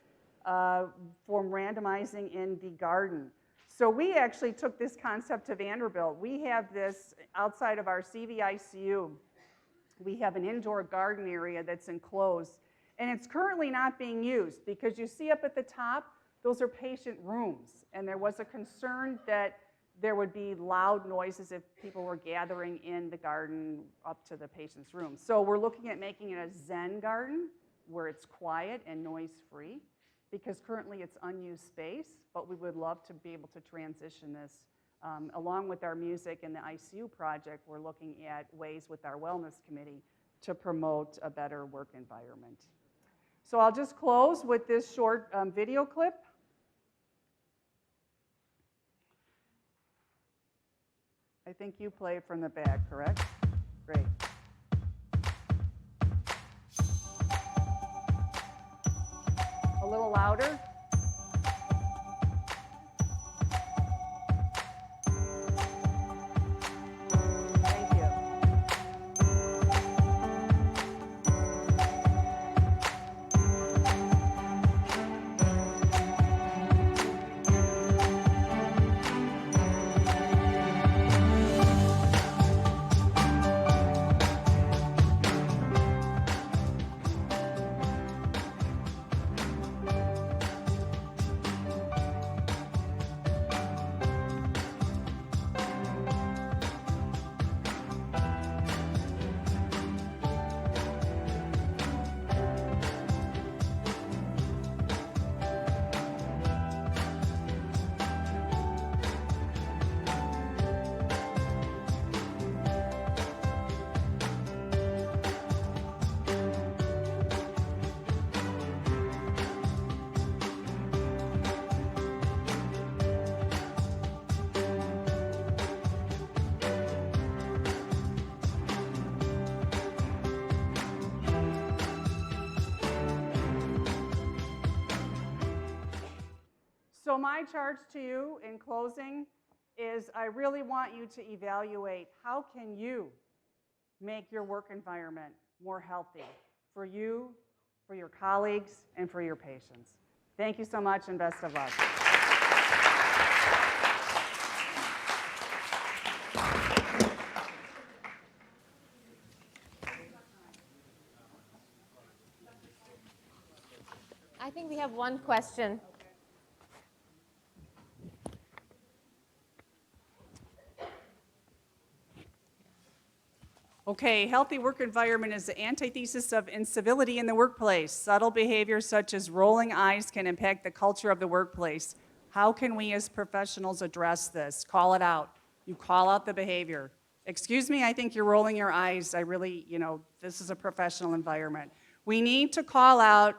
Speaker 7: from randomizing in the garden. So we actually took this concept to Vanderbilt. We have this outside of our CVICU. We have an indoor garden area that's enclosed, and it's currently not being used because you see up at the top, those are patient rooms, and there was a concern that there would be loud noises if people were gathering in the garden up to the patient's room. So we're looking at making it a Zen garden where it's quiet and noise-free, because currently it's unused space, but we would love to be able to transition this. Along with our music and the ICU project, we're looking at ways with our wellness committee to promote a better work environment. So I'll just close with this short video clip. I think you play it from the back, correct? Great. A little louder. Thank you. So my charge to you in closing is I really want you to evaluate how can you make your work environment more healthy for you, for your colleagues, and for your patients. Thank you so much and best of luck.
Speaker 11: I think we have one question.
Speaker 7: Okay, healthy work environment is the antithesis of incivility in the workplace. Subtle behaviors such as rolling eyes can impact the culture of the workplace. How can we as professionals address this? Call it out. You call out the behavior. Excuse me, I think you're rolling your eyes. I really, this is a professional environment. We need to call out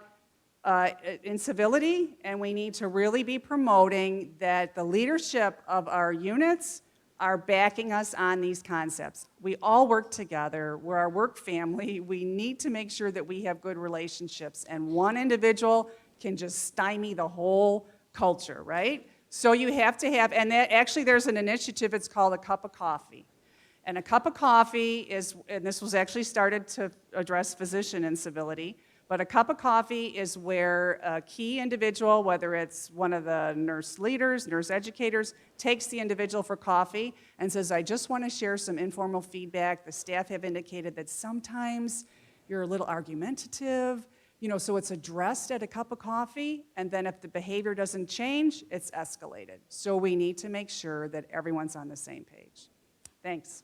Speaker 7: incivility, and we need to really be promoting that the leadership of our units are backing us on these concepts. We all work together. We're our work family. We need to make sure that we have good relationships, and one individual can just stymie the whole culture, right? So you have to have, and that, actually there's an initiative, it's called A Cup of Coffee. And A Cup of Coffee is, and this was actually started to address physician incivility, but A Cup of Coffee is where a key individual, whether it's one of the nurse leaders, nurse educators, takes the individual for coffee and says, I just want to share some informal feedback. The staff have indicated that sometimes you're a little argumentative, so it's addressed at a cup of coffee, and then if the behavior doesn't change, it's escalated. So we need to make sure that everyone's on the same page. Thanks.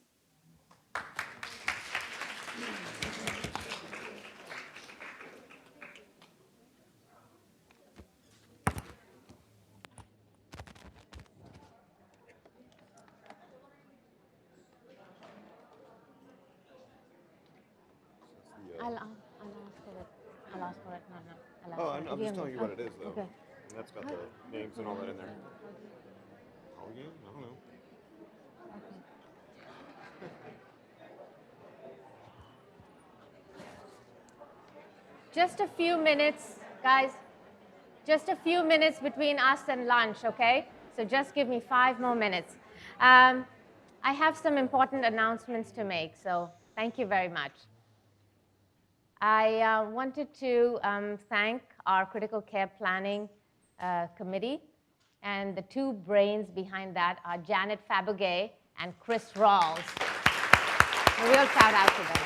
Speaker 11: I'll ask for it. No.
Speaker 1: Oh, I'm just telling you what it is, though.
Speaker 11: Okay.
Speaker 1: And that's got the names and all that in there. Oh, yeah? I don't know.
Speaker 11: Just a few minutes, guys. Just a few minutes between us and lunch, okay? So just give me 5 more minutes. I have some important announcements to make, so thank you very much. I wanted to thank our critical care planning committee, and the 2 brains behind that are Janet Fabugay and Chris Rawls. A real shout out to them.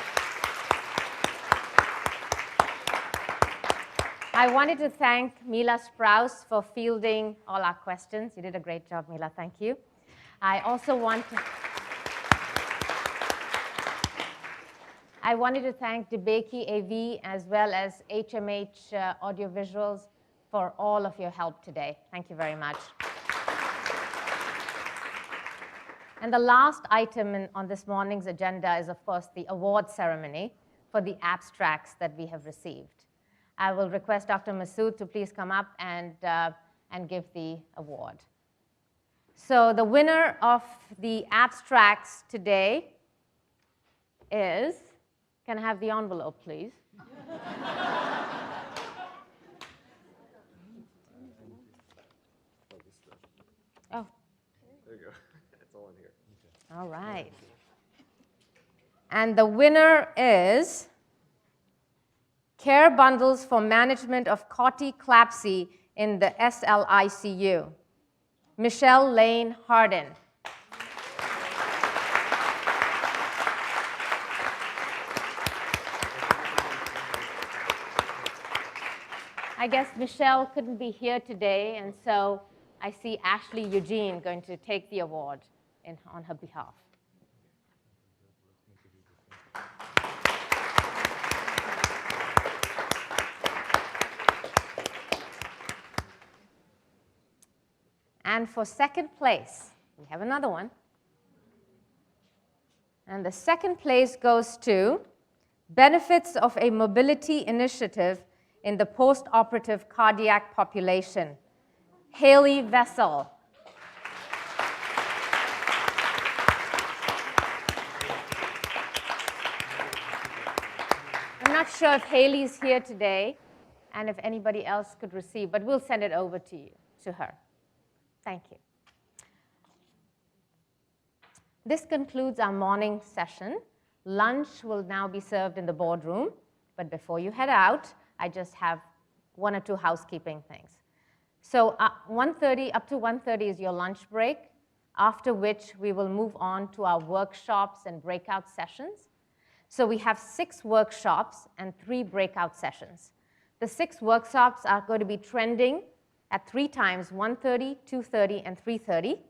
Speaker 11: I wanted to thank Mila Sprouse for fielding all our questions. You did a great job, Mila. Thank you. I also wanted to thank DeBakey AV as well as HMH Audiovisuals for all of your help today. Thank you very much. And the last item on this morning's agenda is, of course, the award ceremony for the abstracts that we have received. I will request Dr. Masood to please come up and give the award. So the winner of the abstracts today is, can I have the envelope, please? Oh.
Speaker 1: There you go. It's all in here.
Speaker 11: All right. And the winner is Care Bundles for Management of Corticlapsy in the SLICU, Michelle Lane Harden. I guess Michelle couldn't be here today, and so I see Ashley Eugene going to take the award on her behalf. And for second place, we have another one. And the second place goes to Benefits of a Mobility Initiative in the Post-Operative Cardiac Population, Haley Vessel. I'm not sure if Haley's here today and if anybody else could receive, but we'll send it over to you, to her. Thank you. This concludes our morning session. Lunch will now be served in the boardroom, but before you head out, I just have 1 or 2 housekeeping things. So 1:30 up to 1:30 is your lunch break, after which we will move on to our workshops and breakout sessions. So we have 6 workshops and 3 breakout sessions. The 6 workshops are going to be trending at 3 times, 1:30, 2:30, and 3:30.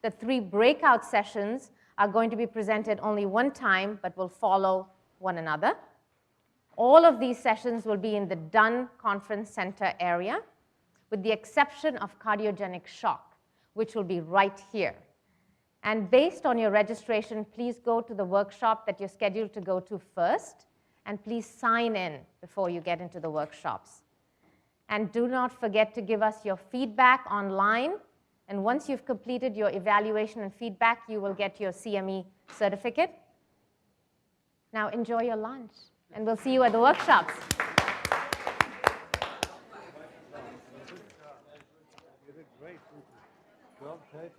Speaker 11: The 3 breakout sessions are going to be presented only 1 time, but will follow one another. All of these sessions will be in the Dunn Conference Center area, with the exception of cardiogenic shock, which will be right here. And based on your registration, please go to the workshop that you're scheduled to go to first, and please sign in before you get into the workshops. And do not forget to give us your feedback online. And once you've completed your evaluation and feedback, you will get your CME certificate. Now enjoy your lunch, and we'll see you at the workshops.
Speaker 3: You did great. 12:30.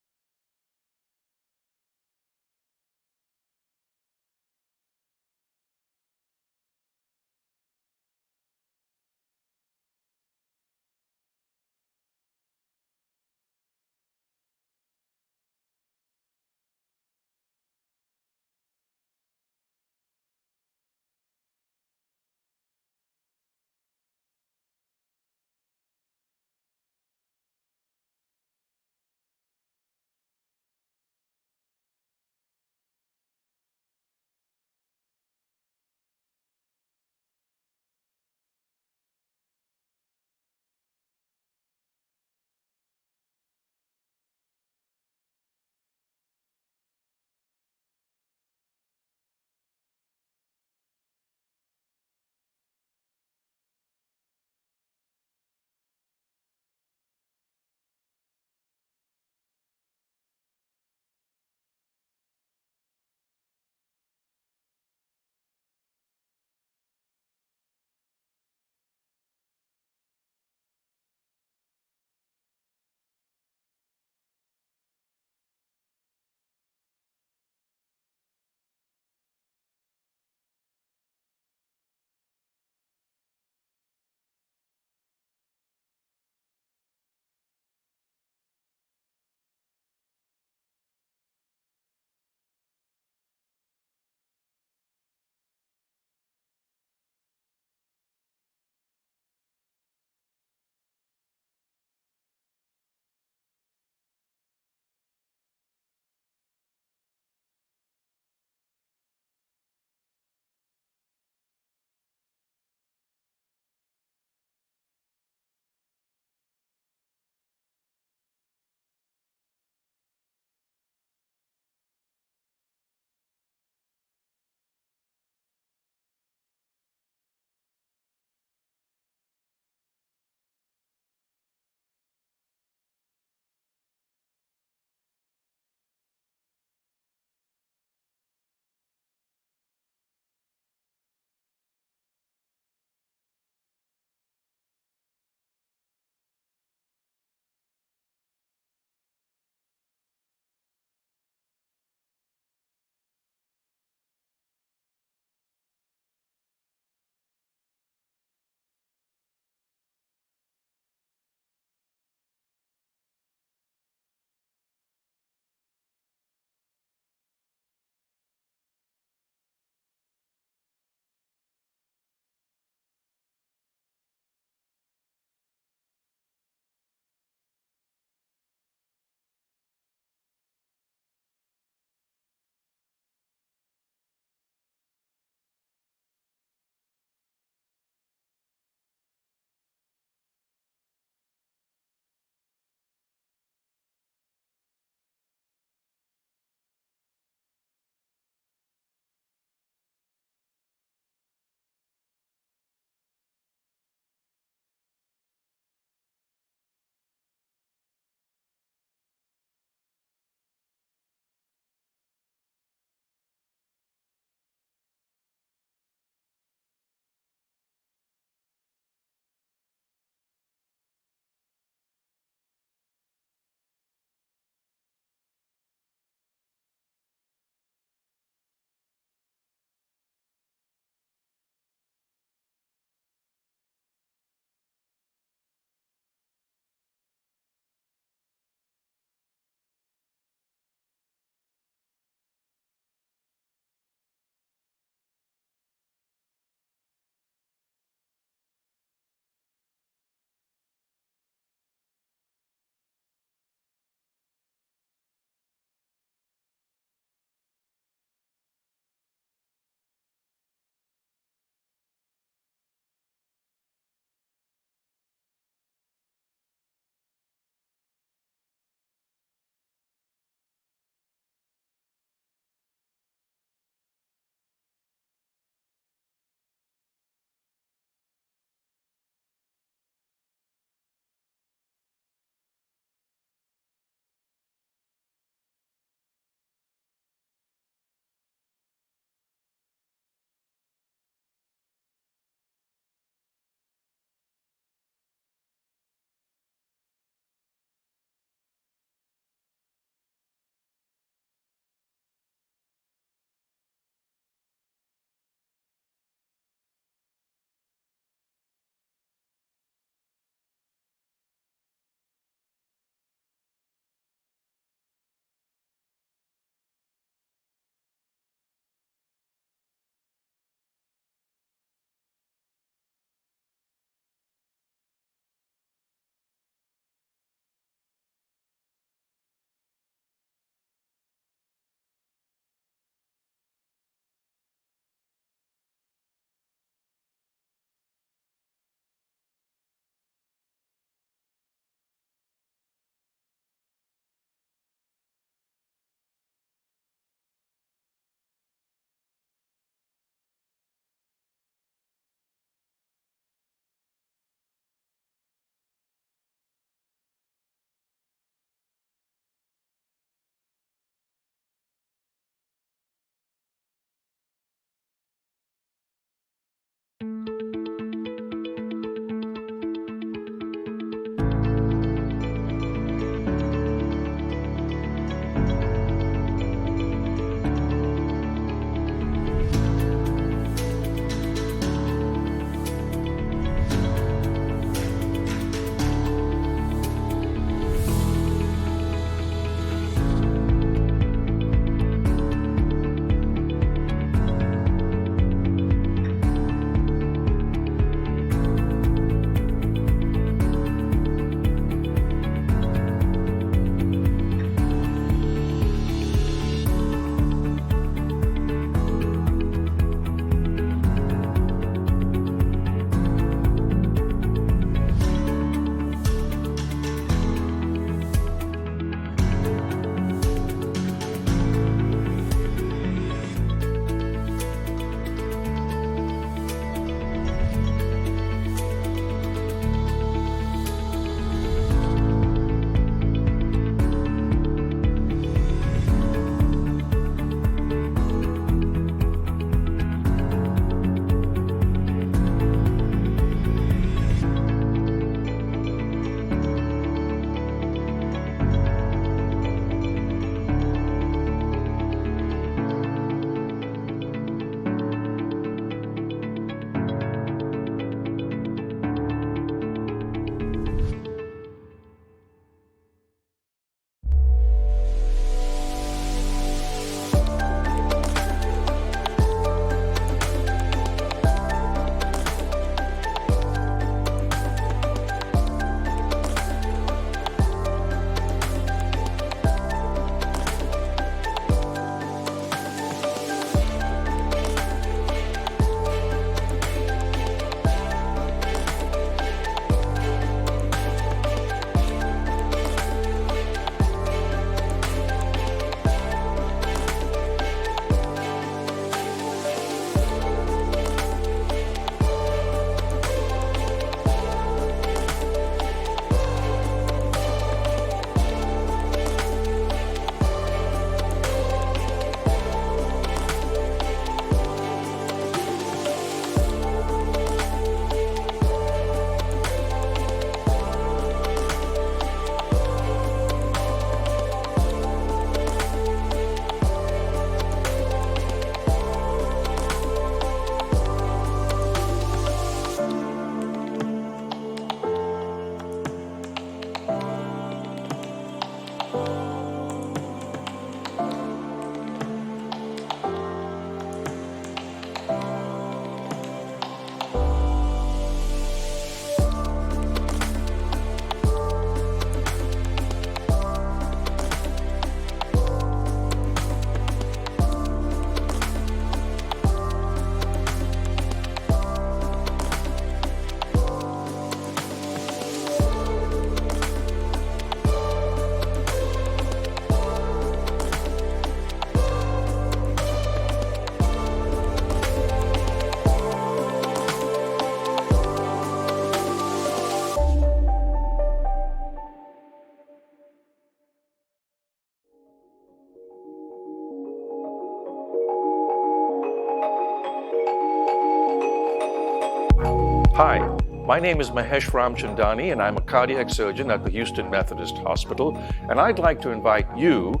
Speaker 22: Hi, my name is Mahesh Ramchandani, and I'm a cardiac surgeon at the Houston Methodist Hospital, and I'd like to invite you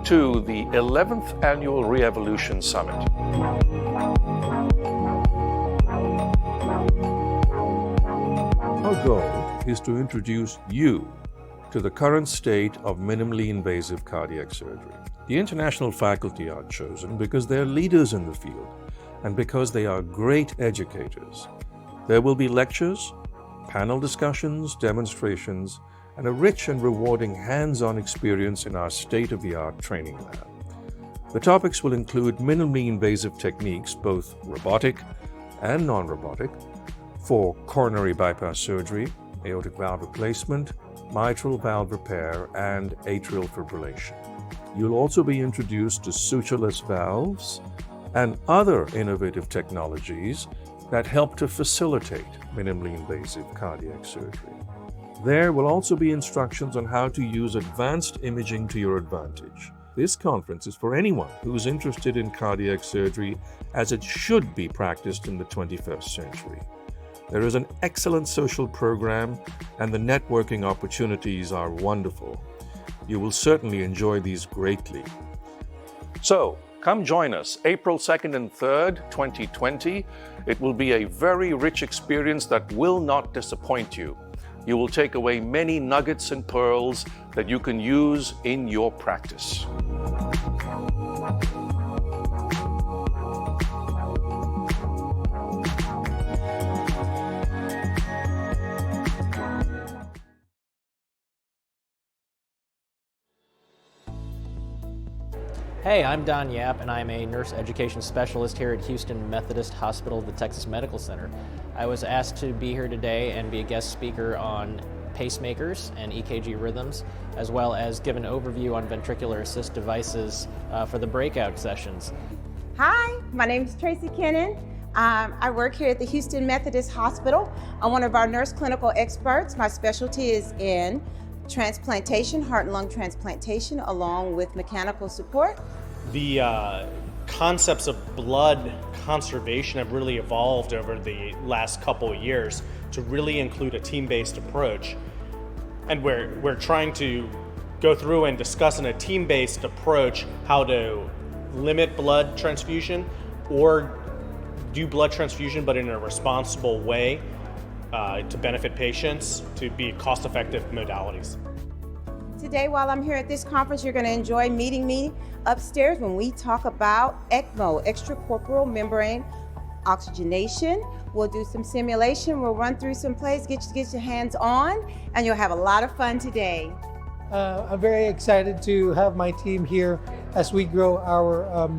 Speaker 22: to the 11th Annual Re-Evolution Summit. Our goal is to introduce you to the current state of minimally invasive cardiac surgery. The international faculty are chosen because they're leaders in the field and because they are great educators. There will be lectures, panel discussions, demonstrations, and a rich and rewarding hands-on experience in our state-of-the-art training lab. The topics will include minimally invasive techniques, both robotic and non-robotic, for coronary bypass surgery, aortic valve replacement, mitral valve repair, and atrial fibrillation. You'll also be introduced to sutureless valves and other innovative technologies that help to facilitate minimally invasive cardiac surgery. There will also be instructions on how to use advanced imaging to your advantage. This conference is for anyone who's interested in cardiac surgery as it should be practiced in the 21st century. There is an excellent social program, and the networking opportunities are wonderful. You will certainly enjoy these greatly. So, come join us April 2nd and 3rd, 2020. It will be a very rich experience that will not disappoint you. You will take away many nuggets and pearls that you can use in your practice.
Speaker 8: Hey, I'm Don Yap, and I'm a nurse education specialist here at Houston Methodist Hospital, the Texas Medical Center. I was asked to be here today and be a guest speaker on pacemakers and EKG rhythms, as well as give an overview on ventricular assist devices for the breakout sessions.
Speaker 9: Hi, my name is Tracy Kennan. I work here at the Houston Methodist Hospital. I'm one of our nurse clinical experts. My specialty is in transplantation, heart and lung transplantation, along with mechanical support.
Speaker 10: The concepts of blood conservation have really evolved over the last couple of years to really include a team-based approach. And we're trying to go through and discuss in a team-based approach how to limit blood transfusion or do blood transfusion but in a responsible way to benefit patients, to be cost-effective modalities.
Speaker 9: Today, while I'm here at this conference, you're going to enjoy meeting me upstairs when we talk about ECMO, extracorporeal membrane oxygenation. We'll do some simulation, we'll run through some plays, get your hands on, and you'll have a lot of fun today.
Speaker 12: I'm very excited to have my team here as we grow our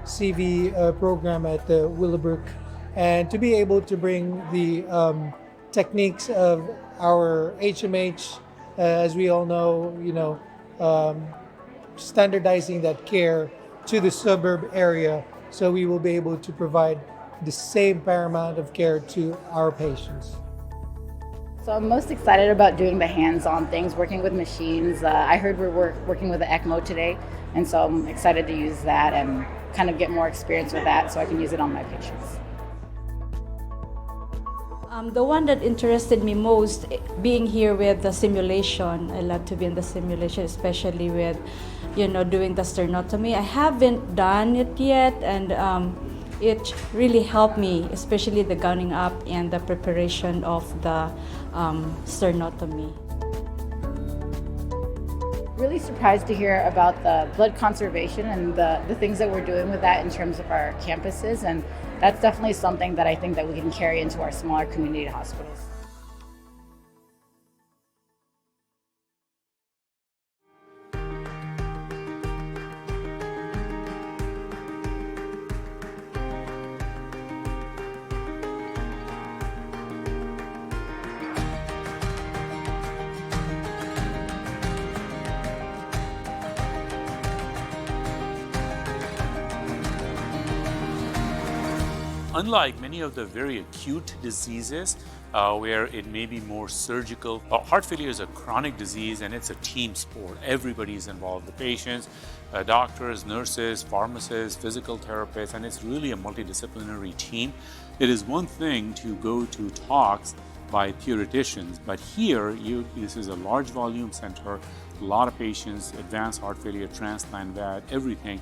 Speaker 12: CV program at Willowbrook, and to be able to bring the techniques of our HMH, as we all know, standardizing that care to the suburb area, so we will be able to provide the same paramount of care to our patients.
Speaker 13: So I'm most excited about doing the hands-on things, working with machines. I heard we're working with the ECMO today, and so I'm excited to use that and kind of get more experience with that so I can use it on my patients.
Speaker 14: The one that interested me most, being here with the simulation. I love to be in the simulation, especially with, doing the sternotomy. I haven't done it yet, and it really helped me, especially the gowning up and the preparation of the sternotomy.
Speaker 13: Really surprised to hear about the blood conservation and the things that we're doing with that in terms of our campuses, and that's definitely something that I think that we can carry into our smaller community hospitals.
Speaker 15: Unlike many of the very acute diseases where it may be more surgical, heart failure is a chronic disease and it's a team sport. Everybody is involved, the patients, doctors, nurses, pharmacists, physical therapists, and it's really a multidisciplinary team. It is one thing to go to talks by theoreticians, but here this is a large volume center, a lot of patients, advanced heart failure, transplant, VAD, everything.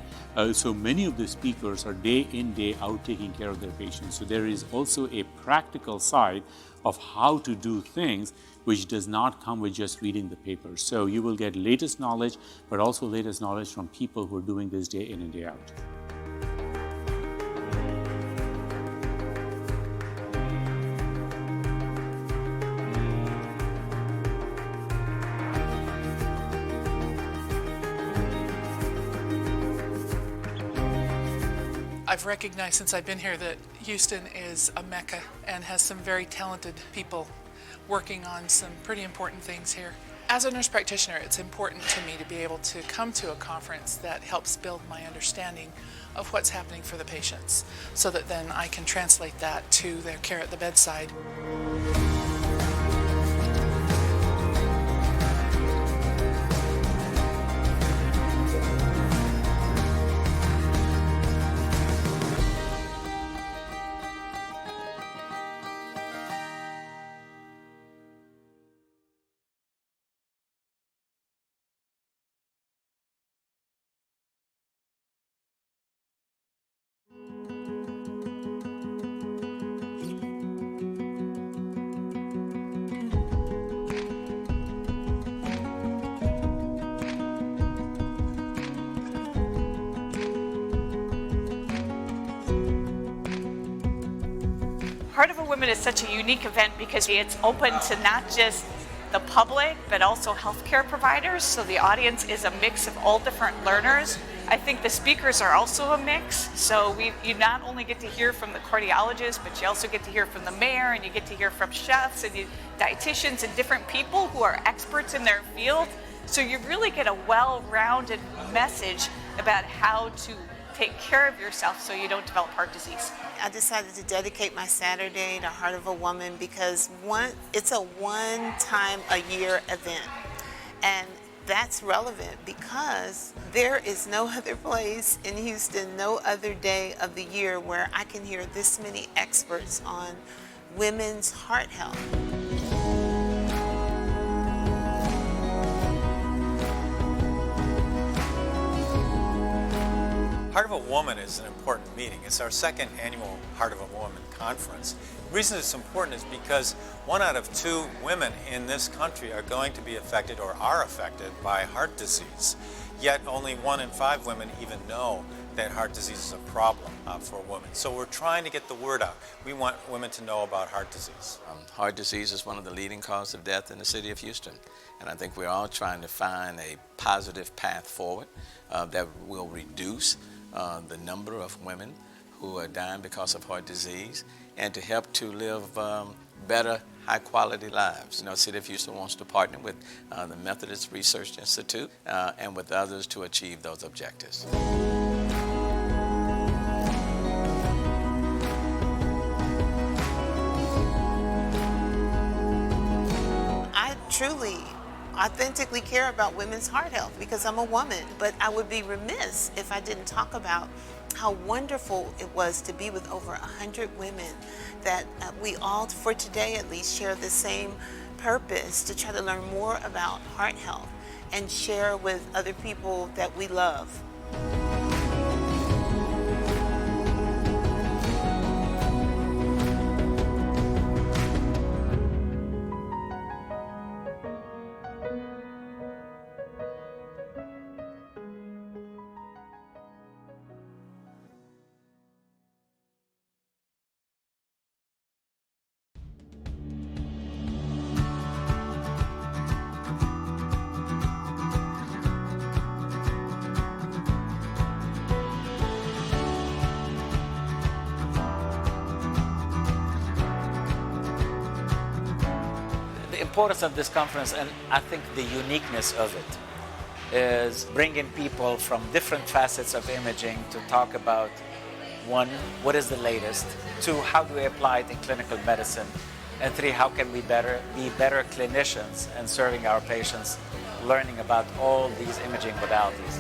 Speaker 15: So many of the speakers are day in, day out taking care of their patients. So there is also a practical side of how to do things which does not come with just reading the papers. So you will get latest knowledge, but also latest knowledge from people who are doing this day in and day out.
Speaker 16: I've recognized since I've been here that Houston is a mecca and has some very talented people working on some pretty important things here. As a nurse practitioner, it's important to me to be able to come to a conference that helps build my understanding of what's happening for the patients so that then I can translate that to their care at the bedside.
Speaker 17: Heart of a Woman is such a unique event because it's open to not just the public, but also healthcare providers. So the audience is a mix of all different learners. I think the speakers are also a mix. So you not only get to hear from the cardiologists, but you also get to hear from the mayor, and you get to hear from chefs and dietitians and different people who are experts in their field. So you really get a well-rounded message about how to take care of yourself so you don't develop heart disease.
Speaker 18: I decided to dedicate my Saturday to Heart of a Woman because it's a one-time-a-year event. And that's relevant because there is no other place in Houston, no other day of the year where I can hear this many experts on women's heart health.
Speaker 19: Heart of a Woman is an important meeting. It's our second annual Heart of a Woman conference. The reason it's important is because 1 out of 2 women in this country are going to be affected or are affected by heart disease. Yet only 1 in 5 women even know that heart disease is a problem for women. So we're trying to get the word out. We want women to know about heart disease.
Speaker 20: Heart disease is one of the leading causes of death in the city of Houston. And I think we're all trying to find a positive path forward that will reduce the number of women who are dying because of heart disease and to help to live better, high-quality lives. You know, City of Houston wants to partner with the Methodist Research Institute and with others to achieve those objectives.
Speaker 18: I truly, authentically care about women's heart health because I'm a woman, but I would be remiss if I didn't talk about how wonderful it was to be with over 100 women that we all, for today at least, share the same purpose to try to learn more about heart health and share with other people that we love.
Speaker 27: The importance of this conference, and I think the uniqueness of it, is bringing people from different facets of imaging to talk about 1, what is the latest? 2, how do we apply it in clinical medicine? And 3, how can we be better clinicians and serving our patients, learning about all these imaging modalities?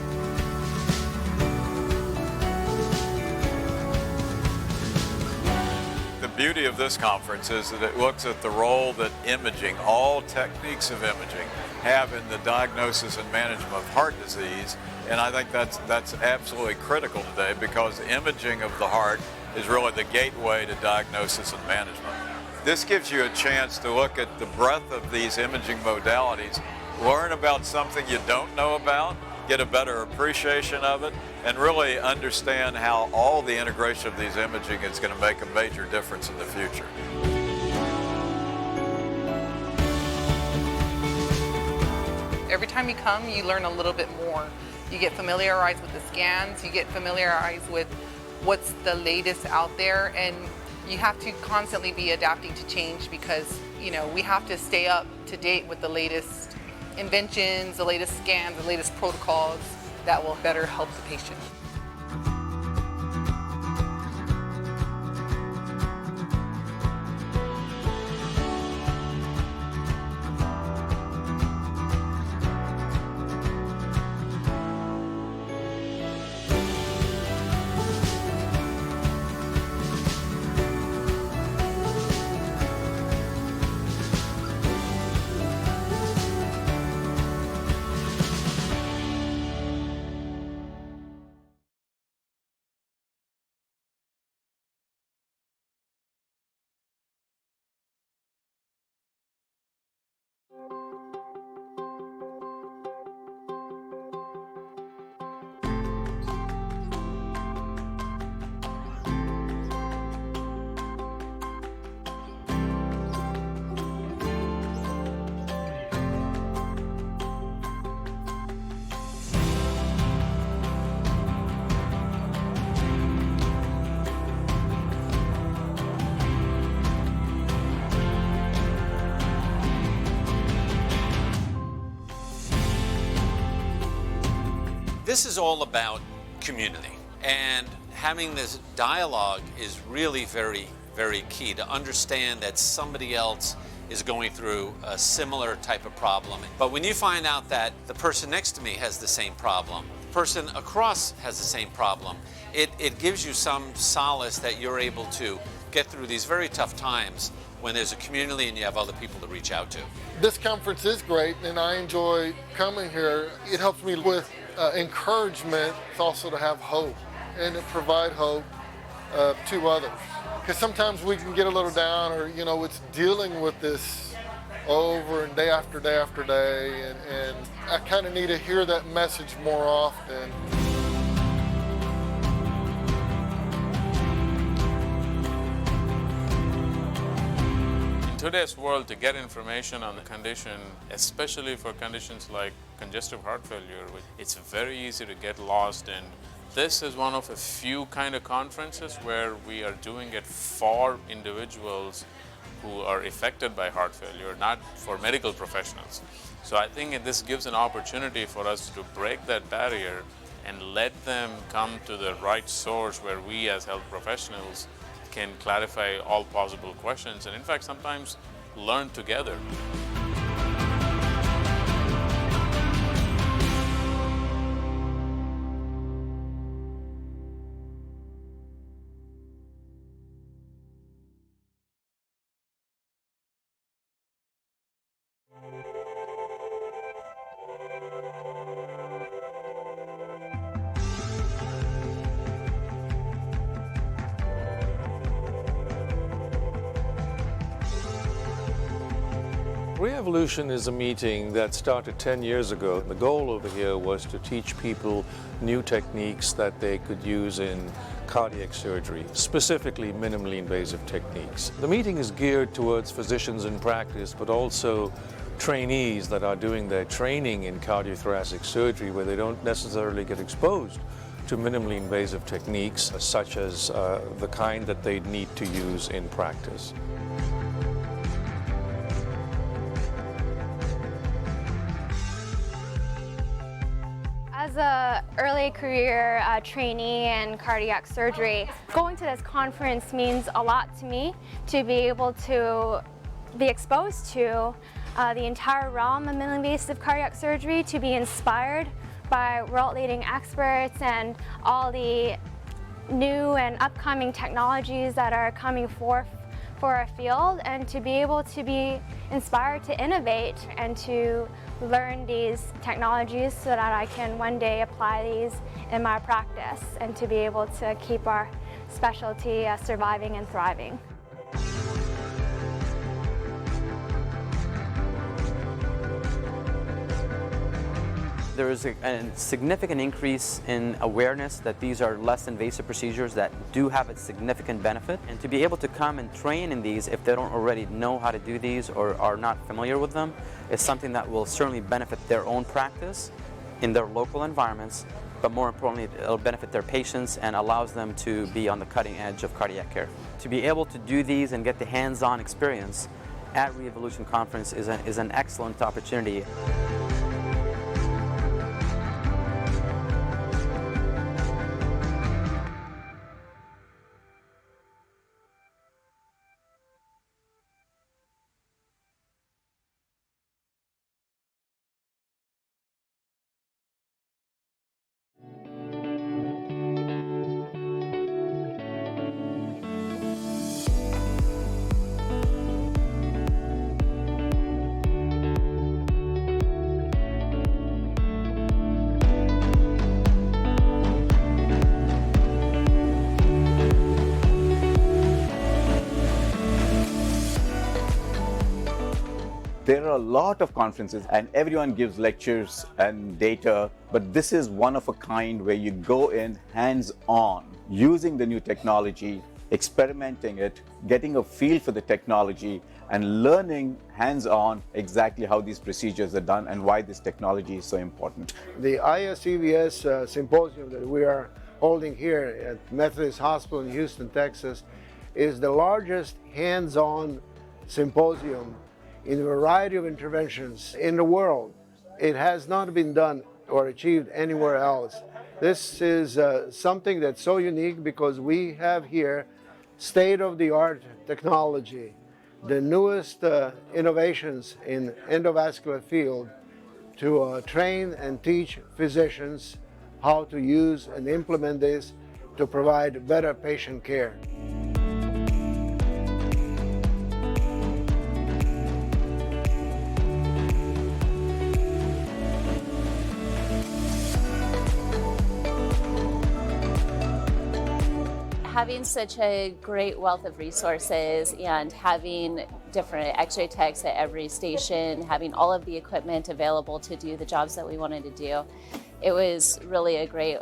Speaker 2: The beauty of this conference is that it looks at the role that imaging, all techniques of imaging, have in the diagnosis and management of heart disease. And I think that's absolutely critical today, because imaging of the heart is really the gateway to diagnosis and management. This gives you a chance to look at the breadth of these imaging modalities, learn about something you don't know about, get a better appreciation of it, and really understand how all the integration of these imaging is going to make a major difference in the future.
Speaker 4: Every time you come, you learn a little bit more. You get familiarized with the scans, you get familiarized with what's the latest out there, and you have to constantly be adapting to change, because, you know, we have to stay up to date with the latest inventions, the latest scans, the latest protocols that will better help the patient.
Speaker 21: This is all about community, and having this dialogue is really very, very key to understand that somebody else is going through a similar type of problem. But when you find out that the person next to me has the same problem, the person across has the same problem, it gives you some solace that you're able to get through these very tough times when there's a community and you have other people to reach out to.
Speaker 23: This conference is great, and I enjoy coming here. It helps me with encouragement. It's also to have hope, and to provide hope to others. Because sometimes we can get a little down, or, you know, it's dealing with this over and day after day after day, and I kind of need to hear that message more often.
Speaker 15: In today's world, to get information on the condition, especially for conditions like congestive heart failure, it's very easy to get lost in. This is one of a few kind of conferences where we are doing it for individuals who are affected by heart failure, not for medical professionals. So I think this gives an opportunity for us to break that barrier and let them come to the right source where we as health professionals can clarify all possible questions, and in fact sometimes learn together.
Speaker 22: Re-Evolution is a meeting that started 10 years ago. The goal over here was to teach people new techniques that they could use in cardiac surgery, specifically minimally invasive techniques. The meeting is geared towards physicians in practice, but also trainees that are doing their training in cardiothoracic surgery, where they don't necessarily get exposed to minimally invasive techniques, such as the kind that they need to use in practice.
Speaker 24: As
Speaker 1: As a early career trainee in cardiac surgery, going to this conference means a lot to me, to be able to be exposed to the entire realm of minimally invasive cardiac surgery, to be inspired by world-leading experts and all the new and upcoming technologies that are coming forth for our field, and to be able to be inspired to innovate and to learn these technologies so that I can one day apply these in my practice and to be able to keep our specialty surviving and thriving.
Speaker 5: There is a significant increase in awareness that these are less invasive procedures that do have a significant benefit. And to be able to come and train in these if they don't already know how to do these or are not familiar with them is something that will certainly benefit their own practice in their local environments, but more importantly, it'll benefit their patients and allows them to be on the cutting edge of cardiac care. To be able to do these and get the hands-on experience at Re-Evolution Conference is an excellent opportunity.
Speaker 6: There are a lot of conferences and everyone gives lectures and data, but this is one of a kind where you go in hands-on, using the new technology, experimenting it, getting a feel for the technology, and learning hands-on exactly how these procedures are done and why this technology is so important.
Speaker 7: The ISCVS Symposium that we are holding here at Methodist Hospital in Houston, Texas, is the largest hands-on symposium in a variety of interventions in the world. It has not been done or achieved anywhere else. This is something that's so unique because we have here state-of-the-art technology, the newest innovations in endovascular field to train and teach physicians how to use and implement this to provide better patient care.
Speaker 24: Having such a great wealth of resources and having different x-ray techs at every station, having all of the equipment available to do the jobs that we wanted to do, it was really a great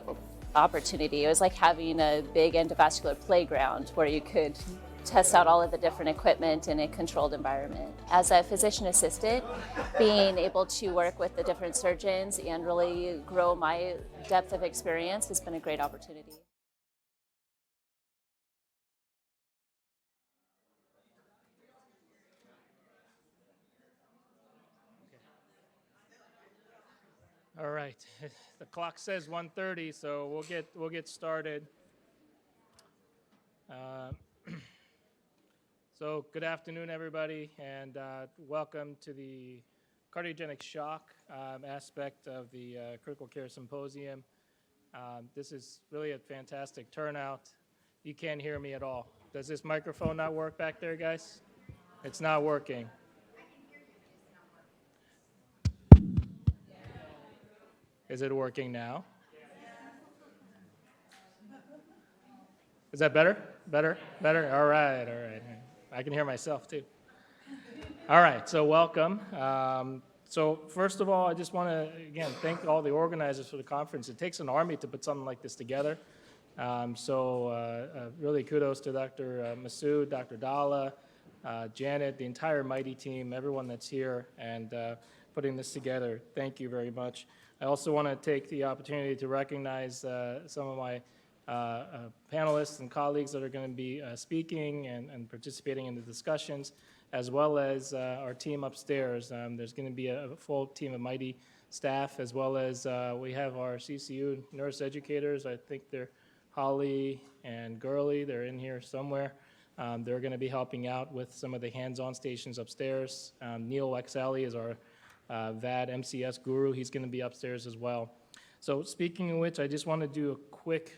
Speaker 24: opportunity. It was like having a big endovascular playground where you could test out all of the different equipment in a controlled environment. As a physician assistant, being able to work with the different surgeons and really grow my depth of experience has been a great opportunity.
Speaker 25: All right, the clock says 1:30, so we'll get started. So good afternoon, everybody, and welcome to the cardiogenic shock aspect of the Critical Care Symposium. This is really a fantastic turnout. You can't hear me at all. Does this microphone not work back there, guys? It's not working. Is it working now? Is that better? Better? Better? All right, all right. I can hear myself too. All right, so welcome. So first of all, I just want to, again, thank all the organizers for the conference. It takes an army to put something like this together. Really kudos to Dr. Masood, Dr. Dalla, Janet, the entire Mighty team, everyone that's here and putting this together. Thank you very much. I also want to take the opportunity to recognize some of my panelists and colleagues that are going to be speaking and participating in the discussions, as well as our team upstairs. There's going to be a full team of Mighty staff, as well as we have our CCU nurse educators. I think they're Holly and Gurley. They're in here somewhere. They're going to be helping out with some of the hands-on stations upstairs. Neil Wexelli is our VAD MCS guru. He's going to be upstairs as well. So speaking of which, I just want to do a quick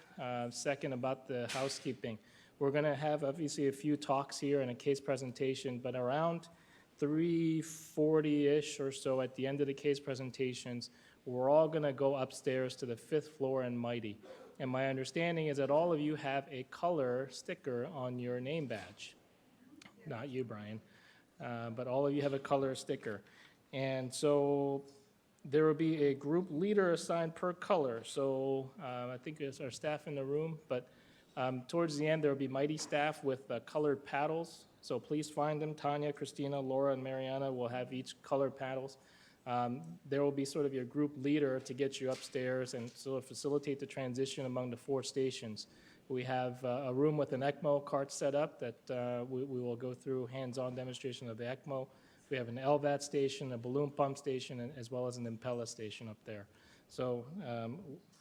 Speaker 25: second about the housekeeping. We're going to have obviously a few talks here and a case presentation, but around 3:40-ish or so at the end of the case presentations, we're all going to go upstairs to the 5th floor in Mighty. And my understanding is that all of you have a color sticker on your name badge. Not you, Brian, but all of you have a color sticker. And so there will be a group leader assigned per color. So I think it's our staff in the room, but towards the end there will be Mighty staff with colored paddles. So please find them. Tanya, Christina, Laura, and Mariana will have each colored paddles. There will be sort of your group leader to get you upstairs and sort of facilitate the transition among the 4 stations. We have a room with an ECMO cart set up that we will go through hands-on demonstration of the ECMO. We have an LVAD station, a balloon pump station, and as well as an Impella station up there. So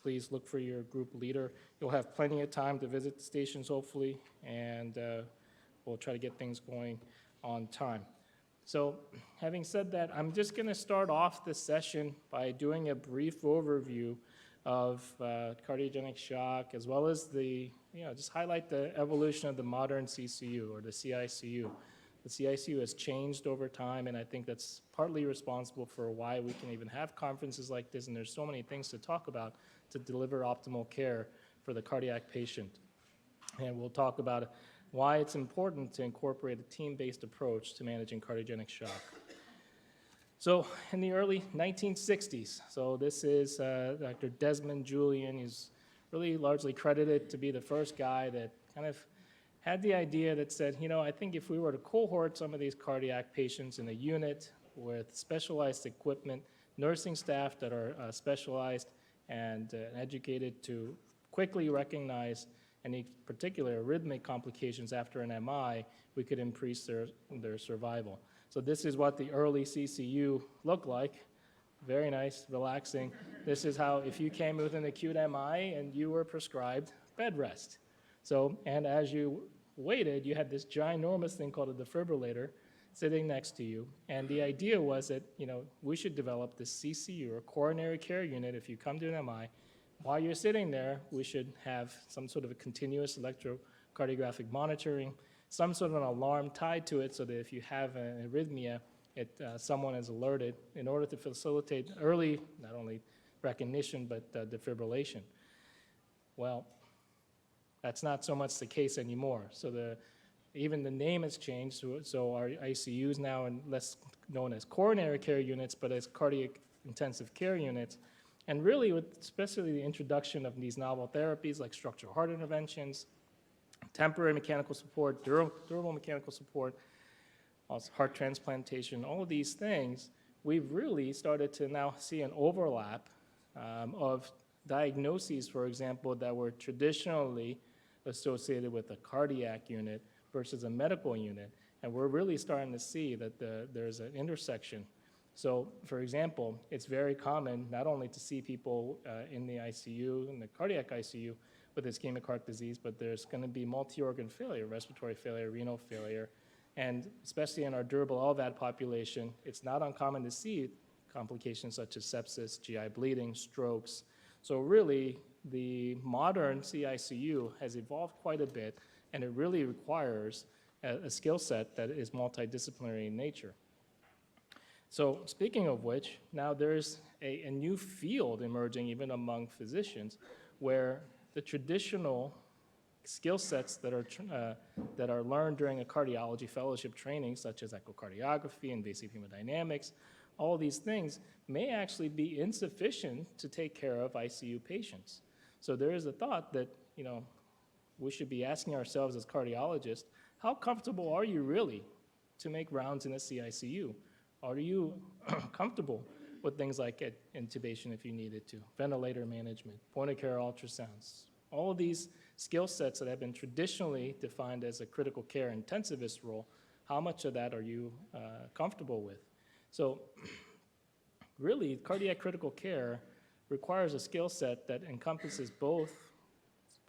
Speaker 25: please look for your group leader. You'll have plenty of time to visit the stations, hopefully, and we'll try to get things going on time. So having said that, I'm just going to start off this session by doing a brief overview of cardiogenic shock, as well as just highlight the evolution of the modern CCU or the CICU. The CICU has changed over time, and I think that's partly responsible for why we can even have conferences like this, and there's so many things to talk about to deliver optimal care for the cardiac patient. And we'll talk about why it's important to incorporate a team-based approach to managing cardiogenic shock. So in the early 1960s, so this is Dr. Desmond Julian. He's really largely credited to be the first guy that kind of had the idea that said, I think if we were to cohort some of these cardiac patients in a unit with specialized equipment, nursing staff that are specialized and educated to quickly recognize any particular arrhythmic complications after an MI, we could increase their survival. So this is what the early CCU looked like. Very nice, relaxing. This is how, if you came with an acute MI and you were prescribed bed rest. So, and as you waited, you had this ginormous thing called a defibrillator sitting next to you. And the idea was that, we should develop this CCU, or coronary care unit, if you come to an MI. While you're sitting there, we should have some sort of a continuous electrocardiographic monitoring, some sort of an alarm tied to it so that if you have an arrhythmia, someone is alerted in order to facilitate early, not only recognition, but defibrillation. Well, that's not so much the case anymore. So even the name has changed. So our ICUs now are less known as coronary care units, but as cardiac intensive care units. And really, especially the introduction of these novel therapies like structural heart interventions, temporary mechanical support, durable mechanical support, also heart transplantation, all of these things, we've really started to now see an overlap of diagnoses, for example, that were traditionally associated with a cardiac unit versus a medical unit. And we're really starting to see that there's an intersection. So, for example, it's very common not only to see people in the ICU, in the cardiac ICU, with ischemic heart disease, but there's going to be multi-organ failure, respiratory failure, renal failure, and especially in our durable LVAD population, it's not uncommon to see complications such as sepsis, GI bleeding, strokes. So really, the modern CICU has evolved quite a bit, and it really requires a skill set that is multidisciplinary in nature. So speaking of which, now there's a new field emerging even among physicians where the traditional skill sets that are learned during a cardiology fellowship training, such as echocardiography, invasive hemodynamics, all these things may actually be insufficient to take care of ICU patients. So there is a thought that, we should be asking ourselves as cardiologists, how comfortable are you really to make rounds in a CICU? Are you comfortable with things like intubation if you needed to, ventilator management, point-of-care ultrasounds, all of these skill sets that have been traditionally defined as a critical care intensivist role, how much of that are you comfortable with? So really, cardiac critical care requires a skill set that encompasses both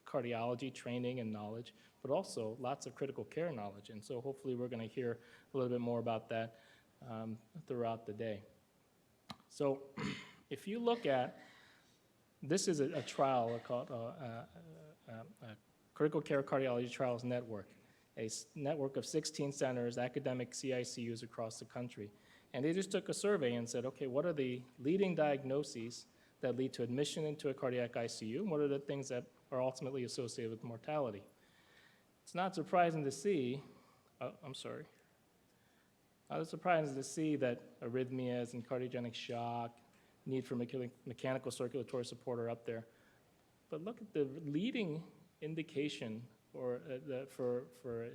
Speaker 25: cardiology training and knowledge, but also lots of critical care knowledge. And so hopefully we're going to hear a little bit more about that throughout the day. So if you look at, this is a trial called Critical Care Cardiology Trials Network, a network of 16 centers, academic CICUs across the country. And they just took a survey and said, okay, what are the leading diagnoses that lead to admission into a cardiac ICU? And what are the things that are ultimately associated with mortality? It's not surprising to see, not surprising to see that arrhythmias and cardiogenic shock, need for mechanical circulatory support are up there. But look at the leading indication for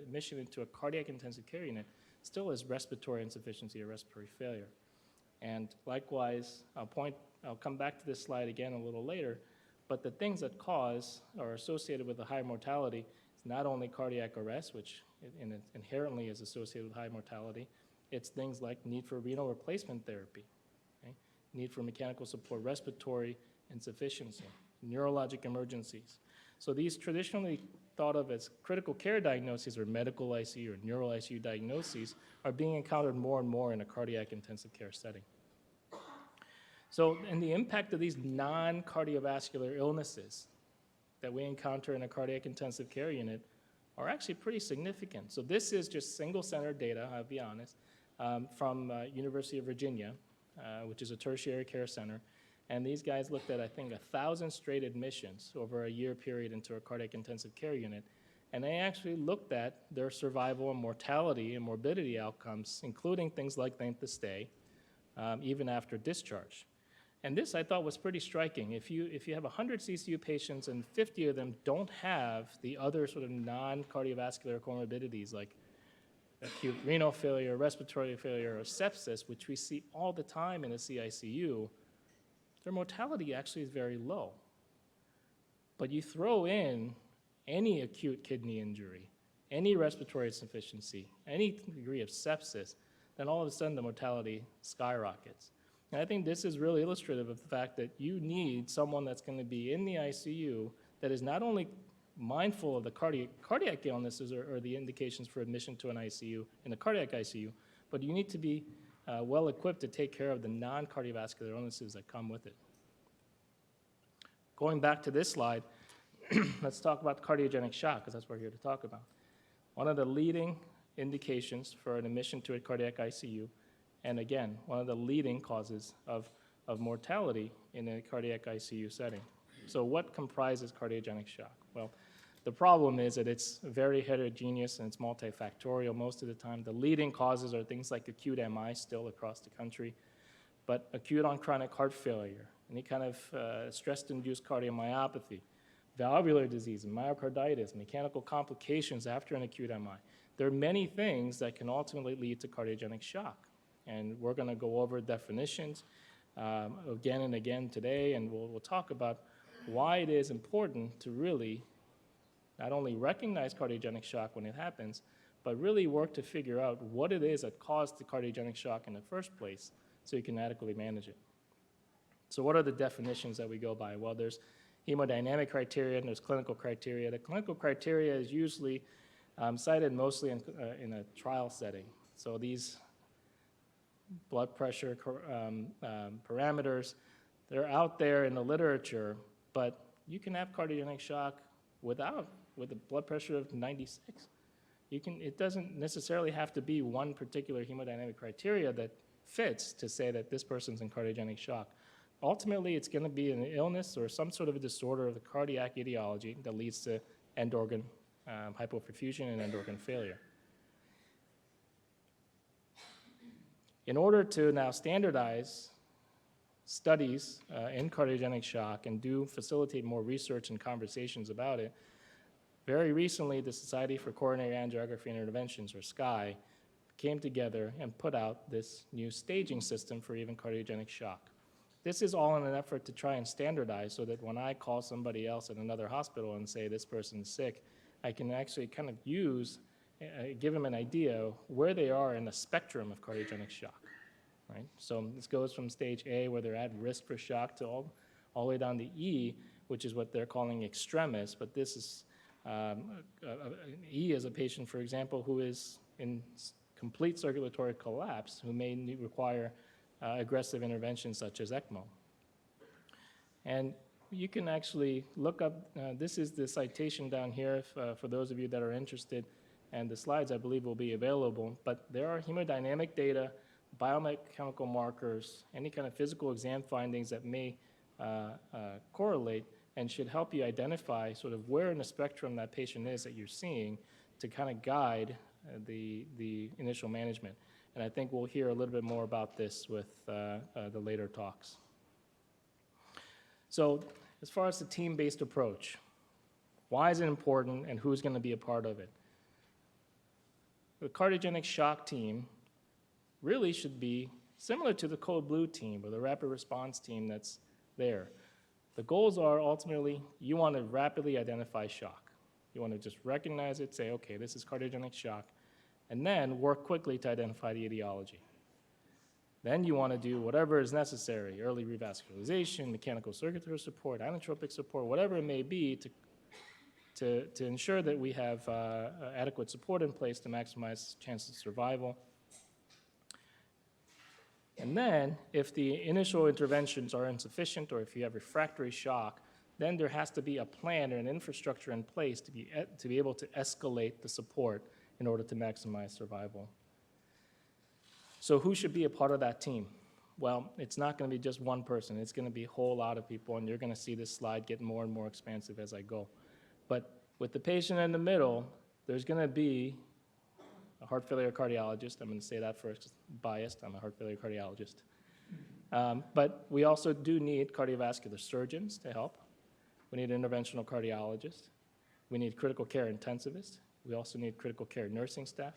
Speaker 25: admission into a cardiac intensive care unit still is respiratory insufficiency or respiratory failure. And likewise, I'll come back to this slide again a little later, but the things that cause or are associated with a high mortality is not only cardiac arrest, which inherently is associated with high mortality, it's things like need for renal replacement therapy, okay? Need for mechanical support, respiratory insufficiency, neurologic emergencies. So these traditionally thought of as critical care diagnoses or medical ICU or neural ICU diagnoses are being encountered more and more in a cardiac intensive care setting. So, and the impact of these non-cardiovascular illnesses that we encounter in a cardiac intensive care unit are actually pretty significant. So this is just single-center data, I'll be honest, from University of Virginia, which is a tertiary care center. And these guys looked at, I think, 1,000 straight admissions over a year period into a cardiac intensive care unit. And they actually looked at their survival and mortality and morbidity outcomes, including things like length of stay, even after discharge. And this I thought was pretty striking. If you have 100 CCU patients and 50 of them don't have the other sort of non-cardiovascular comorbidities like acute renal failure, respiratory failure, or sepsis, which we see all the time in a CICU, their mortality actually is very low. But you throw in any acute kidney injury, any respiratory insufficiency, any degree of sepsis, then all of a sudden the mortality skyrockets. And I think this is really illustrative of the fact that you need someone that's going to be in the ICU that is not only mindful of the cardiac illnesses or the indications for admission to an ICU, in the cardiac ICU, but you need to be well equipped to take care of the non-cardiovascular illnesses that come with it. Going back to this slide, let's talk about cardiogenic shock, because that's what we're here to talk about. One of the leading indications for an admission to a cardiac ICU, and again, one of the leading causes of mortality in a cardiac ICU setting. So what comprises cardiogenic shock? Well, the problem is that it's very heterogeneous and it's multifactorial most of the time. The leading causes are things like acute MI still across the country, but acute on chronic heart failure, any kind of stress-induced cardiomyopathy, valvular disease, myocarditis, mechanical complications after an acute MI. There are many things that can ultimately lead to cardiogenic shock. And we're going to go over definitions again and again today, and we'll talk about why it is important to really not only recognize cardiogenic shock when it happens, but really work to figure out what it is that caused the cardiogenic shock in the first place so you can adequately manage it. So what are the definitions that we go by? Well, there's hemodynamic criteria and there's clinical criteria. The clinical criteria is usually cited mostly in a trial setting. So these blood pressure parameters, they're out there in the literature, but you can have cardiogenic shock with a blood pressure of 96. It doesn't necessarily have to be one particular hemodynamic criteria that fits to say that this person's in cardiogenic shock. Ultimately, it's going to be an illness or some sort of a disorder of the cardiac etiology that leads to end organ hypoperfusion and end organ failure. In order to now standardize studies in cardiogenic shock and facilitate more research and conversations about it, very recently the Society for Coronary Angiography and Interventions, or SCAI, came together and put out this new staging system for even cardiogenic shock. This is all in an effort to try and standardize so that when I call somebody else at another hospital and say this person's sick, I can actually kind of give them an idea where they are in the spectrum of cardiogenic shock. right? So this goes from stage A, where they're at risk for shock, to all the way down to E, which is what they're calling extremis. But this is, E is a patient, for example, who is in complete circulatory collapse, who may require aggressive interventions such as ECMO. And you can actually look up, this is the citation down here for those of you that are interested, and the slides, I believe, will be available. But there are hemodynamic data, biochemical markers, any kind of physical exam findings that may correlate and should help you identify sort of where in the spectrum that patient is that you're seeing to kind of guide the initial management. And I think we'll hear a little bit more about this with the later talks. So as far as the team-based approach, why is it important and who's going to be a part of it? The cardiogenic shock team really should be similar to the Code Blue team or the rapid response team that's there. The goals are ultimately you want to rapidly identify shock. You want to just recognize it, say, okay, this is cardiogenic shock, and then work quickly to identify the etiology. Then you want to do whatever is necessary, early revascularization, mechanical circulatory support, inotropic support, whatever it may be to ensure that we have adequate support in place to maximize chances of survival. And then, if the initial interventions are insufficient or if you have refractory shock, then there has to be a plan or an infrastructure in place to be able to escalate the support in order to maximize survival. So who should be a part of that team? Well, it's not going to be just one person. It's going to be a whole lot of people, and you're going to see this slide get more and more expansive as I go. But with the patient in the middle, there's going to be a heart failure cardiologist. I'm going to say that first, biased. I'm a heart failure cardiologist. But we also do need cardiovascular surgeons to help. We need an interventional cardiologist. We need critical care intensivists. We also need critical care nursing staff.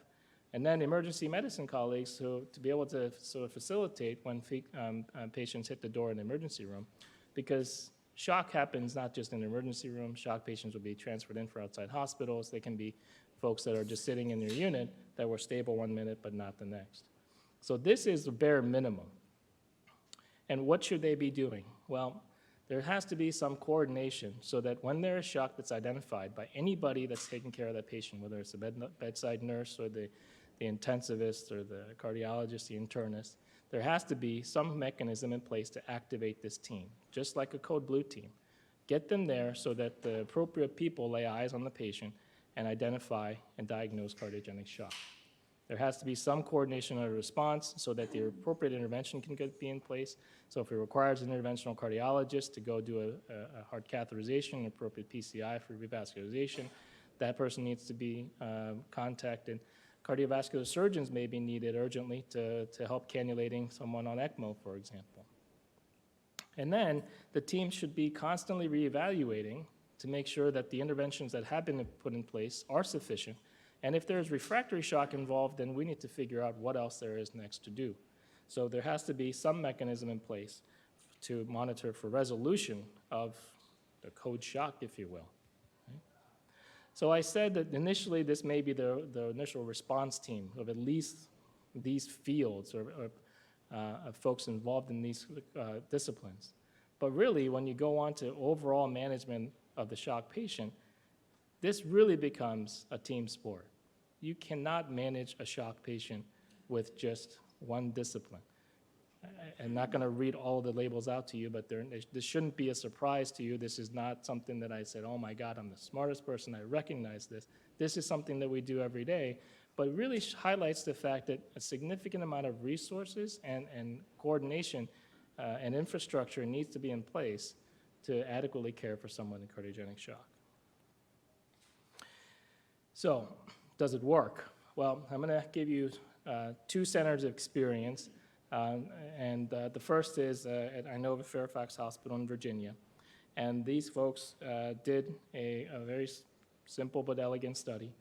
Speaker 25: And then emergency medicine colleagues to be able to sort of facilitate when patients hit the door in the emergency room. Because shock happens not just in the emergency room. Shock patients will be transferred in for outside hospitals. They can be folks that are just sitting in their unit that were stable 1 minute but not the next. So this is the bare minimum. And what should they be doing? Well, there has to be some coordination so that when there is shock that's identified by anybody that's taking care of that patient, whether it's the bedside nurse or the intensivist or the cardiologist, the internist, there has to be some mechanism in place to activate this team, just like a Code Blue team. Get them there so that the appropriate people lay eyes on the patient and identify and diagnose cardiogenic shock. There has to be some coordination of the response so that the appropriate intervention can be in place. So if it requires an interventional cardiologist to go do a heart catheterization, an appropriate PCI for revascularization, that person needs to be contacted. Cardiovascular surgeons may be needed urgently to help cannulating someone on ECMO, for example. And then the team should be constantly reevaluating to make sure that the interventions that have been put in place are sufficient. And if there's refractory shock involved, then we need to figure out what else there is next to do. So there has to be some mechanism in place to monitor for resolution of the code shock, if you will. Right? So I said that initially this may be the initial response team of at least these fields or folks involved in these disciplines. But really, when you go on to overall management of the shock patient, this really becomes a team sport. You cannot manage a shock patient with just one discipline. I'm not going to read all the labels out to you, but this shouldn't be a surprise to you. This is not something that I said, oh my God, I'm the smartest person, I recognize this. This is something that we do every day, but it really highlights the fact that a significant amount of resources and coordination and infrastructure needs to be in place to adequately care for someone in cardiogenic shock. So, does it work? Well, I'm going to give you 2 centers of experience. The first is at Inova Fairfax Hospital in Virginia. And these folks did a very simple but elegant study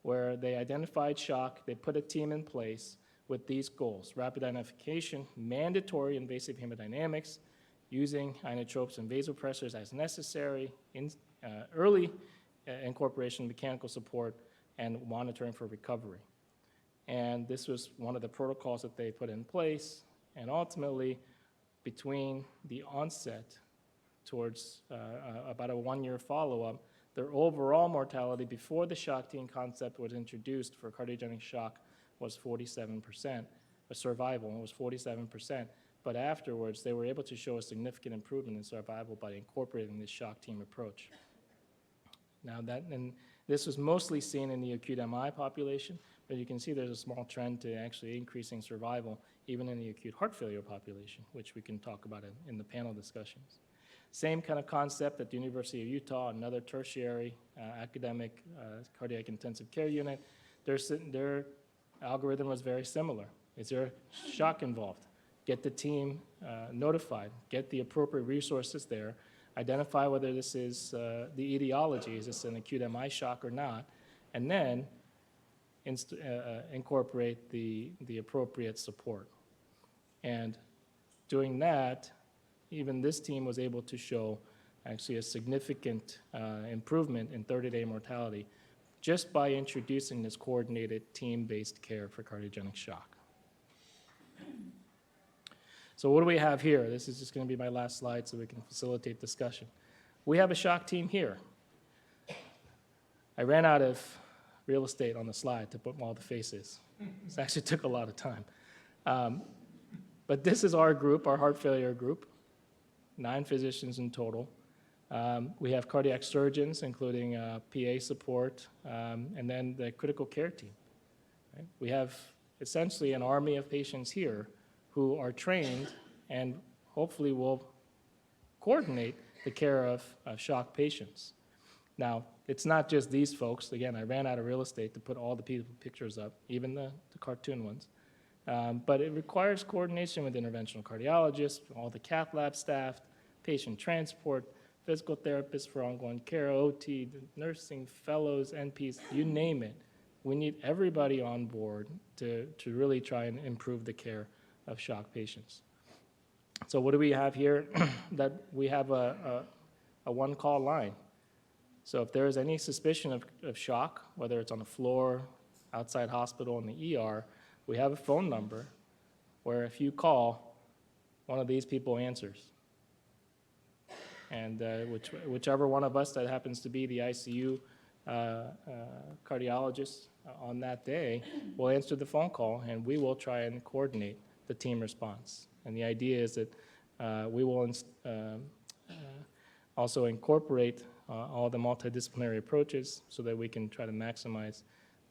Speaker 25: where they identified shock, they put a team in place with these goals: rapid identification, mandatory invasive hemodynamics, using inotropes and vasopressors as necessary, early incorporation of mechanical support, and monitoring for recovery. And this was one of the protocols that they put in place. And ultimately, between the onset towards about a 1-year follow-up, their overall mortality before the shock team concept was introduced for cardiogenic shock was 47%. The survival was 47%. But afterwards, they were able to show a significant improvement in survival by incorporating this shock team approach. Now and this was mostly seen in the acute MI population, but you can see there's a small trend to actually increasing survival even in the acute heart failure population, which we can talk about in the panel discussions. Same kind of concept at the University of Utah, another tertiary academic cardiac intensive care unit. Their algorithm was very similar. Is there shock involved? Get the team notified, get the appropriate resources there, identify whether this is the etiology, is this an acute MI shock or not, and then incorporate the appropriate support. And doing that, even this team was able to show actually a significant improvement in 30-day mortality just by introducing this coordinated team-based care for cardiogenic shock. So what do we have here? This is just going to be my last slide so we can facilitate discussion. We have a shock team here. I ran out of real estate on the slide to put all the faces. This actually took a lot of time. But this is our group, our heart failure group, 9 physicians in total. We have cardiac surgeons, including PA support, and then the critical care team. Right? We have essentially an army of patients here who are trained and hopefully will coordinate the care of shock patients. Now, it's not just these folks. Again, I ran out of real estate to put all the pictures up, even the cartoon ones. But it requires coordination with interventional cardiologists, all the cath lab staff, patient transport, physical therapists for ongoing care, OT, nursing, fellows, NPs, you name it. We need everybody on board to really try and improve the care of shock patients. So what do we have here? That we have a one-call line. So if there is any suspicion of shock, whether it's on the floor, outside hospital, in the ER, we have a phone number where if you call, one of these people answers. And whichever one of us that happens to be the ICU cardiologist on that day will answer the phone call, and we will try and coordinate the team response. And the idea is that we will also incorporate all the multidisciplinary approaches so that we can try to maximize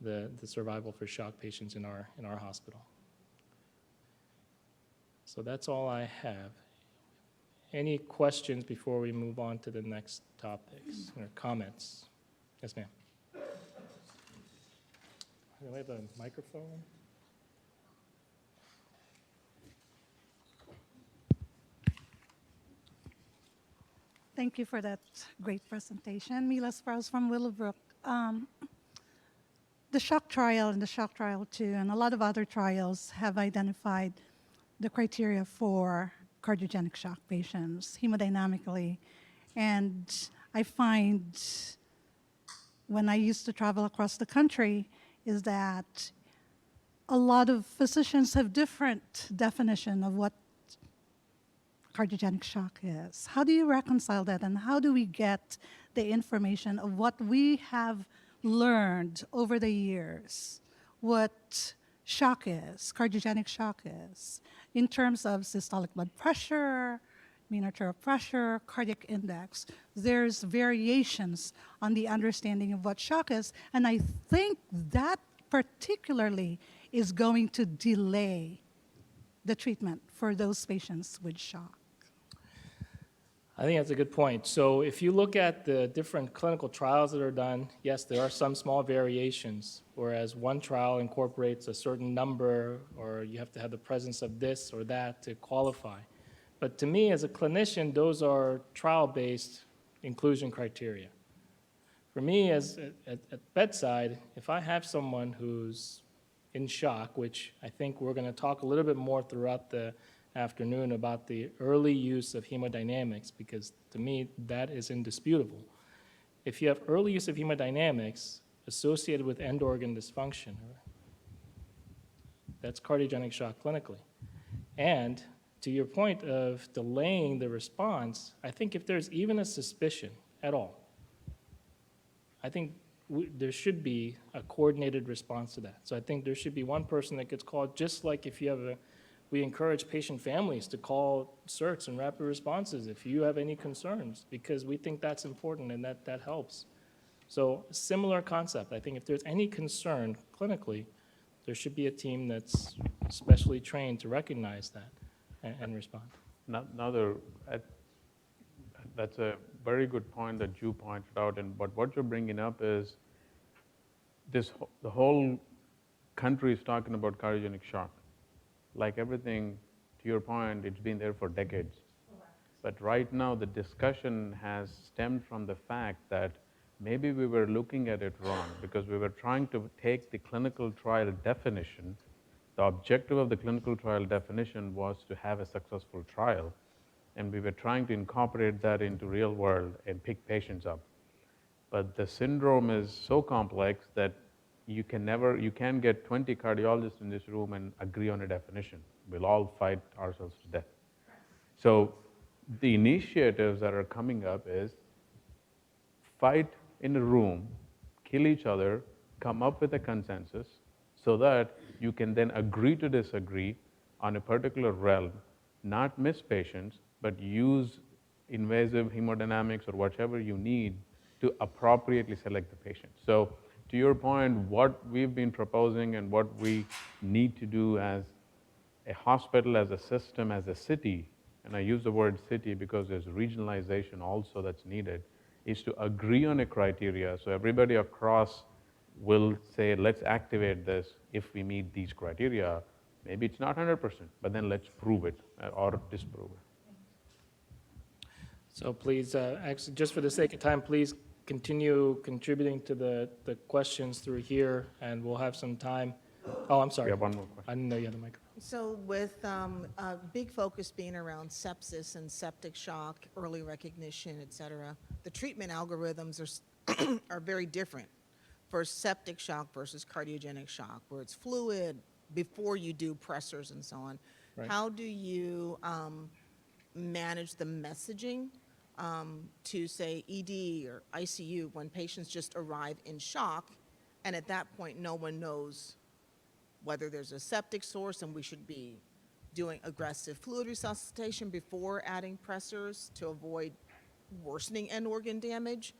Speaker 25: the survival for shock patients in our hospital. So that's all I have. Any questions before we move on to the next topics or comments? Yes, ma'am. Do we have a microphone?
Speaker 3: Thank you for that great presentation. Mila Sprouse from Willowbrook. The shock trial and the shock trial 2 and a lot of other trials have identified the criteria for cardiogenic shock patients hemodynamically. And I find when I used to travel across the country is that a lot of physicians have different definition of what cardiogenic shock is. How do you reconcile that, and how do we get the information of what we have learned over the years, what shock is, cardiogenic shock is, in terms of systolic blood pressure, mean arterial pressure, cardiac index? There's variations on the understanding of what shock is, and I think that particularly is going to delay the treatment for those patients with shock.
Speaker 25: I think that's a good point. So if you look at the different clinical trials that are done, yes, there are some small variations, whereas one trial incorporates a certain number, or you have to have the presence of this or that to qualify. But to me, as a clinician, those are trial-based inclusion criteria. For me, at bedside, if I have someone who's in shock, which I think we're going to talk a little bit more throughout the afternoon about the early use of hemodynamics, because to me that is indisputable. If you have early use of hemodynamics associated with end organ dysfunction, that's cardiogenic shock clinically. And to your point of delaying the response, I think if there's even a suspicion at all, I think there should be a coordinated response to that. So I think there should be one person that gets called, just like if you have we encourage patient families to call CERTs and rapid responses if you have any concerns, because we think that's important and that helps. So similar concept. I think if there's any concern clinically, there should be a team that's specially trained to recognize that and respond.
Speaker 8: That's a very good point that you pointed out, but what you're bringing up is the whole country is talking about cardiogenic shock. Like everything, to your point, it's been there for decades. But right now, the discussion has stemmed from the fact that maybe we were looking at it wrong, because we were trying to take the clinical trial definition. The objective of the clinical trial definition was to have a successful trial, and we were trying to incorporate that into real world and pick patients up. But the syndrome is so complex that you can't get 20 cardiologists in this room and agree on a definition. We'll all fight ourselves to death. So the initiatives that are coming up is fight in a room, kill each other, come up with a consensus so that you can then agree to disagree on a particular realm, not miss patients, but use invasive hemodynamics or whatever you need to appropriately select the patient. So to your point, what we've been proposing and what we need to do as a hospital, as a system, as a city, and I use the word city because there's regionalization also that's needed, is to agree on a criteria so everybody across will say, let's activate this if we meet these criteria. Maybe it's not 100%, but then let's prove it or disprove it.
Speaker 25: So please, actually, just for the sake of time, please continue contributing to the questions through here, and we'll have some time. Oh, I'm sorry.
Speaker 8: We have one more question.
Speaker 25: I didn't know you had the microphone.
Speaker 9: So with a big focus being around sepsis and septic shock, early recognition, et cetera, the treatment algorithms are very different for septic shock versus cardiogenic shock, where it's fluid before you do pressors and so on. Right. How do you manage the messaging to, say, ED or ICU when patients just arrive in shock, and at that point no one knows whether there's a septic source and we should be doing aggressive fluid resuscitation before adding pressors to avoid worsening end organ damage,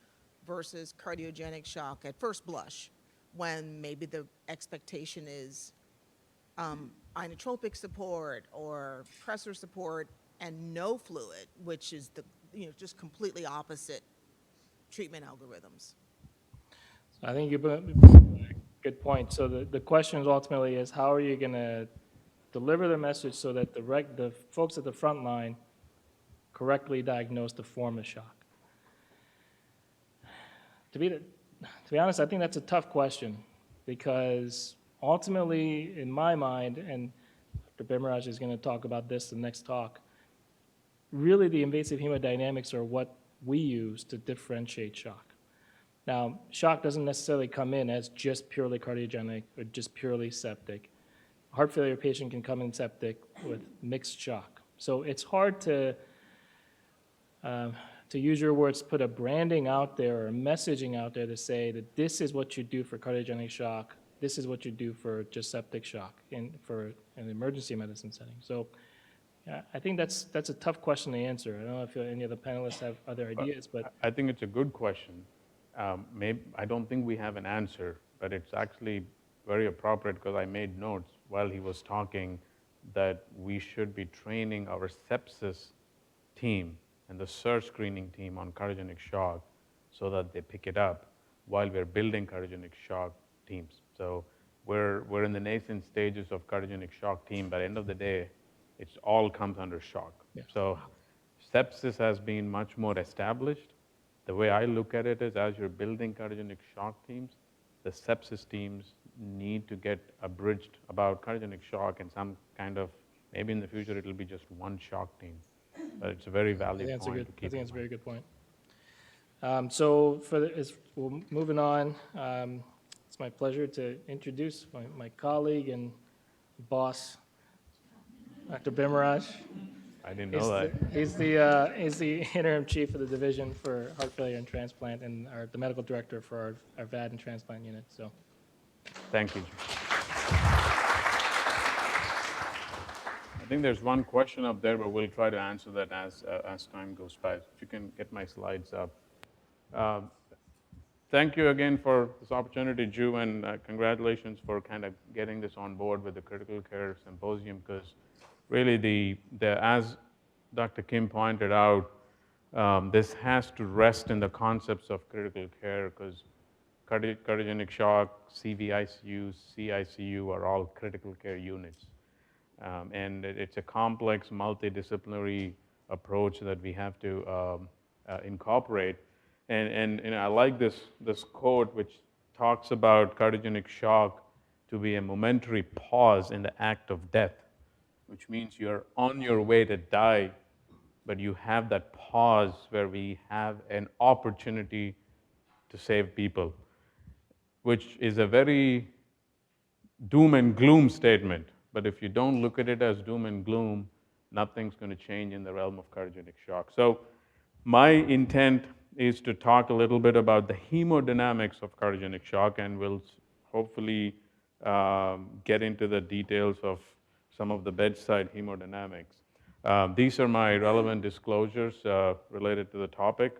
Speaker 9: versus cardiogenic shock at first blush, when maybe the expectation is inotropic support or pressor support and no fluid, which is just completely opposite treatment algorithms.
Speaker 25: I think you put a good point. So the question ultimately is, how are you going to deliver the message so that the folks at the front line correctly diagnose the form of shock? To be honest, I think that's a tough question, because ultimately, in my mind, and Dr. Bimraj is going to talk about this in the next talk, really the invasive hemodynamics are what we use to differentiate shock. Now, shock doesn't necessarily come in as just purely cardiogenic or just purely septic. A heart failure patient can come in septic with mixed shock. So it's hard to use your words, put a branding out there or a messaging out there to say that this is what you do for cardiogenic shock, this is what you do for just septic shock for an emergency medicine setting. So I think that's a tough question to answer. I don't know if any of the panelists have other ideas, but
Speaker 8: I think it's a good question. I don't think we have an answer, but it's actually very appropriate, because I made notes while he was talking that we should be training our sepsis team and the surge screening team on cardiogenic shock so that they pick it up while we're building cardiogenic shock teams. So we're in the nascent stages of cardiogenic shock team, but at the end of the day, it all comes under shock. Yeah. So sepsis has been much more established. The way I look at it is, as you're building cardiogenic shock teams, the sepsis teams need to get abridged about cardiogenic shock and some kind of, maybe in the future it'll be just one shock team. But it's a very valid point to keep.
Speaker 25: I think it's a very good point. So we're moving on. It's my pleasure to introduce my colleague and boss, Dr. Bimaraj.
Speaker 8: I didn't know that.
Speaker 25: He's the interim chief of the division for heart failure and transplant, and the medical director for our VAD and transplant unit. So,
Speaker 8: Thank you. I think there's one question up there, but we'll try to answer that as time goes by. If you can get my slides up. Thank you again for this opportunity, Ju, and congratulations for kind of getting this on board with the Critical Care Symposium, because really as Dr. Kim pointed out, this has to rest in the concepts of critical care, because cardiogenic shock, CVICU, CICU are all critical care units. And it's a complex, multidisciplinary approach that we have to incorporate. And I like this quote, which talks about cardiogenic shock to be a momentary pause in the act of death, which means you're on your way to die, but you have that pause where we have an opportunity to save people, which is a very doom and gloom statement. But if you don't look at it as doom and gloom, nothing's going to change in the realm of cardiogenic shock. So my intent is to talk a little bit about the hemodynamics of cardiogenic shock, and we'll hopefully get into the details of some of the bedside hemodynamics. These are my relevant disclosures related to the topic.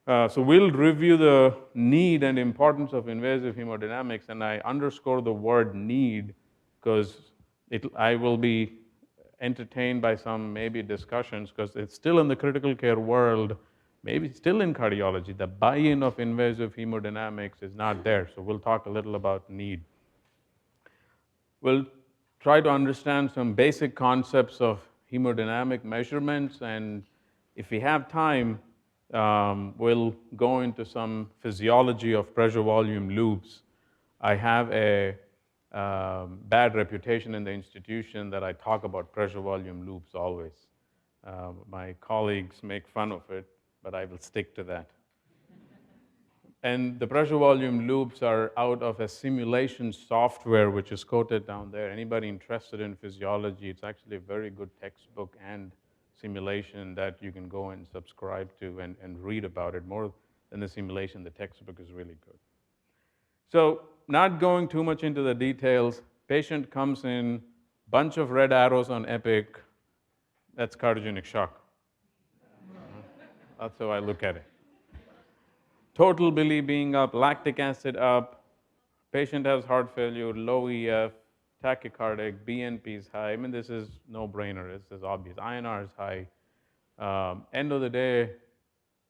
Speaker 8: So we'll review the need and importance of invasive hemodynamics, and I underscore the word need because I will be entertained by some maybe discussions, because it's still in the critical care world, maybe still in cardiology, the buy-in of invasive hemodynamics is not there. So we'll talk a little about need. We'll try to understand some basic concepts of hemodynamic measurements, and if we have time, we'll go into some physiology of pressure volume loops. I have a bad reputation in the institution that I talk about pressure volume loops always. My colleagues make fun of it, but I will stick to that. And the pressure volume loops are out of a simulation software which is quoted down there. Anybody interested in physiology, it's actually a very good textbook and simulation that you can go and subscribe to and read about it. More than the simulation, the textbook is really good. So not going too much into the details, patient comes in, bunch of red arrows on Epic, that's cardiogenic shock. That's how I look at it. Total bilirubin up, lactic acid up, patient has heart failure, low EF, tachycardic, BNP is high. I mean, this is no-brainer, this is obvious. INR is high. End of the day,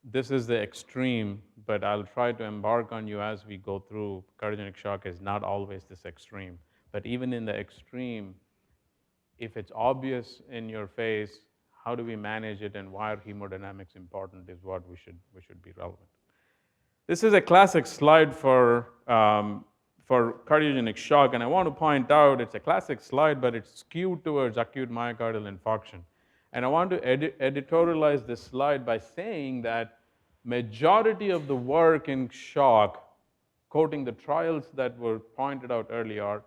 Speaker 8: this is the extreme, but I'll try to embark on you as we go through. Cardiogenic shock is not always this extreme. But even in the extreme, if it's obvious in your face, how do we manage it and why are hemodynamics important is what we should be relevant. This is a classic slide for cardiogenic shock, and I want to point out it's a classic slide, but it's skewed towards acute myocardial infarction. And I want to editorialize this slide by saying that majority of the work in shock, quoting the trials that were pointed out earlier,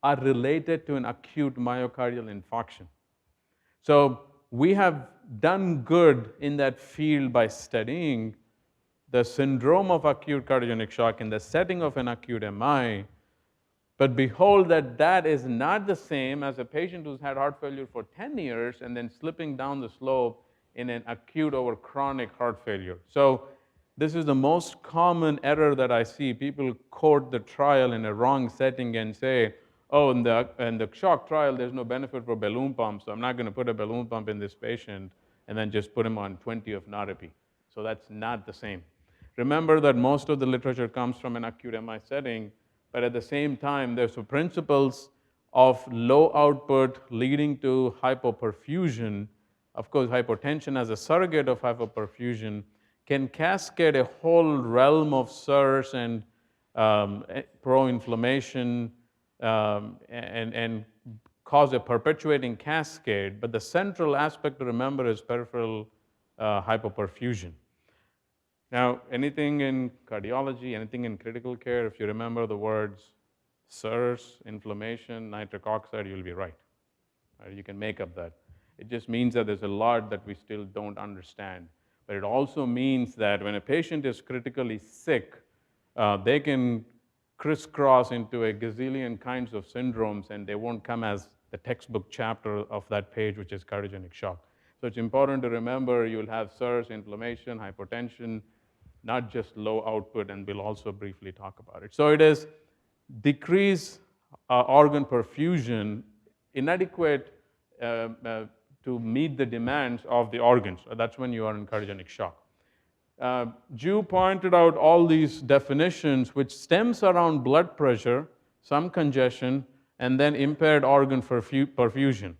Speaker 8: are related to an acute myocardial infarction. So we have done good in that field by studying the syndrome of acute cardiogenic shock in the setting of an acute MI, but behold that is not the same as a patient who's had heart failure for 10 years and then slipping down the slope in an acute over chronic heart failure. So this is the most common error that I see. People quote the trial in a wrong setting and say, oh, in the shock trial, there's no benefit for balloon pump, so I'm not going to put a balloon pump in this patient and then just put him on 20 of Narapi. So that's not the same. Remember that most of the literature comes from an acute MI setting, but at the same time, there's some principles of low output leading to hypoperfusion. Of course, hypotension as a surrogate of hypoperfusion can cascade a whole realm of SIRS and pro-inflammation and cause a perpetuating cascade. But the central aspect to remember is peripheral hypoperfusion. Now, anything in cardiology, anything in critical care, if you remember the words SIRS, inflammation, nitric oxide, you'll be right. You can make up that. It just means that there's a lot that we still don't understand. But it also means that when a patient is critically sick, they can crisscross into a gazillion kinds of syndromes, and they won't come as the textbook chapter of that page, which is cardiogenic shock. So it's important to remember you'll have SIRS, inflammation, hypotension, not just low output, and we'll also briefly talk about it. So it is decrease organ perfusion, inadequate to meet the demands of the organs. That's when you are in cardiogenic shock. Ju pointed out all these definitions, which stems around blood pressure, some congestion, and then impaired organ perfusion.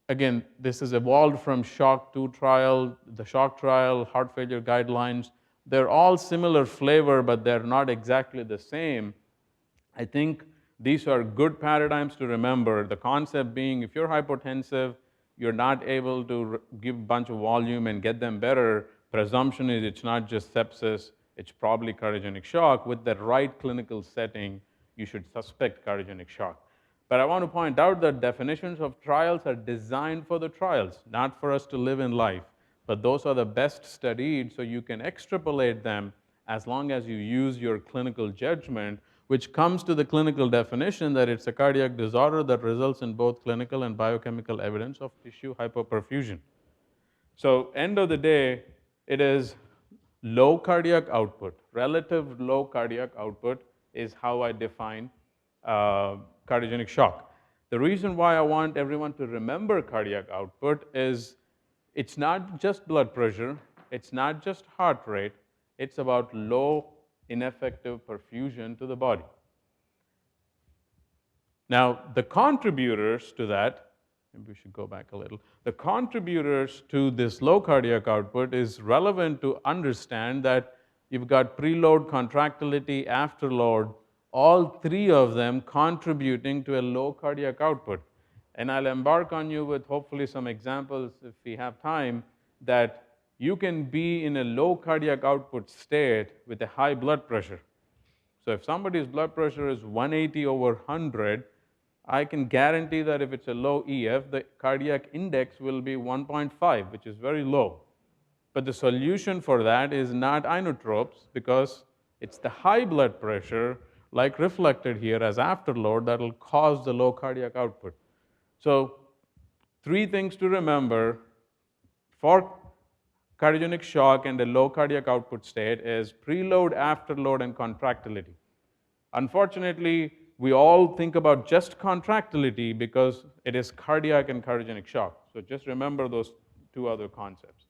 Speaker 8: Again, this has evolved from SHOCK 2 trial, the SHOCK trial, heart failure guidelines. They're all similar flavor, but they're not exactly the same. I think these are good paradigms to remember. The concept being, if you're hypotensive, you're not able to give a bunch of volume and get them better, presumption is it's not just sepsis, it's probably cardiogenic shock. With the right clinical setting, you should suspect cardiogenic shock. But I want to point out that definitions of trials are designed for the trials, not for us to live in life. But those are the best studied, so you can extrapolate them as long as you use your clinical judgment, which comes to the clinical definition that it's a cardiac disorder that results in both clinical and biochemical evidence of tissue hypoperfusion. So end of the day, it is low cardiac output. Relative low cardiac output is how I define cardiogenic shock. The reason why I want everyone to remember cardiac output is it's not just blood pressure, it's not just heart rate, it's about low ineffective perfusion to the body. Now, the contributors to that, maybe we should go back a little. The contributors to this low cardiac output is relevant to understand that you've got preload, contractility, afterload, all three of them contributing to a low cardiac output. And I'll embark on you with hopefully some examples if we have time, that you can be in a low cardiac output state with a high blood pressure. So if somebody's blood pressure is 180 over 100, I can guarantee that if it's a low EF, the cardiac index will be 1.5, which is very low. But the solution for that is not inotropes, because it's the high blood pressure, like reflected here as afterload, that will cause the low cardiac output. So three things to remember for cardiogenic shock and a low cardiac output state is preload, afterload, and contractility. Unfortunately, we all think about just contractility because it is cardiac and cardiogenic shock. So just remember those two other concepts.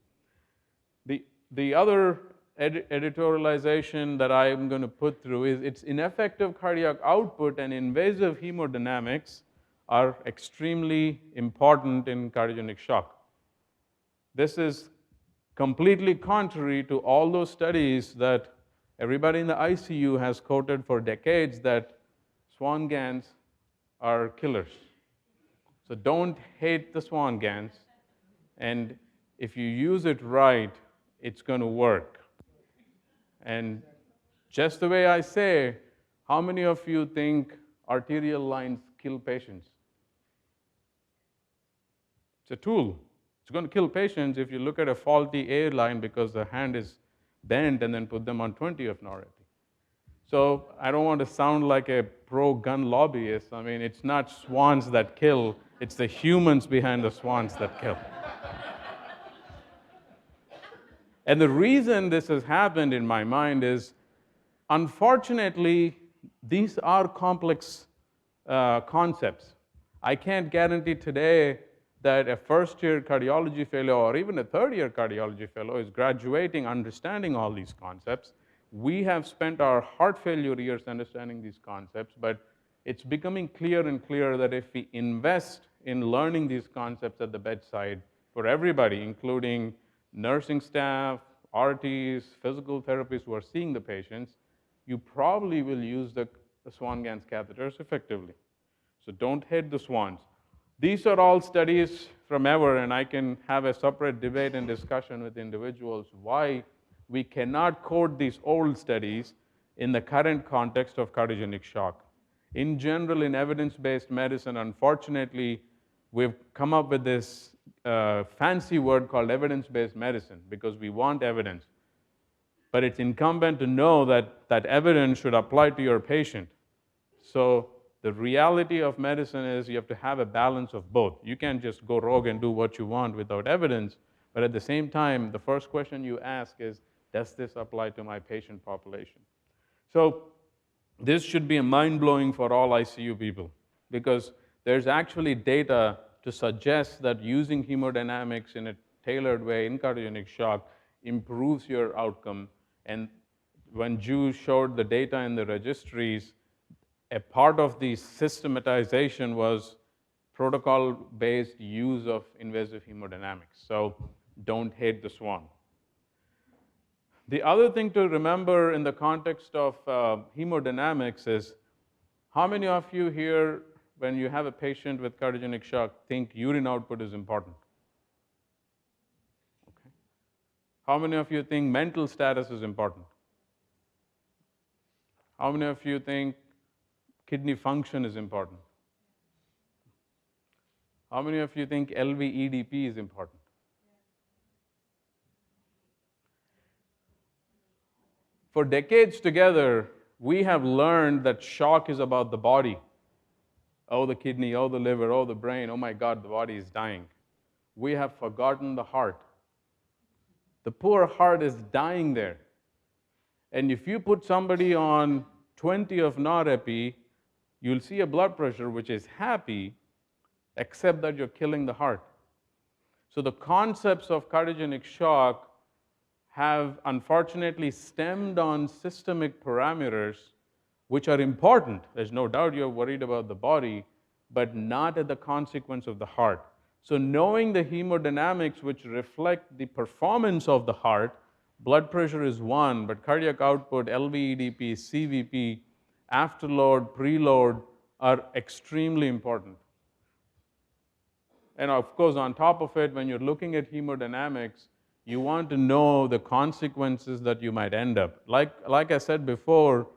Speaker 8: The other editorialization that I'm going to put through is its ineffective cardiac output and invasive hemodynamics are extremely important in cardiogenic shock. This is completely contrary to all those studies that everybody in the ICU has quoted for decades that Swan-Ganz are killers. So don't hate the Swan-Ganz, and if you use it right, it's going to work. And just the way I say, how many of you think arterial lines kill patients? It's a tool. It's going to kill patients if you look at a faulty A line because the hand is bent and then put them on 20 of Norepinephrine. So I don't want to sound like a pro-gun lobbyist. I mean, it's not swans that kill, it's the humans behind the swans that kill. And the reason this has happened in my mind is, unfortunately, these are complex concepts. I can't guarantee today that a first-year cardiology fellow or even a third-year cardiology fellow is graduating understanding all these concepts. We have spent our heart failure years understanding these concepts, but it's becoming clear and clear that if we invest in learning these concepts at the bedside for everybody, including nursing staff, RTs, physical therapists who are seeing the patients, you probably will use the Swan-Ganz catheters effectively. So don't hate the swans. These are all studies from ever, and I can have a separate debate and discussion with individuals why we cannot quote these old studies in the current context of cardiogenic shock. In general, in evidence-based medicine, unfortunately, we've come up with this fancy word called evidence-based medicine because we want evidence. But it's incumbent to know that that evidence should apply to your patient. So the reality of medicine is you have to have a balance of both. You can't just go rogue and do what you want without evidence, but at the same time, the first question you ask is, does this apply to my patient population? So this should be mind-blowing for all ICU people because there's actually data to suggest that using hemodynamics in a tailored way in cardiogenic shock improves your outcome. And when Jews showed the data in the registries, a part of the systematization was protocol-based use of invasive hemodynamics. So don't hate the swan. The other thing to remember in the context of hemodynamics is, how many of you here, when you have a patient with cardiogenic shock, think urine output is important? Okay. How many of you think mental status is important? How many of you think kidney function is important? How many of you think LV-EDP is important? For decades together, we have learned that shock is about the body. Oh, the kidney, oh, the liver, oh, the brain, oh my God, the body is dying. We have forgotten the heart. The poor heart is dying there. And if you put somebody on 20 of norepi, you'll see a blood pressure which is happy, except that you're killing the heart. So the concepts of cardiogenic shock have unfortunately stemmed on systemic parameters which are important. There's no doubt you're worried about the body, but not at the consequence of the heart. So knowing the hemodynamics which reflect the performance of the heart, blood pressure is one, but cardiac output, LV-EDP, CVP, afterload, preload are extremely important. And of course, on top of it, when you're looking at hemodynamics, you want to know the consequences that you might end up. Like I said before,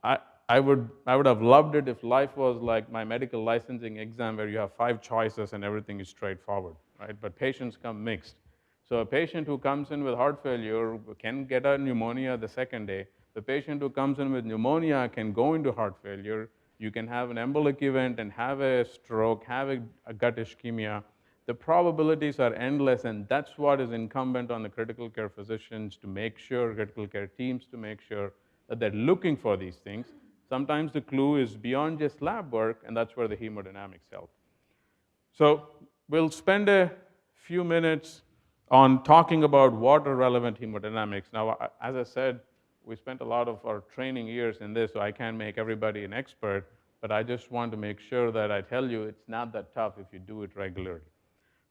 Speaker 8: I would have loved it if life was like my medical licensing exam where you have 5 choices and everything is straightforward, right? But patients come mixed. So a patient who comes in with heart failure can get a pneumonia the second day. The patient who comes in with pneumonia can go into heart failure. You can have an embolic event and have a stroke, have a gut ischemia. The probabilities are endless, and that's what is incumbent on the critical care physicians to make sure, critical care teams to make sure that they're looking for these things. Sometimes the clue is beyond just lab work, and that's where the hemodynamics help. So we'll spend a few minutes on talking about water-relevant hemodynamics. Now, as I said, we spent a lot of our training years in this, so I can't make everybody an expert, but I just want to make sure that I tell you it's not that tough if you do it regularly.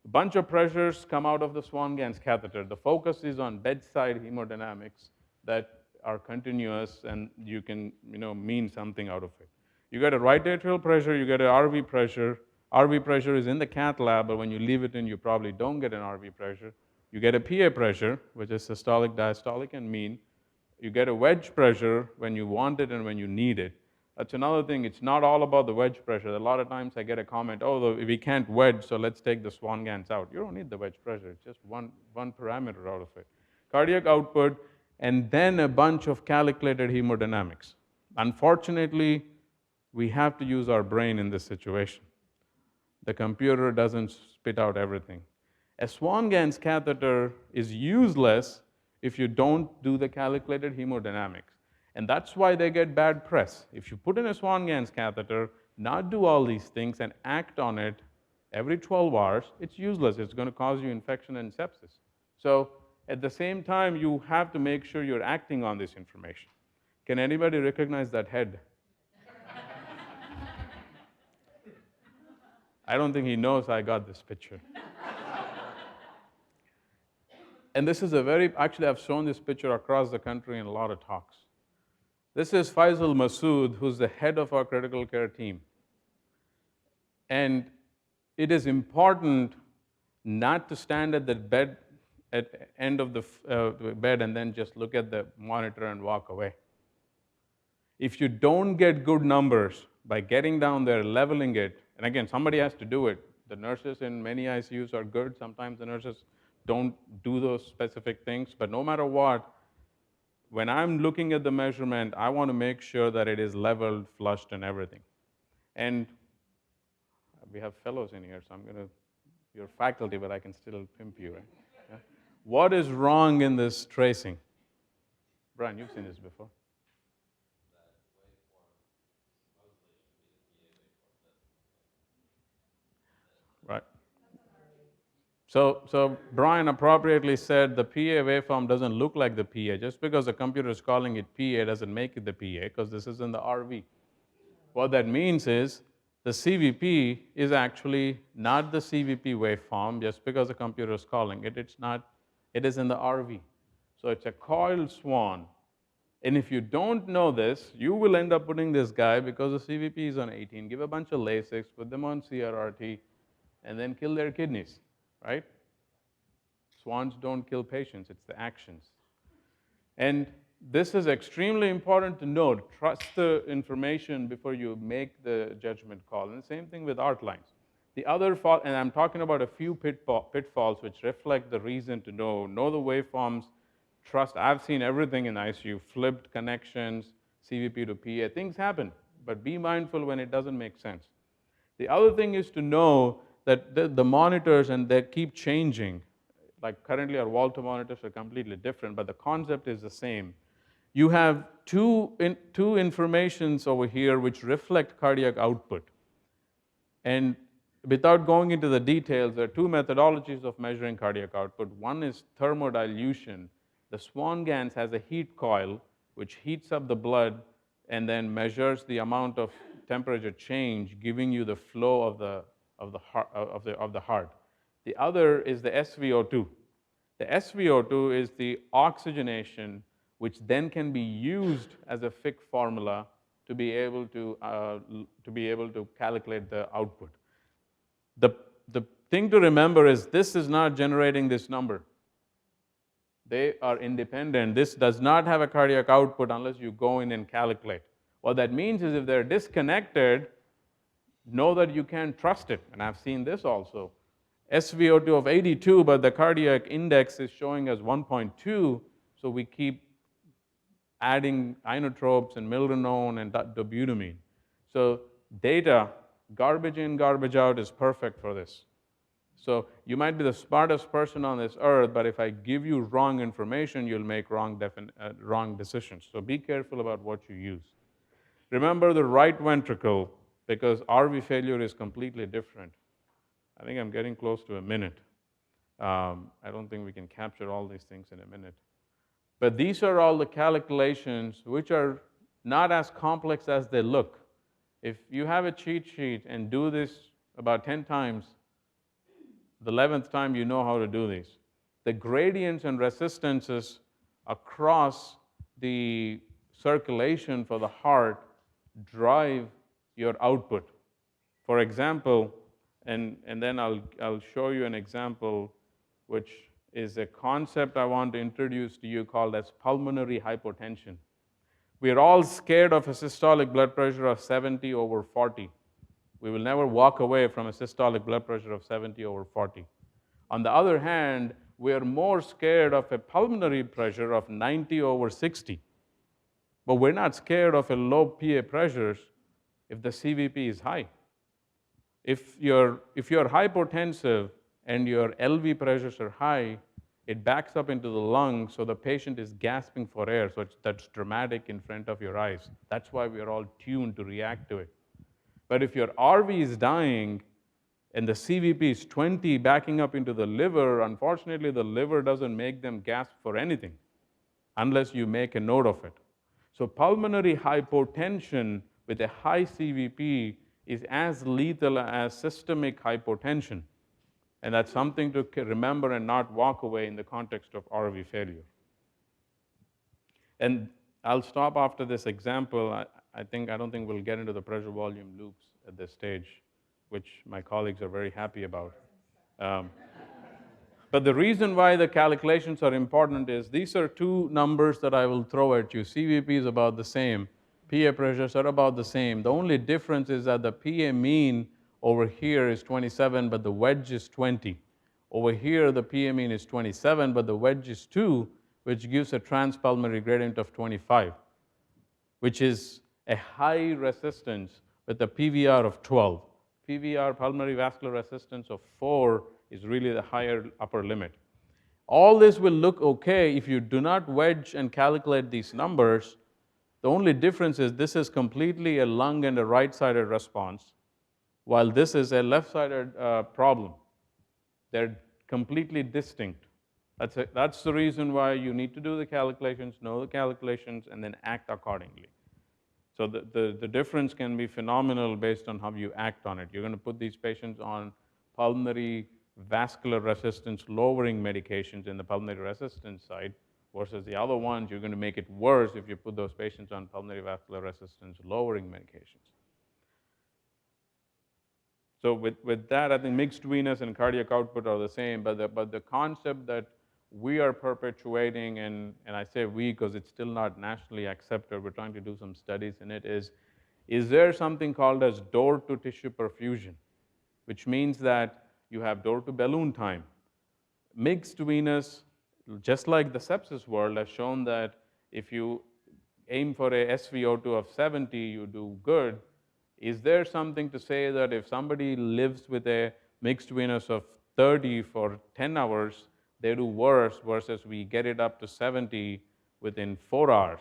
Speaker 8: A bunch of pressures come out of the Swan-Ganz catheter. The focus is on bedside hemodynamics that are continuous, and you can mean something out of it. You get a right atrial pressure, you get an RV pressure. RV pressure is in the cath lab, but when you leave it in, you probably don't get an RV pressure. You get a PA pressure, which is systolic, diastolic, and mean. You get a wedge pressure when you want it and when you need it. That's another thing. It's not all about the wedge pressure. A lot of times I get a comment, oh, we can't wedge, so let's take the Swan-Ganz out. You don't need the wedge pressure. It's just one parameter out of it. Cardiac output, and then a bunch of calculated hemodynamics. Unfortunately, we have to use our brain in this situation. The computer doesn't spit out everything. A Swan-Ganz catheter is useless if you don't do the calculated hemodynamics. And that's why they get bad press. If you put in a Swan-Ganz catheter, not do all these things and act on it every 12 hours, it's useless. It's going to cause you infection and sepsis. So at the same time, you have to make sure you're acting on this information. Can anybody recognize that head? I don't think he knows I got this picture. And this is actually I've shown this picture across the country in a lot of talks. This is Faisal Masood, who's the head of our critical care team. And it is important not to stand at the end of the bed and then just look at the monitor and walk away. If you don't get good numbers by getting down there, leveling it, and again, somebody has to do it. The nurses in many ICUs are good. Sometimes the nurses don't do those specific things. But no matter what, when I'm looking at the measurement, I want to make sure that it is leveled, flushed, and everything. And we have fellows in here, so you're faculty, but I can still pimp you, right? Yeah. What is wrong in this tracing? Brian, you've seen this before. Right. So Brian appropriately said the PA waveform doesn't look like the PA. Just because the computer is calling it PA doesn't make it the PA, because this is in the RV. What that means is the CVP is actually not the CVP waveform just because the computer is calling it. It's not. It is in the RV. So it's a coiled swan. And if you don't know this, you will end up putting this guy, because the CVP is on 18, give a bunch of Lasix, put them on CRRT, and then kill their kidneys, right? Swans don't kill patients, it's the actions. And this is extremely important to note. Trust the information before you make the judgment call. And the same thing with art lines. The other fault, and I'm talking about a few pitfalls which reflect the reason to know the waveforms, trust. I've seen everything in ICU, flipped connections, CVP to PA, things happen, but be mindful when it doesn't make sense. The other thing is to know that the monitors, and they keep changing. Like currently our Walter monitors are completely different, but the concept is the same. You have two informations over here which reflect cardiac output. And without going into the details, there are two methodologies of measuring cardiac output. One is thermodilution. The Swan-Ganz has a heat coil which heats up the blood and then measures the amount of temperature change, giving you the flow of the heart. The other is the SVO2. The SVO2 is the oxygenation, which then can be used as a Fick formula to be able to calculate the output. The thing to remember is this is not generating this number. They are independent. This does not have a cardiac output unless you go in and calculate. What that means is if they're disconnected, know that you can't trust it. And I've seen this also. SVO2 of 82, but the cardiac index is showing us 1.2, so we keep adding inotropes and milrinone and dobutamine. So data, garbage in, garbage out is perfect for this. So you might be the smartest person on this earth, but if I give you wrong information, you'll make wrong decisions. So be careful about what you use. Remember the right ventricle, because RV failure is completely different. I think I'm getting close to a minute. I don't think we can capture all these things in a minute. But these are all the calculations which are not as complex as they look. If you have a cheat sheet and do this about 10 times, the 11th time you know how to do these. The gradients and resistances across the circulation for the heart drive your output. For example, and then I'll show you an example which is a concept I want to introduce to you called as pulmonary hypotension. We are all scared of a systolic blood pressure of 70/40. We will never walk away from a systolic blood pressure of 70/40. On the other hand, we are more scared of a pulmonary pressure of 90/60. But we're not scared of a low PA pressures if the CVP is high. If you're hypotensive and your LV pressures are high, it backs up into the lungs, so the patient is gasping for air, so that's dramatic in front of your eyes. That's why we are all tuned to react to it. But if your RV is dying and the CVP is 20 backing up into the liver, unfortunately the liver doesn't make them gasp for anything unless you make a note of it. So pulmonary hypotension with a high CVP is as lethal as systemic hypotension. And that's something to remember and not walk away in the context of RV failure. And I'll stop after this example. I don't think we'll get into the pressure volume loops at this stage, which my colleagues are very happy about. But the reason why the calculations are important is these are two numbers that I will throw at you. CVP is about the same. PA pressures are about the same. The only difference is that the PA mean Over here is 27, but the wedge is 20. Over here, the PA mean is 27, but the wedge is 2, which gives a transpulmonary gradient of 25, which is a high resistance with a PVR of 12. PVR, pulmonary vascular resistance of 4, is really the higher upper limit. All this will look okay if you do not wedge and calculate these numbers. The only difference is this is completely a lung and a right-sided response, while this is a left-sided problem. They're completely distinct. That's the reason why you need to do the calculations, know the calculations, and then act accordingly. So the difference can be phenomenal based on how you act on it. You're going to put these patients on pulmonary vascular resistance lowering medications in the pulmonary resistance side, versus the other ones, you're going to make it worse if you put those patients on pulmonary vascular resistance lowering medications. So with that, I think mixed venous and cardiac output are the same, but the concept that we are perpetuating, and I say we because it's still not nationally accepted, we're trying to do some studies in it, is there something called as door-to-tissue perfusion, which means that you have door-to-balloon time. Mixed venous, just like the sepsis world, has shown that if you aim for a SVO2 of 70, you do good. Is there something to say that if somebody lives with a mixed venous of 30 for 10 hours, they do worse versus we get it up to 70 within 4 hours?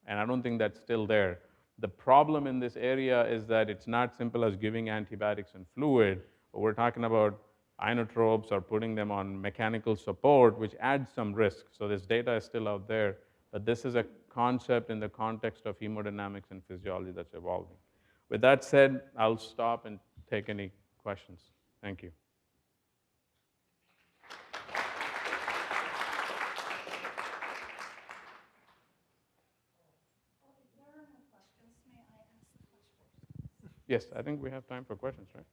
Speaker 8: And I don't think that's still there. The problem in this area is that it's not simple as giving antibiotics and fluid. We're talking about inotropes or putting them on mechanical support, which adds some risk. So this data is still out there, but this is a concept in the context of hemodynamics and physiology that's evolving. With that said, I'll stop and take any questions. Thank you. Yes, I think we have time for questions, right?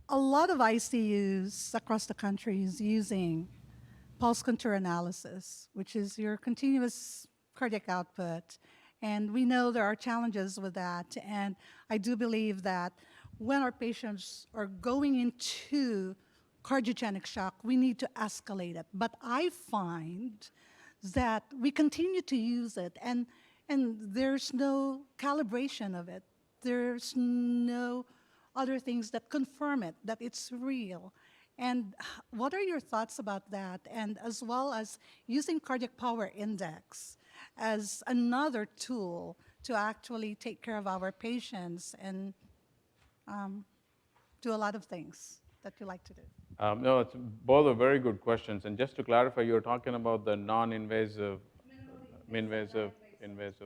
Speaker 3: A lot of ICUs across the country is using pulse contour analysis, which is your continuous cardiac output. And we know there are challenges with that. And I do believe that when our patients are going into cardiogenic shock, we need to escalate it. But I find that we continue to use it, and there's no calibration of it. There's no other things that confirm it, that it's real. And what are your thoughts about that? And as well as using cardiac power index as another tool to actually take care of our patients and do a lot of things that you like to do.
Speaker 8: No, it's both are very good questions. And just to clarify, you're talking about the non-invasive, invasive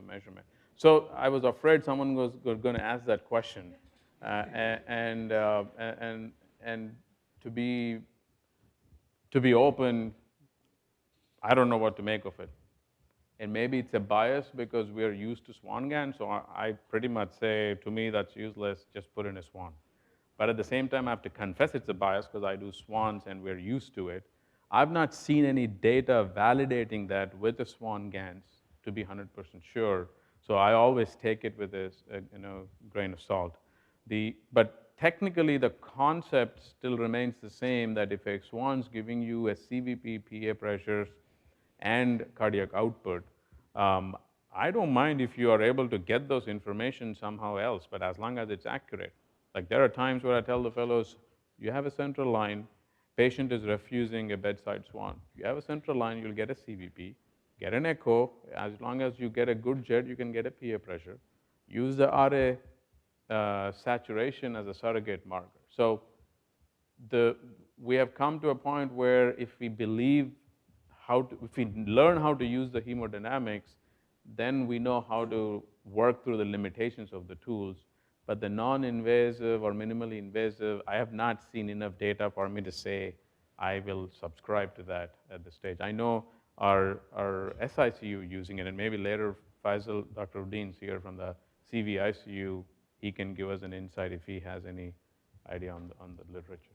Speaker 8: measurement. So I was afraid someone was going to ask that question. And to be open, I don't know what to make of it. And maybe it's a bias because we're used to swan GAN, so I pretty much say, to me, that's useless, just put in a swan. But at the same time, I have to confess it's a bias because I do swans and we're used to it. I've not seen any data validating that with the swan GANs to be 100% sure. So I always take it with a grain of salt. But technically, the concept still remains the same, that if a swan's giving you a CVP, PA pressures, and cardiac output, I don't mind if you are able to get those information somehow else, but as long as it's accurate. Like there are times where I tell the fellows, you have a central line, patient is refusing a bedside swan. You have a central line, you'll get a CVP, get an echo. As long as you get a good jet, you can get a PA pressure. Use the RA saturation as a surrogate marker. So we have come to a point where if we if we learn how to use the hemodynamics, then we know how to work through the limitations of the tools. But the non-invasive or minimally invasive, I have not seen enough data for me to say I will subscribe to that at this stage. I know our SICU using it, and maybe later Faisal, Dr. Uddin's here from the CVICU, he can give us an insight if he has any idea on the literature.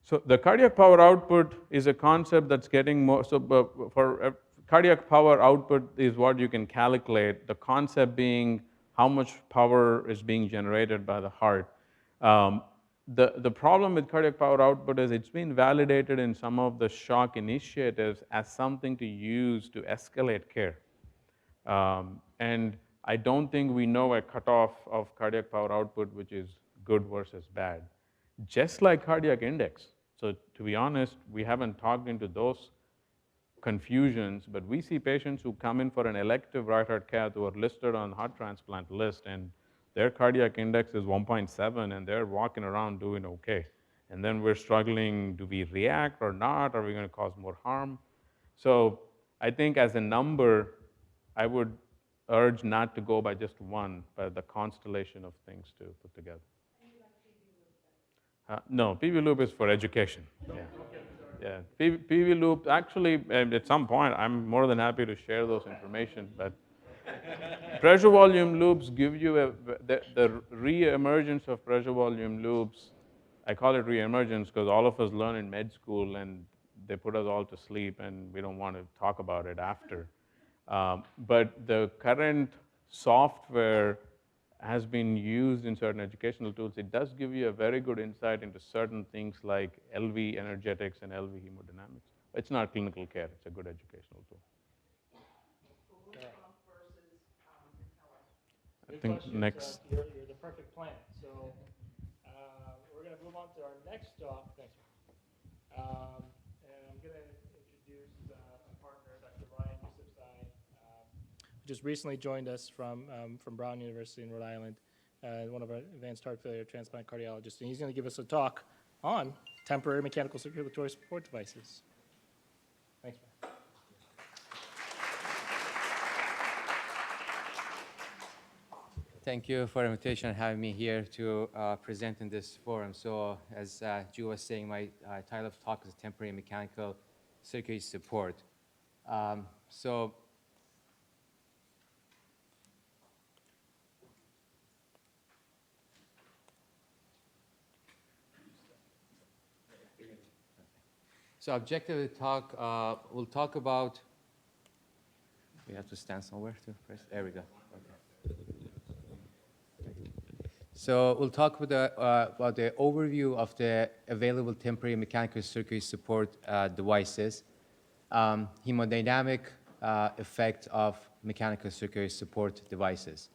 Speaker 8: So the cardiac power output is a concept that's getting more, for cardiac power output is what you can calculate. The concept being how much power is being generated by the heart. The problem with cardiac power output is it's been validated in some of the shock initiatives as something to use to escalate care. And I don't think we know a cutoff of cardiac power output which is good versus bad. Just like cardiac index. So to be honest, we haven't talked into those confusions, but we see patients who come in for an elective right heart cath who are listed on heart transplant list, and their cardiac index is 1.7, and they're walking around doing okay. And then we're struggling, do we react or not? Are we going to cause more harm? So I think as a number, I would urge not to go by just one, but the constellation of things to put together. No, PV loop is for education. Yeah. Yeah, PV loop, actually, at some point, I'm more than happy to share those information, but pressure volume loops give you the re-emergence of pressure volume loops. I call it re-emergence because all of us learn in med school and they put us all to sleep and we don't want to talk about it after. But the current software has been used in certain educational tools. It does give you a very good insight into certain things like LV energetics and LV hemodynamics. It's not clinical care, it's a good educational tool. I think next.
Speaker 25: You're the perfect plan. So we're going to move on to our next talk. Thanks. And I'm going to introduce a partner, Dr. Ryan Yusufzai, who just recently joined us from Brown University in Rhode Island, one of our advanced heart failure transplant cardiologists. And he's going to give us a talk on temporary mechanical circulatory support devices. Thanks, man.
Speaker 10: Thank you for the invitation and having me here to present in this forum. So as Ju was saying, my title of talk is Temporary Mechanical Circulatory Support. So objective of the talk, we'll talk about, we have to stand somewhere to press, there we go. Okay. So we'll talk about the overview of the available temporary mechanical circulatory support devices, hemodynamic effect of mechanical circulatory support devices.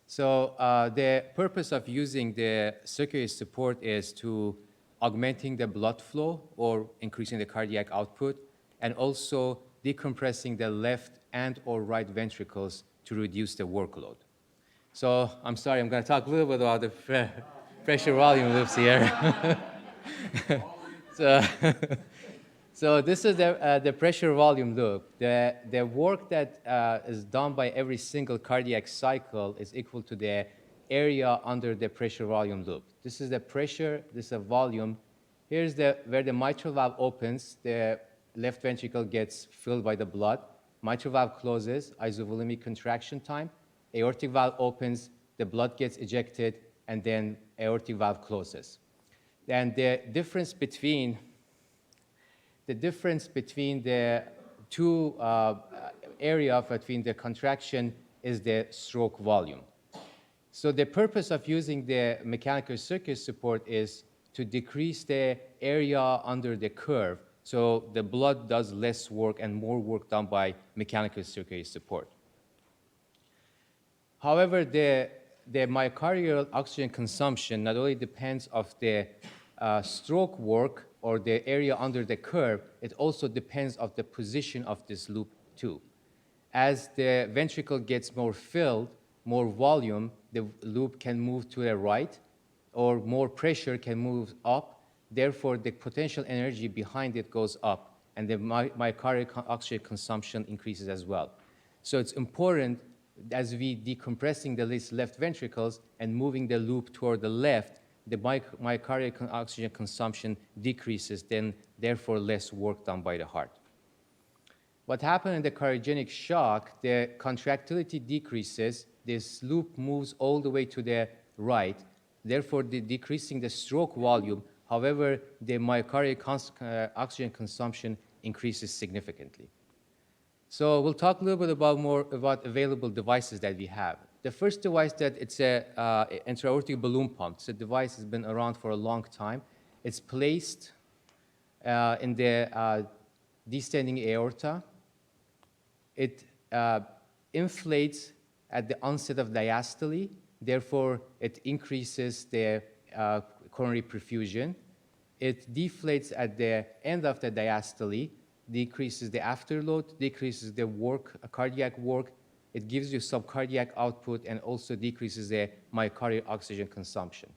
Speaker 10: So the purpose of using the circulatory support is to augmenting the blood flow or increasing the cardiac output, and also decompressing the left and or right ventricles to reduce the workload. So I'm sorry, I'm going to talk a little bit about the pressure volume loops here. So this is the pressure volume loop. The work that is done by every single cardiac cycle is equal to the area under the pressure volume loop. This is the pressure, this is the volume. Here's where the mitral valve opens, the left ventricle gets filled by the blood. Mitral valve closes, isovolemic contraction time. Aortic valve opens, the blood gets ejected, and then aortic valve closes. And the difference between the two area between the contraction is the stroke volume. So the purpose of using the mechanical circulatory support is to decrease the area under the curve, so the blood does less work and more work done by mechanical circulatory support. However, the myocardial oxygen consumption not only depends on the stroke work or the area under the curve, it also depends on the position of this loop too. As the ventricle gets more filled, more volume, the loop can move to the right, or more pressure can move up. Therefore, the potential energy behind it goes up, and the myocardial oxygen consumption increases as well. So it's important, as we decompressing the left ventricles and moving the loop toward the left, the myocardial oxygen consumption decreases, then therefore less work done by the heart. What happens in the cardiogenic shock, the contractility decreases, this loop moves all the way to the right, therefore decreasing the stroke volume. However, the myocardial oxygen consumption increases significantly. So we'll talk a little bit more about available devices that we have. The first device that it's a intra-aortic balloon pump. It's a device that's been around for a long time. It's placed in the descending aorta. It inflates at the onset of diastole. Therefore, it increases the coronary perfusion. It deflates at the end of the diastole, decreases the afterload, decreases the cardiac work. It gives you subcardiac output and also decreases the myocardial oxygen consumption.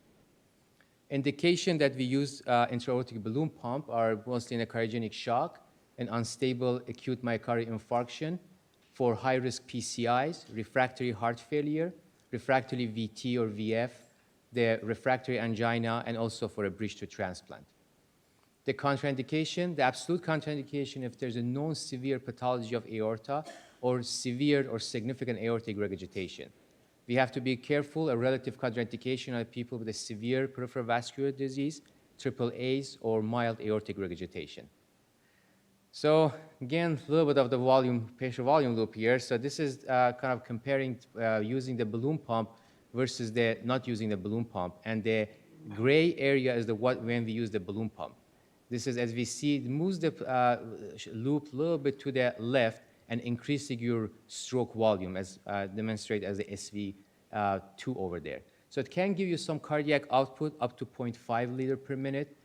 Speaker 10: Indication that we use intra-aortic balloon pump are mostly in a cardiogenic shock and unstable acute myocardial infarction for high-risk PCIs, refractory heart failure, refractory VT or VF, the refractory angina, and also for a bridge to transplant. The contraindication, the absolute contraindication if there's a known severe pathology of aorta or severe or significant aortic regurgitation. We have to be careful, a relative contraindication are people with a severe peripheral vascular disease, AAAs, or mild aortic regurgitation. So again, a little bit of the patient volume loop here. So this is kind of comparing using the balloon pump versus the not using the balloon pump. And the gray area is when we use the balloon pump. This is, as we see, it moves the loop a little bit to the left and increasing your stroke volume, as demonstrated as the SV2 over there. So it can give you some cardiac output up to 0.5 liter per minute.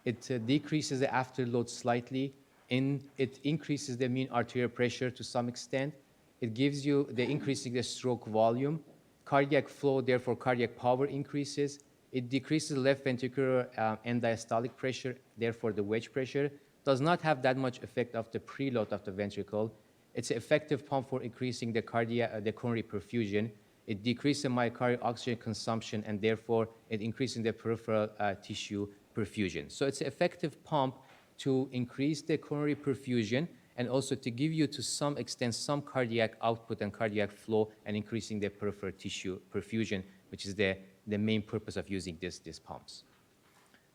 Speaker 10: It decreases the afterload slightly. It increases the mean arterial pressure to some extent. It gives you the increasing the stroke volume. Cardiac flow, therefore cardiac power increases. It decreases left ventricular end diastolic pressure, therefore the wedge pressure. Does not have that much effect of the preload of the ventricle. It's an effective pump for increasing the coronary perfusion. It decreases myocardial oxygen consumption, and therefore it increases the peripheral tissue perfusion. So it's an effective pump to increase the coronary perfusion and also to give you, to some extent, some cardiac output and cardiac flow and increasing the peripheral tissue perfusion, which is the main purpose of using these pumps.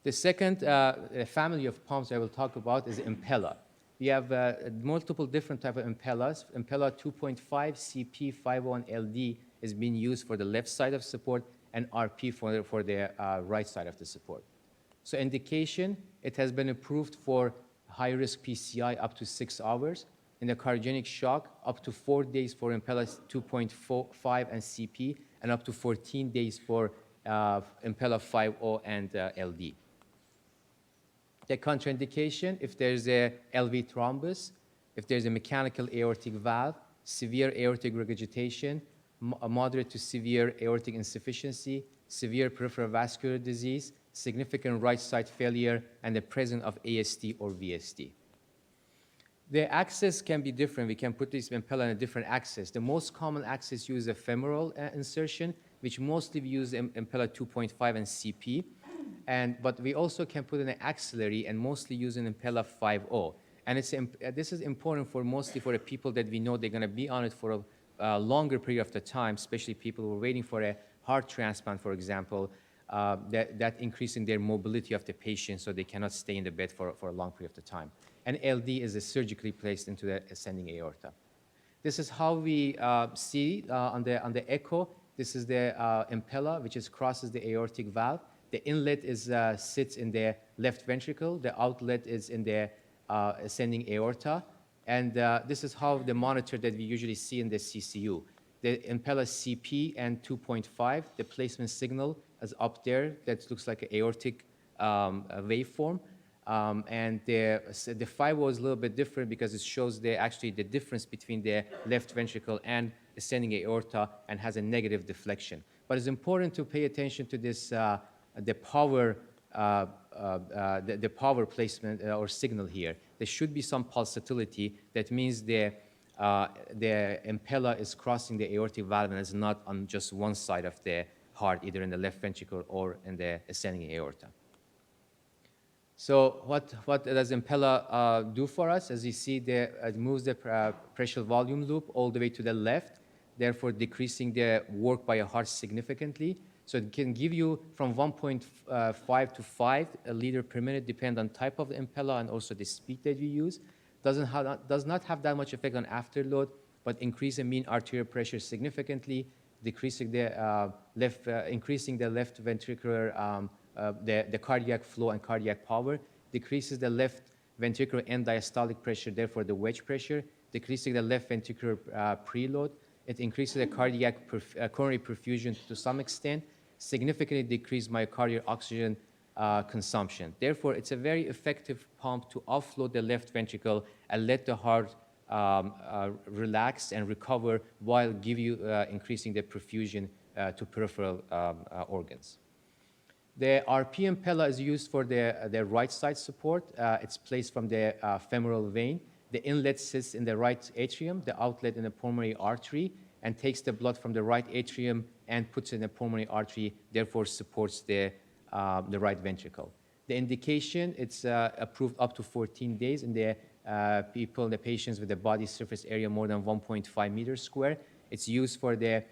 Speaker 10: The second family of pumps I will talk about is Impella. We have multiple different types of Impellas. Impella 2.5 CP501LD is being used for the left side of support and RP for the right side of the support. So indication, it has been approved for high-risk PCI up to 6 hours. In the cardiogenic shock, up to 4 days for Impella 2.5 and CP, and up to 14 days for Impella 5.0 and LD. The contraindication, if there's a LV thrombus, if there's a mechanical aortic valve, severe aortic regurgitation, moderate to severe aortic insufficiency, severe peripheral vascular disease, significant right side failure, and the presence of AST or VST. The access can be different. We can put this Impella in a different access. The most common access used is a femoral insertion, which mostly we use Impella 2.5 and CP. But we also can put in an axillary and mostly use an Impella 5.0. And this is important mostly for the people that we know they're going to be on it for a longer period of the time, especially people who are waiting for a heart transplant, for example, that increasing their mobility of the patient so they cannot stay in the bed for a long period of the time. And LD is surgically placed into the ascending aorta. This is how we see on the echo. This is the Impella, which crosses the aortic valve. The inlet sits in the left ventricle. The outlet is in the ascending aorta. And this is how the monitor that we usually see in the CCU. The Impella CP and 2.5, the placement signal is up there. That looks like an aortic waveform. And the 5.0 is a little bit different because it shows actually the difference between the left ventricle and ascending aorta and has a negative deflection. But it's important to pay attention to this, the power placement or signal here. There should be some pulsatility. That means the Impella is crossing the aortic valve and is not on just one side of the heart, either in the left ventricle or in the ascending aorta. So what does Impella do for us? As you see, it moves the pressure volume loop all the way to the left, therefore decreasing the work by a heart significantly. So it can give you from 1.5 to 5 liter per minute, depend on type of the Impella and also the speed that you use. Does not have that much effect on afterload, but increase the mean arterial pressure significantly, decreasing the increasing the left ventricular, the cardiac flow and cardiac power, decreases the left ventricular end diastolic pressure, therefore the wedge pressure, decreasing the left ventricular preload. It increases the cardiac coronary perfusion to some extent, significantly decrease myocardial oxygen consumption. Therefore, it's a very effective pump to offload the left ventricle and let the heart relax and recover while increasing the perfusion to peripheral organs. The RP impella is used for the right side support. It's placed from the femoral vein. The inlet sits in the right atrium, the outlet in the pulmonary artery, and takes the blood from the right atrium and puts it in the pulmonary artery, therefore supports the right ventricle. The indication, it's approved up to 14 days in the patients with a body surface area more than 1.5 meters square. It's used for the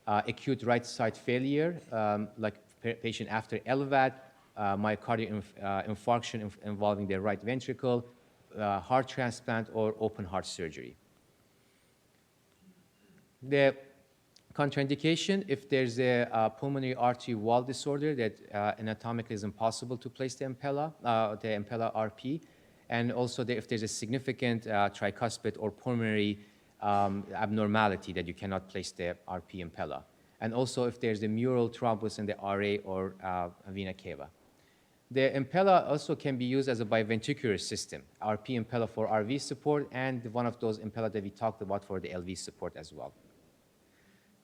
Speaker 10: acute right side failure, like patient after LVAD, myocardial infarction involving the right ventricle, heart transplant, or open heart surgery. The contraindication, if there's a pulmonary artery wall disorder that anatomically is impossible to place the impella RP, and also if there's a significant tricuspid or pulmonary abnormality that you cannot place the RP impella. And also if there's a mural thrombus in the RA or vena cava. The impella also can be used as a biventricular system, RP impella for RV support, and one of those impella that we talked about for the LV support as well.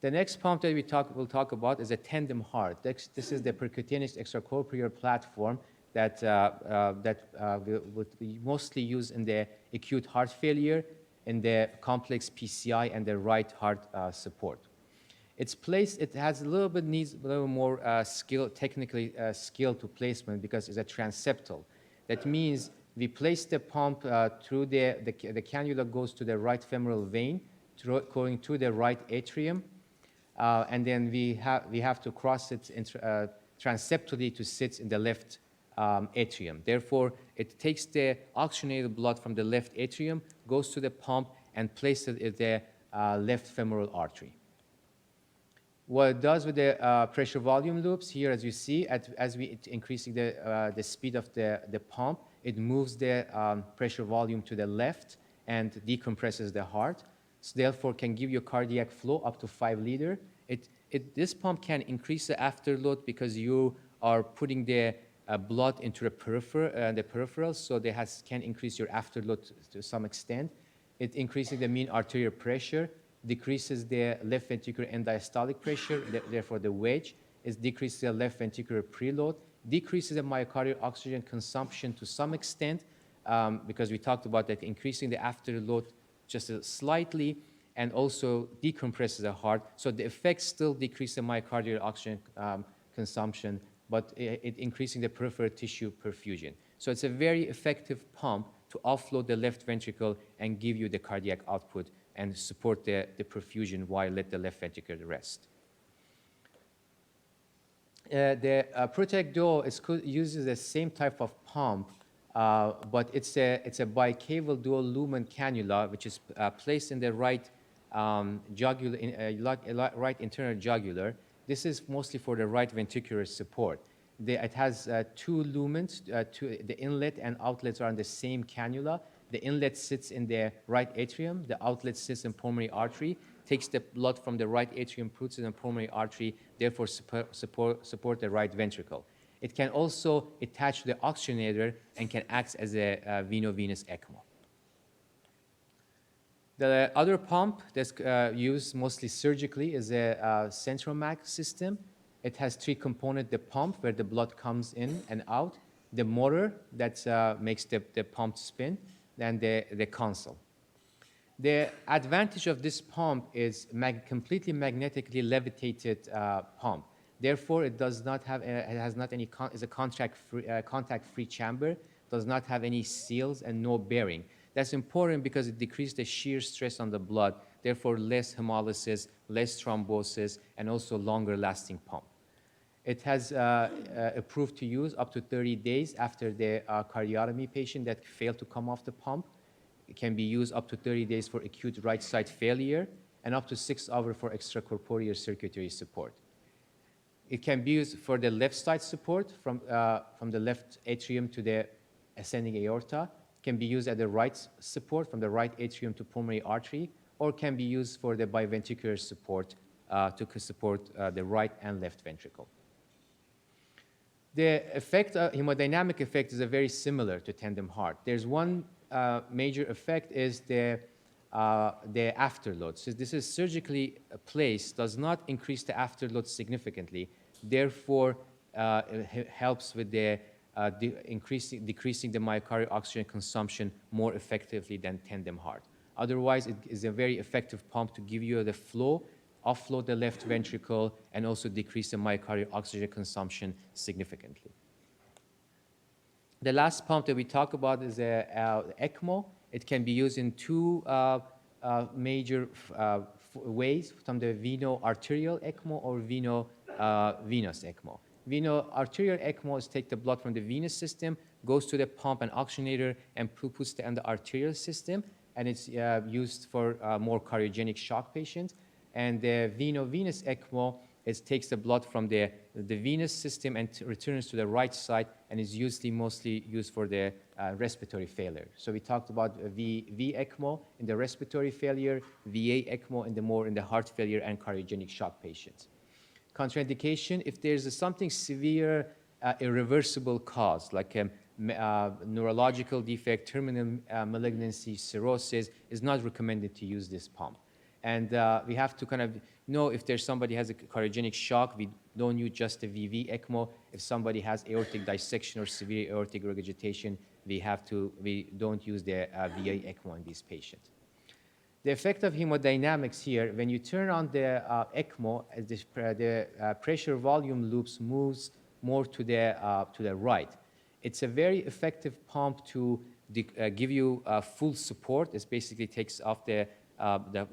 Speaker 10: The next pump that we'll talk about is a tandem heart. This is the percutaneous extracorporeal platform that we mostly use in the acute heart failure, in the complex PCI, and the right heart support. It's placed, it has needs a little more technically skill to placement because it's a transeptal. That means we place the pump through the cannula goes to the right femoral vein, going to the right atrium, and then we have to cross it transeptally to sit in the left atrium. Therefore, it takes the oxygenated blood from the left atrium, goes to the pump, and places it in the left femoral artery. What it does with the pressure volume loops, here as you see, as we increasing the speed of the pump, it moves the pressure volume to the left and decompresses the heart. So therefore can give you cardiac flow up to 5 liters. This pump can increase the afterload because you are putting the blood into the peripheral, so can increase your afterload to some extent. It increases the mean arterial pressure, decreases the left ventricular end diastolic pressure, therefore the wedge. It decreases the left ventricular preload, decreases the myocardial oxygen consumption to some extent, because we talked about that increasing the afterload just slightly, and also decompresses the heart. So the effects still decrease the myocardial oxygen consumption, but it increasing the peripheral tissue perfusion. So it's a very effective pump to offload the left ventricle and give you the cardiac output and support the perfusion while let the left ventricle rest. The Protect Duo uses the same type of pump, but it's a bicaval dual lumen cannula, which is placed in the right jugular, right internal jugular. This is mostly for the right ventricular support. It has 2 lumens. The inlet and outlets are in the same cannula. The inlet sits in the right atrium. The outlet sits in pulmonary artery. Takes the blood from the right atrium, puts it in pulmonary artery, therefore support the right ventricle. It can also attach to the oxygenator and can act as a veno-venous ECMO. The other pump that's used mostly surgically is a Centromac system. It has 3 components: the pump, where the blood comes in and out, the motor that makes the pump spin, and the console. The advantage of this pump is completely magnetically levitated pump. Therefore, it does not have, is a contact-free chamber, does not have any seals and no bearing. That's important because it decreases the shear stress on the blood, therefore less hemolysis, less thrombosis, and also longer-lasting pump. It has approved to use up to 30 days after the cardiotomy patient that failed to come off the pump. It can be used up to 30 days for acute right side failure. and up to 6 hours for extracorporeal circulatory support. It can be used for the left side support from the left atrium to the ascending aorta. It can be used at the right support from the right atrium to pulmonary artery, or can be used for the biventricular support to support the right and left ventricle. The effect, hemodynamic effect is very similar to tandem heart. There's one major effect is the afterload. So this is surgically placed, does not increase the afterload significantly. Therefore, it helps with the decreasing the myocardial oxygen consumption more effectively than tandem heart. Otherwise, it is a very effective pump to give you the flow, offload the left ventricle, and also decrease the myocardial oxygen consumption significantly. The last pump that we talk about is ECMO. It can be used in two major ways, from the veno-arterial ECMO or venous ECMO. Veno-arterial ECMO is take the blood from the venous system, goes to the pump and oxygenator, and puts it in the arterial system, and it's used for more cardiogenic shock patients. And the venous ECMO takes the blood from the venous system and returns to the right side, and is mostly used for the respiratory failure. So we talked about V ECMO in the respiratory failure, VA ECMO in the heart failure and cardiogenic shock patients. Contraindication, if there's something severe, irreversible cause, like a neurological defect, terminal malignancy, cirrhosis, is not recommended to use this pump. And we have to kind of know if there's somebody has a cardiogenic shock, we don't use just the VV ECMO. If somebody has aortic dissection or severe aortic regurgitation, we don't use the VA ECMO in these patients. The effect of hemodynamics here, when you turn on the ECMO, the pressure volume loops moves more to the right. It's a very effective pump to give you full support. It basically takes off the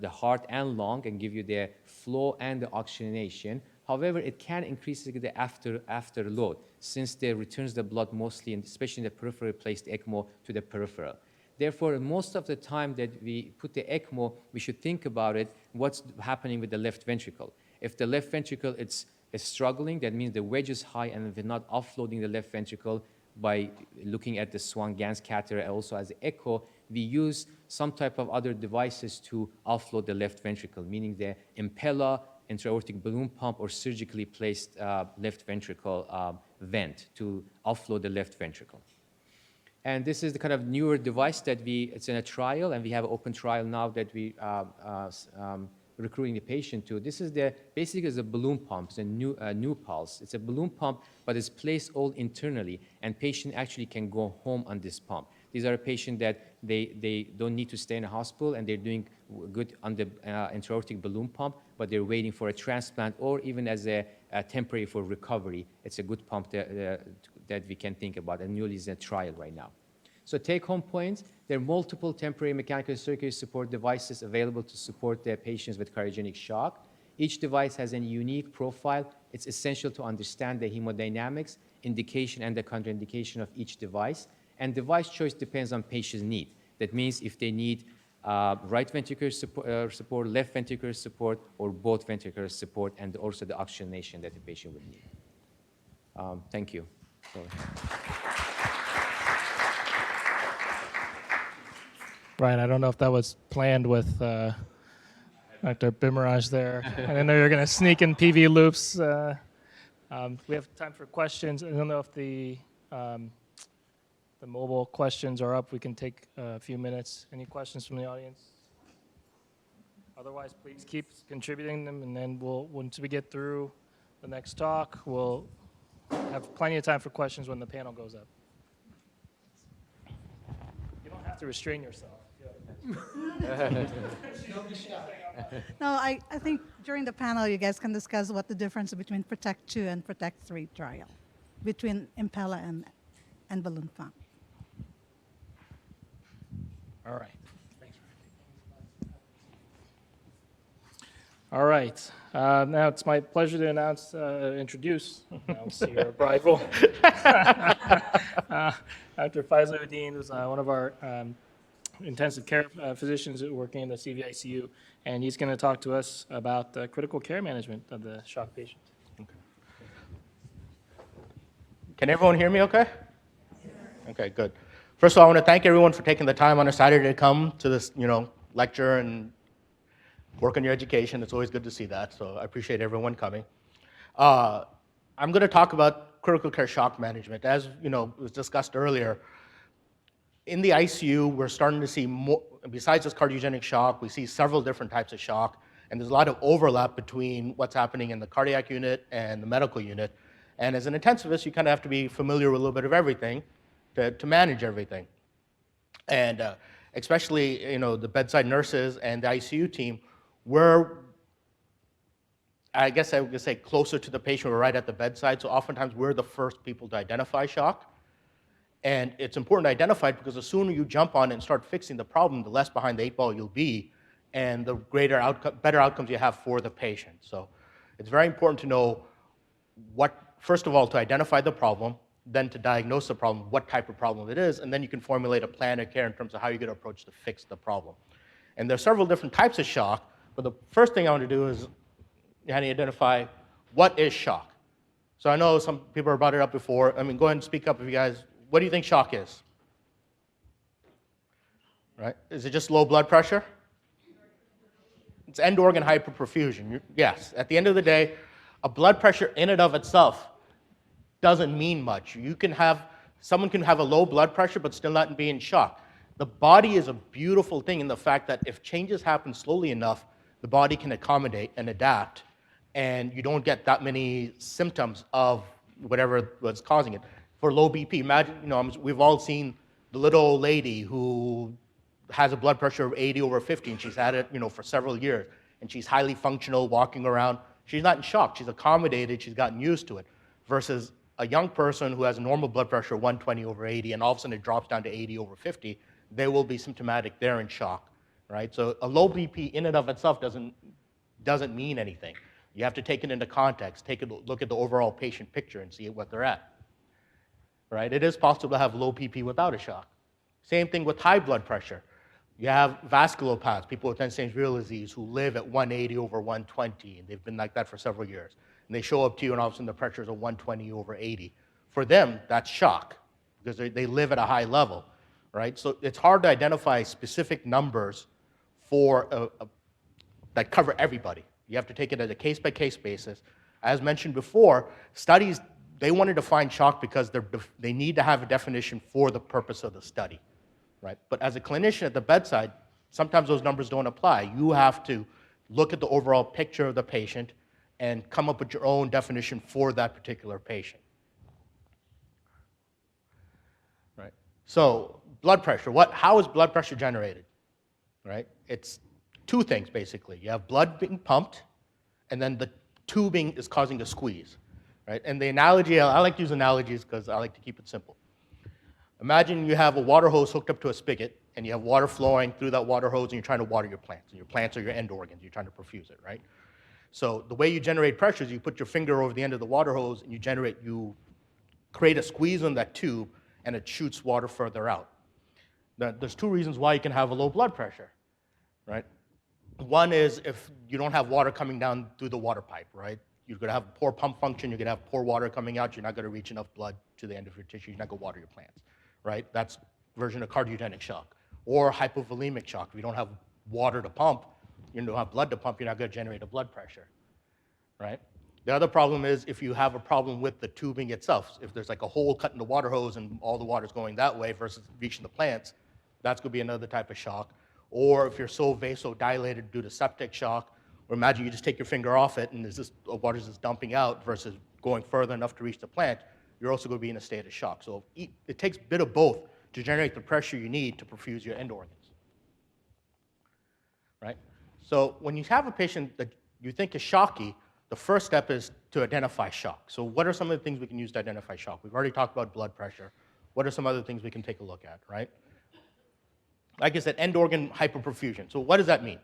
Speaker 10: heart and lung and give you the flow and the oxygenation. However, it can increase the afterload, since it returns the blood mostly, and especially in the peripherally placed ECMO, to the peripheral. Therefore, most of the time that we put the ECMO, we should think about it, what's happening with the left ventricle. If the left ventricle is struggling, that means the wedge is high, and if we're not offloading the left ventricle by looking at the Swan-Ganz catheter and also as an echo, we use some type of other devices to offload the left ventricle, meaning the Impella, intra-aortic balloon pump, or surgically placed left ventricle vent to offload the left ventricle. And this is the kind of newer device that it's in a trial, and we have an open trial now that we recruiting the patient to. This is basically is a balloon pump. It's a new pulse. It's a balloon pump, but it's placed all internally, and patient actually can go home on this pump. These are patients that they don't need to stay in a hospital, and they're doing good on the intra-aortic balloon pump, but they're waiting for a transplant or even as a temporary for recovery. It's a good pump that we can think about, and newly is in a trial right now. So take-home points, there are multiple temporary mechanical circulatory support devices available to support the patients with cardiogenic shock. Each device has a unique profile. It's essential to understand the hemodynamics, indication, and the contraindication of each device. And device choice depends on patient's need. That means if they need right ventricular support, left ventricular support, or both ventricular support, and also the oxygenation that the patient would need. Thank you.
Speaker 25: Brian, I don't know if that was planned with Dr. Bimaraj there. I know you're going to sneak in PV loops. We have time for questions. I don't know if the mobile questions are up. We can take a few minutes. Any questions from the audience? Otherwise, please keep contributing them, and then once we get through the next talk, we'll have plenty of time for questions when the panel goes up. You don't have to restrain yourself.
Speaker 3: No, I think during the panel you guys can discuss what the difference between Protect 2 and Protect 3 trial, between Impella and balloon pump.
Speaker 25: All right. All right. Now it's my pleasure to introduce your rival, Dr. Faizaluddin, who's one of our intensive care physicians working in the CVICU, and he's going to talk to us about critical care management of the shock patient.
Speaker 11: Can everyone hear me okay? Okay, good. First of all, I want to thank everyone for taking the time on a Saturday to come to this, lecture and work on your education. It's always good to see that, so I appreciate everyone coming. I'm going to talk about critical care shock management. As was discussed earlier, in the ICU, we're starting to see more, besides just cardiogenic shock, we see several different types of shock, and there's a lot of overlap between what's happening in the cardiac unit and the medical unit. And as an intensivist, you kind of have to be familiar with a little bit of everything to manage everything. And especially, the bedside nurses and the ICU team, we're, I guess I would say, closer to the patient. We're right at the bedside, so oftentimes we're the first people to identify shock. And it's important to identify it because the sooner you jump on it and start fixing the problem, the less behind the 8 ball you'll be, and the better outcomes you have for the patient. So it's very important to know first of all, to identify the problem, then to diagnose the problem, what type of problem it is, and then you can formulate a plan of care in terms of how you're going to approach to fix the problem. And there are several different types of shock, but the first thing I want to do is how to identify what is shock. So I know some people have brought it up before. Go ahead and speak up if you guys, what do you think shock is? Right? Is it just low blood pressure? It's end organ hyperperfusion. Yes. At the end of the day, a blood pressure in and of itself doesn't mean much. Someone can have a low blood pressure but still not be in shock. The body is a beautiful thing in the fact that if changes happen slowly enough, the body can accommodate and adapt, and you don't get that many symptoms of whatever was causing it. For low BP, imagine, we've all seen the little old lady who has a blood pressure of 80/50, and she's had it, for several years, and she's highly functional, walking around. She's not in shock. She's accommodated. She's gotten used to it. Versus a young person who has a normal blood pressure of 120/80, and all of a sudden it drops down to 80/50, they will be symptomatic. They're in shock, right? So a low BP in and of itself doesn't mean anything. You have to take it into context, take a look at the overall patient picture and see what they're at, right? It is possible to have low BP without a shock. Same thing with high blood pressure. You have vasculopaths, people with end-stage renal disease who live at 180/120, and they've been like that for several years. And they show up to you, and all of a sudden the pressure is a 120/80. For them, that's shock, because they live at a high level, right? So it's hard to identify specific numbers that cover everybody. You have to take it as a case-by-case basis. As mentioned before, studies, they wanted to find shock because they need to have a definition for the purpose of the study, right? But as a clinician at the bedside, sometimes those numbers don't apply. You have to look at the overall picture of the patient and come up with your own definition for that particular patient. Right? So, blood pressure. How is blood pressure generated? Right? It's two things, basically. You have blood being pumped, and then the tubing is causing a squeeze. Right? And the analogy, I like to use analogies because I like to keep it simple. Imagine you have a water hose hooked up to a spigot, and you have water flowing through that water hose, and you're trying to water your plants. And your plants are your end organs. You're trying to perfuse it, right? So the way you generate pressure is you put your finger over the end of the water hose, and you create a squeeze on that tube, and it shoots water further out. Now, there's two reasons why you can have a low blood pressure, right? One is if you don't have water coming down through the water pipe, right? You're going to have poor pump function. You're going to have poor water coming out. You're not going to reach enough blood to the end of your tissue. You're not going to water your plants, right? That's a version of cardiogenic shock. Or hypovolemic shock. If you don't have water to pump, you don't have blood to pump, you're not going to generate a blood pressure, right? The other problem is if you have a problem with the tubing itself. If there's like a hole cut in the water hose and all the water's going that way versus reaching the plants, that's going to be another type of shock. Or if you're so vasodilated due to septic shock, or imagine you just take your finger off it and water's just dumping out versus going further enough to reach the plant, you're also going to be in a state of shock. So it takes a bit of both to generate the pressure you need to perfuse your end organs, right? So when you have a patient that you think is shocky, the first step is to identify shock. So what are some of the things we can use to identify shock? We've already talked about blood pressure. What are some other things we can take a look at, right? Like I said, end organ hyperperfusion. So what does that mean,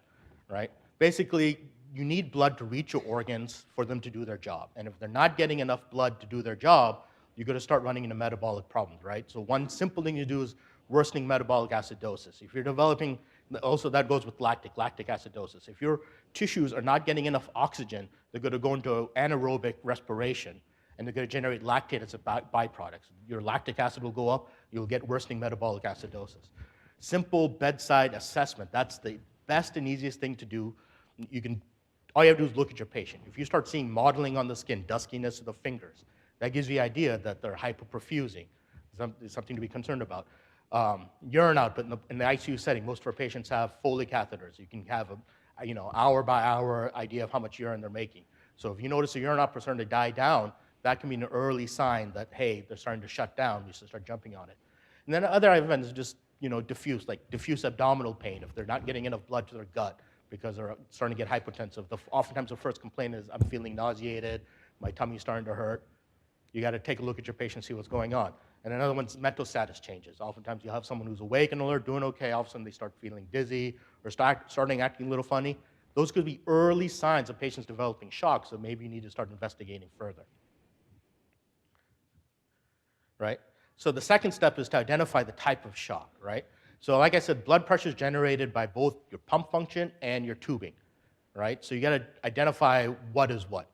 Speaker 11: right? Basically, you need blood to reach your organs for them to do their job. And if they're not getting enough blood to do their job, you're going to start running into metabolic problems, right? So one simple thing to do is worsening metabolic acidosis. If you're developing, also that goes with lactic acidosis. If your tissues are not getting enough oxygen, they're going to go into anaerobic respiration, and they're going to generate lactate as a byproduct. Your lactic acid will go up, you'll get worsening metabolic acidosis. Simple bedside assessment, that's the best and easiest thing to do. All you have to do is look at your patient. If you start seeing modeling on the skin, duskiness of the fingers, that gives you the idea that they're hyperperfusing. Something to be concerned about. Urine output in the ICU setting, most of our patients have Foley catheters. You can have a hour by hour idea of how much urine they're making. So if you notice the urine output starting to die down, that can be an early sign that, hey, they're starting to shut down. You should start jumping on it. And then other events, just diffuse, like diffuse abdominal pain, if they're not getting enough blood to their gut because they're starting to get hypotensive. Oftentimes the first complaint is, I'm feeling nauseated, my tummy's starting to hurt. You got to take a look at your patient, see what's going on. And another one's mental status changes. Oftentimes you have someone who's awake and alert, doing okay, all of a sudden they start feeling dizzy or starting acting a little funny. Those could be early signs of patients developing shock, so maybe you need to start investigating further. Right? So the second step is to identify the type of shock, right? So like I said, blood pressure is generated by both your pump function and your tubing, right? So you got to identify what is what.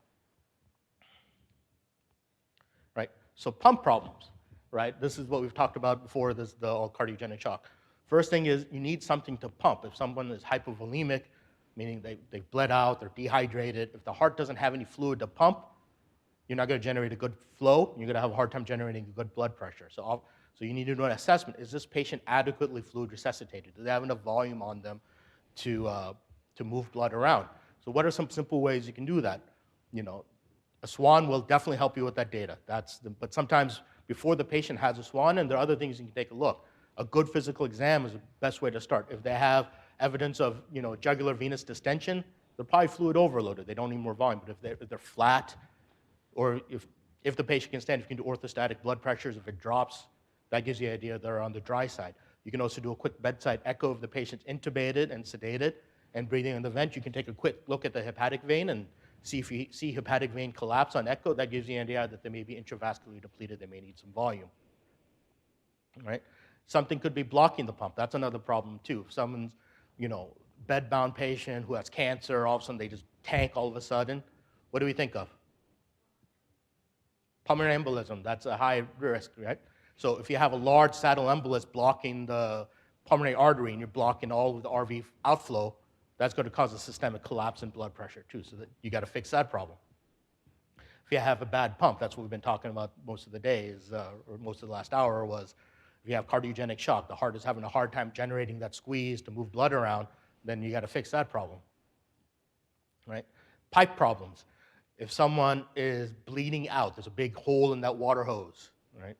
Speaker 11: Right? So pump problems, right? This is what we've talked about before, this the cardiogenic shock. First thing is you need something to pump. If someone is hypovolemic, meaning they've bled out, they're dehydrated, if the heart doesn't have any fluid to pump, you're not going to generate a good flow, you're going to have a hard time generating a good blood pressure. So you need to do an assessment. Is this patient adequately fluid resuscitated? Do they have enough volume on them to move blood around? So what are some simple ways you can do that? A swan will definitely help you with that data. But sometimes before the patient has a swan, and there are other things you can take a look. A good physical exam is the best way to start. If they have evidence of jugular venous distension, they're probably fluid overloaded. They don't need more volume. But if they're flat, or if the patient can stand, if you can do orthostatic blood pressures, if it drops, that gives you an idea they're on the dry side. You can also do a quick bedside echo if the patient's intubated and sedated and breathing on the vent. You can take a quick look at the hepatic vein and see if you see hepatic vein collapse on echo. That gives you an idea that they may be intravascularly depleted. They may need some volume. Right? Something could be blocking the pump. That's another problem too. If someone's, bedbound patient who has cancer, all of a sudden they just tank all of a sudden, what do we think of? Pulmonary embolism, that's a high risk, right? So if you have a large saddle embolus blocking the pulmonary artery and you're blocking all of the RV outflow, that's going to cause a systemic collapse in blood pressure too, so that you got to fix that problem. If you have a bad pump, that's what we've been talking about most of the days, or most of the last hour, was if you have cardiogenic shock, the heart is having a hard time generating that squeeze to move blood around, then you got to fix that problem, right? Pipe problems. If someone is bleeding out, there's a big hole in that water hose, right?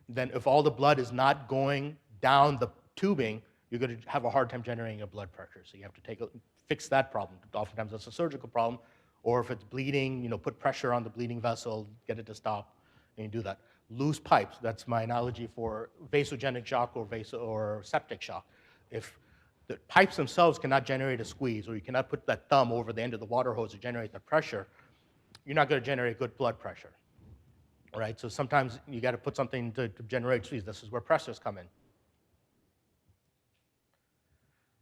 Speaker 11: Then if all the blood is not going down the tubing, you're going to have a hard time generating a blood pressure. So you have to fix that problem. Oftentimes that's a surgical problem. Or if it's bleeding, put pressure on the bleeding vessel, get it to stop, and you do that. Loose pipes, that's my analogy for vasogenic shock or septic shock. If the pipes themselves cannot generate a squeeze, or you cannot put that thumb over the end of the water hose to generate the pressure, you're not going to generate good blood pressure. Right? So sometimes you got to put something to generate squeeze. This is where pressures come in.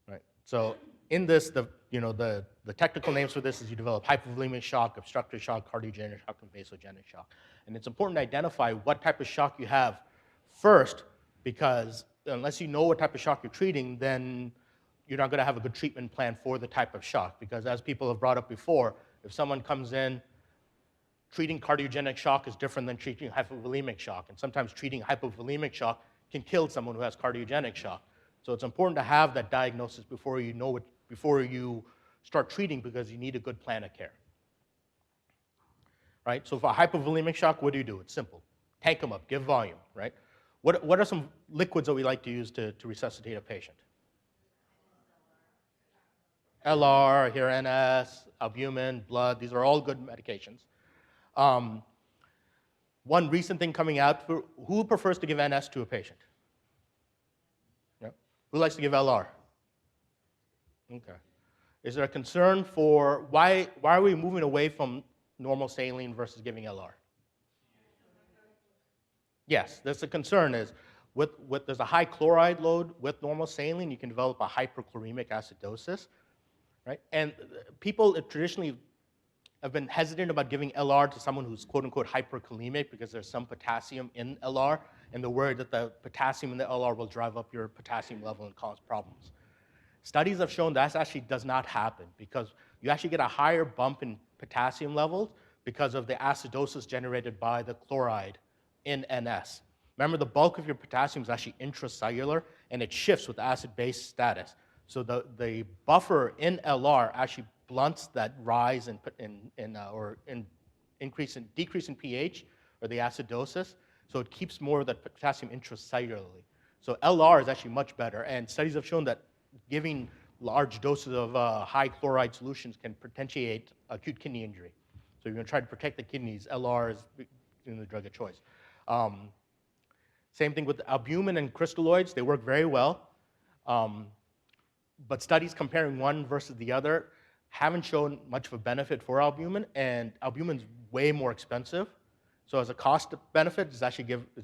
Speaker 11: Right? So in this, the technical names for this is you develop hypovolemic shock, obstructive shock, cardiogenic shock, and vasogenic shock. And it's important to identify what type of shock you have first, because unless you know what type of shock you're treating, then you're not going to have a good treatment plan for the type of shock. Because as people have brought up before, if someone comes in, treating cardiogenic shock is different than treating hypovolemic shock. And sometimes treating hypovolemic shock can kill someone who has cardiogenic shock. So it's important to have that diagnosis before you start treating, because you need a good plan of care. Right? So for hypovolemic shock, what do? It's simple. Tank them up, give volume, right? What are some liquids that we like to use to resuscitate a patient? LR, here NS, albumin, blood, these are all good medications. One recent thing coming out, who prefers to give NS to a patient? Yeah. Who likes to give LR? Okay. Is there a concern for why are we moving away from normal saline versus giving LR? Yes, there's a concern is with there's a high chloride load with normal saline, you can develop a hyperchloremic acidosis, right? And people traditionally have been hesitant about giving LR to someone who's quote unquote hyperkalemic because there's some potassium in LR, and they're worried that the potassium in the LR will drive up your potassium level and cause problems. Studies have shown that actually does not happen because you actually get a higher bump in potassium levels because of the acidosis generated by the chloride in NS. Remember, the bulk of your potassium is actually intracellular, and it shifts with acid-base status. So the buffer in LR actually blunts that rise in decrease in pH or the acidosis. So it keeps more of that potassium intracellularly. So LR is actually much better, and studies have shown that giving large doses of high chloride solutions can potentiate acute kidney injury. So you're going to try to protect the kidneys. LR is the drug of choice. Same thing with albumin and crystalloids. They work very well. But studies comparing one versus the other haven't shown much of a benefit for albumin, and albumin's way more expensive. So as a cost benefit, it's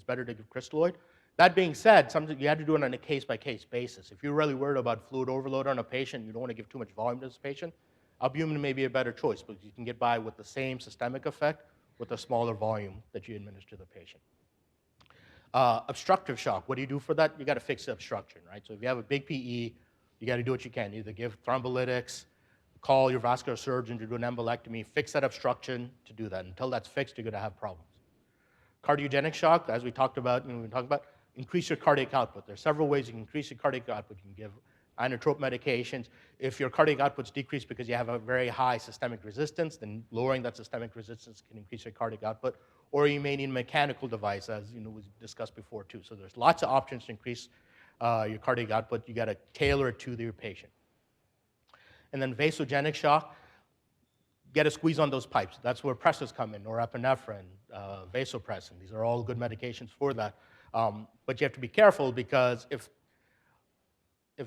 Speaker 11: better to give crystalloid. That being said, sometimes you have to do it on a case-by-case basis. If you're really worried about fluid overload on a patient, you don't want to give too much volume to this patient, albumin may be a better choice because you can get by with the same systemic effect with a smaller volume that you administer to the patient. Obstructive shock, what do you do for that? You got to fix the obstruction, right? So if you have a big PE, you got to do what you can. Either give thrombolytics, call your vascular surgeon to do an embolectomy, fix that obstruction to do that. Until that's fixed, you're going to have problems. Cardiogenic shock, as we talked about, increase your cardiac output. There are several ways you can increase your cardiac output. You can give inotrope medications. If your cardiac output's decreased because you have a very high systemic resistance, then lowering that systemic resistance can increase your cardiac output. Or you may need a mechanical device, as we discussed before too. So there's lots of options to increase your cardiac output. You got to tailor it to your patient. And then vasogenic shock, get a squeeze on those pipes. That's where pressors come in, norepinephrine, vasopressin. These are all good medications for that. But you have to be careful because if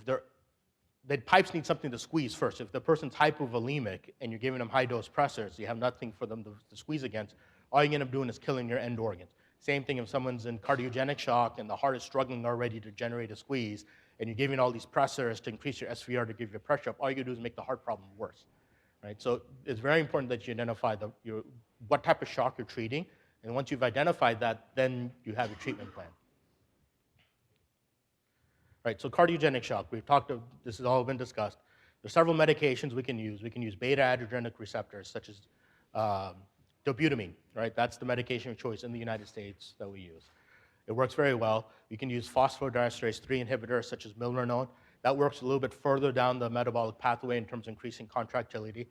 Speaker 11: the pipes need something to squeeze first. If the person's hypovolemic and you're giving them high-dose pressors, you have nothing for them to squeeze against, all you end up doing is killing your end organs. Same thing if someone's in cardiogenic shock and the heart is struggling already to generate a squeeze, and you're giving all these pressors to increase your SVR to give your pressure up, all you do is make the heart problem worse. Right? So it's very important that you identify what type of shock you're treating, and once you've identified that, then you have your treatment plan. Right, so cardiogenic shock, this has all been discussed. There's several medications we can use. We can use beta-adrenergic receptors, such as dobutamine, right? That's the medication of choice in the United States that we use. It works very well. You can use phosphodiesterase 3 inhibitors, such as milrinone. That works a little bit further down the metabolic pathway in terms of increasing contractility.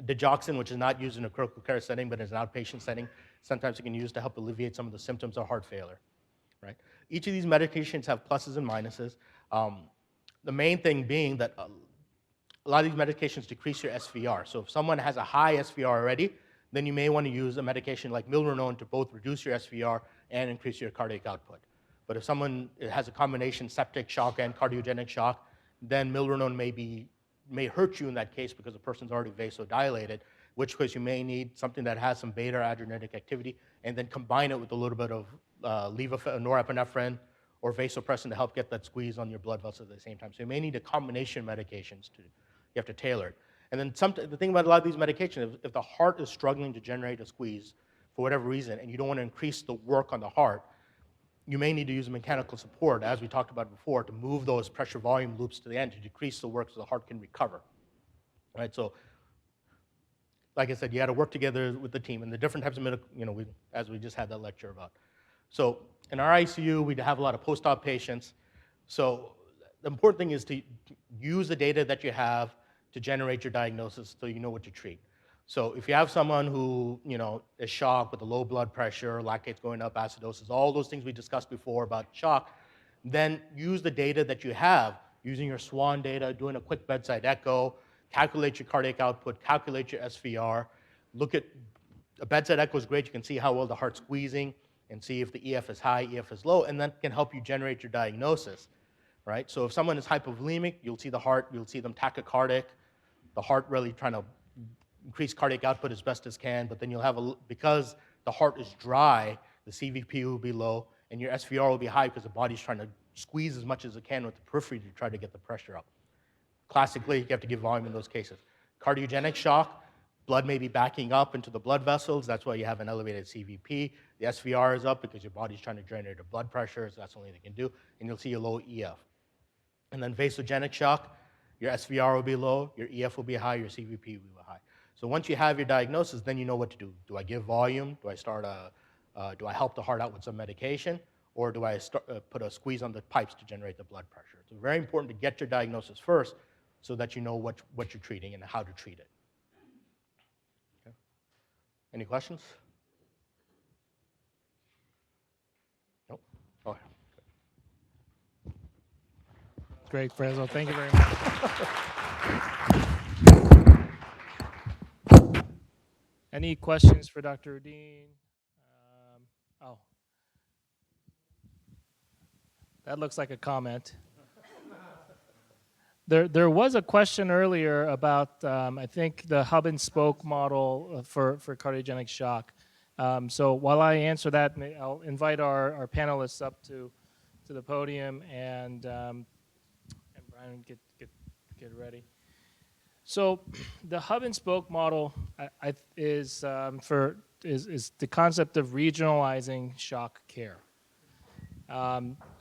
Speaker 11: Digoxin, which is not used in a critical care setting, but in an outpatient setting, sometimes you can use to help alleviate some of the symptoms of heart failure. Right? Each of these medications have pluses and minuses. The main thing being that a lot of these medications decrease your SVR. So if someone has a high SVR already, then you may want to use a medication like milrinone to both reduce your SVR and increase your cardiac output. But if someone has a combination septic shock and cardiogenic shock, then milrinone may hurt you in that case because the person's already vasodilated, in which case you may need something that has some beta-adrenergic activity and then combine it with a little bit of norepinephrine or vasopressin to help get that squeeze on your blood vessels at the same time. So you may need a combination of medications. You have to tailor it. And then the thing about a lot of these medications, if the heart is struggling to generate a squeeze for whatever reason and you don't want to increase the work on the heart, you may need to use mechanical support, as we talked about before, to move those pressure volume loops to the end to decrease the work so the heart can recover. Right? So, like I said, you got to work together with the team and the different types of as we just had that lecture about. So in our ICU, we have a lot of post-op patients. So the important thing is to use the data that you have to generate your diagnosis so you know what to treat. So if you have someone who is shocked with a low blood pressure, lactates going up, acidosis, all those things we discussed before about shock, then use the data that you have, using your SWAN data, doing a quick bedside echo, calculate your cardiac output, calculate your SVR, look at a bedside echo is great. You can see how well the heart's squeezing and see if the EF is high, EF is low, and that can help you generate your diagnosis, right? So if someone is hypovolemic, you'll see the heart, you'll see them tachycardic, the heart really trying to increase cardiac output as best as can, but then you'll have because the heart is dry, the CVP will be low, and your SVR will be high because the body's trying to squeeze as much as it can with the periphery to try to get the pressure up. Classically, you have to give volume in those cases. Cardiogenic shock, blood may be backing up into the blood vessels. That's why you have an elevated CVP. The SVR is up because your body's trying to generate a blood pressure, so that's the only thing it can do, and you'll see a low EF. And then vasogenic shock, your SVR will be low, your EF will be high, your CVP will be high. So once you have your diagnosis, then you know what to do. Do I give volume? Do I do I help the heart out with some medication? Or do I put a squeeze on the pipes to generate the blood pressure? It's very important to get your diagnosis first so that you know what you're treating and how to treat it. Okay. Any questions? Nope. Oh,
Speaker 25: Great, Fresno. Thank you very much. Any questions for Dr. Udine? Oh. That looks like a comment. There was a question earlier about, I think, the hub and spoke model for cardiogenic shock. So while I answer that, I'll invite our panelists up to the podium, and Brian, get ready. So the hub and spoke model is the concept of regionalizing shock care.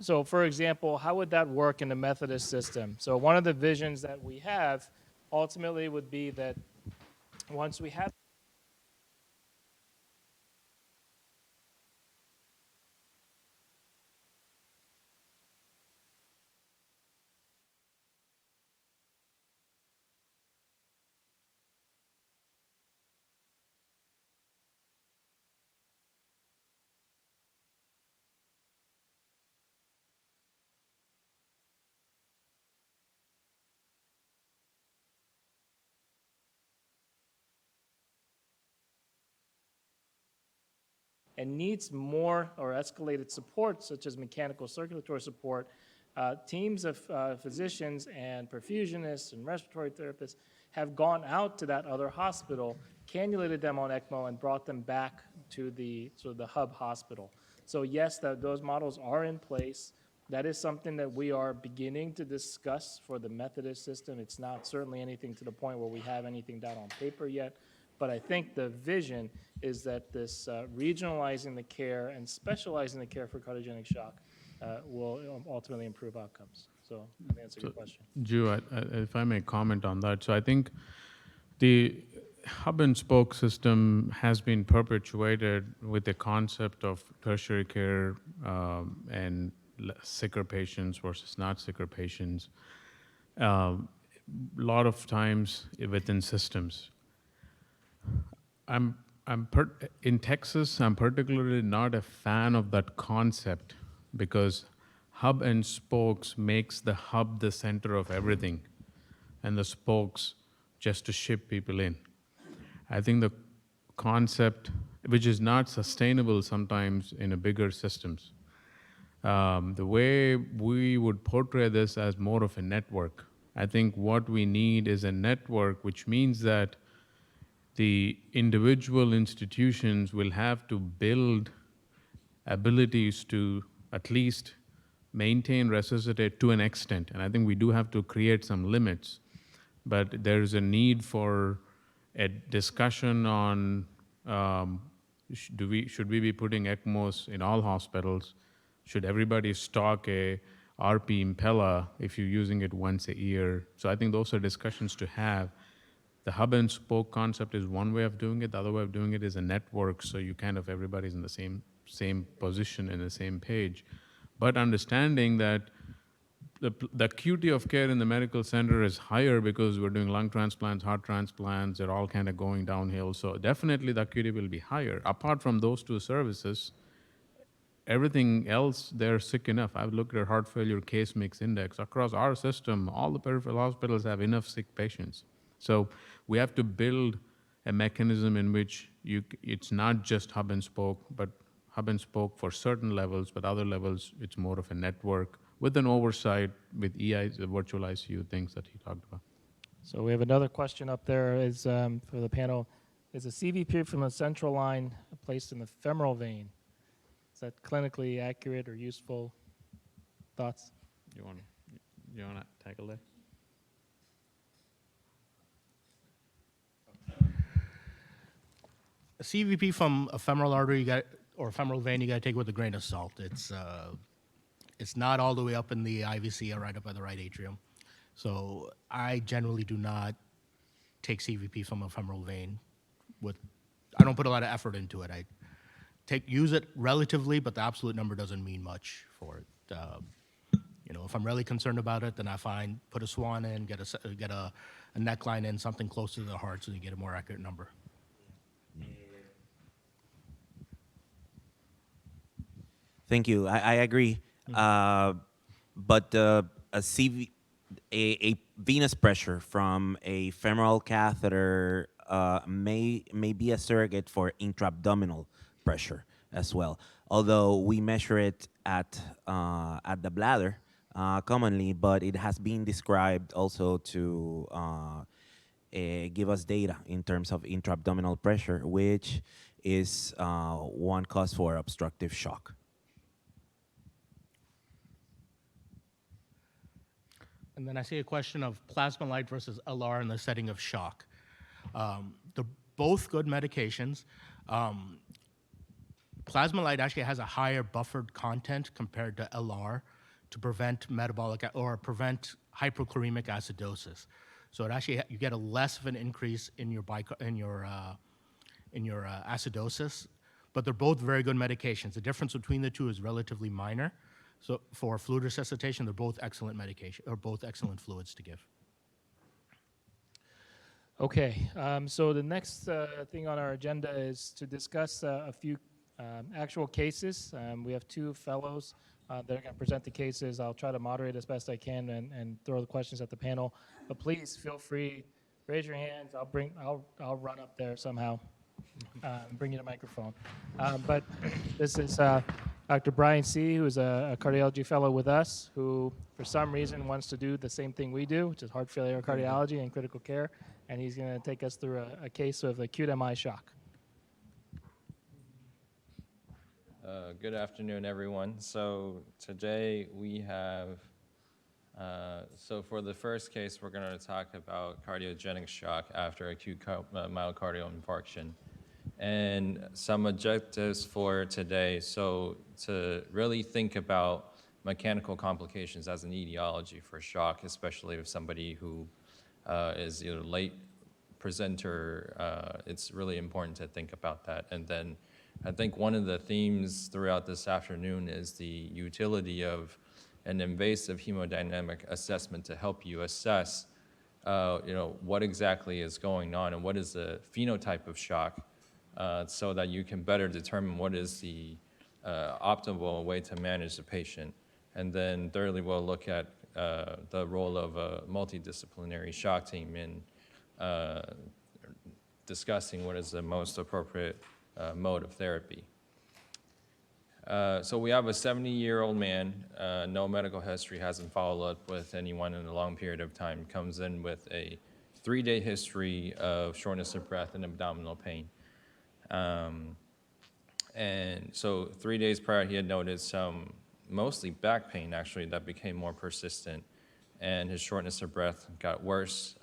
Speaker 25: So for example, how would that work in the Methodist system? So one of the visions that we have ultimately would be that once we have and needs more or escalated support, such as mechanical circulatory support, teams of physicians and perfusionists and respiratory therapists have gone out to that other hospital, cannulated them on ECMO, and brought them back to the hub hospital. So yes, those models are in place. That is something that we are beginning to discuss for the Methodist system. It's not certainly anything to the point where we have anything down on paper yet, but I think the vision is that this regionalizing the care and specializing the care for cardiogenic shock will ultimately improve outcomes. So I've answered your question.
Speaker 8: Ju, if I may comment on that. So I think the hub and spoke system has been perpetuated with the concept of tertiary care and sicker patients versus not sicker patients. A lot of times within systems. In Texas, I'm particularly not a fan of that concept because hub and spokes makes the hub the center of everything and the spokes just to ship people in. I think the concept, which is not sustainable sometimes in a bigger systems, the way we would portray this as more of a network. I think what we need is a network, which means that the individual institutions will have to build abilities to at least maintain, resuscitate to an extent. And I think we do have to create some limits. But there's a need for a discussion on should we be putting ECMOs in all hospitals? Should everybody stock a RP Impella if you're using it once a year? So I think those are discussions to have. The hub and spoke concept is one way of doing it. The other way of doing it is a network, so you kind of everybody's in the same position and the same page. But understanding that the acuity of care in the medical center is higher because we're doing lung transplants, heart transplants, they're all kind of going downhill. So definitely the acuity will be higher. Apart from those two services, everything else, they're sick enough. I've looked at heart failure case mix index. Across our system, all the peripheral hospitals have enough sick patients. So we have to build a mechanism in which it's not just hub and spoke, but hub and spoke for certain levels, but other levels, it's more of a network with an oversight with EIs, the virtual ICU things that he talked about.
Speaker 25: So we have another question up there is for the panel. Is a CVP from the central line placed in the femoral vein? Is that clinically accurate or useful? Thoughts?
Speaker 8: You want to tackle that?
Speaker 11: A CVP from a femoral artery or femoral vein, you got to take with a grain of salt. It's not all the way up in the IVC or right up at the right atrium. So I generally do not take CVP from a femoral vein. I don't put a lot of effort into it. I use it relatively, but the absolute number doesn't mean much for it. If I'm really concerned about it, then I put a swan in, get a neckline in, something close to the heart, so you get a more accurate number.
Speaker 12: Thank you. I agree. But a venous pressure from a femoral catheter may be a surrogate for intra-abdominal pressure as well. Although we measure it at the bladder commonly, but it has been described also to give us data in terms of intra-abdominal pressure, which is one cause for obstructive shock.
Speaker 11: And then I see a question of plasma light versus LR in the setting of shock. They're both good medications. Plasma light actually has a higher buffered content compared to LR to prevent metabolic or prevent hyperchloremic acidosis. So it actually you get a less of an increase in your acidosis, but they're both very good medications. The difference between the two is relatively minor. So for fluid resuscitation, they're both excellent medication or both excellent fluids to give.
Speaker 25: Okay, so the next thing on our agenda is to discuss a few actual cases. We have two fellows that are going to present the cases. I'll try to moderate as best I can and throw the questions at the panel. But please feel free, raise your hands. I'll run up there somehow, bring you the microphone. But this is Dr. Brian C., who is a cardiology fellow with us, who for some reason wants to do the same thing we do, which is heart failure cardiology and critical care. And he's going to take us through a case of acute MI shock.
Speaker 13: Good afternoon, everyone. So today we have, so for the first case, we're going to talk about cardiogenic shock after acute myocardial infarction. And some objectives for today, so to really think about mechanical complications as an etiology for shock, especially if somebody who is either late presenter, it's really important to think about that. And then I think one of the themes throughout this afternoon is the utility of an invasive hemodynamic assessment to help you assess what exactly is going on and what is the phenotype of shock, so that you can better determine what is the optimal way to manage the patient. And then thirdly, we'll look at the role of a multidisciplinary shock team in discussing what is the most appropriate mode of therapy. So we have a 70-year-old man, no medical history, hasn't followed up with anyone in a long period of time, comes in with a 3-day history of shortness of breath and abdominal pain. And so 3 days prior, he had noted some mostly back pain, actually, that became more persistent. And his shortness of breath got worse,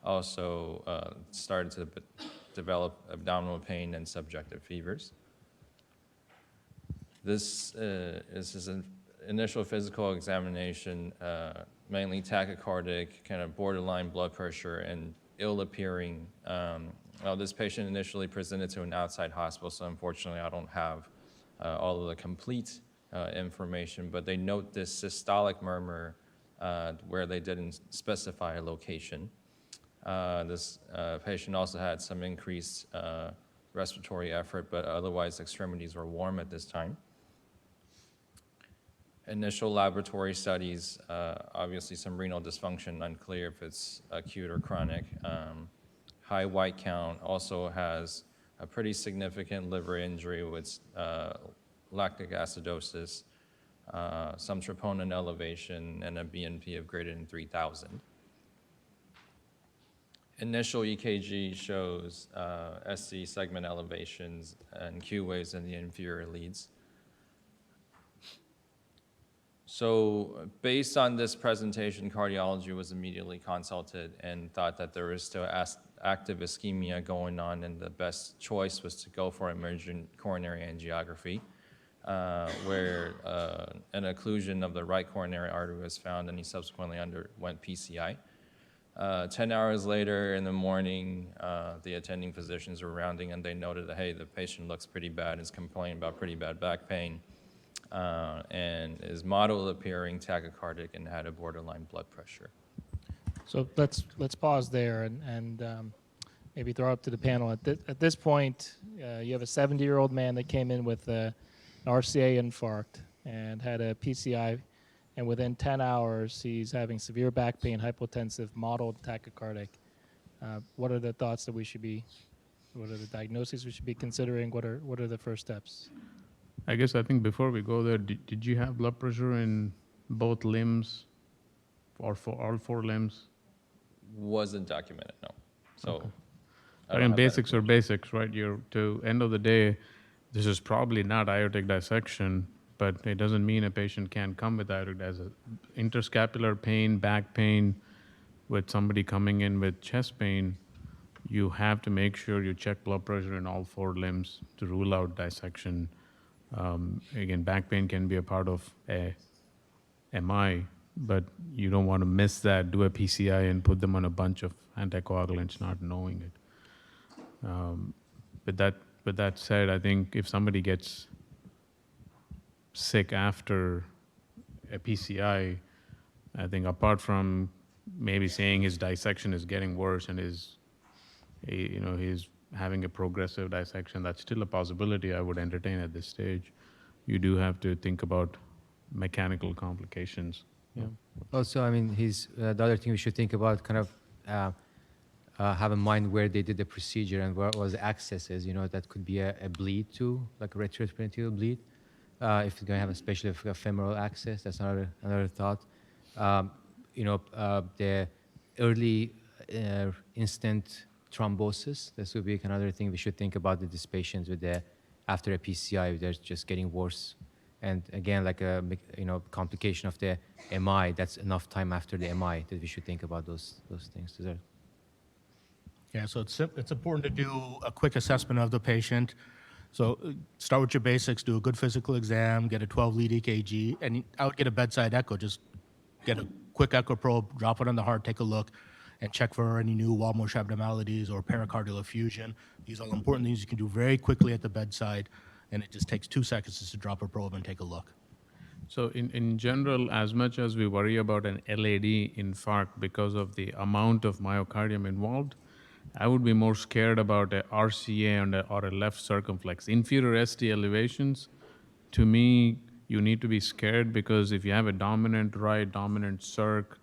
Speaker 13: also started to develop abdominal pain and subjective fevers. This is his initial physical examination, mainly tachycardic, kind of borderline blood pressure, and ill-appearing. This patient initially presented to an outside hospital, so unfortunately I don't have all of the complete information, but they note this systolic murmur where they didn't specify a location. This patient also had some increased respiratory effort, but otherwise extremities were warm at this time. Initial laboratory studies, obviously some renal dysfunction, unclear if it's acute or chronic. High white count, also has a pretty significant liver injury with lactic acidosis, some troponin elevation, and a BNP of greater than 3,000. Initial EKG shows SC segment elevations and Q waves in the inferior leads. So based on this presentation, cardiology was immediately consulted and thought that there was still active ischemia going on, and the best choice was to go for emergent coronary angiography, where an occlusion of the right coronary artery was found, and he subsequently underwent PCI. 10 hours later in the morning, the attending physicians were rounding, and they noted that, hey, the patient looks pretty bad, is complaining about pretty bad back pain, and is mottled appearing, tachycardic, and had a borderline blood pressure.
Speaker 25: So let's pause there and maybe throw up to the panel. At this point, you have a 70-year-old man that came in with an RCA infarct and had a PCI, and within 10 hours, he's having severe back pain, hypotensive, mottled tachycardic. What are the thoughts that we should be, what are the diagnoses we should be considering? What are the first steps?
Speaker 8: I think before we go there, did you have blood pressure in both limbs or for all 4 limbs?
Speaker 13: Wasn't documented, no. So,
Speaker 8: okay. Again, basics are basics, right? To end of the day, this is probably not aortic dissection, but it doesn't mean a patient can't come with aortic dissection. Interscapular pain, back pain, with somebody coming in with chest pain, you have to make sure you check blood pressure in all 4 limbs to rule out dissection. Again, back pain can be a part of a MI, but you don't want to miss that, do a PCI and put them on a bunch of anticoagulants not knowing it. With that said, I think if somebody gets sick after a PCI, I think apart from maybe saying his dissection is getting worse and he's having a progressive dissection, that's still a possibility I would entertain at this stage. You do have to think about mechanical complications. Yeah.
Speaker 10: Also, the other thing we should think about, kind of have in mind where they did the procedure and where was the accesses. That could be a bleed too, like a retroperitoneal bleed. If you're going to have especially a femoral access, that's another thought. The early instant thrombosis, this would be another thing we should think about with these patients after a PCI, if they're just getting worse. And again, like a complication of the MI, that's enough time after the MI that we should think about those things.
Speaker 11: Yeah, so it's important to do a quick assessment of the patient. So start with your basics, do a good physical exam, get a 12-lead EKG, and I would get a bedside echo. Just get a quick echo probe, drop it on the heart, take a look, and check for any new wall motion abnormalities or pericardial effusion. These are all important things you can do very quickly at the bedside, and it just takes 2 seconds just to drop a probe and take a look.
Speaker 8: So in general, as much as we worry about an LAD infarct because of the amount of myocardium involved, I would be more scared about a RCA or a left circumflex. Inferior ST elevations, to me, you need to be scared because if you have a dominant right, dominant circ,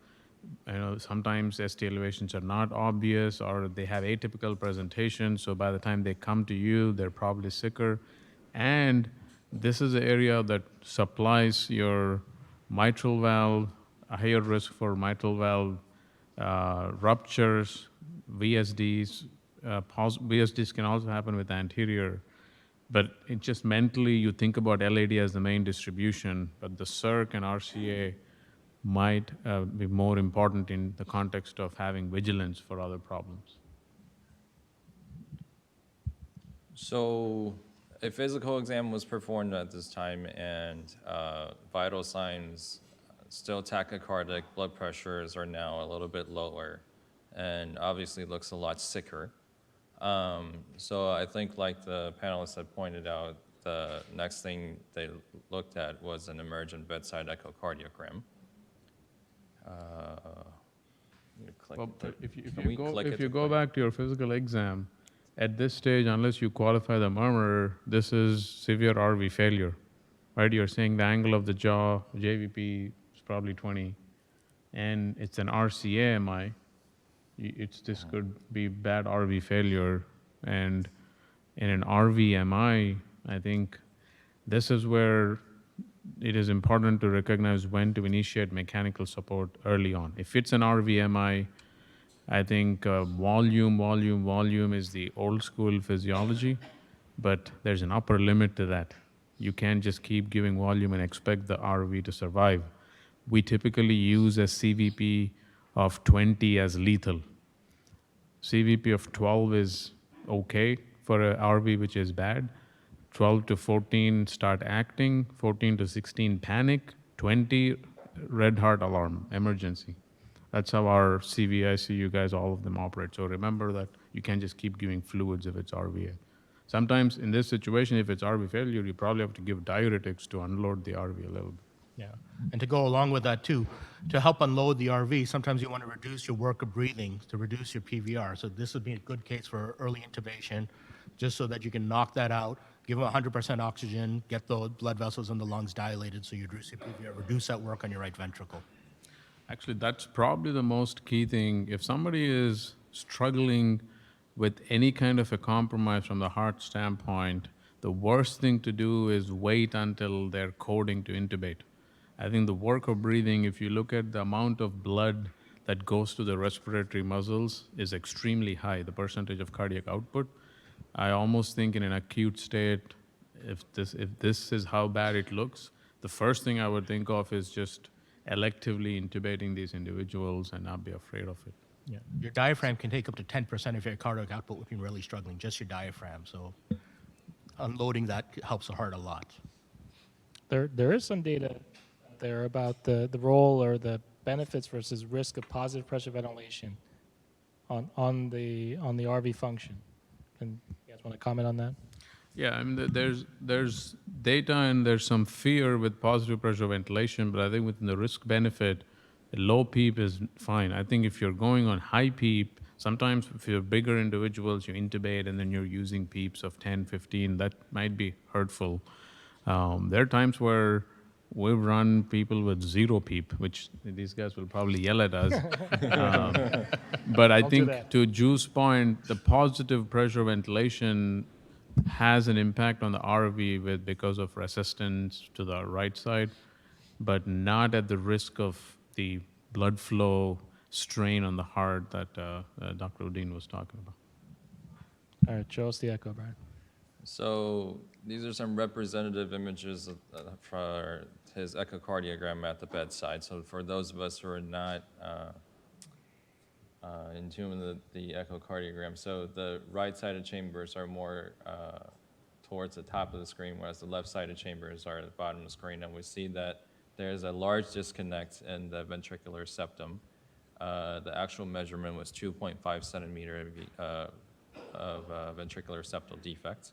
Speaker 8: sometimes ST elevations are not obvious or they have atypical presentation. So by the time they come to you, they're probably sicker. And this is the area that supplies your mitral valve, a higher risk for mitral valve ruptures, VSDs. VSDs can also happen with anterior. But it just mentally, you think about LAD as the main distribution, but the circ and RCA might be more important in the context of having vigilance for other problems.
Speaker 13: So a physical exam was performed at this time, and vital signs, still tachycardic, blood pressures are now a little bit lower, and obviously looks a lot sicker. So I think, like the panelists had pointed out, the next thing they looked at was an emergent bedside echocardiogram.
Speaker 8: Well, if you go back to your physical exam, at this stage, unless you qualify the murmur, this is severe RV failure, right? You're saying the angle of the jaw, JVP is probably 20, and it's an RCA MI. This could be bad RV failure, and in an RV MI, I think this is where it is important to recognize when to initiate mechanical support early on. If it's an RV MI, I think volume is the old school physiology, but there's an upper limit to that. You can't just keep giving volume and expect the RV to survive. we typically use a CVP of 20 as lethal. CVP of 12 is okay for a RV, which is bad. 12 to 14 start acting, 14 to 16 panic, 20 red heart alarm, emergency. That's how our CVICU guys, all of them operate. So remember that you can't just keep giving fluids if it's RVA. Sometimes in this situation, if it's RV failure, you probably have to give diuretics to unload the RV a little bit.
Speaker 11: Yeah, and to go along with that too, to help unload the RV, sometimes you want to reduce your work of breathing to reduce your PVR. So this would be a good case for early intubation, just so that you can knock that out, give them 100% oxygen, get the blood vessels in the lungs dilated so you reduce your PVR, reduce that work on your right ventricle.
Speaker 8: Actually, that's probably the most key thing. If somebody is struggling with any kind of a compromise from the heart standpoint, the worst thing to do is wait until they're coding to intubate. I think the work of breathing, if you look at the amount of blood that goes to the respiratory muscles, is extremely high, the percentage of cardiac output. I almost think in an acute state, if this is how bad it looks, the first thing I would think of is just electively intubating these individuals and not be afraid of it.
Speaker 11: Yeah. Your diaphragm can take up to 10% of your cardiac output if you're really struggling, just your diaphragm. So unloading that helps the heart a lot.
Speaker 25: There is some data there about the role or the benefits versus risk of positive pressure ventilation on the RV function. And you guys want to comment on that?
Speaker 8: Yeah, I mean, there's data and there's some fear with positive pressure ventilation, but I think within the risk benefit, low PEEP is fine. I think if you're going on high PEEP, sometimes if you're bigger individuals, you intubate and then you're using PEEPs of 10, 15, that might be hurtful. There are times where we've run people with zero PEEP, which these guys will probably yell at us. But I think to Ju's point, the positive pressure ventilation has an impact on the RV because of resistance to the right side, but not at the risk of the blood flow strain on the heart that Dr. Udine was talking about.
Speaker 25: All right, show us the echo, Brian.
Speaker 13: So these are some representative images for his echocardiogram at the bedside. So for those of us who are not in tune with the echocardiogram, so the right-sided chambers are more towards the top of the screen, whereas the left-sided chambers are at the bottom of the screen. And we see that there's a large disconnect in the ventricular septum. The actual measurement was 2.5 centimeter of ventricular septal defect.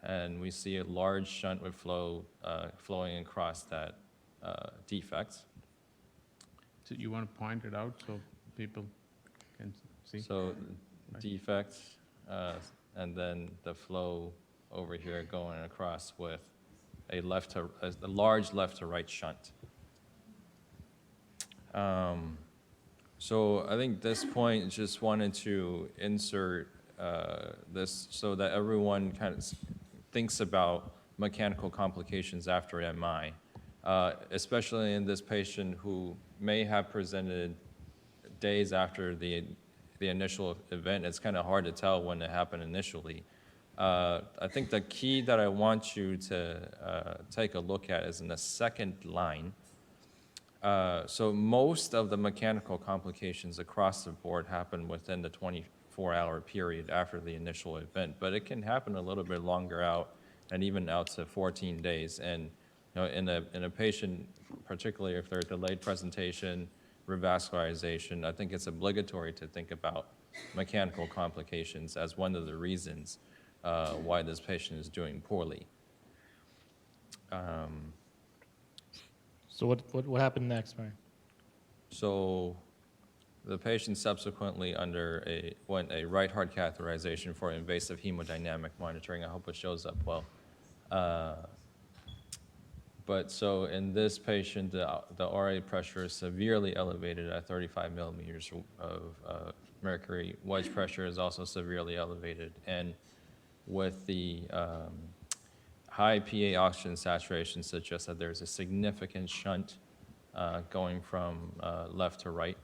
Speaker 13: And we see a large shunt with flow flowing across that defect.
Speaker 8: So you want to point it out so people can see?
Speaker 13: So defect, and then the flow over here going across with a large left to right shunt. So I think this point just wanted to insert this so that everyone kind of thinks about mechanical complications after MI, especially in this patient who may have presented days after the initial event. It's kind of hard to tell when it happened initially. I think the key that I want you to take a look at is in the second line. So most of the mechanical complications across the board happen within the 24-hour period after the initial event, but it can happen a little bit longer out and even out to 14 days. And in a patient, particularly if they're delayed presentation, revascularization, I think it's obligatory to think about mechanical complications as one of the reasons why this patient is doing poorly.
Speaker 25: So what happened next, Brian?
Speaker 13: So the patient subsequently went a right heart catheterization for invasive hemodynamic monitoring. I hope it shows up well. But so in this patient, the RA pressure is severely elevated at 35 millimeters of mercury. Wedge pressure is also severely elevated. And with the high PA oxygen saturation suggests that there's a significant shunt going from left to right.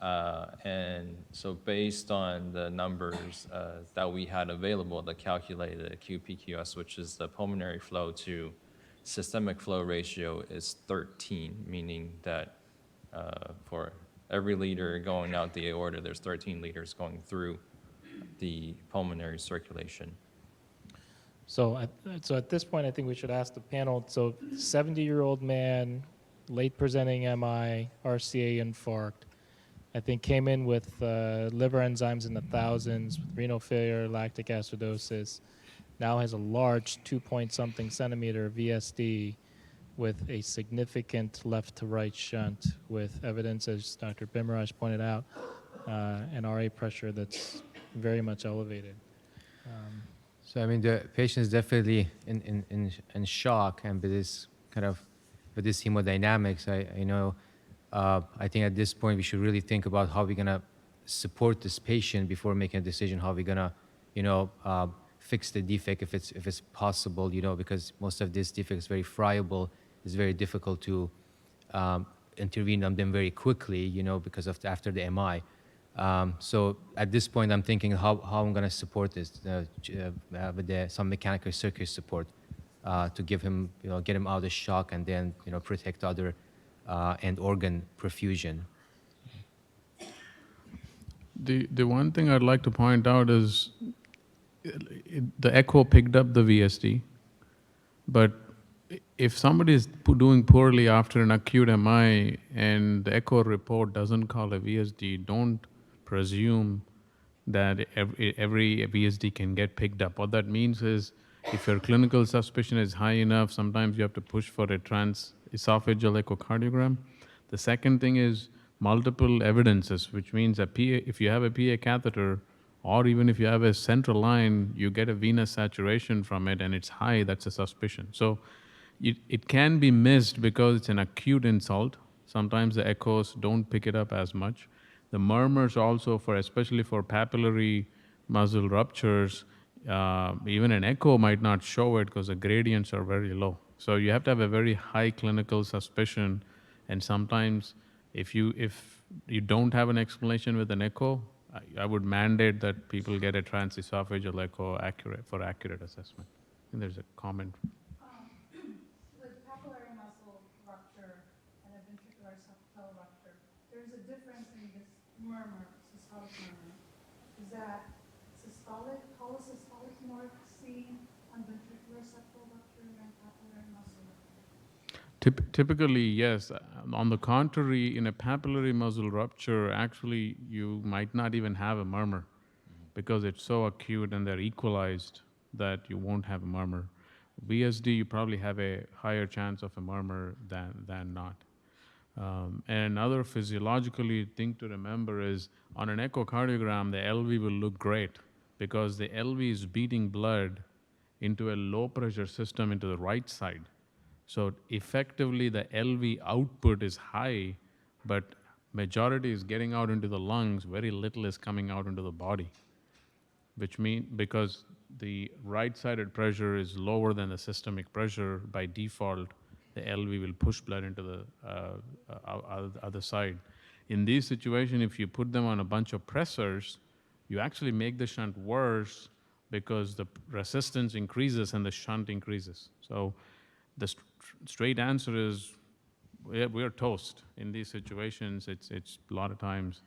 Speaker 13: And so based on the numbers that we had available, the calculated QPQS, which is the pulmonary flow to systemic flow ratio is 13, meaning that for every liter going out the aorta, there's 13 liters going through the pulmonary circulation.
Speaker 25: So at this point, I think we should ask the panel, so 70-year-old man, late presenting MI, RCA infarct, I think came in with liver enzymes in the thousands, with renal failure, lactic acidosis, now has a large 2-point-something centimeter VSD with a significant left to right shunt with evidence, as Dr. Bimraj pointed out, an RA pressure that's very much elevated.
Speaker 10: So I mean, the patient is definitely in shock, and with this hemodynamics, I think at this point we should really think about how we're gonna support this patient before making a decision how we're gonna, fix the defect if it's possible, because most of this defect is very friable. It's very difficult to intervene on them very quickly, because of after the MI. So at this point, I'm thinking how I'm going to support this with some mechanical circuit support to give him, get him out of shock and then, protect other and organ perfusion.
Speaker 8: The one thing I'd like to point out is the echo picked up the VSD, but if somebody is doing poorly after an acute MI and the echo report doesn't call a VSD, don't presume that every VSD can get picked up. What that means is if your clinical suspicion is high enough, sometimes you have to push for a transesophageal echocardiogram. The second thing is multiple evidences, which means that if you have a PA catheter, or even if you have a central line, you get a venous saturation from it and it's high, that's a suspicion. So it can be missed because it's an acute insult. Sometimes the echoes don't pick it up as much. The murmurs also, especially for papillary muscle ruptures, even an echo might not show it because the gradients are very low. So you have to have a very high clinical suspicion, and sometimes if you don't have an explanation with an echo, I would mandate that people get a transesophageal echo for accurate assessment. And there's a comment.
Speaker 3: With papillary muscle rupture and a ventricular septal rupture, there's a difference in this murmur, systolic murmur. Is that systolic, polysystolic more seen on ventricular septal rupture than papillary muscle rupture?
Speaker 8: Typically, yes. On the contrary, in a papillary muscle rupture, actually, you might not even have a murmur because it's so acute and they're equalized that you won't have a murmur. VSD, you probably have a higher chance of a murmur than not. And another physiologically thing to remember is on an echocardiogram, the LV will look great because the LV is beating blood into a low pressure system into the right side. So effectively, the LV output is high, but majority is getting out into the lungs, very little is coming out into the body, which means because the right-sided pressure is lower than the systemic pressure, by default, the LV will push blood into the other side. In this situation, if you put them on a bunch of pressors, you actually make the shunt worse because the resistance increases and the shunt increases. So the straight answer is we're toast in these situations. It's a lot of times,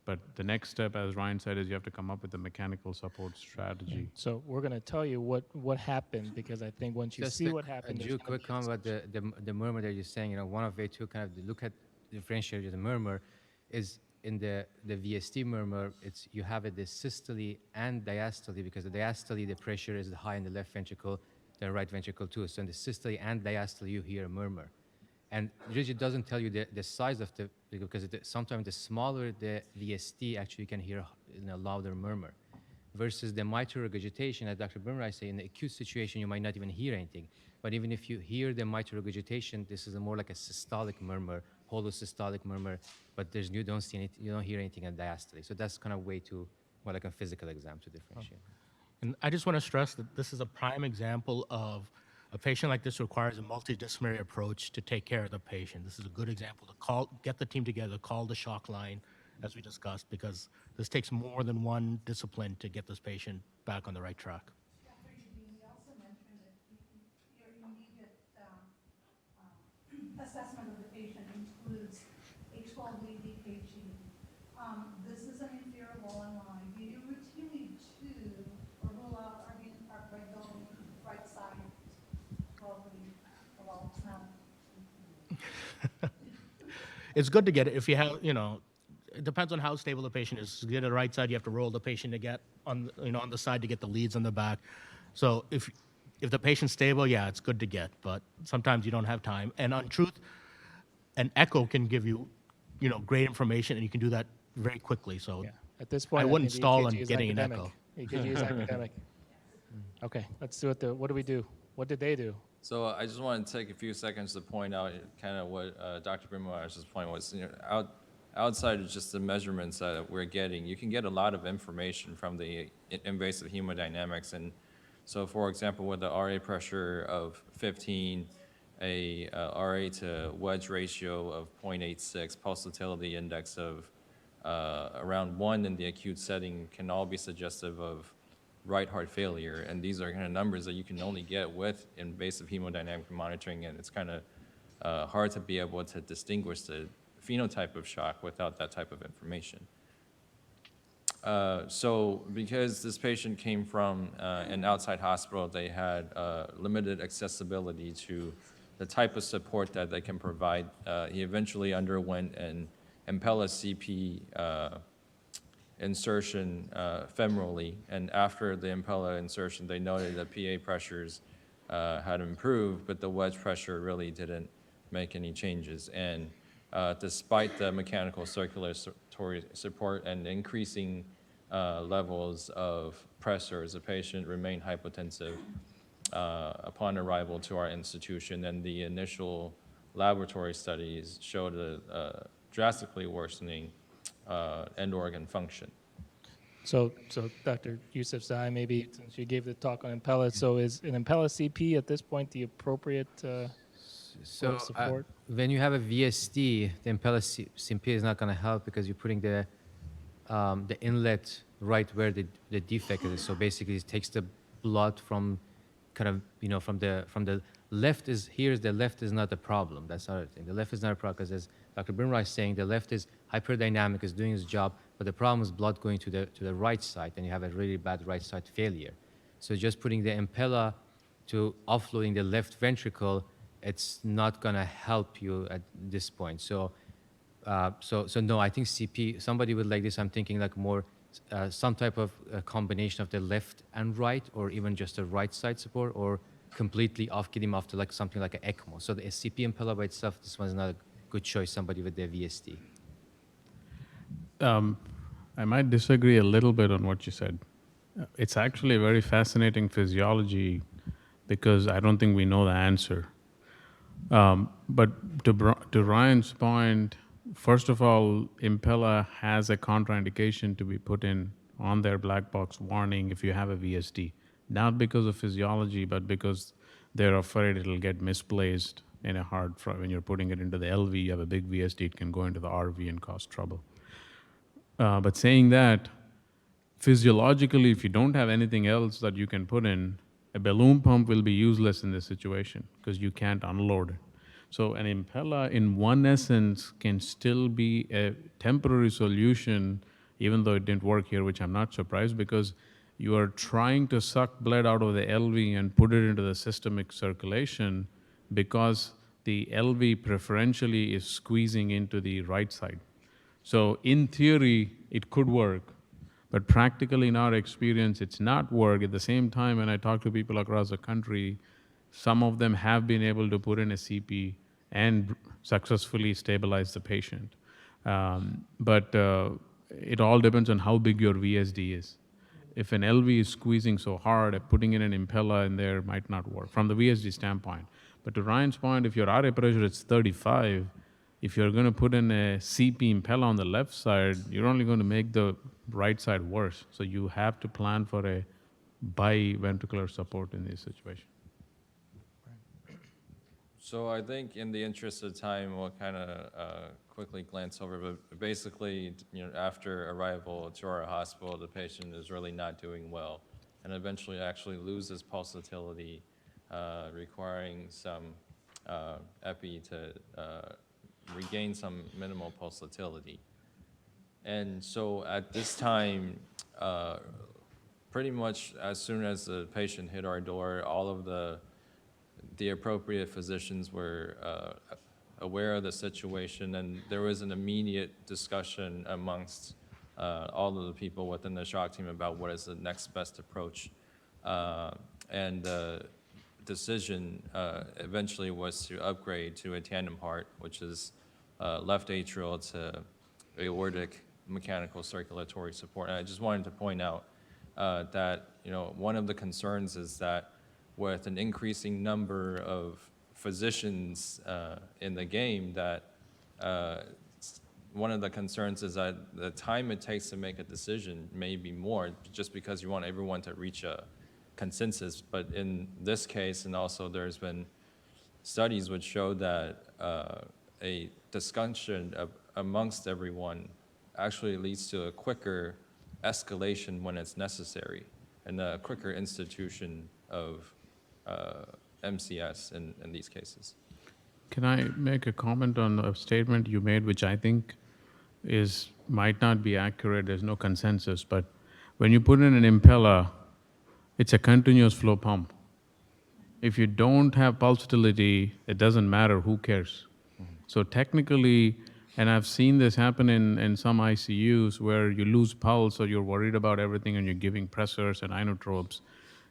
Speaker 8: but the next step, as Ryan said, is you have to come up with a mechanical support strategy.
Speaker 25: So we're going to tell you what happened, because I think once you see what happened,
Speaker 10: Drew, quick comment about the murmur that you're saying. One of way to kind of look at differentiate the murmur is in the VSD murmur. It's you have it the systole and diastole, because the diastole the pressure is high in the left ventricle, the right ventricle too. So in the systole and diastole you hear a murmur. And usually it doesn't tell you the size of because sometimes the smaller the VSD, actually you can hear a louder murmur. Versus the mitral regurgitation, as Dr. Bimraj said, in the acute situation you might not even hear anything. But even if you hear the mitral regurgitation, this is more like a systolic murmur, holosystolic murmur, but you don't hear anything in diastole. So that's kind of way too more like a physical exam to differentiate.
Speaker 11: And I just want to stress that this is a prime example of a patient like this requires a multidisciplinary approach to take care of the patient. This is a good example to get the team together, call the shock line, as we discussed, because this takes more than one discipline to get this patient back on the right track.
Speaker 3: Dr. Eby, you also mentioned that you need assessment of the patient includes a 12-lead EKG. This is an inferior wall MRI. Do you routinely do or rule out RV infarct by going right side 12-lead of ultrasound?
Speaker 11: It's good to get it if you have, it depends on how stable the patient is. To get it right side, you have to roll the patient to get on, on the side to get the leads on the back. So if the patient's stable, yeah, it's good to get, but sometimes you don't have time. And on truth, an echo can give you, great information, and you can do that very quickly. So
Speaker 25: At this point,
Speaker 11: I wouldn't
Speaker 25: think
Speaker 11: stall on
Speaker 25: EKG is
Speaker 11: getting an
Speaker 25: academic.
Speaker 11: echo.
Speaker 25: EKG is academic. Okay, let's do it. What do we do? What did they do?
Speaker 13: So I just want to take a few seconds to point out kind of what Dr. Brimweyer's point was. Outside of just the measurements that we're getting, you can get a lot of information from the invasive hemodynamics. And so, for example, with the RA pressure of 15, a RA to wedge ratio of 0.86, pulsatility index of around 1 in the acute setting can all be suggestive of right heart failure. And these are kind of numbers that you can only get with invasive hemodynamic monitoring, and it's kind of hard to be able to distinguish the phenotype of shock without that type of information. So because this patient came from an outside hospital, they had limited accessibility to the type of support that they can provide. He eventually underwent an Impella CP insertion femorally, and after the Impella insertion, they noted that PA pressures had improved, but the wedge pressure really didn't make any changes. And despite the mechanical circulatory support and increasing levels of pressures, the patient remained hypotensive upon arrival to our institution, and the initial laboratory studies showed a drastically worsening end organ function.
Speaker 25: So Dr. Yusuf Zai, maybe since you gave the talk on Impella, so is an Impella CP at this point the appropriate support?
Speaker 10: When you have a VSD, the Impella CP is not going to help because you're putting the inlet right where the defect is. So basically, it takes the blood from kind of from the left is the left is not the problem. That's the other thing. The left is not a problem because, as Dr. Brimwey is saying, the left is hyperdynamic, is doing its job, but the problem is blood going to the right side, and you have a really bad right side failure. So just putting the Impella to offloading the left ventricle, it's not going to help you at this point. So no, I think CP, somebody would like this, I'm thinking like more some type of combination of the left and right, or even just a right side support, or completely get him off to like something like an ECMO. So the CP Impella by itself, this one's not a good choice, somebody with their VSD.
Speaker 8: I might disagree a little bit on what you said. It's actually a very fascinating physiology because I don't think we know the answer. But to Ryan's point, first of all, Impella has a contraindication to be put in on their black box warning if you have a VSD. Not because of physiology, but because they're afraid it'll get misplaced in a heart. When you're putting it into the LV, you have a big VSD, it can go into the RV and cause trouble. But saying that, physiologically, if you don't have anything else that you can put in, a balloon pump will be useless in this situation because you can't unload it. So an Impella, in one essence, can still be a temporary solution, even though it didn't work here, which I'm not surprised, because you are trying to suck blood out of the LV and put it into the systemic circulation because the LV preferentially is squeezing into the right side. So in theory, it could work, but practically in our experience, it's not work. At the same time, when I talk to people across the country, some of them have been able to put in a CP and successfully stabilize the patient. But it all depends on how big your VSD is. If an LV is squeezing so hard, putting in an Impella in there might not work from the VSD standpoint. But to Ryan's point, if your RA pressure is 35, if you're going to put in a CP Impella on the left side, you're only going to make the right side worse. So you have to plan for a biventricular support in this situation.
Speaker 13: So I think in the interest of time, we'll kind of quickly glance over, but basically, after arrival to our hospital, the patient is really not doing well and eventually actually loses pulsatility, requiring some epi to regain some minimal pulsatility. And so at this time, pretty much as soon as the patient hit our door, all of the appropriate physicians were aware of the situation, and there was an immediate discussion amongst all of the people within the shock team about what is the next best approach. And the decision eventually was to upgrade to a tandem heart, which is left atrial to aortic mechanical circulatory support. And I just wanted to point out that one of the concerns is that with an increasing number of physicians in the game, that one of the concerns is that the time it takes to make a decision may be more, just because you want everyone to reach a consensus. But in this case, and also there's been studies which show that a discussion amongst everyone actually leads to a quicker escalation when it's necessary, and a quicker institution of MCS in these cases.
Speaker 8: Can I make a comment on a statement you made, which I think might not be accurate? There's no consensus, but when you put in an impeller, it's a continuous flow pump. If you don't have pulsatility, it doesn't matter, who cares? So technically, and I've seen this happen in some ICUs where you lose pulse or you're worried about everything and you're giving pressors and inotropes.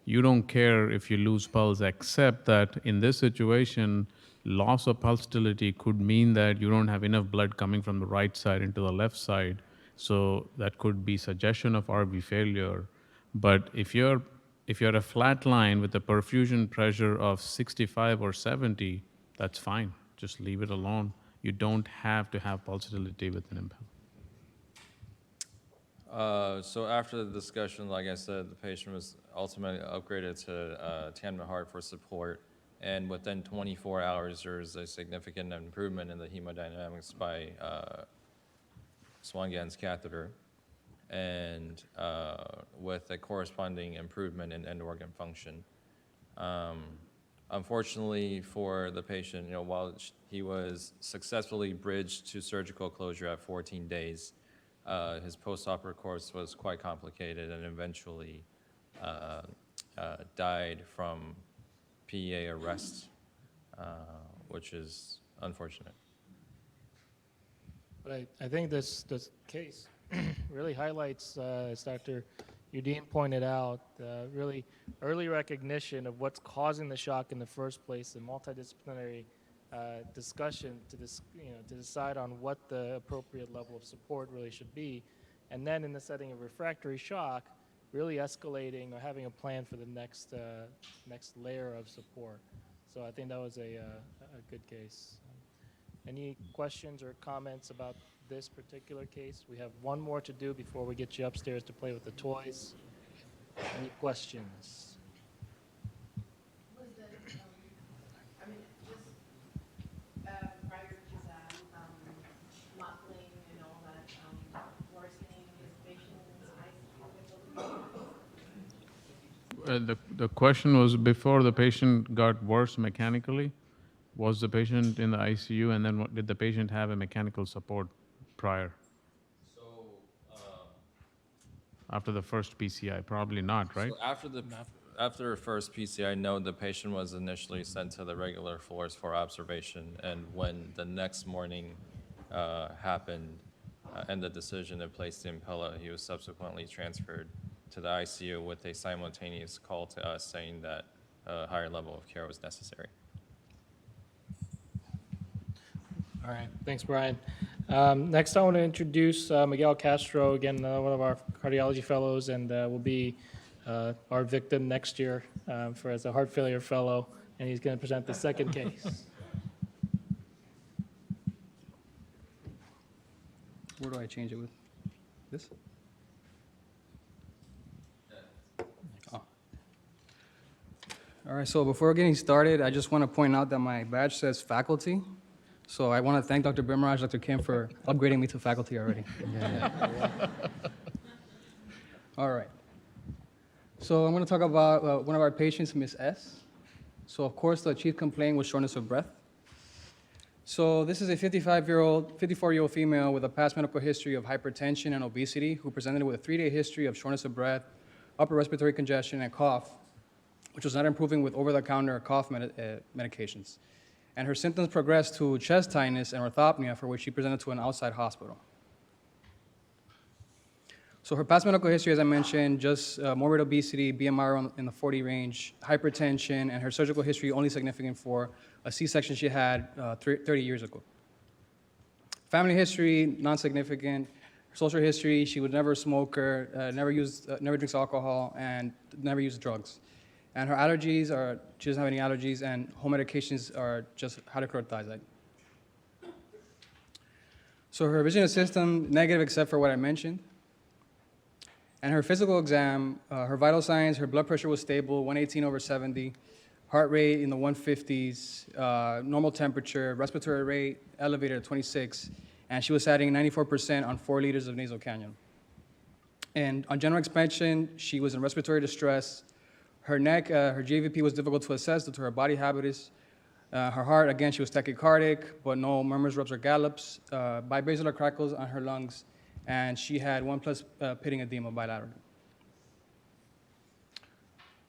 Speaker 8: You don't care if you lose pulse, except that in this situation, loss of pulsatility could mean that you don't have enough blood coming from the right side into the left side. So that could be suggestion of RV failure. But if you're a flat line with a perfusion pressure of 65 or 70, that's fine. Just leave it alone. You don't have to have pulsatility with an impeller.
Speaker 13: So after the discussion, like I said, the patient was ultimately upgraded to tandem heart for support, and within 24 hours, there was a significant improvement in the hemodynamics by Swan-Ganz catheter, and with a corresponding improvement in end organ function. Unfortunately for the patient, while he was successfully bridged to surgical closure at 14 days, his post-operative course was quite complicated and eventually died from PEA arrest, which is unfortunate.
Speaker 25: But I think this case really highlights, as Dr. Udine pointed out, really early recognition of what's causing the shock in the first place, and multidisciplinary discussion to decide on what the appropriate level of support really should be, and then in the setting of refractory shock, really escalating or having a plan for the next layer of support. So I think that was a good case. Any questions or comments about this particular case? We have one more to do before we get you upstairs to play with the toys. Any questions?
Speaker 14: Prior to that, mottling and all that, worsening his patient's ICU.
Speaker 8: The question was, before the patient got worse mechanically, was the patient in the ICU, and then did the patient have a mechanical support prior?
Speaker 13: So
Speaker 8: after the first PCI, probably not, right?
Speaker 13: So after the first PCI, no, the patient was initially sent to the regular floors for observation, and when the next morning happened and the decision to place the impeller, he was subsequently transferred to the ICU with a simultaneous call to us saying that a higher level of care was necessary.
Speaker 25: All right, thanks, Brian. Next, I want to introduce Miguel Castro, again, one of our cardiology fellows, and will be our victim next year as a heart failure fellow, and he's going to present the second case.
Speaker 16: Where do I change it with? This? Oh. All right, so before getting started, I just want to point out that my badge says faculty. So I want to thank Dr. Bertner Ave, Dr. Kim for upgrading me to faculty already. All right. So I'm going to talk about one of our patients, Miss S. So of course, the chief complaint was shortness of breath. So this is a 54-year-old female with a past medical history of hypertension and obesity who presented with a 3-day history of shortness of breath, upper respiratory congestion, and cough, which was not improving with over-the-counter cough medications. And her symptoms progressed to chest tightness and orthopnea, for which she presented to an outside hospital. So her past medical history, as I mentioned, just morbid obesity, BMI in the 40 range, hypertension, and her surgical history only significant for a C-section she had 30 years ago. Family history, non-significant. Social history, she was never a smoker, never drinks alcohol, and never used drugs. And her allergies are, she doesn't have any allergies, and home medications are just hydrochlorothiazide. So her vision system, negative except for what I mentioned. And her physical exam, her vital signs, her blood pressure was stable, 118/70, heart rate in the 150s, normal temperature, respiratory rate elevated at 26, and she was saturating 94% on 4 liters of nasal cannula. And on general expansion, she was in respiratory distress. Her neck, her GAVP was difficult to assess due to her body habitus. Her heart, again, she was tachycardic, but no murmurs, rubs, or gallops. Bibasilar crackles on her lungs, and she had 1+ pitting edema bilaterally.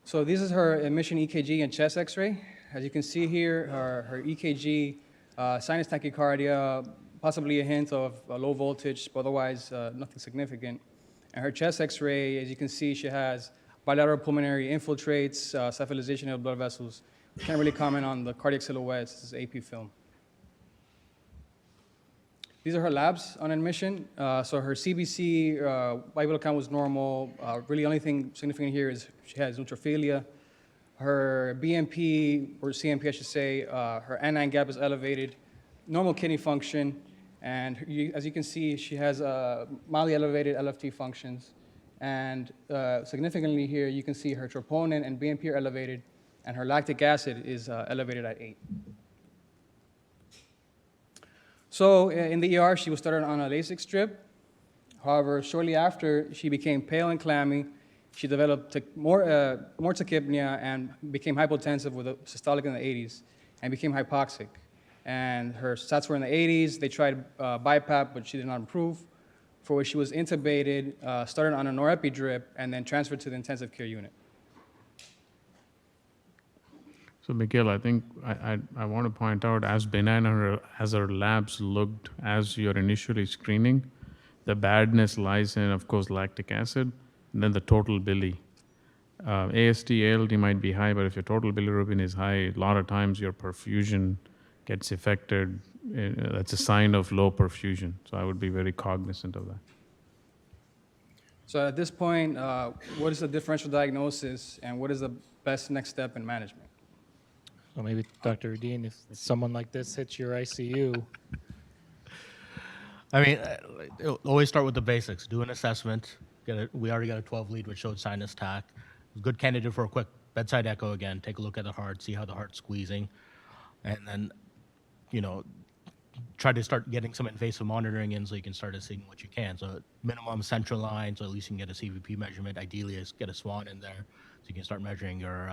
Speaker 16: So this is her emission EKG and chest X-ray. As you can see here, her EKG, sinus tachycardia, possibly a hint of low voltage, but otherwise nothing significant. And her chest X-ray, as you can see, she has bilateral pulmonary infiltrates, cephalization of blood vessels. We can't really comment on the cardiac silhouettes. This is AP film. These are her labs on admission. So her CBC, white blood count was normal. Really, only thing significant here is she has neutrophilia. Her BNP, or CNP, I should say, her anion gap is elevated. Normal kidney function, and as you can see, she has mildly elevated LFT functions. And significantly here, you can see her troponin and BNP are elevated, and her lactic acid is elevated at 8. So in the ER, she was started on a Lasix strip. However, shortly after, she became pale and clammy. She developed more tachypnea and became hypotensive with a systolic in the 80s and became hypoxic. And her stats were in the 80s. They tried BiPAP, but she did not improve, for which she was intubated, started on a norepi drip, and then transferred to the intensive care unit.
Speaker 8: So, Mikhail, I think I want to point out, as benign as our labs looked as you're initially screening, the badness lies in, of course, lactic acid, and then the total bili. AST, ALT might be high, but if your total bilirubin is high, a lot of times your perfusion gets affected. That's a sign of low perfusion. So I would be very cognizant of that.
Speaker 16: So at this point, what is the differential diagnosis, and what is the best next step in management?
Speaker 25: Well, maybe Dr. Udine, if someone like this hits your ICU.
Speaker 11: I mean, always start with the basics. Do an assessment. We already got a 12 lead which showed sinus tach. Good candidate for a quick bedside echo again. Take a look at the heart, see how the heart's squeezing, and then, try to start getting some invasive monitoring in so you can start seeing what you can. So minimum central line, so at least you can get a CVP measurement. Ideally, get a SWAN in there so you can start measuring your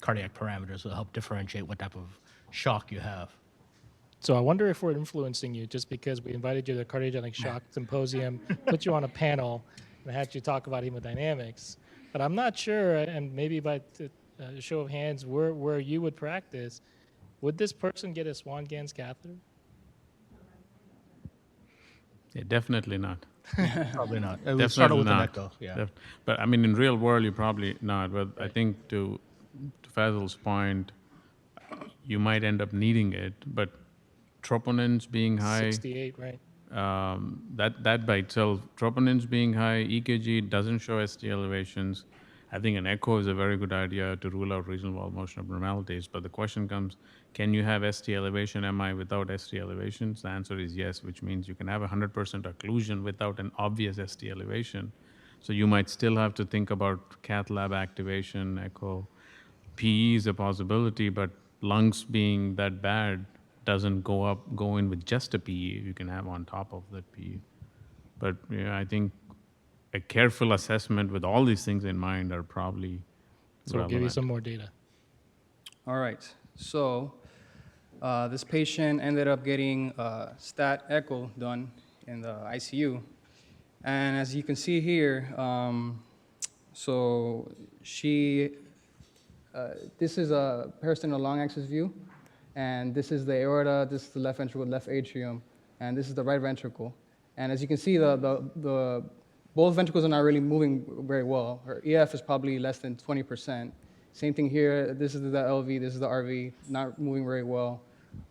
Speaker 11: cardiac parameters. It'll help differentiate what type of shock you have.
Speaker 25: So I wonder if we're influencing you just because we invited you to the Cardiogenic Shock Symposium, put you on a panel, and had you talk about hemodynamics. But I'm not sure, and maybe by show of hands, where you would practice, would this person get a Swan-Ganz catheter?
Speaker 8: Yeah, definitely not.
Speaker 11: Probably not. It
Speaker 8: Definitely
Speaker 11: would start with
Speaker 8: not.
Speaker 11: an echo, yeah.
Speaker 8: But I mean, in real world, you probably not. But I think to Fazil's point, you might end up needing it. But troponins being high,
Speaker 25: 68, right?
Speaker 8: That by itself, troponins being high, EKG doesn't show ST elevations. I think an echo is a very good idea to rule out regional wall motion abnormalities. But the question comes, can you have ST elevation MI without ST elevations? The answer is yes, which means you can have 100% occlusion without an obvious ST elevation. So you might still have to think about cath lab activation, echo. PE is a possibility, but lungs being that bad doesn't go in with just a PE. You can have on top of that PE. But I think a careful assessment with all these things in mind are probably
Speaker 25: So we'll give you some more data.
Speaker 16: All right. So This patient ended up getting a stat echo done in the ICU. And as you can see here, so she, this is a peristernal long axis view, and this is the aorta, this is the left ventricle, left atrium, and this is the right ventricle. And as you can see, both ventricles are not really moving very well. Her EF is probably less than 20%. Same thing here, this is the LV, this is the RV, not moving very well.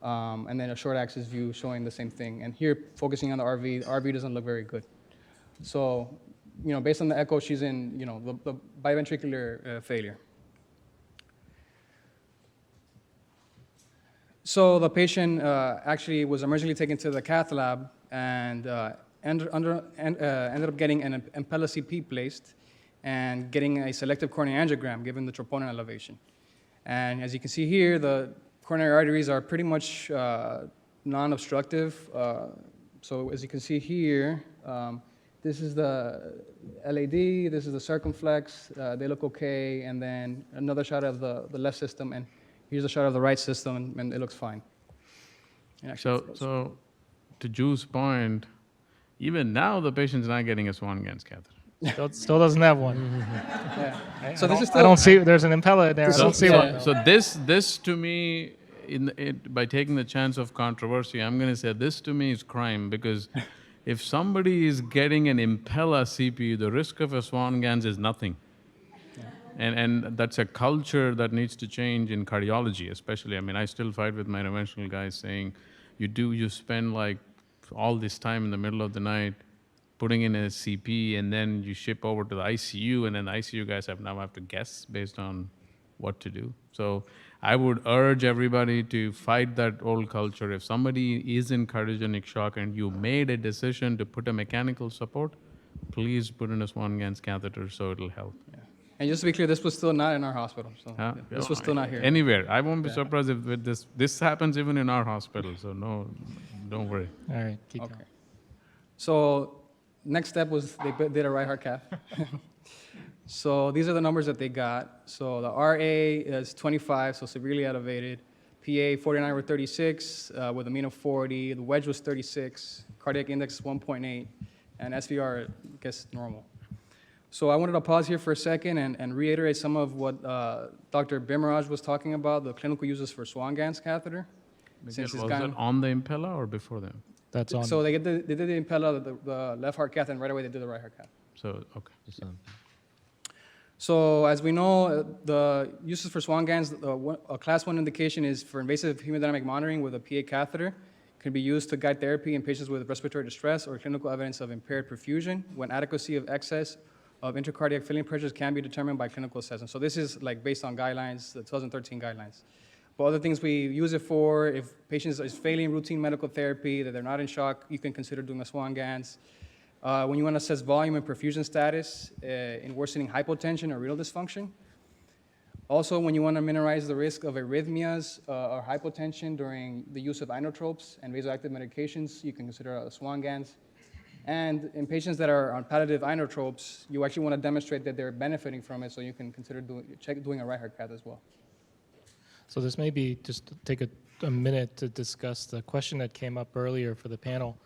Speaker 16: And then a short axis view showing the same thing. And here, focusing on the RV doesn't look very good. So, based on the echo, she's in, the biventricular failure. So the patient actually was emergently taken to the cath lab and ended up getting an Impella CP placed and getting a selective coronary angiogram given the troponin elevation. And as you can see here, the coronary arteries are pretty much non-obstructive. So as you can see here, this is the LAD, this is the circumflex, they look okay, and then another shot of the left system, and here's a shot of the right system, and it looks fine.
Speaker 8: So to Drew's point, even now the patient's not getting a Swan-Ganz catheter.
Speaker 25: Still doesn't have one.
Speaker 16: Yeah.
Speaker 25: So this is still, I don't see, there's an Impella in there, I don't see one.
Speaker 8: So this to me, by taking the chance of controversy, I'm going to say this to me is crime, because if somebody is getting an Impella CP, the risk of a Swan-Ganz is nothing. And that's a culture that needs to change in cardiology, especially. I mean, I still fight with my interventional guys saying, you spend like all this time in the middle of the night putting in a CP, and then you ship over to the ICU, and then the ICU guys now have to guess based on what to do. So I would urge everybody to fight that old culture. If somebody is in cardiogenic shock and you made a decision to put a mechanical support, please put in a Swan-Ganz catheter so it'll help.
Speaker 16: Yeah. And just to be clear, this was still not in our hospital. So this was still not here.
Speaker 8: Anywhere. I won't be surprised if with this happens even in our hospital. So no, don't worry.
Speaker 25: All right, keep going.
Speaker 16: So next step was they did a right heart cath. So these are the numbers that they got. So the RA is 25, so severely elevated. PA 49/36 with a mean of 40. The wedge was 36. Cardiac index 1.8, and SVR, I guess, normal. So I wanted to pause here for a second and reiterate some of what Dr. Bimraj was talking about, the clinical uses for Swan-Ganz catheter.
Speaker 8: Was it on the Impella or before them?
Speaker 25: That's on.
Speaker 16: So they did the Impella, the left heart cath, and right away they did the right heart cath.
Speaker 8: So, okay.
Speaker 16: So as we know, the uses for Swan-Ganz, a class 1 indication is for invasive hemodynamic monitoring with a PA catheter. It can be used to guide therapy in patients with respiratory distress or clinical evidence of impaired perfusion when adequacy of excess of intracardiac filling pressures can be determined by clinical assessment. So this is like based on guidelines, the 2013 guidelines. But other things we use it for, if patients is failing routine medical therapy, that they're not in shock, you can consider doing a Swan-Ganz. When you want to assess volume and perfusion status in worsening hypotension or renal dysfunction. Also, when you want to minimize the risk of arrhythmias or hypotension during the use of inotropes and vasoactive medications, you can consider a Swan-Ganz. And in patients that are on palliative inotropes, you actually want to demonstrate that they're benefiting from it, so you can consider doing a right heart cath as well.
Speaker 25: So this may be just to take a minute to discuss the question that came up earlier for the panel.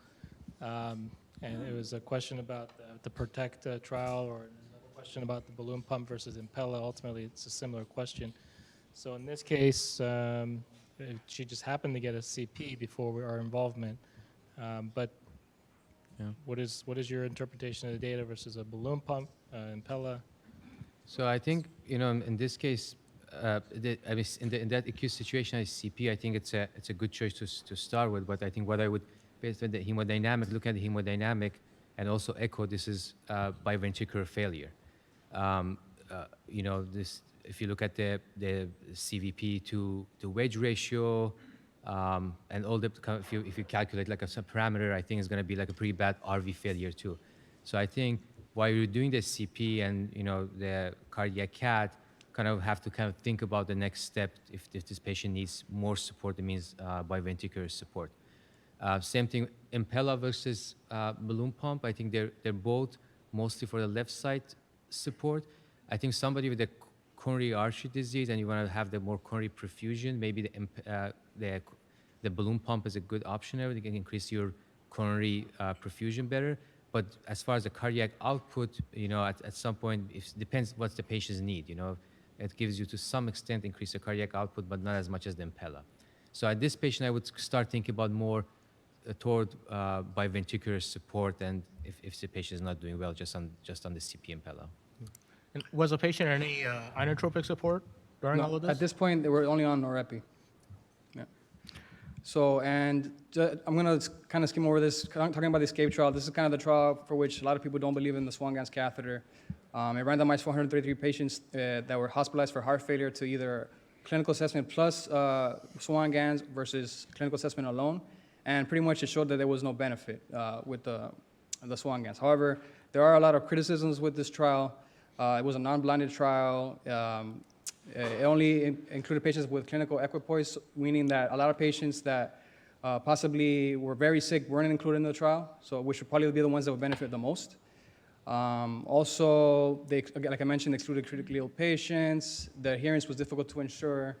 Speaker 25: And it was a question about the PROTECT trial, or another question about the balloon pump versus Impella. Ultimately, it's a similar question. So in this case, she just happened to get a CP before our involvement. But
Speaker 8: yeah.
Speaker 25: What is your interpretation of the data versus a balloon pump, Impella?
Speaker 10: So I think, in this case, in that acute situation as CP, I think it's a good choice to start with. But I think what I would, based on the hemodynamic, look at the hemodynamic, and also echo, this is biventricular failure. This, if you look at the CVP to wedge ratio, and all the, if you calculate like a subparameter, I think it's going to be like a pretty bad RV failure too. So I think while you're doing the CP and the cardiac cath, have to think about the next step. If this patient needs more support, it means biventricular support. Same thing, Impella versus balloon pump. I think they're both mostly for the left side support. I think somebody with a coronary artery disease and you want to have the more coronary perfusion, maybe the the balloon pump is a good option there. It can increase your coronary perfusion better. But as far as the cardiac output, at some point, it depends what the patient's need, It gives you to some extent increase the cardiac output, but not as much as the Impella. So at this patient, I would start thinking about more toward biventricular support, and if the patient is not doing well, just on the CP Impella.
Speaker 11: And was the patient any inotropic support during all of this?
Speaker 16: At this point, they were only on Norepi. Yeah. So, and I'm going to kind of skim over this, talking about the ESCAPE trial. This is kind of the trial for which a lot of people don't believe in the Swan-Ganz catheter. It randomized 433 patients that were hospitalized for heart failure to either clinical assessment plus Swan-Ganz versus clinical assessment alone. And pretty much it showed that there was no benefit with the Swan-Ganz. However, there are a lot of criticisms with this trial. It was a non-blinded trial. It only included patients with clinical equipoise, meaning that a lot of patients that possibly were very sick weren't included in the trial, so which would probably be the ones that would benefit the most. Also, like I mentioned, excluded critically ill patients. The adherence was difficult to ensure.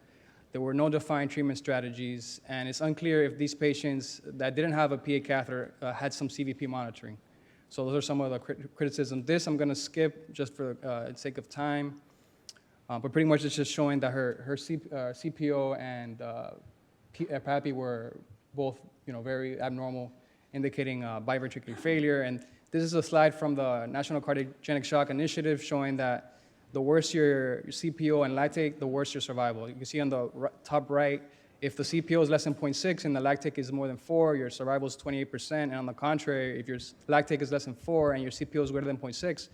Speaker 16: There were no defined treatment strategies, and it's unclear if these patients that didn't have a PA catheter had some CVP monitoring. So those are some of the criticisms. This I'm going to skip just for the sake of time. But pretty much it's just showing that her CPO and PAPI were both very abnormal, indicating biventricular failure. And this is a slide from the National Cardiogenic Shock Initiative showing that the worse your CPO and lactate, the worse your survival. You can see on the top right, if the CPO is less than 0.6 and the lactate is more than 4, your survival is 28%. And on the contrary, if your lactate is less than 4 and your CPO is greater than 0.6,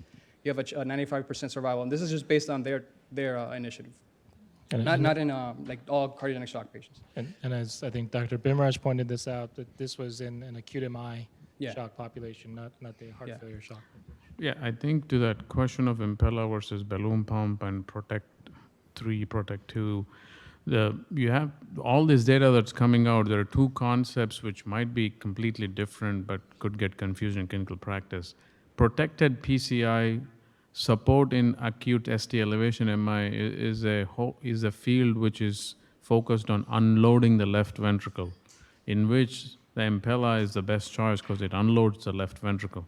Speaker 16: you have a 95% survival. And this is just based on their initiative, not in like all cardiogenic shock patients.
Speaker 25: And as I think Dr. Bimraj pointed this out, that this was in an acute MI shock population, not the heart failure shock.
Speaker 14: Yeah, I think to that question of Impella versus balloon pump and Protect 3, Protect 2, you have all this data that's coming out. There are two concepts which might be completely different but could get confused in clinical practice. Protected PCI support in acute ST elevation MI is a field which is focused on unloading the left ventricle, in which the Impella is the best choice because it unloads the left ventricle.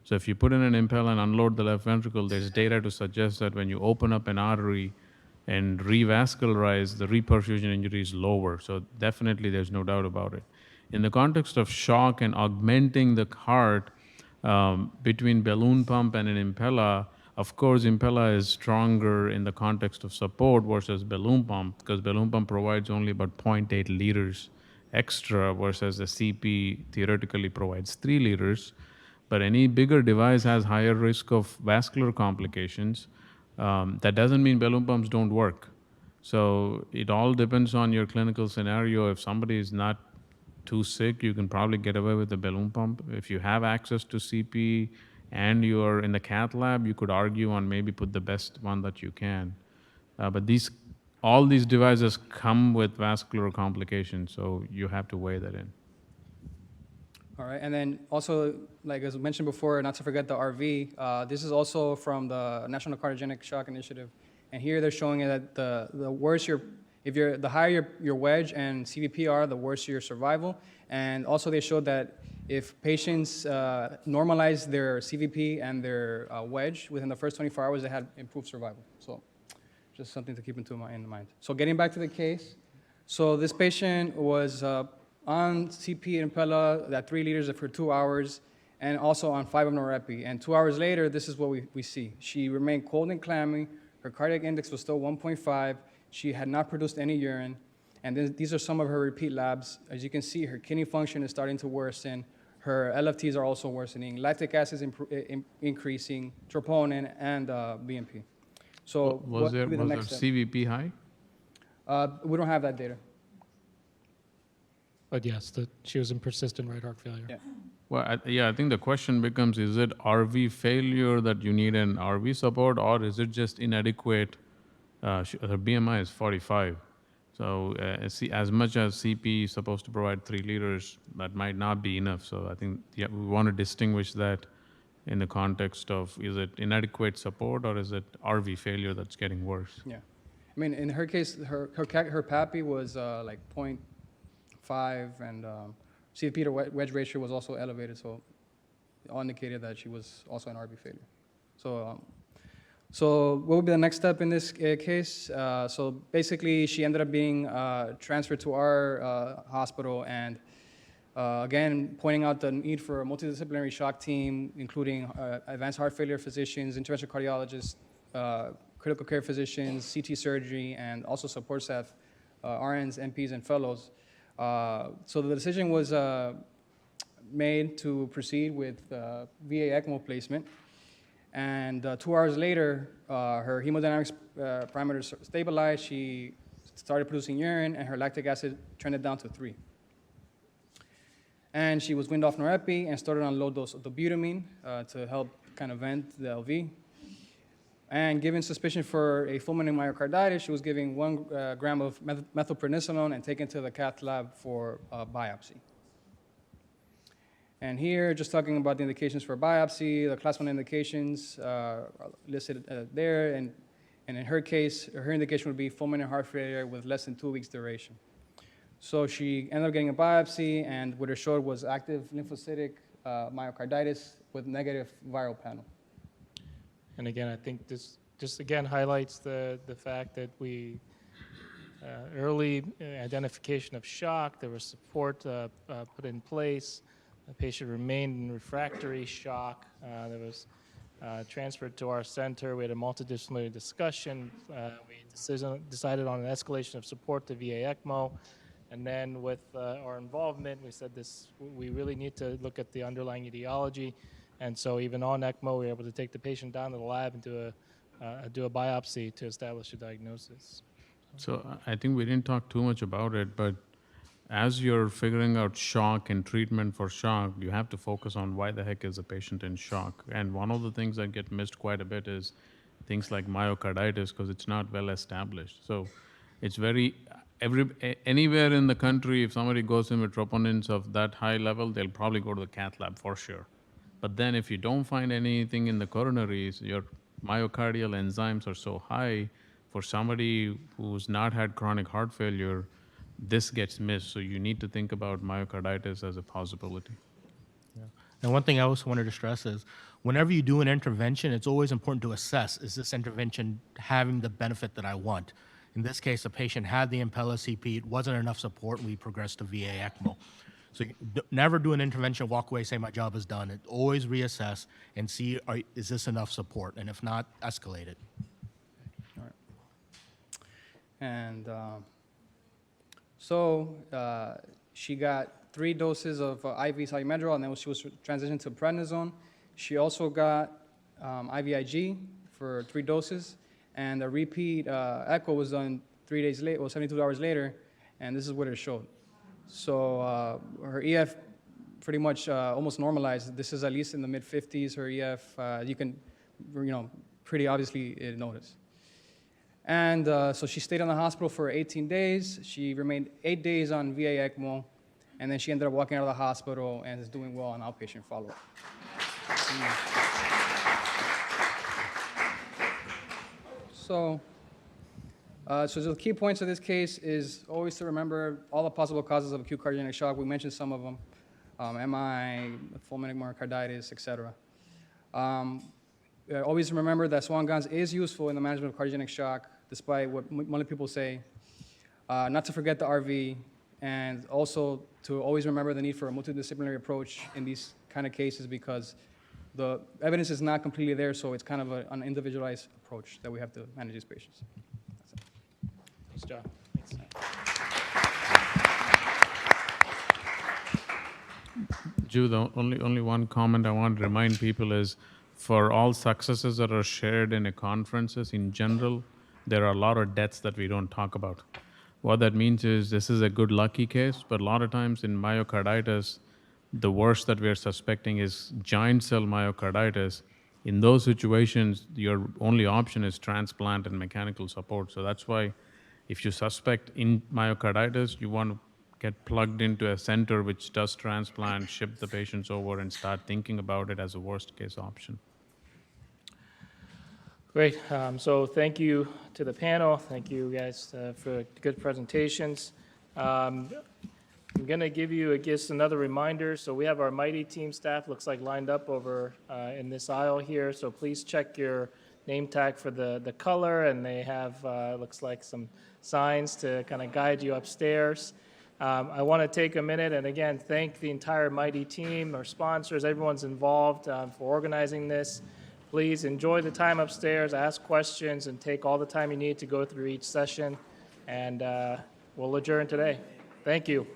Speaker 14: So if you put in an Impella and unload the left ventricle, there's data to suggest that when you open up an artery and revascularize, the reperfusion injury is lower. So definitely there's no doubt about it. In the context of shock and augmenting the heart between balloon pump and an Impella, of course, Impella is stronger in the context of support versus balloon pump because balloon pump provides only about 0.8 liters extra versus the CP theoretically provides 3 liters. But any bigger device has higher risk of vascular complications. That doesn't mean balloon pumps don't work. So it all depends on your clinical scenario. If somebody is not too sick, you can probably get away with the balloon pump. If you have access to CP and you're in the cath lab, you could argue on maybe put the best one that you can. But all these devices come with vascular complications, so you have to weigh that in.
Speaker 16: All right, and then also, like as mentioned before, not to forget the RV. This is also from the National Cardiogenic Shock Initiative, and here they're showing that the worse the higher your wedge and CVP are, the worse your survival. And also they showed that if patients normalize their CVP and their wedge within the first 24 hours, they had improved survival. So just something to keep in mind. So getting back to the case, so this patient was on CP and Impella at 3 liters for 2 hours, and also on 5 of Norepi. And 2 hours later, this is what we see. She remained cold and clammy. Her cardiac index was still 1.5. She had not produced any urine. And then these are some of her repeat labs. As you can see, her kidney function is starting to worsen. Her LFTs are also worsening. Lactic acid is increasing, troponin, and BNP. So
Speaker 14: was there CVP high?
Speaker 16: We don't have that data.
Speaker 25: But yes, she was in persistent right heart failure.
Speaker 16: Yeah.
Speaker 14: Well, I think the question becomes, is it RV failure that you need an RV support, or is it just inadequate? Her BMI is 45. So as much as CP is supposed to provide 3 liters, that might not be enough. So I think we want to distinguish that in the context of, is it inadequate support or is it RV failure that's getting worse?
Speaker 16: Yeah. I mean, in her case, her PAPI was like 0.4 5, and CVP to wedge ratio was also elevated, so it all indicated that she was also in RV failure. So what would be the next step in this case? So basically, she ended up being transferred to our hospital, and again, pointing out the need for a multidisciplinary shock team, including advanced heart failure physicians, interventional cardiologists, critical care physicians, CT surgery, and also support staff, RNs, NPs, and fellows. So the decision was made to proceed with VA ECMO placement. And 2 hours later, her hemodynamics parameters stabilized. She started producing urine, and her lactic acid trended down to 3. And she was weaned off norepi and started on low dose of dobutamine to help kind of vent the LV. And given suspicion for a fulminant myocarditis, she was given 1 gram of methylprednisolone and taken to the cath lab for biopsy. And here, just talking about the indications for biopsy, the class 1 indications are listed there. And in her case, her indication would be fulminant heart failure with less than 2 weeks duration. So she ended up getting a biopsy, and what it showed was active lymphocytic myocarditis with negative viral panel.
Speaker 25: And again, I think this just again highlights the fact that we early identification of shock, there was support put in place. The patient remained in refractory shock. There was transferred to our center. We had a multidisciplinary discussion. We decided on an escalation of support to VA ECMO. And then with our involvement, we said we really need to look at the underlying etiology. And so even on ECMO, we were able to take the patient down to the lab and do a biopsy to establish a diagnosis.
Speaker 14: So I think we didn't talk too much about it, but as you're figuring out shock and treatment for shock, you have to focus on why the heck is the patient in shock. And one of the things that get missed quite a bit is things like myocarditis, because it's not well established. So it's anywhere in the country, if somebody goes in with troponins of that high level, they'll probably go to the cath lab for sure. But then if you don't find anything in the coronaries, your myocardial enzymes are so high, for somebody who's not had chronic heart failure, this gets missed. So you need to think about myocarditis as a possibility.
Speaker 11: Yeah. And one thing I also wanted to stress is whenever you do an intervention, it's always important to assess, is this intervention having the benefit that I want? In this case, the patient had the Impella CP, it wasn't enough support, we progressed to VA ECMO. So never do an intervention, walk away, say my job is done. It always reassess and see, is this enough support? And if not, escalate it.
Speaker 16: All right. And so she got 3 doses of IV salumedrol, and then she was transitioned to prednisone. She also got IVIG for 3 doses, and a repeat echo was done 3 days later, or 72 hours later, and this is what it showed. So her EF pretty much almost normalized. This is at least in the mid-50s. Her EF, you can, pretty obviously notice. And so she stayed in the hospital for 18 days. She remained 8 days on VA ECMO, and then she ended up walking out of the hospital and is doing well on outpatient follow-up. So the key points of this case is always to remember all the possible causes of acute cardiogenic shock. We mentioned some of them, MI, fulminant myocarditis, etc. Always remember that Swan-Ganz is useful in the management of cardiogenic shock, despite what many people say. Not to forget the RV, and also to always remember the need for a multidisciplinary approach in these kind of cases, because the evidence is not completely there, so it's kind of an individualized approach that we have to manage these patients.
Speaker 25: Thanks, John.
Speaker 14: Ju, the only one comment I want to remind people is, for all successes that are shared in a conferences in general, there are a lot of deaths that we don't talk about. What that means is this is a good lucky case, but a lot of times in myocarditis, the worst that we are suspecting is giant cell myocarditis. In those situations, your only option is transplant and mechanical support. So that's why if you suspect in myocarditis, you want to get plugged into a center which does transplant, ship the patients over, and start thinking about it as a worst case option.
Speaker 25: Great. So thank you to the panel. Thank you guys for good presentations. I'm going to give you just another reminder. So we have our Mighty team staff, looks like lined up over in this aisle here. So please check your name tag for the color, and they have, looks like some signs to kind of guide you upstairs. I want to take a minute and again thank the entire Mighty team, our sponsors, everyone's involved for organizing this. Please enjoy the time upstairs, ask questions, and take all the time you need to go through each session. And we'll adjourn today. Thank you.